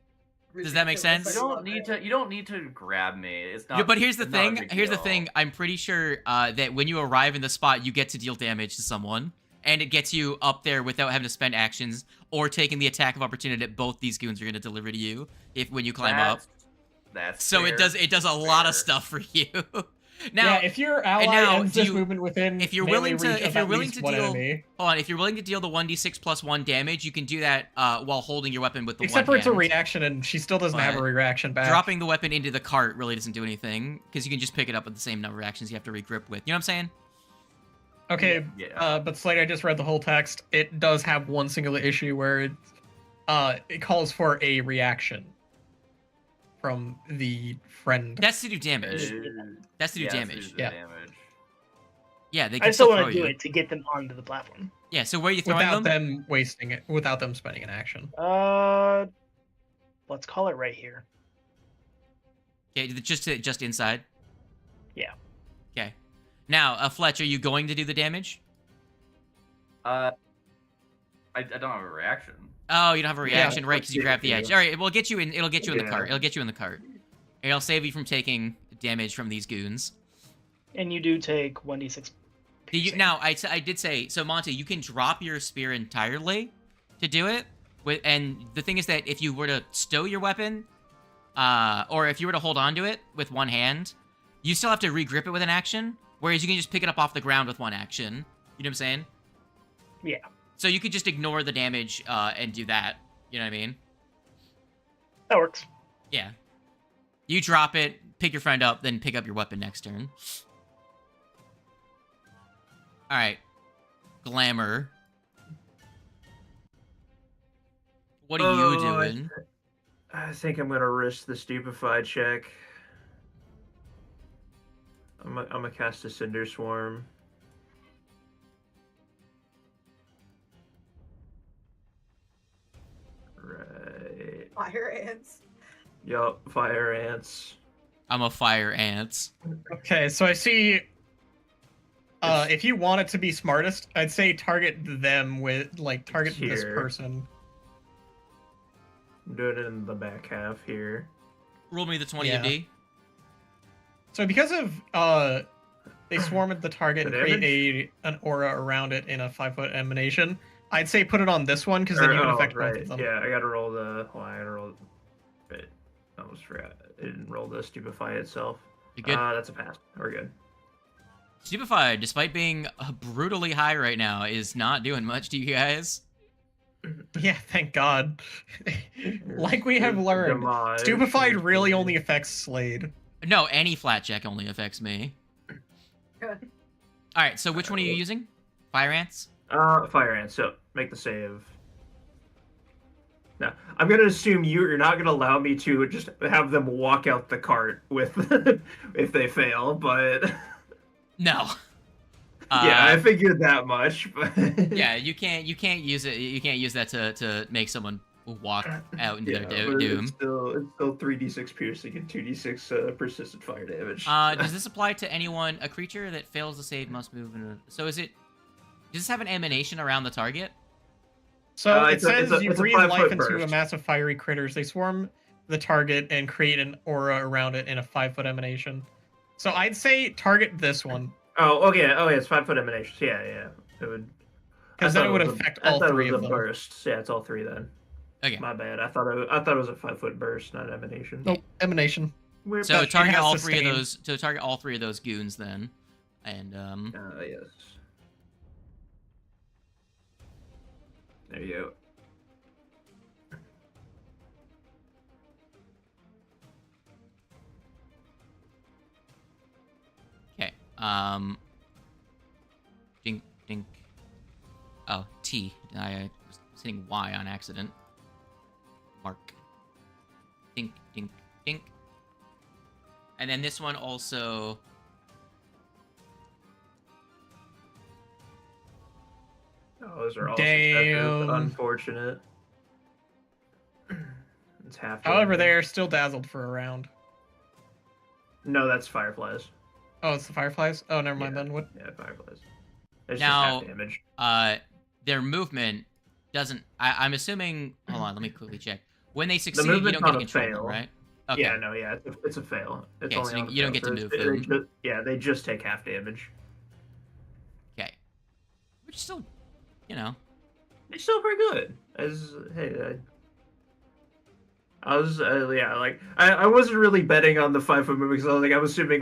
S3: Does that make
S1: ridiculous.
S3: sense?
S1: I
S2: You
S1: love
S2: don't need
S1: it.
S2: to. You don't need to grab me. It's not.
S3: Yeah, but here's the
S2: it's not a
S3: thing.
S2: big
S3: Here's the
S2: deal.
S3: thing. I'm pretty sure that when you arrive in the spot, you get to deal damage to someone, and it gets you up there without having to spend actions or taking the attack of opportunity that both these goons are going to deliver to you when you climb up.
S2: That's
S3: So
S2: fair.
S3: it does a lot of
S2: Fair.
S3: stuff for you. Now,
S6: yeah, if your ally
S3: now,
S6: ends
S3: do
S6: this
S3: you-
S6: movement within
S3: if you're
S6: melee
S3: willing to-
S6: reach
S3: if
S6: of
S3: you're
S6: at
S3: willing
S6: least
S3: to
S6: one
S3: deal-
S6: enemy,
S3: hold on. If you're willing to deal the 1d6 plus 1 damage, you can do that while holding your weapon with the
S6: except
S3: one
S6: for it's a
S3: hand.
S6: reaction, and she still doesn't have a
S3: But
S6: reaction back.
S3: Dropping the weapon into the cart really doesn't do anything because you can just pick it up with the same number of actions you have to regrip with. You know what I'm saying?
S6: Okay,
S2: Yeah.
S6: but Slade, I just read the whole text. It does have one singular issue where it calls for a reaction from the friend.
S3: That's to do damage. That's to do
S2: Yeah,
S3: damage.
S2: to do
S6: Yeah.
S2: damage.
S3: Yeah, they
S8: I
S3: can
S8: still
S3: still
S8: want
S3: throw
S8: to do
S3: you.
S8: it to get them onto the platform.
S3: Yeah, so where are you throwing
S6: Without
S3: them?
S6: them wasting it, without them spending an action.
S8: Let's call it right here.
S3: Okay, just inside.
S8: Yeah.
S3: Okay. Now, Fletch, are you going to do the damage?
S2: I don't have a reaction.
S3: Oh, you don't have a
S6: Yeah,
S3: reaction, right? Because you
S5: yeah,
S3: grabbed the
S5: yeah.
S3: edge. All right, well, it'll get you in the
S5: Yeah.
S3: cart. It'll get you in the cart. It'll save you from taking damage from these goons.
S8: And you do take 1d6. piercing.
S3: Now, I did say, so Monty, you can drop your spear entirely to do it. And the thing is that if you were to stow your weapon, or if you were to hold on to it with one hand, you still have to regrip it with an action, whereas you can just pick it up off the ground with one action. You know what I'm saying?
S8: Yeah.
S3: So you could just ignore the damage and do that. You know what I mean?
S8: That works.
S3: Yeah. You drop it, pick your friend up, then pick up your weapon next turn. Alright. Glamour. What are you doing?
S5: I think I'm gonna risk the stupefied check. I'm gonna cast a Cinder Swarm. Right.
S1: Fire ants.
S5: Yup, fire ants.
S3: I'm a fire ants.
S6: Okay, so I see. If you want it to be smartest, I'd say target them with target this
S5: Here.
S6: person.
S5: I'm doing it in the back half here.
S3: Roll me the 20
S6: Yeah.
S3: of D.
S6: So because of they swarm at the target and
S5: The
S6: create an aura around it in a 5-foot emanation, I'd say put it on this one because then you would affect both of them.
S5: Yeah, I gotta roll the. Well, I gotta roll. Wait, I almost forgot. I didn't roll the stupefy itself.
S3: You good?
S5: That's a pass. We're good.
S3: Stupefied, despite being brutally high right now, is not doing much to you guys.
S6: Yeah, thank God. Like we have learned,
S5: Demise.
S6: stupefied really only affects Slade.
S3: No, any flat check only affects me.
S1: Good.
S3: Alright, so which one are you using? Fire ants?
S5: Fire ants. So make the save. Now, I'm gonna assume you're not gonna allow me to just have them walk out the cart with if they fail, but
S3: No.
S5: yeah, I figured that much. But
S3: Yeah, you can't use it. You can't use that to make someone walk out into their
S5: but
S3: doom.
S5: It's still 3d6 piercing and 2d6 persistent fire damage.
S3: Does this apply to anyone? A creature that fails to save must move. So is it? Does this have an emanation around the target?
S6: So it
S5: it's a-
S6: says
S5: it's a-
S6: you
S5: it's a
S6: breathe
S5: 5-foot
S6: life into a
S5: burst.
S6: massive fiery critters. They swarm the target and create an aura around it in a 5-foot emanation. So I'd say target this one.
S5: Oh, okay. Oh, yeah, it's 5-foot emanations. Yeah. It would.
S6: Because
S5: I
S6: then
S5: thought
S6: it would
S5: was a-
S6: affect
S5: I
S6: all
S5: thought
S6: three
S5: it was
S6: of
S5: a
S6: them.
S5: burst. Yeah, it's all three then.
S3: Okay.
S5: My bad. I thought it was a 5-foot burst, not emanation.
S6: Nope, emanation.
S5: Weird.
S3: So
S6: But it
S3: target
S6: has
S3: all
S6: sustain.
S3: three of those. So target all three of those goons then, and
S5: Yes. There you go.
S3: okay. Dink dink. Oh, T. I was hitting Y on accident. Mark. Dink dink dink. And then this one also.
S5: Oh, those are all
S6: Damn.
S5: successes. Unfortunate. It's half.
S6: However,
S5: damage.
S6: they're still dazzled for a round.
S5: No, that's fireflies.
S6: Oh, it's the fireflies? Oh, never mind
S5: Yeah.
S6: then. What?
S5: Yeah, fireflies. It's
S3: Now-
S5: just half damage.
S3: Their movement doesn't. I'm assuming. Hold on, let me quickly check. When they succeed, you
S5: movement's
S3: don't get to
S5: not a
S3: control them,
S5: fail.
S3: right? Okay.
S5: Yeah, no, yeah, it's a fail. It's
S3: Okay,
S5: only
S3: so
S5: on the
S3: you don't
S5: fail,
S3: get to
S5: so
S3: move
S5: they
S3: them.
S5: just- yeah, they just take half damage.
S3: Okay. Which is still, you know.
S5: It's still pretty good. I was I wasn't really betting on the 5-foot movement because I was assuming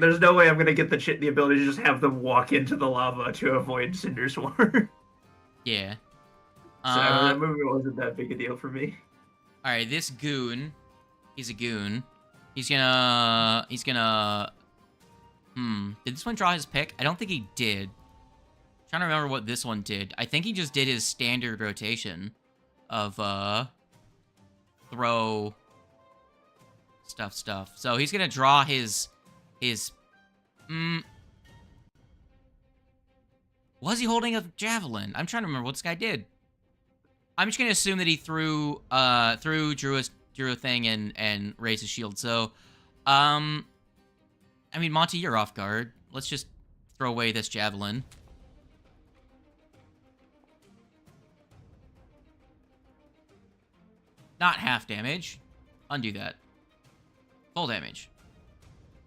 S5: there's no way I'm gonna get the ability to just have them walk into the lava to avoid Cinder Swarm.
S3: Yeah.
S5: So that movement wasn't that big a deal for me.
S3: All right, this goon. He's a goon. He's gonna. Did this one draw his pick? I don't think he did. Trying to remember what this one did. I think he just did his standard rotation of throw stuff. So he's gonna draw his was he holding a javelin? I'm trying to remember what this guy did. I'm just gonna assume that he threw drew a thing and raised his shield. So I mean, Monty, you're off guard. Let's just throw away this javelin. Not half damage. Undo that. Full damage.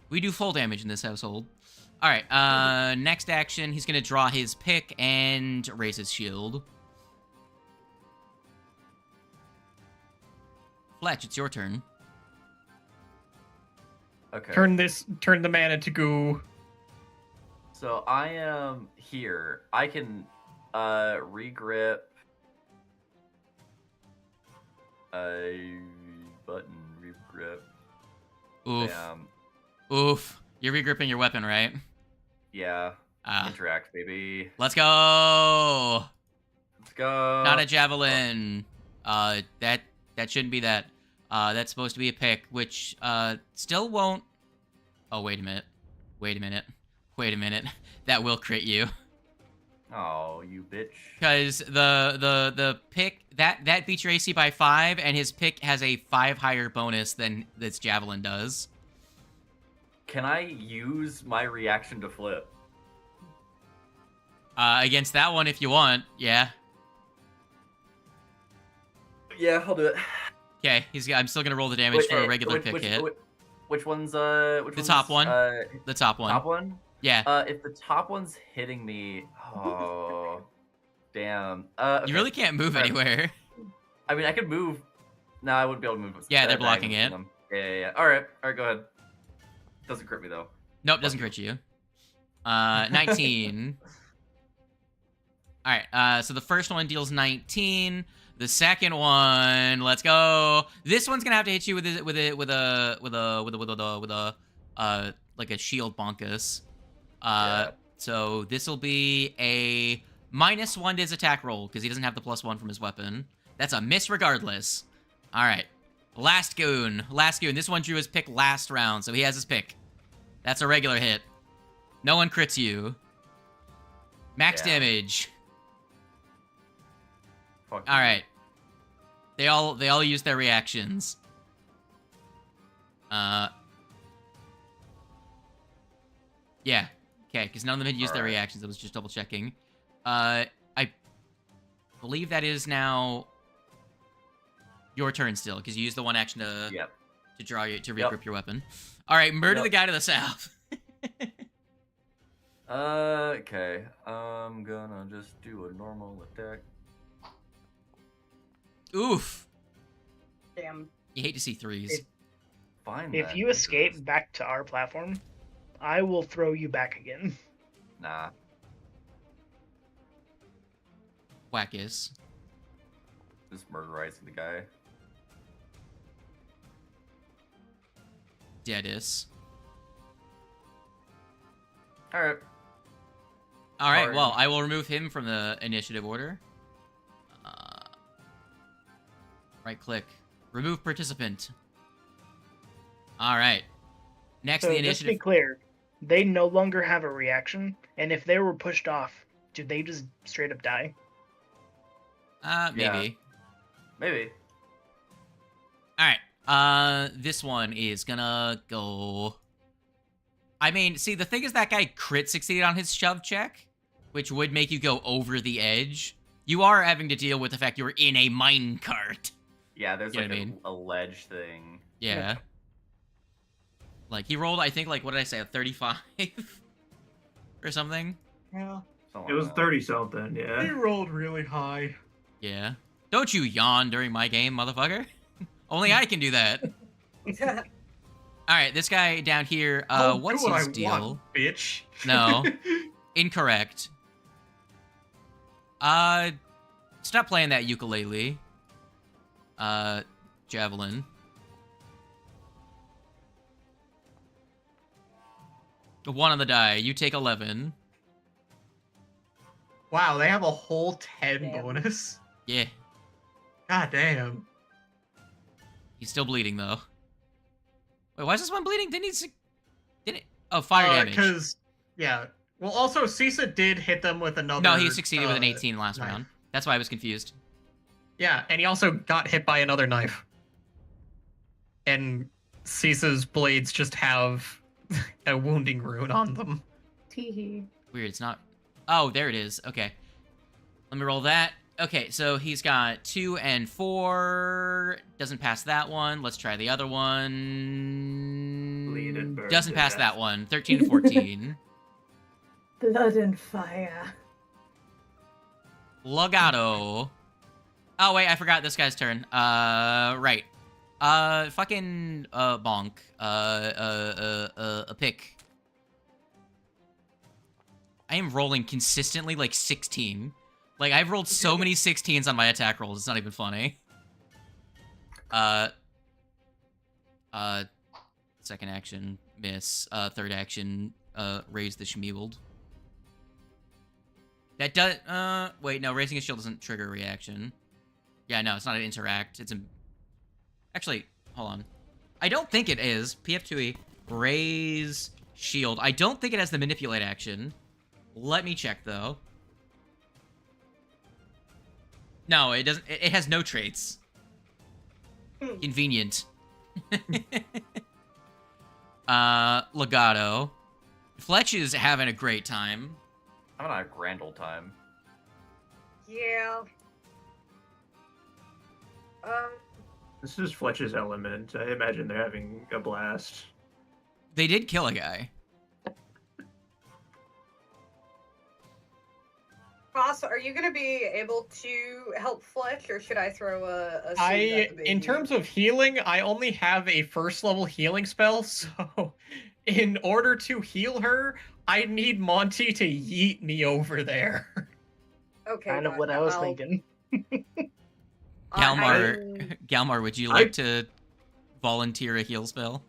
S3: We do full damage in this household. All right. Next action, he's gonna draw his pick and raise his shield. Fletch, it's your turn.
S2: Okay.
S6: Turn the mana to goo.
S2: So I am here. I can regrip a button regrip.
S3: Oof.
S2: Bam.
S3: Oof. You're regripping your weapon, right?
S2: Yeah.
S3: Ah.
S2: Interact, baby.
S3: Let's go.
S2: Let's go.
S3: Not a javelin. That shouldn't be that. That's supposed to be a pick, which still won't. Oh, wait a minute. Wait a minute. Wait a minute. That will crit you.
S2: Oh, you bitch.
S3: Because the pick that beats your AC by 5, and his pick has a 5 higher bonus than this javelin does.
S2: Can I use my reaction to flip?
S3: Against that one, if you want, yeah.
S2: Yeah, I'll do it.
S3: Okay, I'm still gonna roll the damage for a regular pick hit.
S2: Which one's
S3: The top one. The top one.
S2: Top one?
S3: Yeah.
S2: If the top one's hitting me, oh, damn. Okay.
S3: You really can't move
S2: Alright.
S3: anywhere.
S2: I mean, I could move. No, I wouldn't be able to move.
S3: Yeah, they're blocking it.
S2: Them. Yeah. All right, go ahead. Doesn't crit me though.
S3: Nope, doesn't crit you. 19. All right. So the first one deals 19. The second one, let's go. This one's gonna have to hit you with a like a shield bonkus.
S2: Yeah.
S3: So this will be a -1 to his attack roll because he doesn't have the +1 from his weapon. That's a miss regardless. All right. Last goon. This one drew his pick last round, so he has his pick. That's a regular hit. No one crits you. Max damage.
S2: Fuck
S3: All right. They all use their reactions. Yeah. Okay, because none of them had used their reactions. I was just double checking. I believe that is now your turn still, because you used the one action to draw you to regroup your weapon. All right, murder the guy to the south.
S2: Okay. I'm gonna just do a normal attack.
S3: Oof.
S1: Damn.
S3: You hate to see threes.
S2: Fine.
S8: If
S2: then.
S8: you escape back to our platform, I will throw you back again.
S2: Nah.
S3: Whackis.
S2: Just murderizing the guy.
S3: Deadis.
S2: Alright.
S3: Alright, well, I will remove him from the initiative order. Right click. Remove participant. Alright. Next
S8: So
S3: the
S8: just to
S3: initiative.
S8: be clear, they no longer have a reaction, and if they were pushed off, do they just straight up die?
S3: Maybe.
S2: Maybe.
S3: Alright. This one is gonna go. I mean, see, the thing is that guy crit succeeded on his shove check, which would make you go over the edge. You are having to deal with the fact you're in a minecart.
S2: Yeah, there's
S3: You know
S2: like
S3: what I mean?
S2: a ledge thing.
S3: Yeah. Like, he rolled, I think, like, what did I say, a 35? Or something?
S6: Yeah.
S2: Something
S5: It was
S2: like that.
S5: 30 something,
S6: He
S5: yeah.
S6: rolled really high.
S3: Yeah. Don't you yawn during my game, motherfucker. Only I can do that. Alright, this guy down here,
S6: Don't
S3: what's
S6: do what
S3: his
S6: I
S3: deal?
S6: want, bitch.
S3: No. Incorrect. Stop playing that ukulele. Javelin. One on the die. You take 11.
S6: Wow, they have a whole 10
S1: Damn.
S6: bonus.
S3: Yeah.
S6: God damn.
S3: He's still bleeding, though. Wait, why is this one bleeding? Didn't it? Oh, fire damage.
S6: Because, yeah. Well, also, Cisa did hit them with another.
S3: No, he succeeded with an 18 last
S6: knife.
S3: round. That's why I was confused.
S6: Yeah, and he also got hit by another knife. And Cisa's blades just have a wounding rune on them.
S4: Teehee.
S3: Weird, it's not... Oh, there it is. Okay. Let me roll that. Okay, so he's got 2 and 4. Doesn't pass that one. Let's try the other one. Doesn't pass that one. 13 to 14.
S4: Blood and fire.
S3: Legato. Oh wait, I forgot this guy's turn. Right. Fucking bonk. A pick. I am rolling consistently like 16. Like I've rolled so many 16s on my attack rolls. It's not even funny. Second action, miss. Third action, raise the Schmeewald. That does, wait, no, raising a shield doesn't trigger a reaction. Yeah, no, it's not an interact. It's a... Actually, hold on. I don't think it is. PF2E, raise shield. I don't think it has the manipulate action. Let me check, though. No, it doesn't. It has no traits. Convenient. Legato. Fletch is having a great time.
S2: I'm having a grand old time.
S1: Yeah.
S5: This is Fletch's element. I imagine they're having a blast.
S3: They did kill a guy.
S1: Ross, are you gonna be able to help Fletch, or should I throw a seed at the baby?
S6: In terms of healing, I only have a first level healing spell, so in order to heal her, I need Monty to yeet me over there.
S1: Okay.
S8: Kind of what I was thinking.
S3: Galmar, would you like to volunteer a heal spell?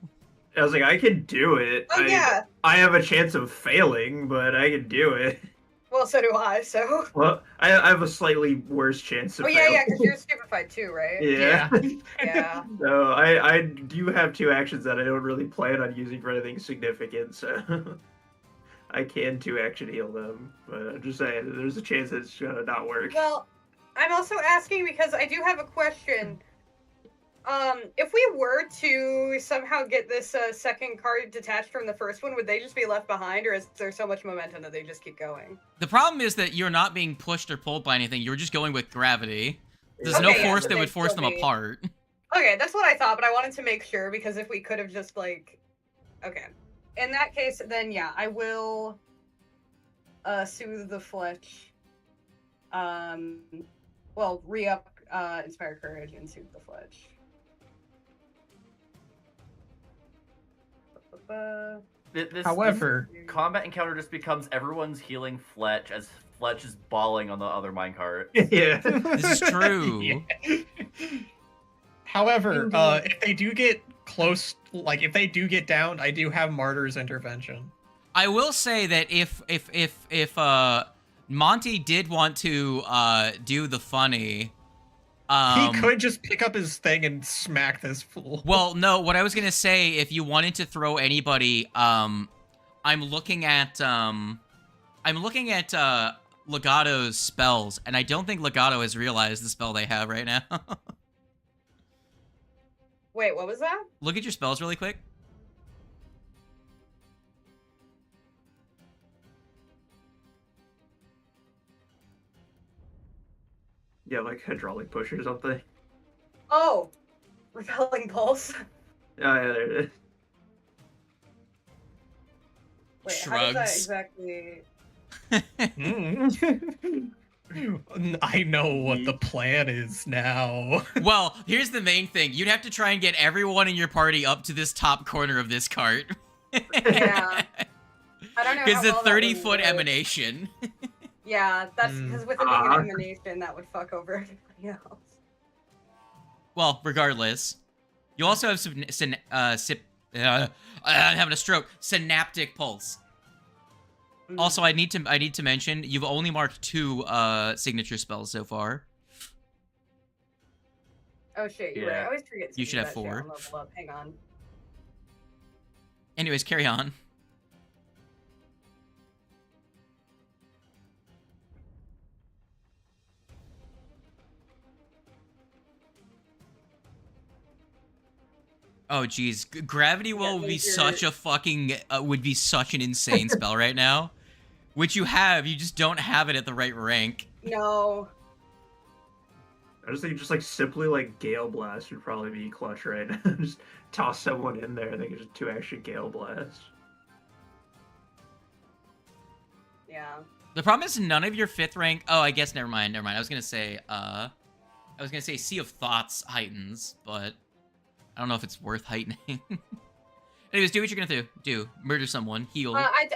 S5: I was like, I can do it.
S1: Oh, yeah.
S5: I have a chance of failing, but I can do it.
S1: Well, so do I, so...
S5: Well, I have a slightly worse chance of failing.
S1: Yeah, because you're stupefied too, right?
S5: Yeah.
S1: Yeah.
S5: So I do have 2 actions that I don't really plan on using for anything significant, so I can 2-action heal them. But I'm just saying, there's a chance that it's gonna not work.
S1: Well, I'm also asking because I do have a question. If we were to somehow get this second card detached from the first one, would they just be left behind, or is there so much momentum that they just keep going?
S3: The problem is that you're not being pushed or pulled by anything. You're just going with gravity. There's no force that would force them apart.
S1: Okay, that's what I thought, but I wanted to make sure, because if we could have just, like... Okay. In that case, then, yeah, I will soothe the Fletch. Well, re-up Inspire Courage and soothe the Fletch.
S6: However,
S2: this combat encounter just becomes everyone's healing Fletch as Fletch is bawling on the other minecart.
S5: Yeah.
S3: This is true.
S6: Yeah. However, if they do get close, like if they do get down, I do have Martyr's Intervention.
S3: I will say that if Monty did want to do the funny,
S6: he could just pick up his thing and smack this fool.
S3: Well, no, what I was gonna say, if you wanted to throw anybody, I'm looking at Legato's spells, and I don't think Legato has realized the spell they have right now.
S1: Wait, what was that?
S3: Look at your spells really quick.
S5: Yeah, like hydraulic push or something.
S1: Oh! Repelling Pulse.
S5: Oh, yeah, there it is.
S1: Wait,
S3: Shrugs.
S1: how does that exactly...
S6: I know what the plan is now.
S3: Well, here's the main thing. You'd have to try and get everyone in your party up to this top corner of this cart.
S1: Yeah. I don't know
S3: Because
S1: how
S3: the
S1: well that would
S3: 30-foot
S1: work.
S3: emanation.
S1: Yeah, that's because with it being an emanation, that would fuck over everybody else.
S3: Well, regardless, you also have I'm having a stroke. Synaptic pulse.
S1: Mhm.
S3: Also, I need to mention you've only marked 2 signature spells so far.
S1: Oh shit, you're right. I always forget to
S3: You
S1: do
S3: should have
S1: that shit
S3: 4.
S1: on level up. Hang on.
S3: Anyways, carry on. Oh geez, Gravity Well would be such a fucking would be such an insane spell right now. Which you have, you just don't have it at the right rank.
S1: No.
S5: I just think just like simply like Gale Blast would probably be clutch right now. Just toss someone in there. I think it's just 2 action Gale Blast.
S1: Yeah.
S3: The problem is none of your 5th rank. Oh, I guess never mind. I was gonna say Sea of Thoughts heightens, but I don't know if it's worth heightening. Anyways, do what you're gonna do. Murder someone. Heal.
S1: I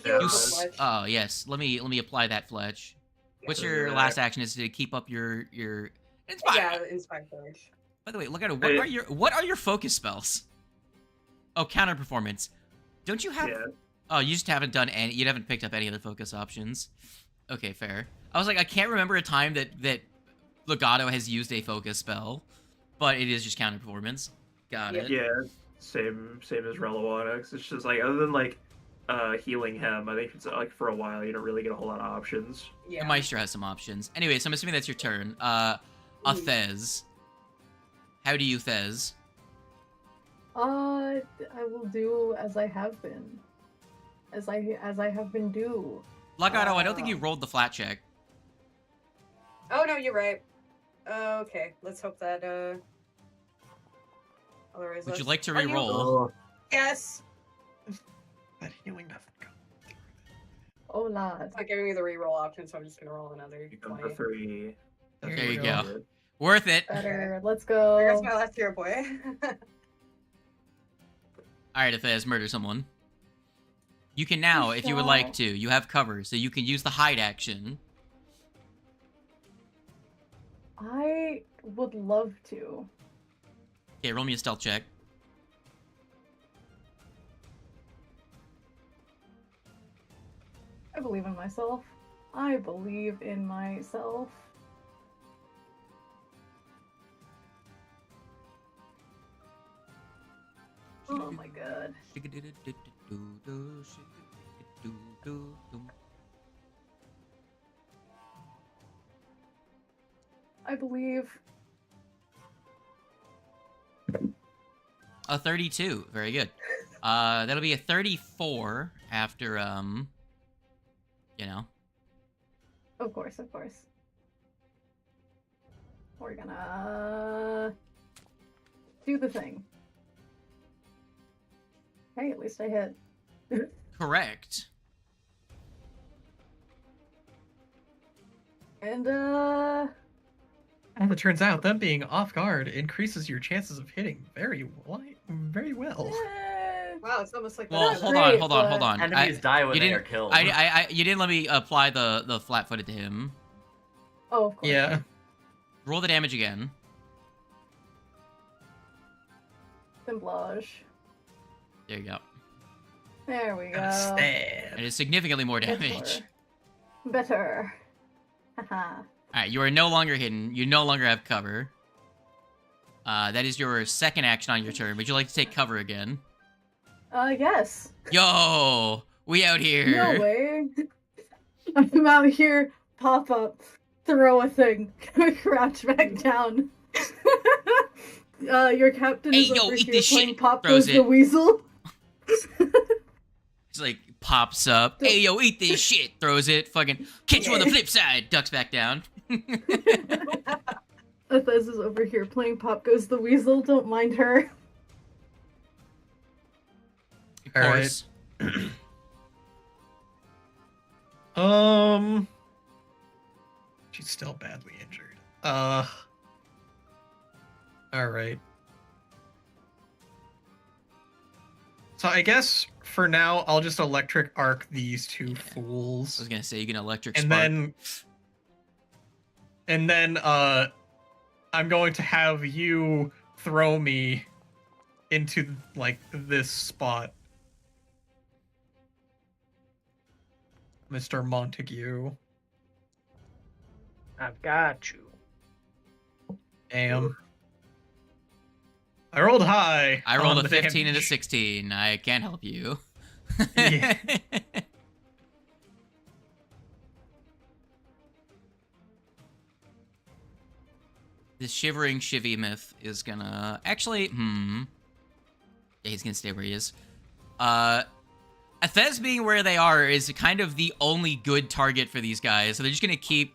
S1: healed
S5: You
S1: the Fletch.
S3: Oh yes. Let me apply that Fletch. What's your last action? Is to keep up your inspire.
S1: Yeah, Inspire Courage.
S3: By the way, look at it.
S5: Hey.
S3: What are your focus spells? Oh, counter performance. Don't you have?
S5: Yeah.
S3: Oh, you just haven't done any. You haven't picked up any other focus options. Okay, fair. I was like, I can't remember a time that Legato has used a focus spell, but it is just counter performance. Got it.
S5: Yeah, same as Relawanax. It's just like other than like healing him, I think it's like for a while you don't really get a whole lot of options.
S1: Yeah.
S3: The Maestro has some options. Anyways, I'm assuming that's your turn. Thez. How do you Thez?
S4: I will do as I have been. As I have been due.
S3: Legato, I don't think you rolled the flat check.
S1: Oh no, you're right. Okay, let's hope that otherwise.
S3: Would you
S1: let's-
S3: like to
S1: Are you-
S3: re-roll?
S5: Oh,
S1: Yes.
S6: That healing doesn't go.
S4: Oh lad.
S1: It's not giving me the re-roll option, so I'm just gonna roll another
S5: you come
S1: 20.
S5: for 3.
S3: There you go. Worth it.
S4: Better. Let's
S1: There
S4: go.
S1: goes my last hero boy.
S3: Alright, Thez, murder someone. You can now, if you would like to, you have cover, so you can use the hide action.
S4: I would love to.
S3: Okay, roll me a stealth check.
S4: I believe in myself. I believe in myself. Oh my god. I believe.
S3: A 32. Very good. That'll be a 34 after, you know.
S4: Of course, of course. We're gonna do the thing. Hey, at least I hit.
S3: Correct.
S4: And
S6: Well, it turns out them being off guard increases your chances of hitting very well.
S1: Wow, it's almost like
S3: Well,
S1: that.
S3: hold
S4: great,
S3: on.
S4: but-
S3: Hold on.
S2: Enemies die when
S3: you
S2: they
S3: didn't-
S2: are killed.
S3: You didn't let me apply the flat-footed to him.
S4: Oh, of course.
S6: Yeah.
S3: Roll the damage again.
S4: Blush.
S3: There you go.
S4: There we
S6: Gotta
S4: go.
S3: It
S6: stab.
S3: is significantly more damage.
S4: Better. Haha.
S3: Alright, you are no longer hidden. You no longer have cover. That is your second action on your turn. Would you like to take cover again?
S4: Yes.
S3: Yo! We out here!
S4: No way. I'm out here, pop up, throw a thing, crouch back down. Your captain is
S3: Hey, yo,
S4: over
S3: eat
S4: here
S3: this
S4: playing
S3: shit.
S4: Pop
S3: Throws
S4: Goes the
S3: it.
S4: Weasel.
S3: It's like, pops up. Hey, yo, eat this shit! Throws it. Fucking, catch you on the flip side! Ducks back down.
S4: Thez is over here playing Pop Goes the Weasel, don't mind her.
S3: Of
S6: All right.
S3: course.
S6: She's still badly injured. Alright. So I guess for now I'll just electric arc these 2
S3: I
S6: fools.
S3: was gonna say, you can electric
S6: And
S3: spark.
S6: then I'm going to have you throw me into like this spot. Mr. Montague.
S8: I've got you.
S6: Damn. I rolled high.
S3: I rolled
S6: on
S3: a
S6: the
S3: 15 and a
S6: damage.
S3: 16. I can't help you.
S6: Yeah.
S3: This shivering shivy myth is gonna actually. Yeah, he's gonna stay where he is. Thez being where they are is kind of the only good target for these guys, so they're just gonna keep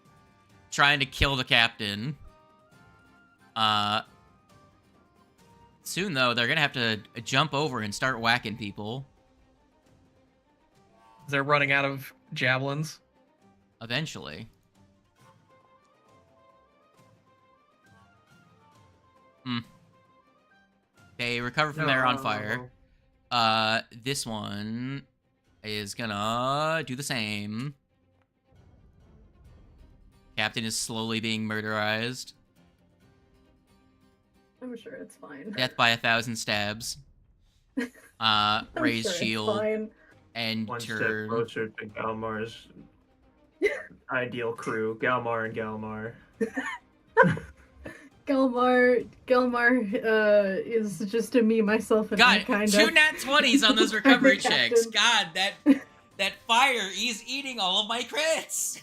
S3: trying to kill the captain. Soon though, they're gonna have to jump over and start whacking people.
S6: They're running out of javelins.
S3: Eventually. They recover from their on fire. This one is gonna do the same. Captain is slowly being murderized.
S4: I'm sure it's fine.
S3: Death by 1,000 stabs. Raise
S4: sure
S3: shield.
S4: It's
S3: And
S5: One step
S3: turn.
S5: closer to Galmar's ideal crew, Galmar and Galmar.
S4: Galmar is just a me, myself, and I
S3: God,
S4: kind
S3: two
S4: of.
S3: nat 20s on those recovery checks.
S4: Captain.
S3: God, that fire is eating all of my crits.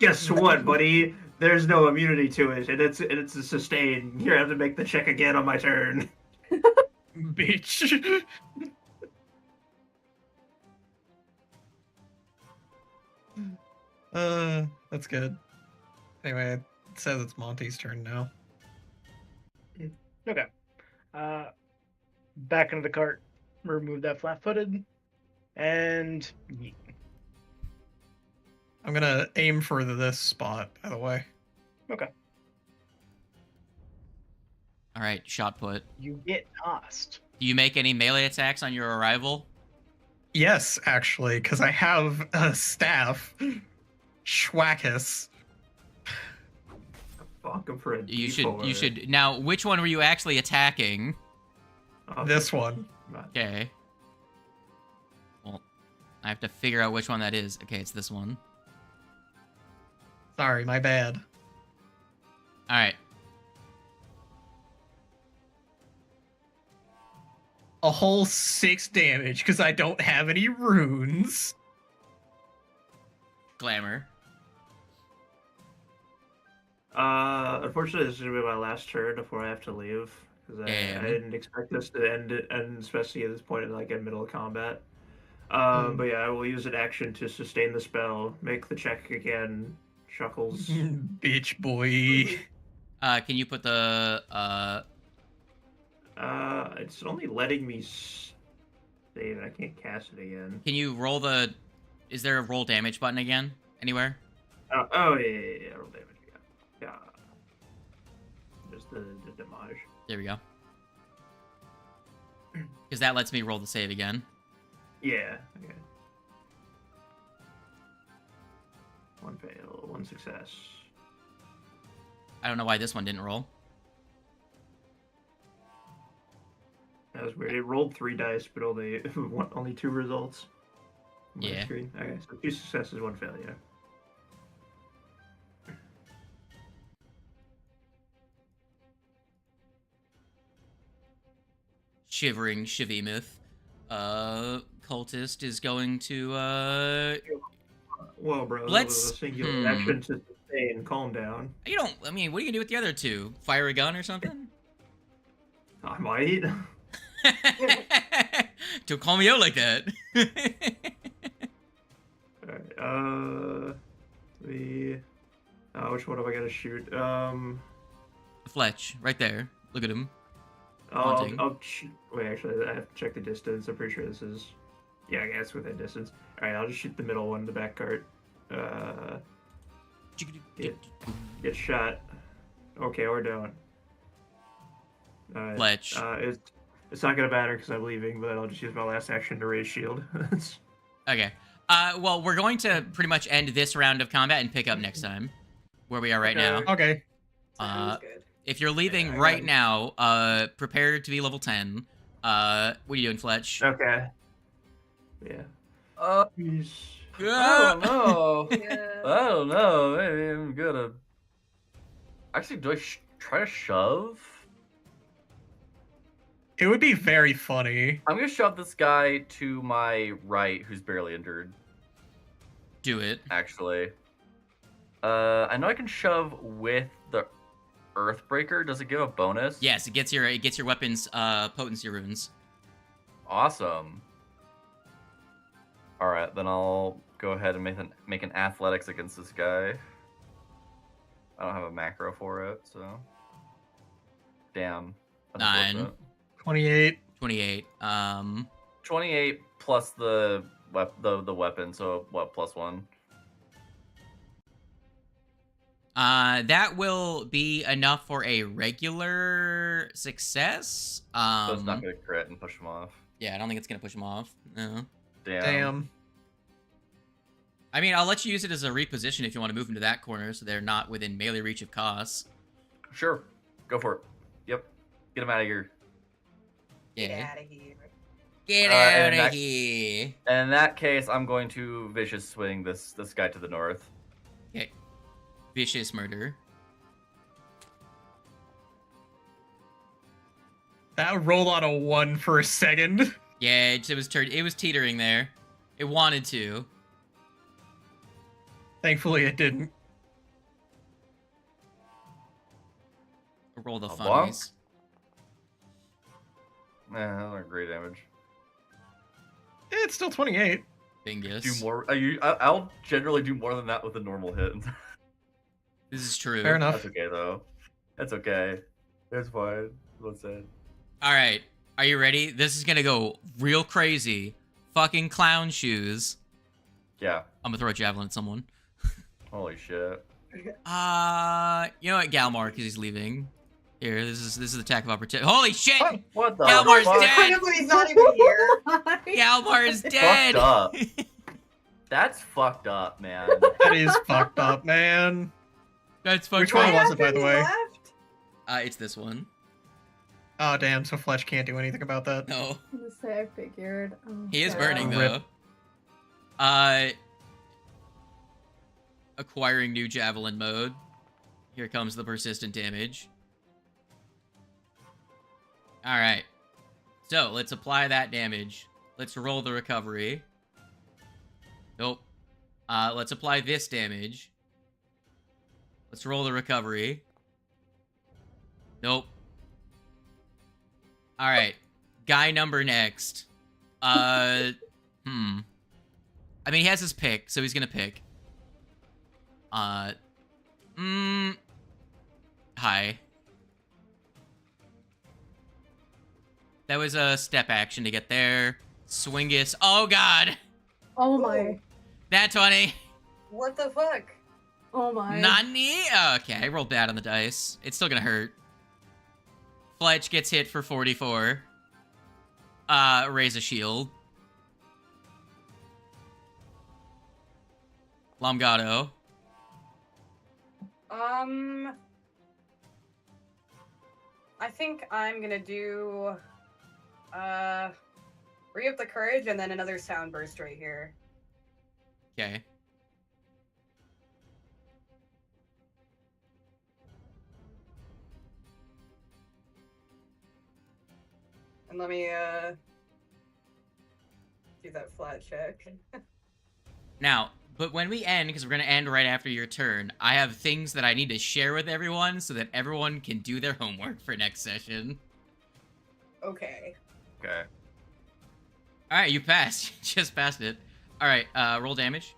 S5: Guess what, buddy? There's no immunity to it, and it's a sustain. You have to make the check again on my turn.
S6: Bitch. That's good. Anyway, it says it's Monty's turn now.
S8: Okay. Back into the cart. Remove that flat-footed. And yeet.
S6: I'm gonna aim for this spot, by the way.
S8: Okay.
S3: All right, shot put.
S8: You get tossed.
S3: Do you make any melee attacks on your arrival?
S6: Yes, actually, because I have a staff. Schwackus.
S5: Fuck him for a
S3: You
S5: D4.
S3: should. Now, which one were you actually attacking?
S5: Oh,
S6: This one.
S3: Okay. Well, I have to figure out which one that is. Okay, it's this one.
S6: Sorry, my bad.
S3: All right.
S6: A whole 6 damage because I don't have any runes.
S3: Glamour.
S5: Unfortunately, this is gonna be my last turn before I have to leave because I didn't expect this to end, especially at this point in like in middle of combat. But yeah, I will use an action to sustain the spell. Make the check again. Chuckles.
S6: Bitch boy.
S3: Can you put the
S5: It's only letting me save it. I can't cast it again.
S3: Can you roll the? Is there a roll damage button again anywhere?
S5: Oh yeah. Roll damage. Yeah. Just the damage.
S3: There we go. Because that lets me roll the save again.
S5: Yeah. Okay. 1 fail, 1 success.
S3: I don't know why this one didn't roll.
S5: That was weird. It rolled 3 dice, but only 2 results. on my
S3: Yeah.
S5: screen. Okay, so 2 successes, 1 failure.
S3: Shivering Shivimuth. Cultist is going to
S5: Well, bro,
S3: Let's-
S5: a singular action to sustain. Calm down.
S3: you don't. I mean, what are you gonna do with the other two? Fire a gun or something?
S5: I might.
S3: Don't call me out like that.
S5: Alright, which one have I got to shoot?
S3: Fletch, right there. Look at him.
S5: I'll
S3: Haunting.
S5: wait, actually, I have to check the distance. I'm pretty sure this is... Yeah, I guess within distance. Alright, I'll just shoot the middle one, the back cart. Get shot. Okay, or don't.
S3: Fletch.
S5: It's not gonna matter because I'm leaving, but I'll just use my last action to raise shield.
S3: Okay. Well, we're going to pretty much end this round of combat and pick up next time, where we are right now.
S6: Okay.
S1: Sounds good.
S3: If you're leaving
S5: Yeah, I
S3: right
S5: got
S3: now, prepare to be level 10. What are you doing, Fletch?
S5: Okay. Yeah. Peace.
S2: I don't know.
S1: Yeah.
S2: I don't know. Maybe I'm gonna. Actually, do I try to shove?
S6: It would be very funny.
S2: I'm gonna shove this guy to my right, who's barely injured.
S3: Do it.
S2: Actually, I know I can shove with the Earthbreaker. Does it give a bonus?
S3: Yes, it gets your weapons potency runes.
S2: Awesome. All right, then I'll go ahead and make an athletics against this guy. I don't have a macro for it, so. Damn. That's
S3: 9.
S2: unfortunate.
S6: 28.
S3: 28.
S2: 28 plus the weapon, so what, +1?
S3: That will be enough for a regular success.
S2: So it's not gonna crit and push him off.
S3: Yeah, I don't think it's gonna push him off. No.
S6: Damn.
S3: I mean, I'll let you use it as a reposition if you want to move them to that corner, so they're not within melee reach of costs.
S2: Sure. Go for it. Yep. Get him out of here.
S3: Yeah.
S1: Get out of here.
S3: Get
S2: and
S3: out of
S2: that-
S3: here.
S2: And in that case, I'm going to vicious swing this guy to the north.
S3: Okay. Vicious murder.
S6: That rolled on a 1 for a second.
S3: Yeah, it was teetering there. It wanted to.
S6: Thankfully, it didn't.
S3: Roll the
S2: A
S3: funnies.
S2: That's not great damage.
S6: It's still 28.
S3: Bingus.
S2: Do more. I'll generally do more than that with a normal hit.
S3: This is true.
S6: Fair enough.
S2: That's okay though. That's okay. It's fine. What's that?
S3: All right. Are you ready? This is gonna go real crazy. Fucking clown shoes.
S2: Yeah.
S3: I'm gonna throw a javelin at someone.
S2: Holy shit.
S3: You know what, Galmar, because he's leaving. Here, this is the attack of opportunity. Holy shit!
S2: What the
S3: Galmar's
S2: fuck?
S3: dead!
S1: Incredibly, he's not even here.
S3: Galmar is dead!
S2: Fucked up. That's fucked up, man.
S6: That is fucked up, man.
S3: That's fucking
S6: Which one
S1: What
S6: was it, by the
S1: happened
S6: way?
S1: left?
S3: It's this one.
S6: Oh, damn, so Fletch can't do anything about that.
S3: No.
S4: I'm gonna say I figured.
S3: He is
S4: yeah.
S3: burning,
S6: Rip.
S3: though. Acquiring new javelin mode. Here comes the persistent damage. Alright. So, let's apply that damage. Let's roll the recovery. Nope. Let's apply this damage. Let's roll the recovery. Nope. Alright. Guy number next. I mean, he has his pick, so he's gonna pick. Hi. That was a step action to get there. Swingus. Oh, God.
S4: Oh my.
S3: Nat 20.
S1: What the fuck?
S4: Oh my.
S3: Nani? Okay, I rolled bad on the dice. It's still gonna hurt. Fletch gets hit for 44. Raise a shield. Lomgato.
S1: I think I'm gonna do Re Up the Courage and then another sound burst right here.
S3: Okay.
S1: And let me do that flat check.
S3: Now, but when we end, because we're going to end right after your turn, I have things that I need to share with everyone so that everyone can do their homework for next session.
S1: Okay.
S2: Okay.
S3: Alright, you passed. You just passed it. Alright, roll damage.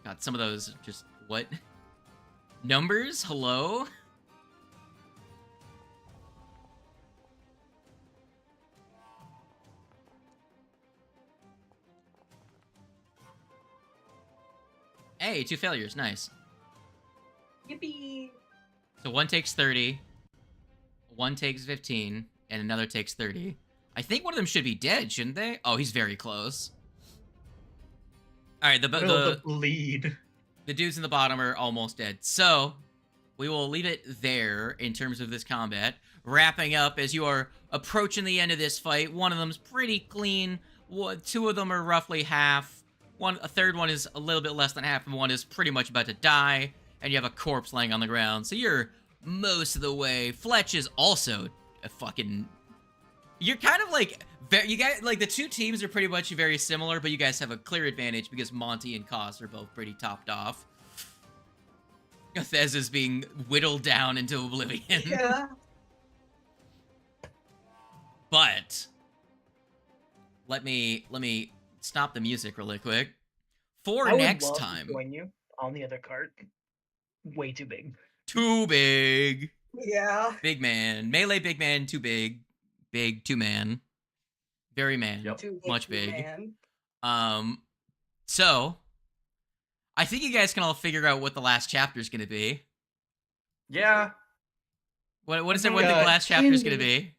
S3: God, some of those just... What? Numbers? Hello? Hey, 2 failures. Nice.
S1: Yippee!
S3: So one takes 30, one takes 15, and another takes 30. I think one of them should be dead, shouldn't they? Oh, he's very close. All right,
S6: The bleed.
S3: the dudes in the bottom are almost dead. So we will leave it there in terms of this combat. Wrapping up as you are approaching the end of this fight. One of them's pretty clean. 2 of them are roughly half. A third one is a little bit less than half, and one is pretty much about to die. And you have a corpse laying on the ground. So you're most of the way. Fletch is also a fucking... You're kind of like... You guys, like, the 2 teams are pretty much very similar, but you guys have a clear advantage because Monty and Koss are both pretty topped off. Thez is being whittled down into oblivion.
S1: Yeah.
S3: But... Let me stop the music really quick. For
S8: I would
S3: next
S8: love
S3: time.
S8: to join you on the other cart. Way too big.
S3: Too big.
S1: Yeah.
S3: Big man. Melee big man, too big. Big, two man. Very man.
S2: Yep.
S1: Too
S3: Much
S1: big,
S3: big.
S1: man.
S3: So I think you guys can all figure out what the last chapter is gonna be.
S2: Yeah.
S3: What is everyone think the last chapter is gonna be?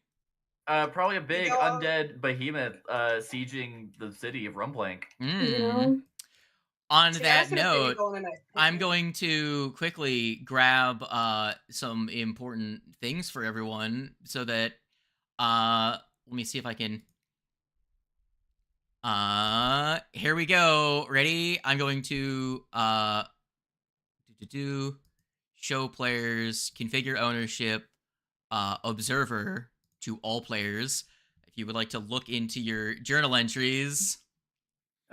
S2: Probably a big
S1: know,
S2: undead behemoth sieging the city of Rumplank.
S4: You know?
S3: On
S1: See, I
S3: that
S1: was gonna say
S3: note,
S1: go on a nice
S3: I'm
S1: picnic.
S3: going to quickly grab some important things for everyone so that let me see if I can here we go. Ready? I'm going to show players, configure ownership, observer to all players. If you would like to look into your journal entries.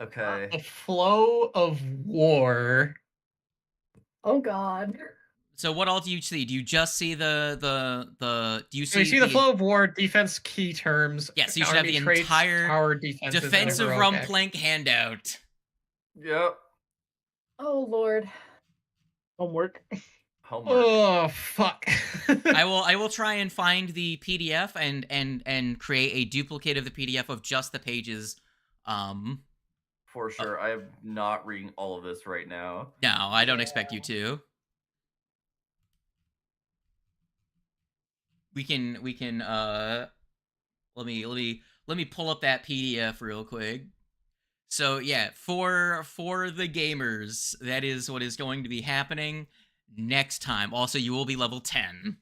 S2: Okay.
S6: The flow of war.
S4: Oh god.
S3: So what all do you see? Do you just see the do you
S6: So we
S3: see
S6: see the flow of war, defense key terms.
S3: Yes, you should have
S6: army
S3: the
S6: traits,
S3: entire
S6: power, defenses, and
S3: defensive
S6: heroic
S3: Rumplank handout?
S2: Yep.
S4: Oh lord.
S8: Homework.
S2: Homework.
S6: Oh fuck.
S3: I will try and find the PDF and create a duplicate of the PDF of just the pages.
S2: For sure. I am not reading all of this right now.
S3: No, I don't expect you to. We can let me pull up that PDF real quick. So yeah, for the gamers, that is what is going to be happening next time. Also, you will be level 10.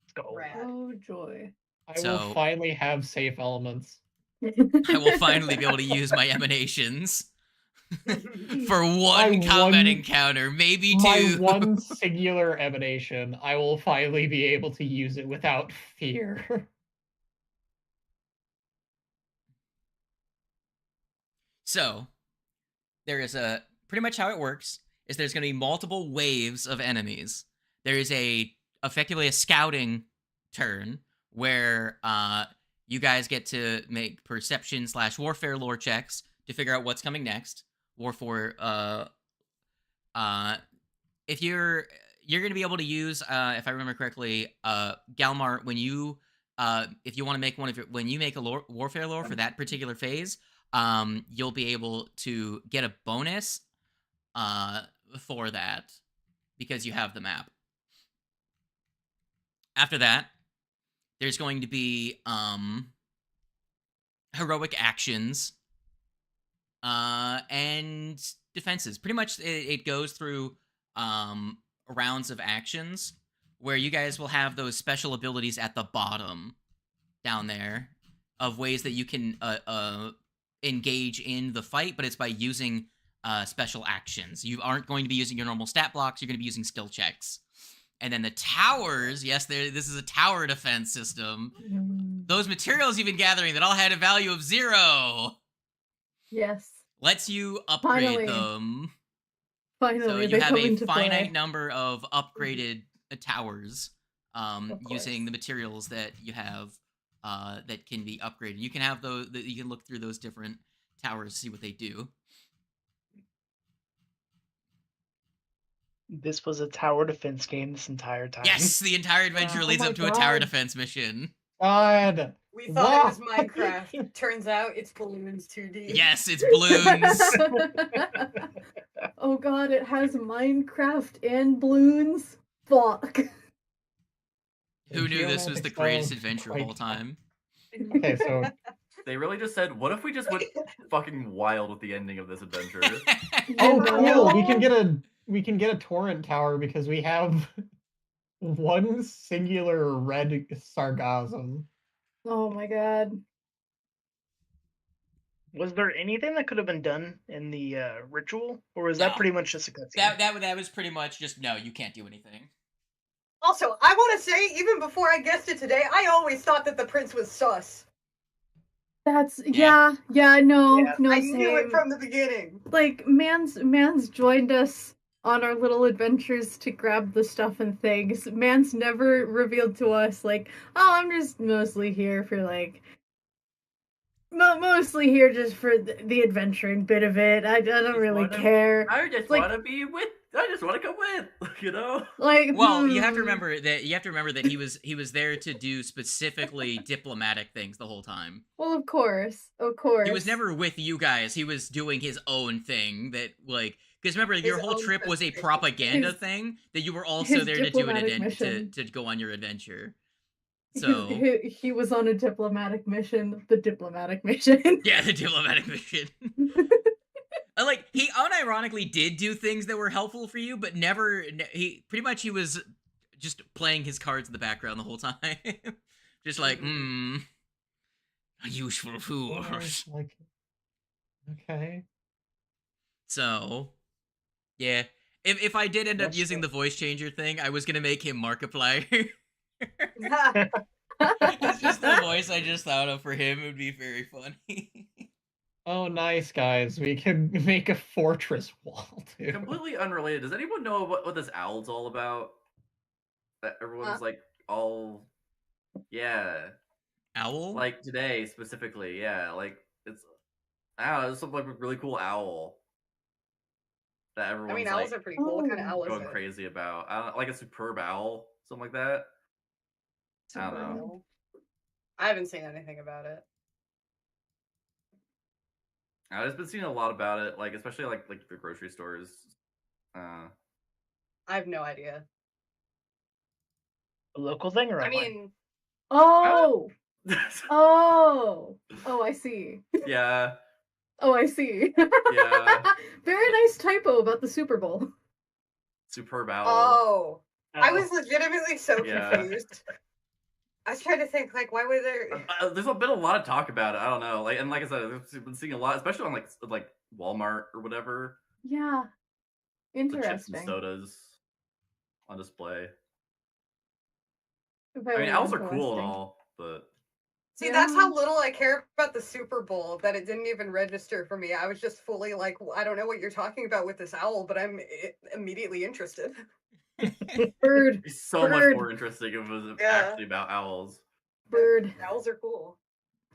S8: Let's go.
S1: Rad.
S4: Oh joy.
S6: I
S3: So-
S6: will finally have safe elements.
S3: I will finally be able to use my emanations for one
S6: My
S3: combat
S6: one-
S3: encounter, maybe
S6: My
S3: two.
S6: one singular emanation, I will finally be able to use it without fear.
S3: So, there is a pretty much how it works is there's going to be multiple waves of enemies. There is effectively a scouting turn where you guys get to make perception / warfare lore checks to figure out what's coming next. If you're going to be able to use, if I remember correctly, Galmar, when you if you want to make when you make a warfare lore for that particular phase, you'll be able to get a bonus for that because you have the map. After that, there's going to be heroic actions and defenses. Pretty much it goes through rounds of actions where you guys will have those special abilities at the bottom down there of ways that you can engage in the fight, but it's by using special actions. You aren't going to be using your normal stat blocks, you're going to be using skill checks. And then the towers, yes, this is a tower defense system. Those materials you've been gathering that all had a value of 0
S4: Yes.
S3: lets you upgrade
S4: Finally.
S3: them.
S4: Finally,
S3: So you
S4: they
S3: have
S4: come
S3: a
S4: into
S3: finite
S4: play.
S3: number of upgraded towers
S4: Of
S3: using
S4: course.
S3: the materials that you have that can be upgraded. You can have those. You can look through those different towers, see what they do.
S8: This was a tower defense game this entire time.
S3: Yes, the entire adventure
S4: Wow.
S3: leads
S4: Oh my
S3: up to a tower
S4: God.
S3: defense mission.
S6: God.
S1: We thought it was
S6: Wow.
S1: Minecraft. Turns out it's balloons 2D.
S3: Yes, it's balloons.
S4: Oh god, it has Minecraft and balloons. Fuck.
S3: Who knew this was the
S6: Geomagic
S3: greatest
S6: style
S3: adventure of all time?
S6: Okay, so
S2: They really just said, what if we just went fucking wild with the ending of this adventure?
S6: oh
S4: You
S6: cool,
S4: know?
S6: we can get a torrent tower because we have one singular red sargasm.
S4: Oh my god.
S8: Was there anything that could have been done in the ritual, or was that
S3: No.
S8: pretty much just a cutscene?
S3: That was pretty much just no, you can't do anything.
S1: Also, I want to say, even before I guessed it today, I always thought that the prince was sus.
S4: That's
S3: Yeah.
S4: no,
S8: Yeah,
S4: no
S1: I
S4: same.
S1: knew it from the beginning.
S4: Like man's joined us on our little adventures to grab the stuff and things. Man's never revealed to us like, oh, I'm just mostly here for like Mostly here just for the adventuring bit of it. I don't really care.
S2: I just
S4: Like-
S2: want to be with. I just want to come with. You know.
S4: Like,
S3: Well, you have to remember that he was there to do specifically diplomatic things the whole time.
S4: Well, of course.
S3: He was never with you guys. He was doing his own thing. That like, because remember, your
S1: His
S3: whole
S1: own
S3: trip was a
S1: thing.
S3: propaganda
S4: His-
S3: thing. That you were also
S4: his
S3: there to do
S4: diplomatic mission.
S3: to go on your adventure.
S4: He-
S3: So
S4: he was on a diplomatic mission. The diplomatic mission.
S3: yeah, the diplomatic mission. Like he unironically did do things that were helpful for you, but never. He pretty much he was just playing his cards in the background the whole time, just like a useful fool.
S6: Like, okay.
S3: So, yeah. If I did end up
S6: That's
S3: using the voice changer thing, I was gonna make him Markiplier. It's just the voice I just thought of for him. It would be very funny.
S6: Oh, nice, guys. We can make a fortress wall, too.
S2: Completely unrelated. Does anyone know what this owl's all about? That everyone's like all, yeah,
S3: Owl?
S2: like today specifically, yeah, like it's I don't know, it's some like really cool owl that everyone's
S1: I mean, owls
S2: like
S1: are pretty cool. What kind of
S4: Oh.
S1: owl is
S2: going
S1: it?
S2: crazy about. I don't, like a superb owl, something like that. I don't know.
S1: Owl. I haven't seen anything about it.
S2: I've just been seeing a lot about it, like especially like the grocery stores.
S1: I have no idea.
S8: A local thing or
S1: I
S8: online?
S1: mean,
S4: Oh, I see.
S2: yeah,
S4: Oh, I see.
S2: Yeah.
S4: Very nice typo about the Super Bowl.
S2: superb owl.
S1: oh, I
S8: Oh,
S1: was legitimately so
S2: Yeah.
S1: confused. I was trying to think, like, why were there?
S2: There's been a lot of talk about it. I don't know, like, and like I said, I've been seeing a lot, especially on like Walmart or whatever.
S4: Yeah.
S2: The chips and
S4: Interesting.
S2: sodas on display. I
S4: Very
S2: mean, owls are cool and
S4: interesting.
S2: all, but
S1: See, that's how
S4: Yeah.
S1: little I care about the Super Bowl that it didn't even register for me. I was just fully like, I don't know what you're talking about with this owl, but I'm immediately interested.
S4: Bird.
S2: it'd be so much
S4: Bird.
S2: more interesting if it was
S1: Yeah.
S2: actually about owls.
S4: Bird.
S1: Owls are cool.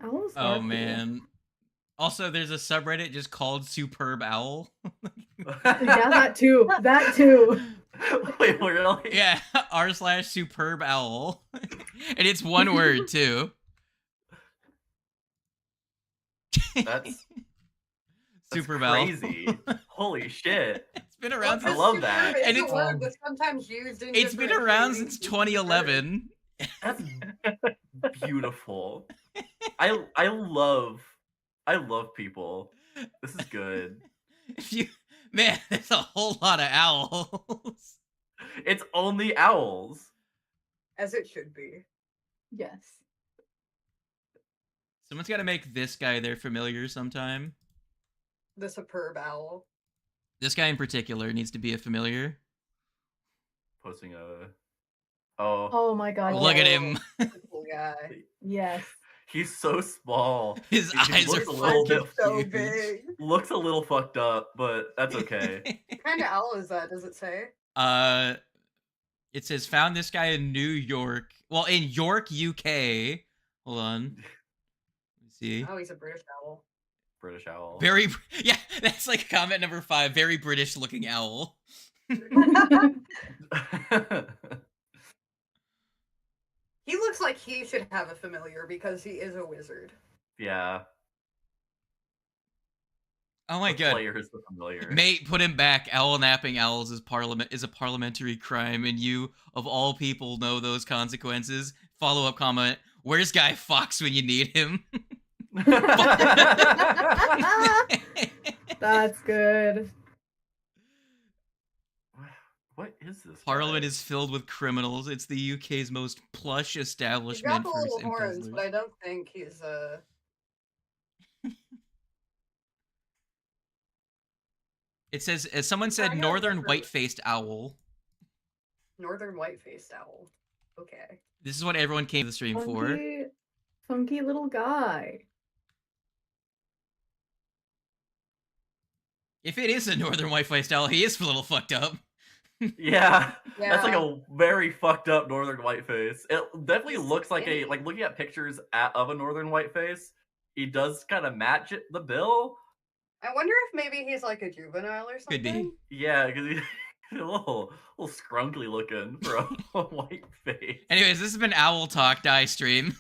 S4: Owls are
S3: Oh
S4: cool.
S3: man. Also, there's a subreddit just called Superb Owl.
S4: Yeah, that too. That too.
S2: Wait, really?
S3: Yeah, r/superb owl. And it's one word too.
S2: That's
S3: Superb Owl.
S2: crazy. Holy shit.
S3: It's been around
S2: I
S3: since
S2: love that.
S1: It's
S3: And
S1: a
S3: it's-
S1: word that's sometimes used in.
S3: it's been
S1: different
S3: around
S1: meanings
S3: since
S1: in different
S3: 2011.
S2: That's beautiful. I love people. This is good.
S3: If you man, there's a whole lot of owls.
S2: It's only owls.
S1: words, as it should be.
S4: Yes.
S3: Someone's got to make this guy their familiar sometime.
S1: The superb owl.
S3: This guy in particular needs to be a familiar.
S2: Posting a oh,
S4: Oh my god.
S3: Look at
S4: yes.
S3: him.
S1: That's a cool guy.
S4: Yes.
S2: he's so small.
S3: His
S2: He
S3: eyes are
S2: looks a little
S3: fucking
S2: bit
S1: So
S3: huge.
S1: big.
S2: looks a little fucked up, but that's okay.
S1: What kind of owl is that? Does it say?
S3: It says found this guy in New York. Well, in York, UK. Hold on. Let's see.
S1: Oh, he's a British owl.
S2: British owl.
S3: Very, yeah, that's like comment number 5. Very British looking owl.
S1: He looks like he should have a familiar because he is a wizard.
S2: yeah.
S3: Oh my
S2: The
S3: god.
S2: player is the familiar.
S3: Mate, put him back. Owl napping owls is a parliamentary crime, and you, of all people, know those consequences. Follow-up comment: where's Guy Fawkes when you need him?
S4: That's good.
S2: What is this?
S3: Parliament
S2: guy?
S3: is filled with criminals. It's the UK's most plush
S1: He's
S3: establishment
S1: got the
S3: for
S1: little horns,
S3: embezzlers.
S1: but I don't think he's
S3: It says, as someone said,
S1: I got
S3: northern
S1: remember.
S3: white-faced owl.
S1: northern white-faced owl. Okay.
S3: This is what everyone came to the stream for.
S4: Funky little guy.
S3: If it is a northern white-faced owl, he is a little fucked up.
S2: Yeah.
S1: Yeah.
S2: That's like a very fucked up northern whiteface. It definitely
S1: He's
S2: looks like
S1: skinny.
S2: looking at pictures of a northern whiteface. he does kind of match the bill.
S1: I wonder if maybe he's like a juvenile or something.
S3: Could be.
S2: Yeah, because he's a little scrunkly looking for a white face.
S3: Anyways, this has been Owl Talk Die Stream.